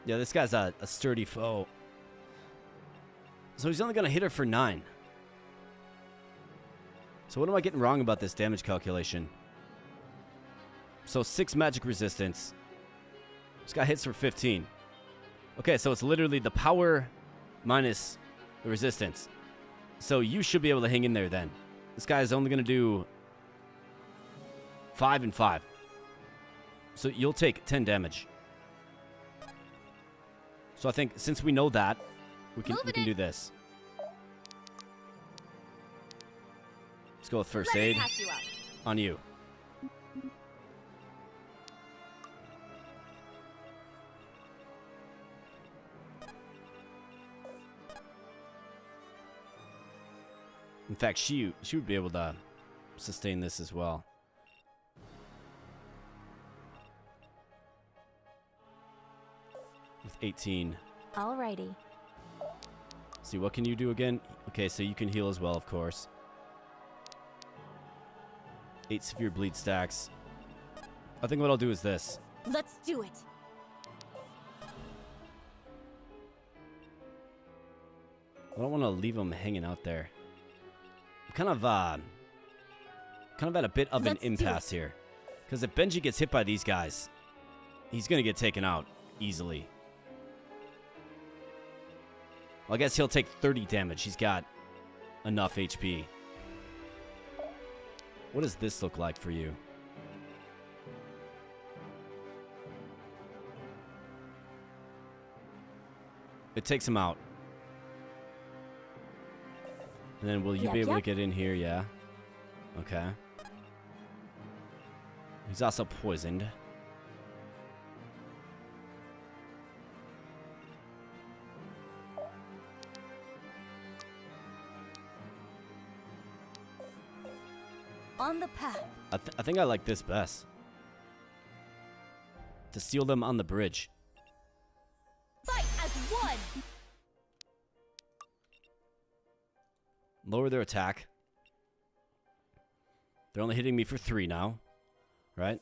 Yeah, this guy's a sturdy foe. So he's only going to hit her for 9. So what am I getting wrong about this damage calculation? So 6 magic resistance. This guy hits for 15. Okay, so it's literally the power minus the resistance. So you should be able to hang in there then. This guy is only going to do 5 and 5. So you'll take 10 damage. So I think since we know that, we can do this. Let's go with first aid on you. In fact, she would be able to sustain this as well. With 18. Alrighty. See, what can you do again? Okay, so you can heal as well, of course. 8 severe bleed stacks. I think what I'll do is this. Let's do it. I don't want to leave him hanging out there. I'm kind of at a bit of an impasse here. Because if Benji gets hit by these guys, he's going to get taken out easily. Well, I guess he'll take 30 damage. He's got enough HP. What does this look like for you? It takes him out. And then will you Yep, be able to yep. get in here? Yeah. Okay. He's also poisoned. On the path. I think I like this best. To steal them on the bridge. Fight as one. Lower their attack. They're only hitting me for 3 now. Right?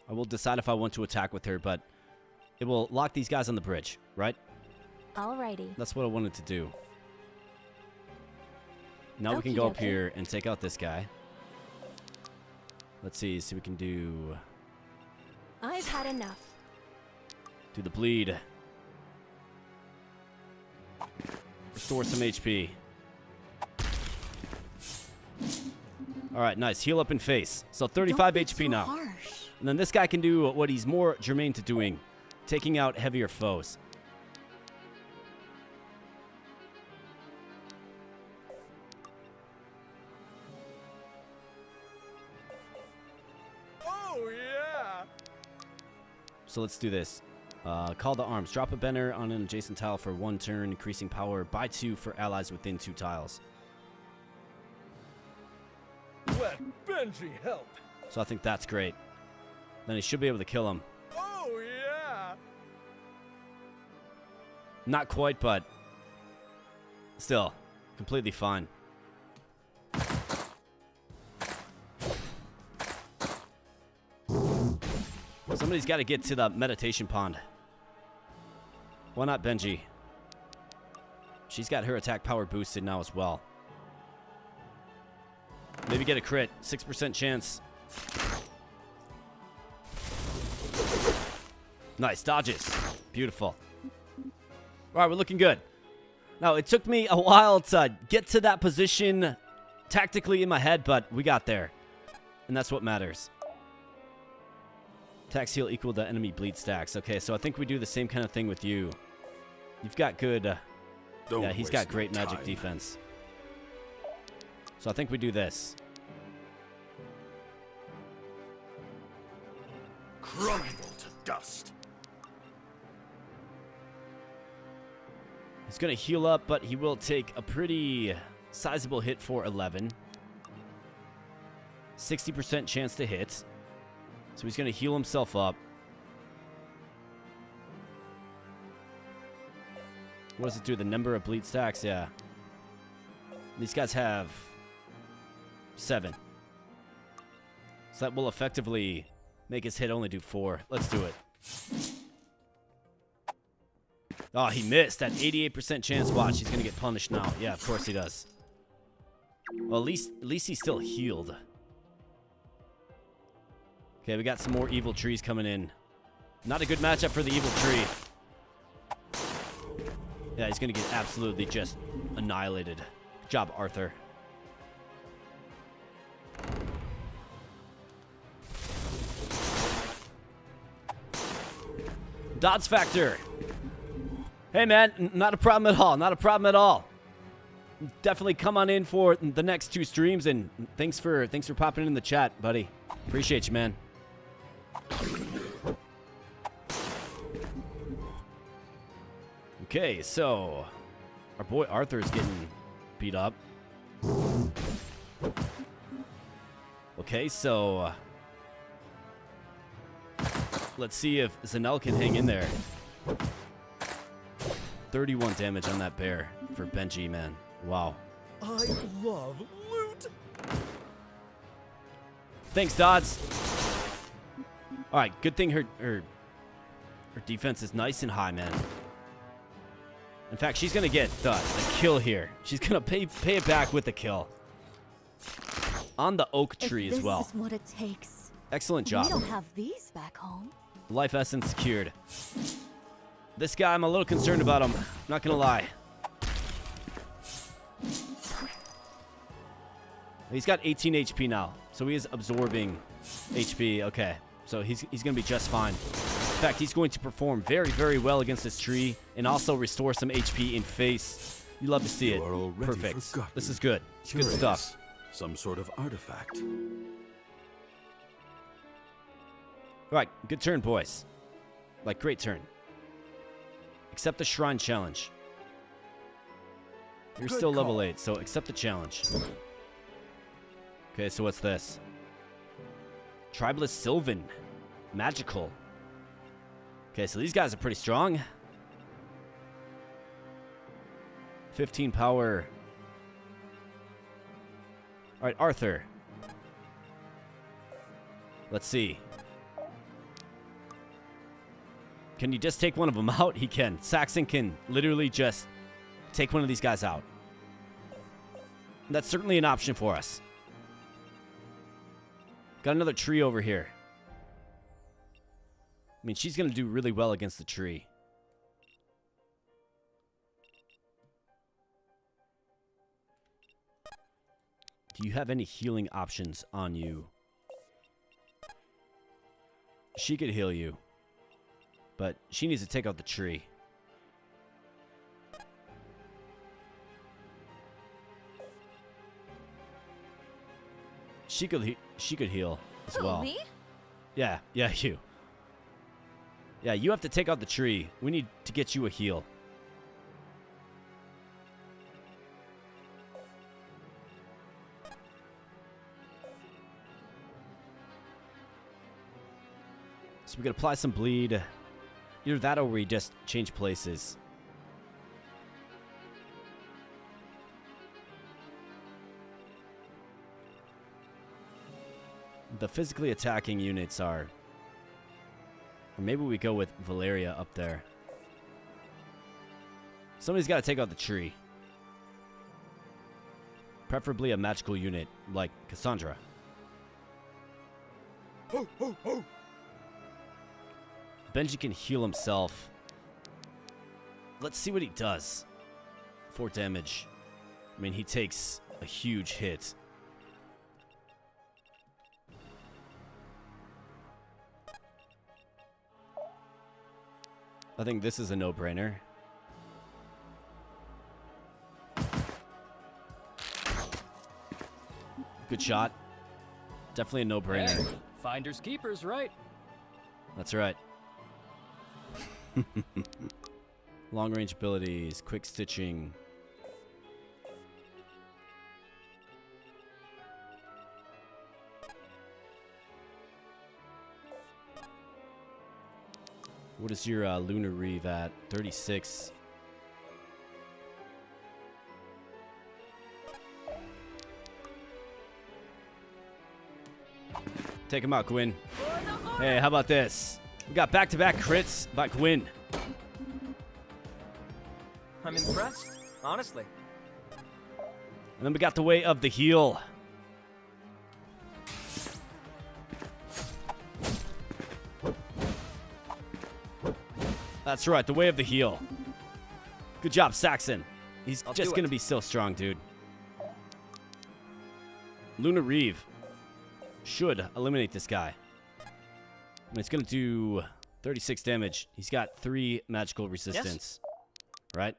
I will decide if I want to attack with her, but it will lock these guys on the bridge, right? Alrighty. That's what I wanted to do. Now we can go up Okey-dokey. here and take out this guy. Let's see we can do I've had enough. the bleed. Restore some HP. Alright, nice. Heal up in face. So 35 HP now. Harsh. And then this guy can do what he's more germane to doing. Taking out heavier foes. Oh, yeah! So let's do this. Call the arms. Drop a banner on an adjacent tile for 1 turn, increasing power by 2 for allies within 2 tiles. Let Benji help! So I think that's great. Then he should be able to kill him. Oh, yeah! Not quite, but still, completely fine. Somebody's got to get to the meditation pond. Why not Benji? She's got her attack power boosted now as well. Maybe get a crit. 6% chance. Nice. Dodges. Beautiful. All right, we're looking good. Now, it took me a while to get to that position tactically in my head, but we got there. And that's what matters. Attack seal equal to enemy bleed stacks. Okay, so I think we do the same kind of thing with you. You've got good... yeah, he's got great magic defense. So I think we do this. Crumble to dust. He's going to heal up, but he will take a pretty sizable hit for 11. 60% chance to hit. So he's going to heal himself up. What does it do? The number of bleed stacks? Yeah. These guys have 7. So that will effectively make his hit only do 4. Let's do it. Oh, he missed. That 88% chance. Watch, he's going to get punished now. Yeah, of course he does. Well, at least he's still healed. Okay, we got some more evil trees coming in. Not a good matchup for the evil tree. Yeah, he's going to get absolutely just annihilated. Good job, Arthur. Dodge factor. Hey, man, not a problem at all. Not a problem at all. Definitely come on in for the next 2 streams, and thanks for popping in the chat, buddy. Appreciate you, man. Okay, so our boy Arthur's getting beat up. Okay, so let's see if Zanel can hang in there. 31 damage on that bear for Benji, man. Wow. I love loot! Thanks, Dodds. All right, good thing her defense is nice and high, man. In fact, she's gonna get the kill here. She's gonna pay it back with the kill on the oak tree as well. This is what it takes. Excellent job. We don't have these back home. Life essence secured. This guy, I'm a little concerned about him. Not gonna lie. He's got 18 HP now, so he is absorbing HP. Okay, so he's gonna be just fine. fact, he's going to perform very, very well against this tree and also restore some HP in face. You love to see it. Perfect. This is good. It's good stuff. Some sort of artifact. All right, good turn, boys. Like, great turn. Accept the shrine challenge. You're Good still level call. 8, so accept the challenge. Okay, so what's this? Tribeless Sylvan. Magical. Okay, so these guys are pretty strong. 15 power. All right, Arthur. Let's see. Can you just take one of them out? He can. Saxon can literally just take one of these guys out. That's certainly an option for us. Got another tree over here. I mean, she's going to do really well against the tree. Do you have any healing options on you? She could heal you. But she needs to take out the tree. She could heal as Who, well. me? Yeah, you. Yeah, you have to take out the tree. We need to get you a heal. So we could apply some bleed. Either that or we just change places. The physically attacking units are... Or maybe we go with Valeria up there. Somebody's got to take out the tree. Preferably a magical unit like Cassandra. Ho, ho, ho! Benji can heal himself. Let's see what he does. 4 damage. I mean, he takes a huge hit. I think this is a no-brainer. Good shot. Definitely a no-brainer. Hey, finders keepers, right? That's right. Long range abilities, quick stitching. What is your Lunar Reeve at? 36. Take him out, Gwyn. Hey, how about this? We got back-to-back crits by Gwyn. I'm impressed, honestly. And then we got the way of the heal. That's right, the way of the heal. Good job, Saxon. He's I'll just do going to it. be so strong, dude. Lunar Reeve should eliminate this guy. And it's going to do 36 damage. He's got 3 magical resistance. Right?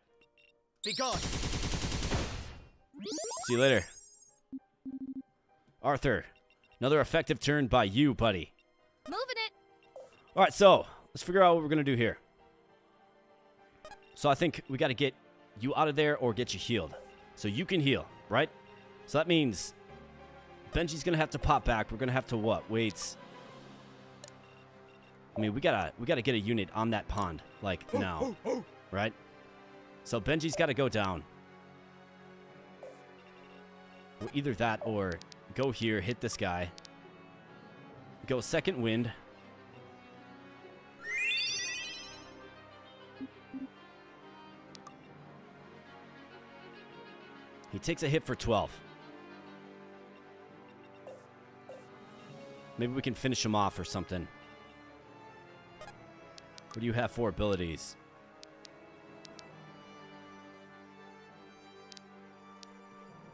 Be gone. See you later. Arthur, another effective turn by you, buddy. Moving it. All right, so let's figure out what we're going to do here. So I think we got to get you out of there or get you healed. So you can heal, right? So that means Benji's going to have to pop back. We're going to have to what? Wait. I mean, we gotta get a unit on that pond, like now, right? So Benji's got to go down. Well, either that or go here, hit this guy. Go second wind. He takes a hit for 12. Maybe we can finish him off or something. What do you have for abilities?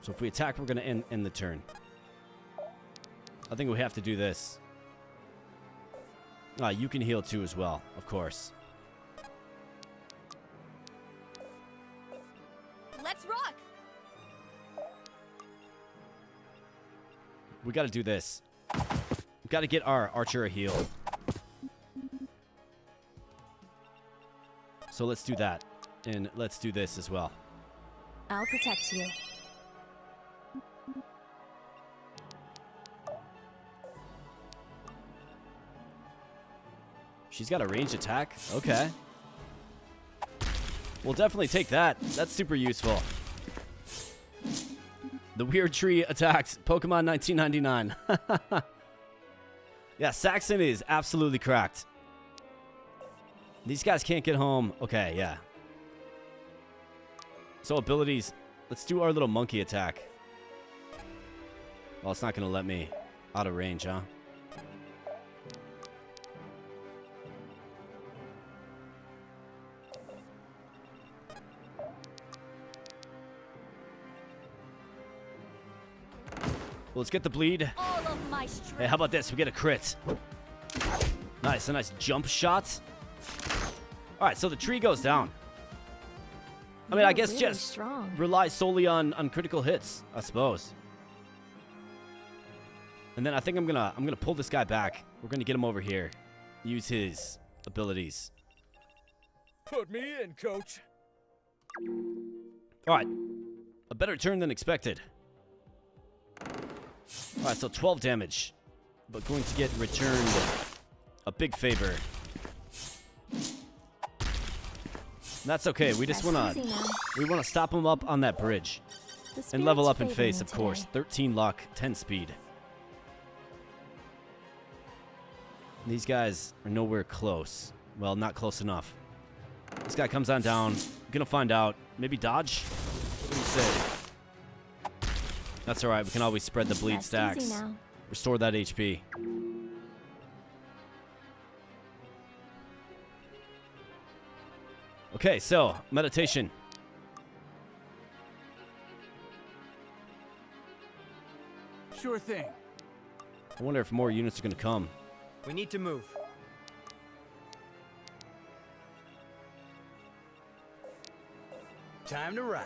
So if we attack, we're going to end the turn. I think we have to do this. You can heal too as well, of course. Let's rock! We got to do this. We got to get our archer a heal. So let's do that. And let's do this as well. I'll protect you. She's got a ranged attack? Okay. We'll definitely take that. That's super useful. The weird tree attacks. Pokemon 1999. Yeah, Saxon is absolutely cracked. These guys can't get home. Okay, yeah. So abilities. Let's do our little monkey attack. Well, it's not going to let me out of range, huh? Well, let's get the bleed. All of my strength. Hey, how about this? We get a crit. Nice, a nice jump shot. All right, so the tree goes down. I mean, I guess really just strong. rely solely on critical hits, I suppose. And then I think I'm gonna pull this guy back. We're gonna get him over here. Use his abilities. Put me in, coach. All right, a better turn than expected. All right, so 12 damage, but going to get returned a big favor. That's okay. We just wanna stop him up on that bridge and level up in face, of course. 13 luck, 10 speed. These guys are nowhere close. Well, not close enough. This guy comes on down. Gonna find out. Maybe dodge? What do you say? That's alright. We can always spread the bleed stacks. Restore that HP. Okay, so, meditation. Sure thing. I wonder if more units are gonna come. We need to move. Time to ride.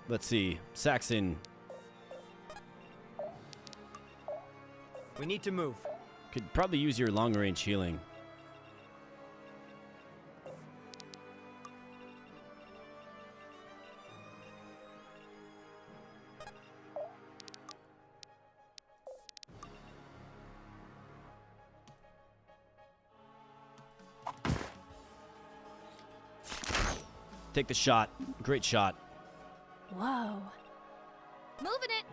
Let's see. Saxon. We need to move. Could probably use your long-range healing. Take the shot. Great shot. Whoa. Moving it.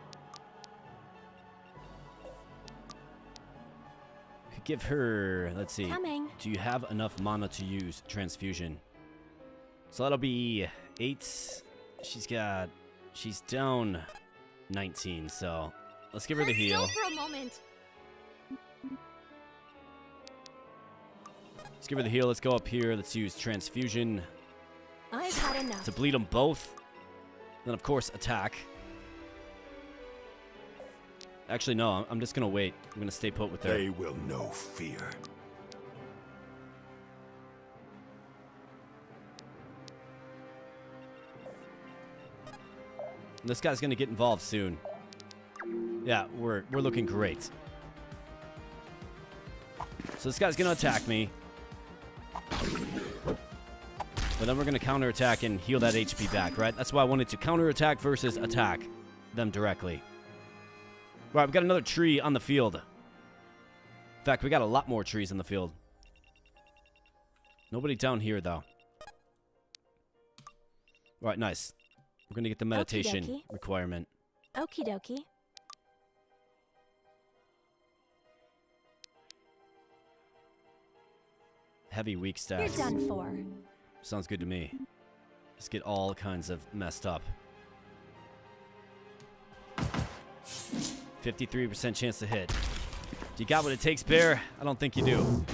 Could give her, let's see. Coming. Do you have enough mana to use transfusion? So that'll be 8. She's down 19, so let's give her the heal. Still for a moment. Let's give her the heal. Let's go up here. Let's use transfusion I've had enough. to bleed them both. Then, of course, attack. Actually, no. I'm just going to wait. I'm going to stay put with her. They will know fear. This guy's going to get involved soon. Yeah, we're looking great. So this guy's going to attack me. But then we're going to counterattack and heal that HP back, right? That's why I wanted to counterattack versus attack them directly. Right, we've got another tree on the field. In fact, we got a lot more trees on the field. Nobody down here, though. Right, nice. We're going to get the meditation Okie dokie. requirement. Okie dokie. Heavy weak You're stacks. done for. Sounds good to me. Just get all kinds of messed up. 53% chance to hit. Do you got what it takes, Bear? I don't think you do.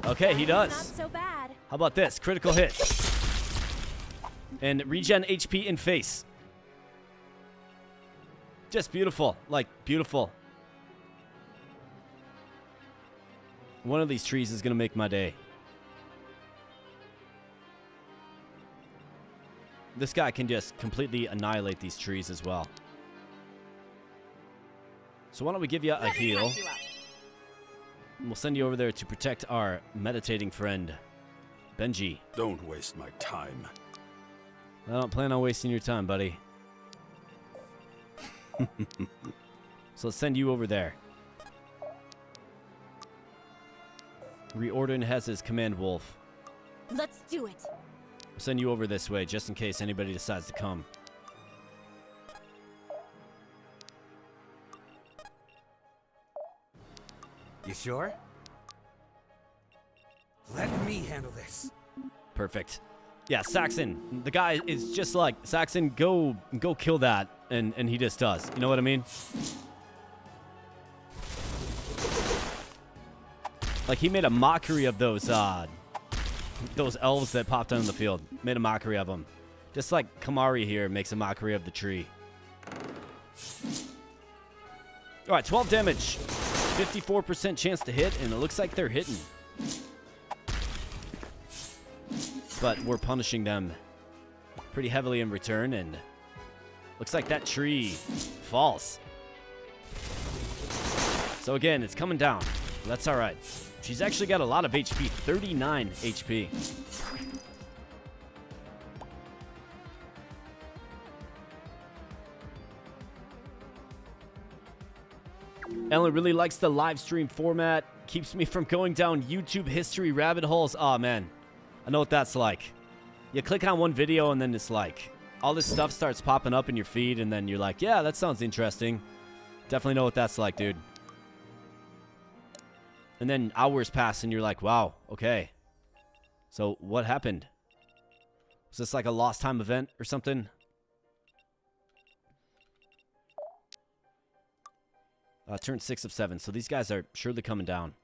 Okay, he does. Not so bad. How about this? Critical hit. And regen HP in face. Just beautiful. Like, beautiful. One of these trees is going to make my day. This guy can just completely annihilate these trees as well. So why don't we give you a heal? And we'll send you over there to protect our meditating friend, Benji. Don't waste my time. I don't plan on wasting your time, buddy. So let's send you over there. Reordin has his command wolf. Let's do it. We'll send you over this way just in case anybody decides to come. You sure? Let me handle this. Perfect. Yeah, Saxon. The guy is just like, Saxon, go kill that. And he just does. You know what I mean? Like, he made a mockery of those elves that popped on the field. Made a mockery of them. Just like Kamari here makes a mockery of the tree. Alright, 12 damage. 54% chance to hit, and it looks like they're hitting. But we're punishing them pretty heavily in return, and looks like that tree falls. So again, it's coming down. That's alright. She's actually got a lot of HP, 39 HP. Ellen really likes the live stream format. Keeps me from going down YouTube history rabbit holes. Aw, man. I know what that's like. You click on one video and then it's like, all this stuff starts popping up in your feed and then you're like, yeah, that sounds interesting. Definitely know what that's like, dude. And then hours pass and you're like, wow, okay. So what happened? Was this like a lost time event or something? Turn 6 of 7. So these guys are surely coming down.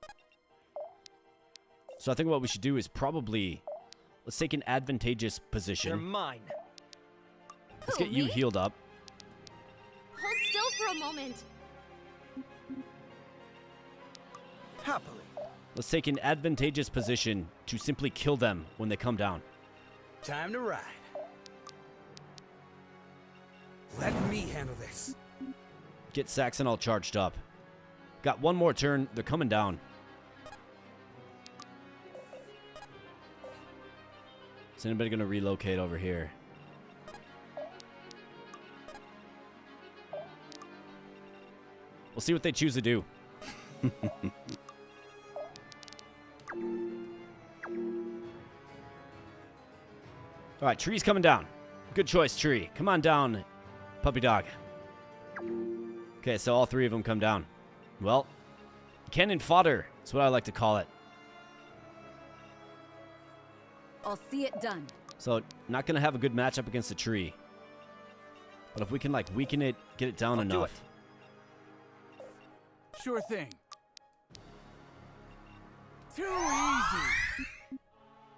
So I think what we should do is probably, let's take an advantageous position. They're mine. Let's get you healed up. Hold still for a moment. Happily. Let's take an advantageous position to simply kill them when they come down. Time to ride. Let me handle this. Get Saxon all charged up. Got one more turn. They're coming down. Is anybody going to relocate over here? We'll see what they choose to do. All right, tree's coming down. Good choice, tree. Come on down, puppy dog. Okay, so all three of them come down. Well, cannon fodder is what I like to call it. I'll see it done. So, not going to have a good matchup against the tree. But if we can, like, weaken it, get it down enough. Sure thing. Too easy.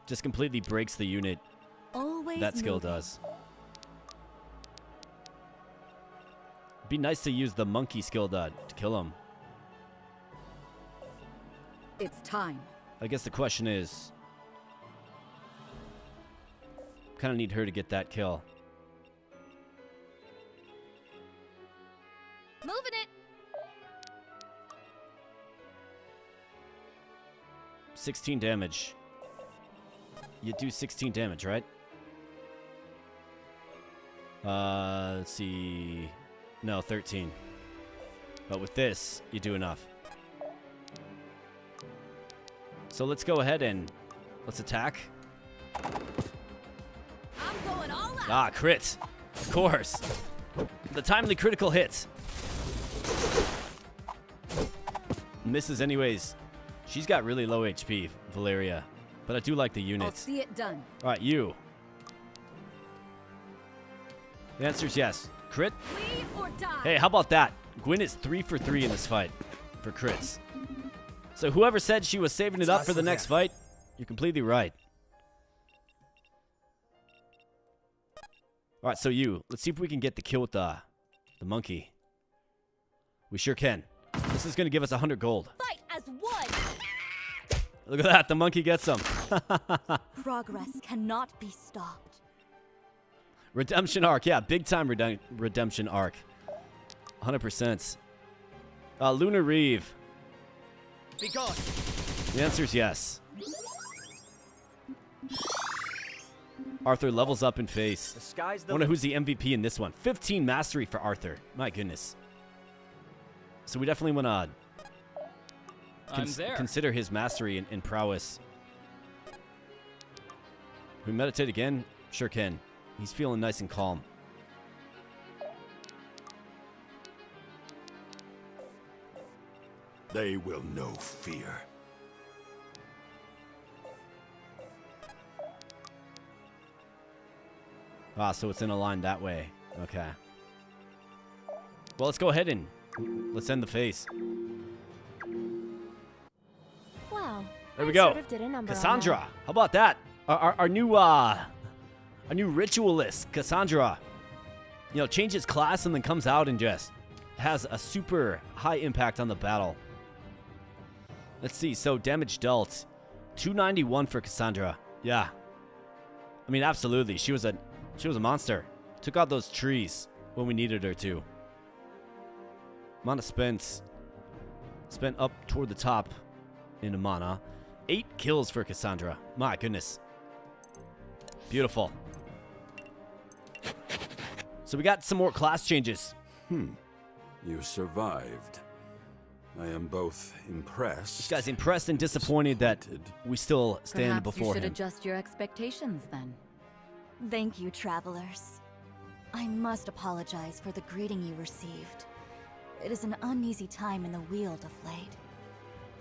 Just completely breaks the unit. Always that skill moving. does. Be nice to use the monkey skill to kill him. It's time. I guess the question is, kind of need her to get that kill. Moving it. 16 damage. You do 16 damage, right? Let's see. No, 13. But with this, you do enough. So let's go ahead and let's attack. I'm going all out. Ah, crit. Of course. The timely critical hit. Misses anyways. She's got really low HP, Valeria. But I do like the I'll units. see it done. All right, you. The answer is yes. Crit? Leave or die. Hey, how about that? Gwyn is 3 for 3 in this fight for crits. So whoever said she was saving it up for the next fight, you're completely right. All right, so you. Let's see if we can get the kill with the monkey. We sure can. This is going to give us 100 gold. Fight as one. Look at that. The monkey gets him. Progress cannot be stopped. Redemption arc. Yeah, big time redemption arc. 100%. Lunar Reeve. Be gone. The answer is yes. Arthur levels up in face. The sky's the Wonder who's the MVP in this one. 15 mastery for Arthur. My goodness. So we definitely want to consider his mastery in prowess. Can we meditate again? Sure can. He's feeling nice and calm. They will know fear. Ah, so it's in a line that way. Okay. Well, let's go ahead and let's end the phase. Wow. There we I go. Sort of did a number on Cassandra. that. How about that? Our new ritualist, Cassandra. You know, changes class and then comes out and just has a super high impact on the battle. Let's see. So damage dealt, 291 for Cassandra. Yeah. I mean, absolutely. She was a monster. Took out those trees when we needed her to. Mana spent up toward the top in mana. 8 kills for Cassandra. My goodness. Beautiful. So we got some more class changes. You survived. I am both impressed. This guy's impressed and disappointed that we still stand Perhaps before you should him. adjust your expectations then. Thank you, travelers. I must apologize for the greeting you received. It is an uneasy time in the Weald of late.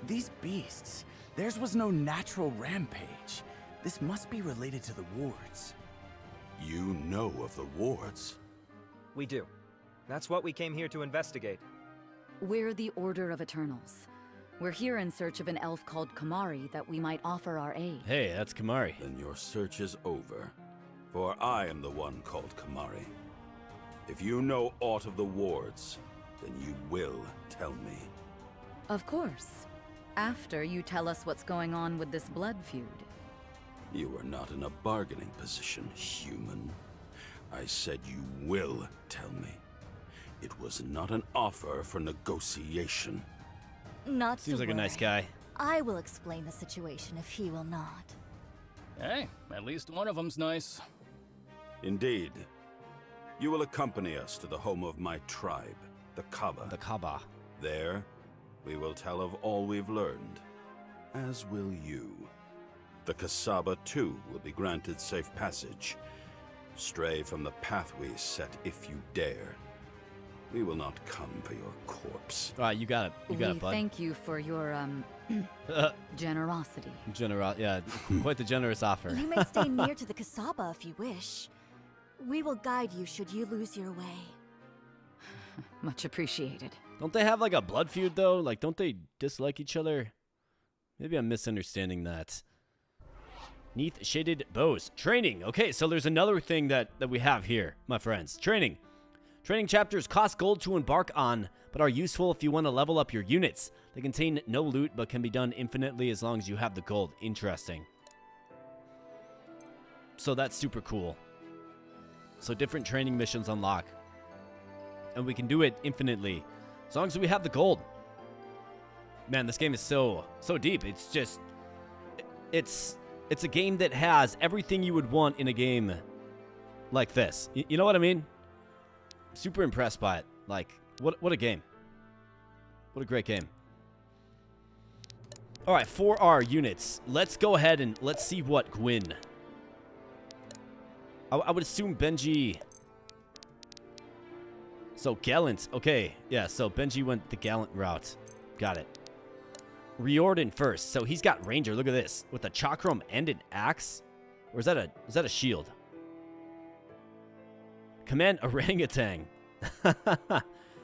These beasts, theirs was no natural rampage. This must be related to the wards. You know of the wards? We do. That's what we came here to investigate. We're the Order of Eternals. We're here in search of an elf called Kamari that we might offer our aid. Hey, that's Kamari. Then your search is over. For I am the one called Kamari. If you know aught of the wards, then you will tell me. Of course. After you tell us what's going on with this blood feud. You are not in a bargaining position, human. I said you will tell me. It was not an offer for negotiation. Not Seems to like a nice worry. guy. I will explain the situation if he will not. Hey, at least one of them's nice. Indeed. You will accompany us to the home of my tribe, the Kaaba. The Kaaba. There, we will tell of all we've learned, as will you. The Kasaba, too, will be granted safe passage. Stray from the path we set if you dare. We will not come for your corpse. All right, you got it. You got We it, bud. thank you for your, generosity. Yeah, quite the generous offer. You may stay near to the Kasaba if you wish. We will guide you should you lose your way. Much appreciated. Don't they have like a blood feud though? Like, don't they dislike each other? Maybe I'm misunderstanding that. Neath shaded bows. Training. Okay, so there's another thing that we have here, my friends. Training. Training chapters cost gold to embark on, but are useful if you want to level up your units. They contain no loot, but can be done infinitely as long as you have the gold. Interesting. So that's super cool. So different training missions unlock. And we can do it infinitely, as long as we have the gold. Man, this game is so deep. It's just, it's a game that has everything you would want in a game like this. You know what I mean? Super impressed by it. Like, what a game. What a great game. All right, for our units, let's go ahead and let's see what Gwyn. I would assume Benji. So Gallant. Okay, yeah, so Benji went the Gallant route. Got it. Riordan first. So he's got Ranger. Look at this. With a chakram and an axe. Or is that a shield? Command Orangutan.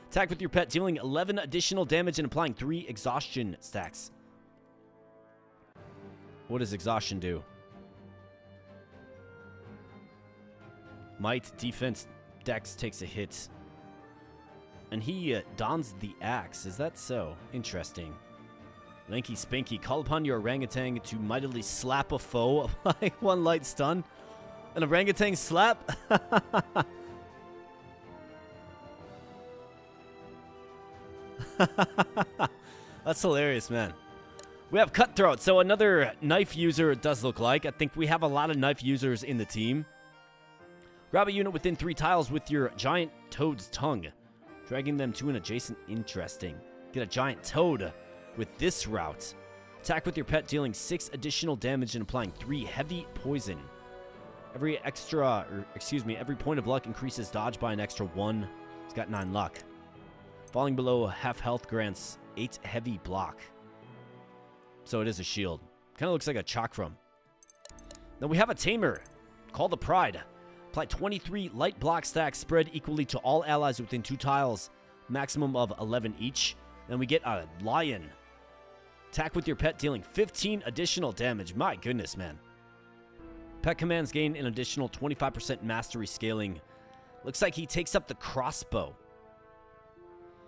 Attack with your pet, dealing 11 additional damage and applying 3 exhaustion stacks. What does exhaustion do? Might, defense, dex takes a hit. And he dons the axe. Is that so? Interesting. Lanky Spanky, call upon your orangutan to mightily slap a foe. Apply 1 light stun. An orangutan slap? That's hilarious, man. We have Cutthroat, so another knife user it does look like. I think we have a lot of knife users in the team. Grab a unit within 3 tiles with your giant toad's tongue, dragging them to an adjacent. Interesting. Get a giant toad with this route. Attack with your pet, dealing 6 additional damage and applying 3 heavy poison. Every point of luck increases dodge by an extra 1. It's got 9 luck. Falling below half health grants 8 heavy block. So it is a shield. Kind of looks like a chakram. Then we have a tamer. Call the Pride. Apply 23 light block stacks spread equally to all allies within 2 tiles. Maximum of 11 each. Then we get a lion. Attack with your pet, dealing 15 additional damage. My goodness, man. Pet commands gain an additional 25% mastery scaling. Looks like he takes up the crossbow.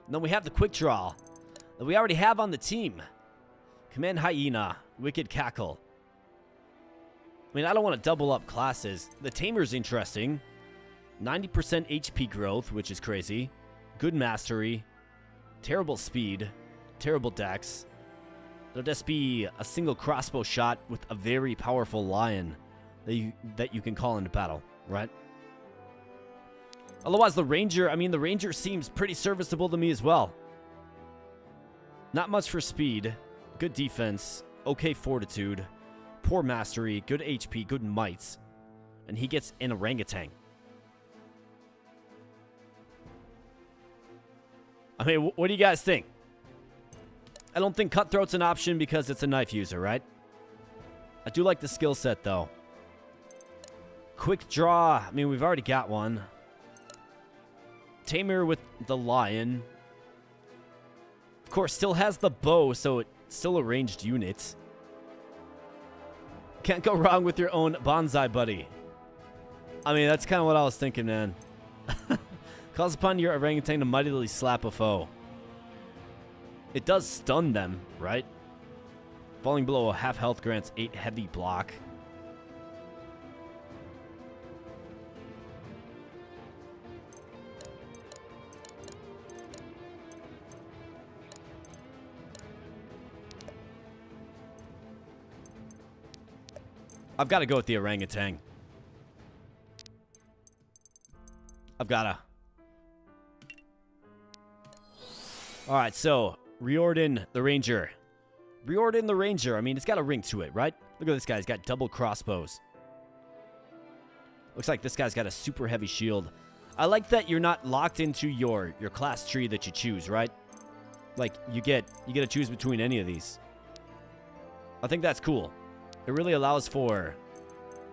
And then we have the quick draw that we already have on the team. Command Hyena, Wicked Cackle. I mean, I don't want to double up classes. The Tamer's interesting. 90% HP growth, which is crazy. Good mastery. Terrible speed. Terrible dex. There'll just be a single crossbow shot with a very powerful lion that you can call into battle, right? Otherwise, the Ranger seems pretty serviceable to me as well. Not much for speed. Good defense. Okay fortitude. Poor mastery. Good HP. Good might. And he gets an orangutan. I mean, what do you guys think? I don't think Cutthroat's an option because it's a knife user, right? I do like the skill set, though. Quick draw. I mean, we've already got one. Tamer with the lion. Of course, still has the bow, so it's still a ranged unit. Can't go wrong with your own bonsai buddy. I mean, that's kind of what I was thinking, man. Calls upon your orangutan to mightily slap a foe. It does stun them, right? Falling below a half health grants 8 heavy block. I've got to go with the orangutan. I've got to. All right, so Riordan the Ranger. Riordan the Ranger. I mean, it's got a ring to it, right? Look at this guy. He's got double crossbows. Looks like this guy's got a super heavy shield. I like that you're not locked into your class tree that you choose, right? Like, you get to choose between any of these. I think that's cool. It really allows for,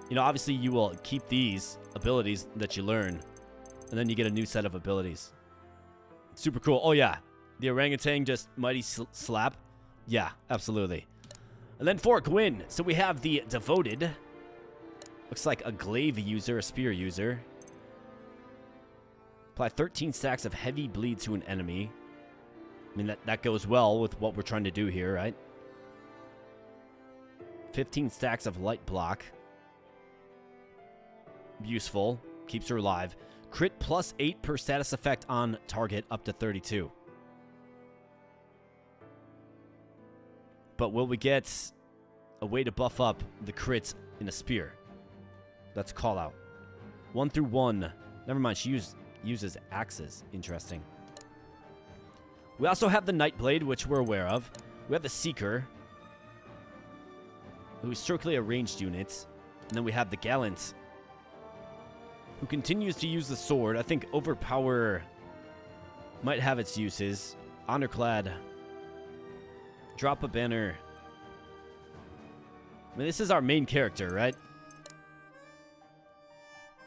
you know, obviously you will keep these abilities that you learn, and then you get a new set of abilities. Super cool. Oh, yeah. The orangutan just mighty slap. Yeah, absolutely. And then for Gwyn, so we have the Devoted. Looks like a glaive user, a spear user. Apply 13 stacks of heavy bleed to an enemy. I mean, that goes well with what we're trying to do here, right? 15 stacks of light block. Useful. Keeps her alive. Crit plus 8 per status effect on target up to 32. But will we get a way to buff up the crits in a spear? That's a call out. 1 through 1. Never mind, she uses axes. Interesting. We also have the Nightblade, which we're aware of. We have the Seeker, who's strictly a ranged unit. And then we have the Gallant, who continues to use the sword. I think Overpower might have its uses. Honorclad. Drop a banner. I mean, this is our main character, right?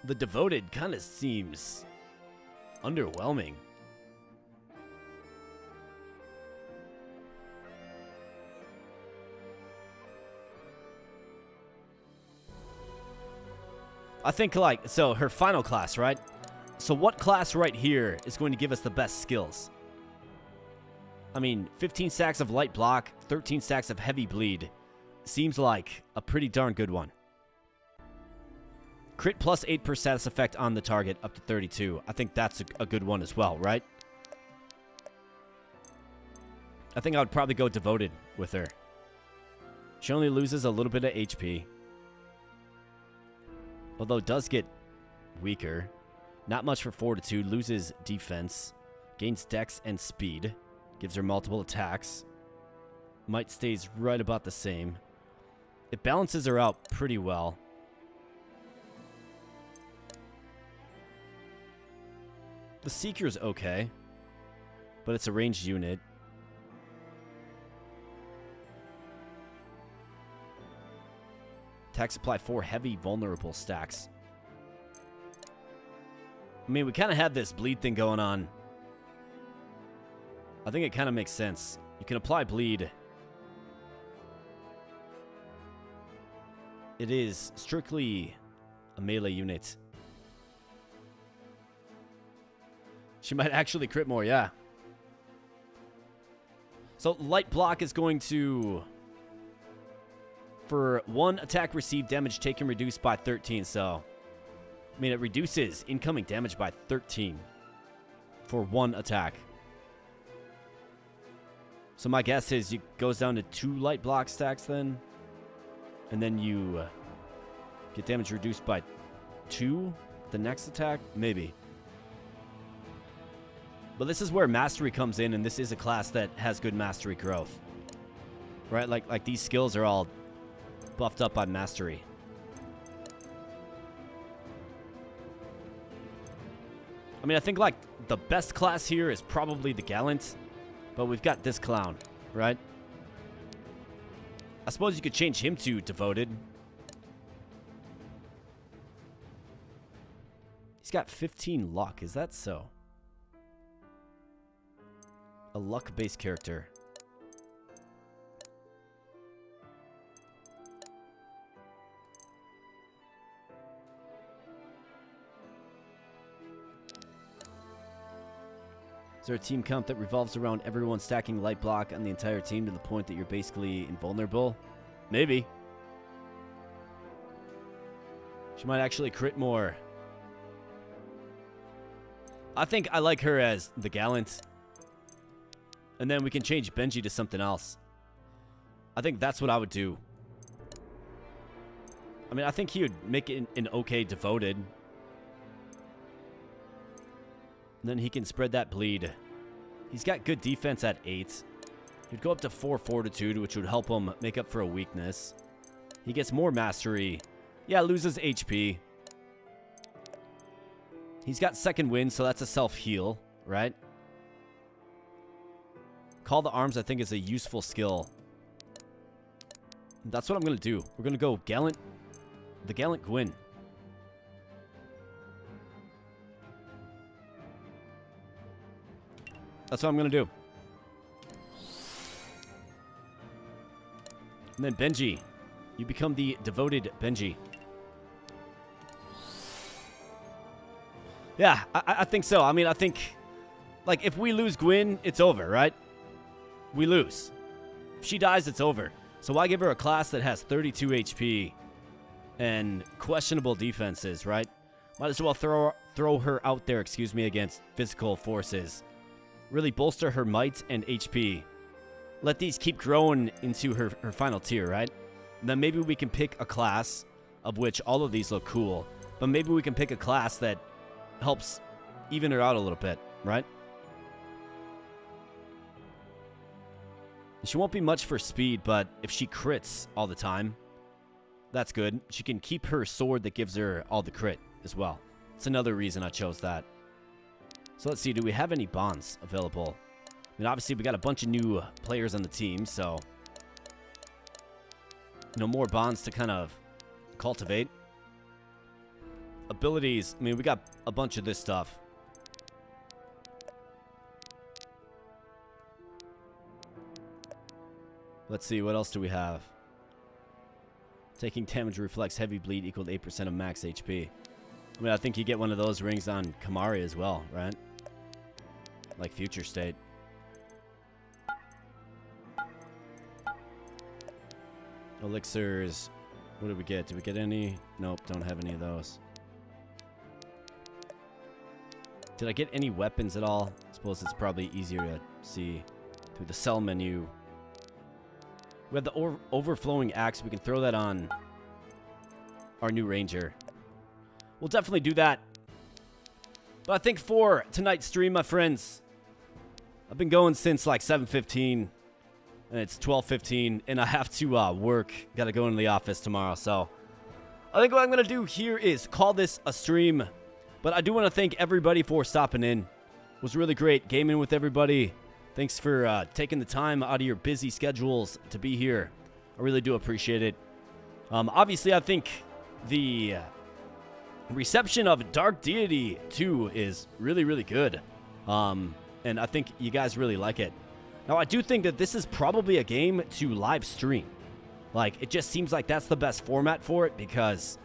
The Devoted kind of seems underwhelming. I think, like, so her final class, right? So what class right here is going to give us the best skills? I mean, 15 stacks of light block, 13 stacks of heavy bleed. Seems like a pretty darn good one. Crit plus 8% status effect on the target up to 32. I think that's a good one as well, right? I think I would probably go devoted with her. She only loses a little bit of HP. Although does get weaker. Not much for fortitude. Loses defense. Gains dex and speed. Gives her multiple attacks. Might stays right about the same. It balances her out pretty well. The Seeker's okay. But it's a ranged unit. Attack supply 4 heavy vulnerable stacks. I mean, we kind of had this bleed thing going on. I think it kind of makes sense. You can apply bleed. It is strictly a melee unit. She might actually crit more, yeah. So light block is going to, for 1 attack received, damage taken reduced by 13. So, I mean, it reduces incoming damage by 13 for 1 attack. So my guess is it goes down to 2 light block stacks then. And then you get damage reduced by 2 the next attack? Maybe. But this is where mastery comes in, and this is a class that has good mastery growth. Right? Like these skills are all buffed up by mastery. I mean, I think like the best class here is probably the Gallant, but we've got this clown, right? I suppose you could change him to devoted. He's got 15 luck. Is that so? A luck-based character. Is there a team count that revolves around everyone stacking light block on the entire team to the point that you're basically invulnerable? Maybe. She might actually crit more. I think I like her as the Gallant. And then we can change Benji to something else. I think that's what I would do. I mean, I think he would make it an okay devoted. And then he can spread that bleed. He's got good defense at 8. He'd go up to 4 fortitude, which would help him make up for a weakness. He gets more mastery. Yeah, loses HP. He's got second wind, so that's a self-heal, right? Call the arms, I think, is a useful skill. That's what I'm going to do. We're going to go Gallant. The Gallant Gwyn. That's what I'm going to do. And then Benji. You become the devoted Benji. Yeah, I think so. I mean, I think, like, if we lose Gwyn, it's over, right? We lose. If she dies, it's over. So why give her a class that has 32 HP and questionable defenses, right? Might as well throw her out there, against physical forces. Really bolster her might and HP. Let these keep growing into her final tier, right? And then maybe we can pick a class of which all of these look cool. But maybe we can pick a class that helps even her out a little bit, right? She won't be much for speed, but if she crits all the time, that's good. She can keep her sword that gives her all the crit as well. It's another reason I chose that. So let's see, do we have any bonds available? I mean, obviously we got a bunch of new players on the team, so, you know, more bonds to kind of cultivate. Abilities, I mean, we got a bunch of this stuff. Let's see, what else do we have? Taking damage reflects heavy bleed equal to 8% of max HP. I mean, I think you get one of those rings on Kamari as well, right? Like Future State. Elixirs. What did we get? Did we get any? Nope, don't have any of those. Did I get any weapons at all? I suppose it's probably easier to see through the sell menu. We have the overflowing axe. We can throw that on our new ranger. We'll definitely do that. But I think for tonight's stream, my friends, I've been going since like 7:15, and it's 12:15, and I have to work. Got to go into the office tomorrow, so I think what I'm going to do here is call this a stream. But I do want to thank everybody for stopping in. It was really great gaming with everybody. Thanks for taking the time out of your busy schedules to be here. I really do appreciate it. Obviously, I think the reception of Dark Deity 2 is really, really good. And I think you guys really like it. Now, I do think that this is probably a game to live stream. Like, it just seems like that's the best format for it because,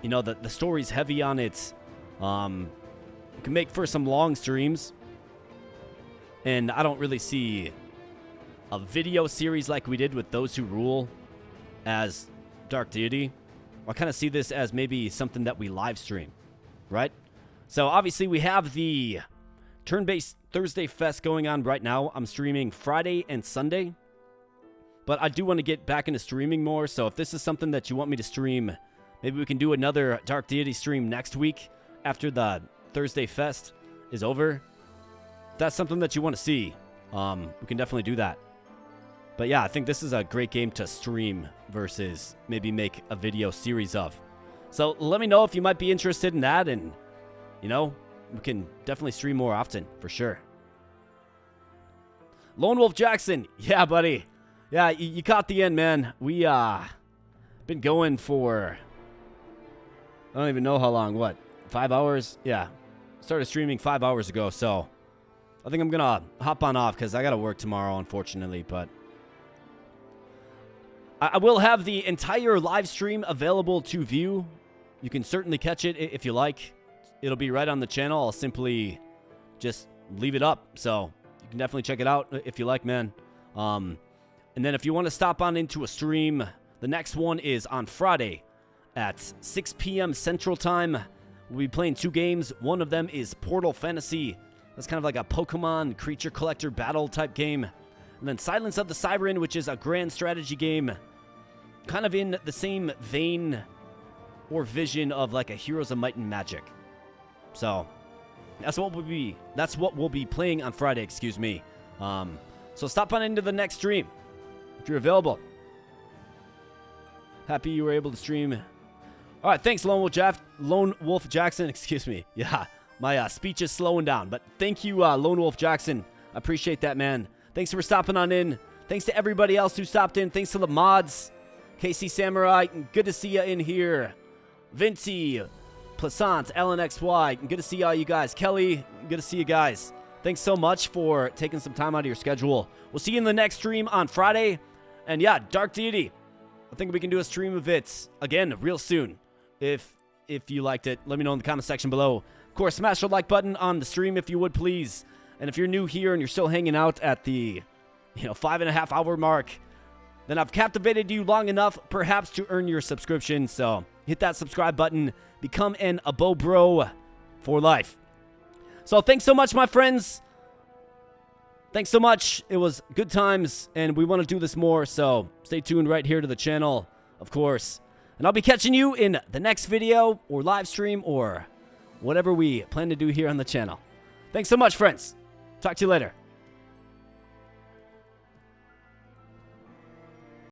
you know, the story's heavy on it. You can make for some long streams. And I don't really see a video series like we did with Those Who Rule as Dark Deity. I kind of see this as maybe something that we live stream, right? So obviously we have the Turn-Based Thursday Fest going on right now. I'm streaming Friday and Sunday, but I do want to get back into streaming more. So if this is something that you want me to stream, maybe we can do another Dark Deity stream next week after the Thursday Fest is over. If that's something that you want to see, we can definitely do that. But yeah, I think this is a great game to stream versus maybe make a video series of. So let me know if you might be interested in that, and, you know, we can definitely stream more often, for sure. Lone Wolf Jackson. Yeah, buddy. Yeah, you caught the end, man. We, been going for, I don't even know how long. What, 5 hours? Yeah. Started streaming 5 hours ago, so I think I'm gonna hop on off because I gotta work tomorrow, unfortunately, but I will have the entire live stream available to view. You can certainly catch it if you like. It'll be right on the channel. I'll simply just leave it up, so you can definitely check it out if you like, man. And then if you want to stop on into a stream, the next one is on Friday at 6 p.m. Central Time. We'll be playing 2 games. One of them is Portal Fantasy. That's kind of like a Pokemon creature collector battle type game. And then Silence of the Siren, which is a grand strategy game, kind of in the same vein or vision of like a Heroes of Might and Magic. So that's what we'll be playing on Friday, excuse me. So stop on into the next stream if you're available. Happy you were able to stream. All right, thanks, Lone Wolf Jackson, excuse me. Yeah, my speech is slowing down, but thank you, Lone Wolf Jackson. I appreciate that, man. Thanks for stopping on in. Thanks to everybody else who stopped in. Thanks to the mods. KC Samurai, good to see you in here. Vinci, Plaisant, LNXY, good to see all you guys. Kelly, good to see you guys. Thanks so much for taking some time out of your schedule. We'll see you in the next stream on Friday. And yeah, Dark Deity. I think we can do a stream of it again real soon. If you liked it, let me know in the comment section below. Of course, smash the like button on the stream if you would, please. And if you're new here and you're still hanging out at the 5.5 hour mark, then I've captivated you long enough perhaps to earn your subscription. So hit that subscribe button. Become an Abo Bro for life. So thanks so much, my friends. Thanks so much. It was good times, and we want to do this more. So stay tuned right here to the channel, of course. And I'll be catching you in the next video or live stream or whatever we plan to do here on the channel. Thanks so much, friends. Talk to you later.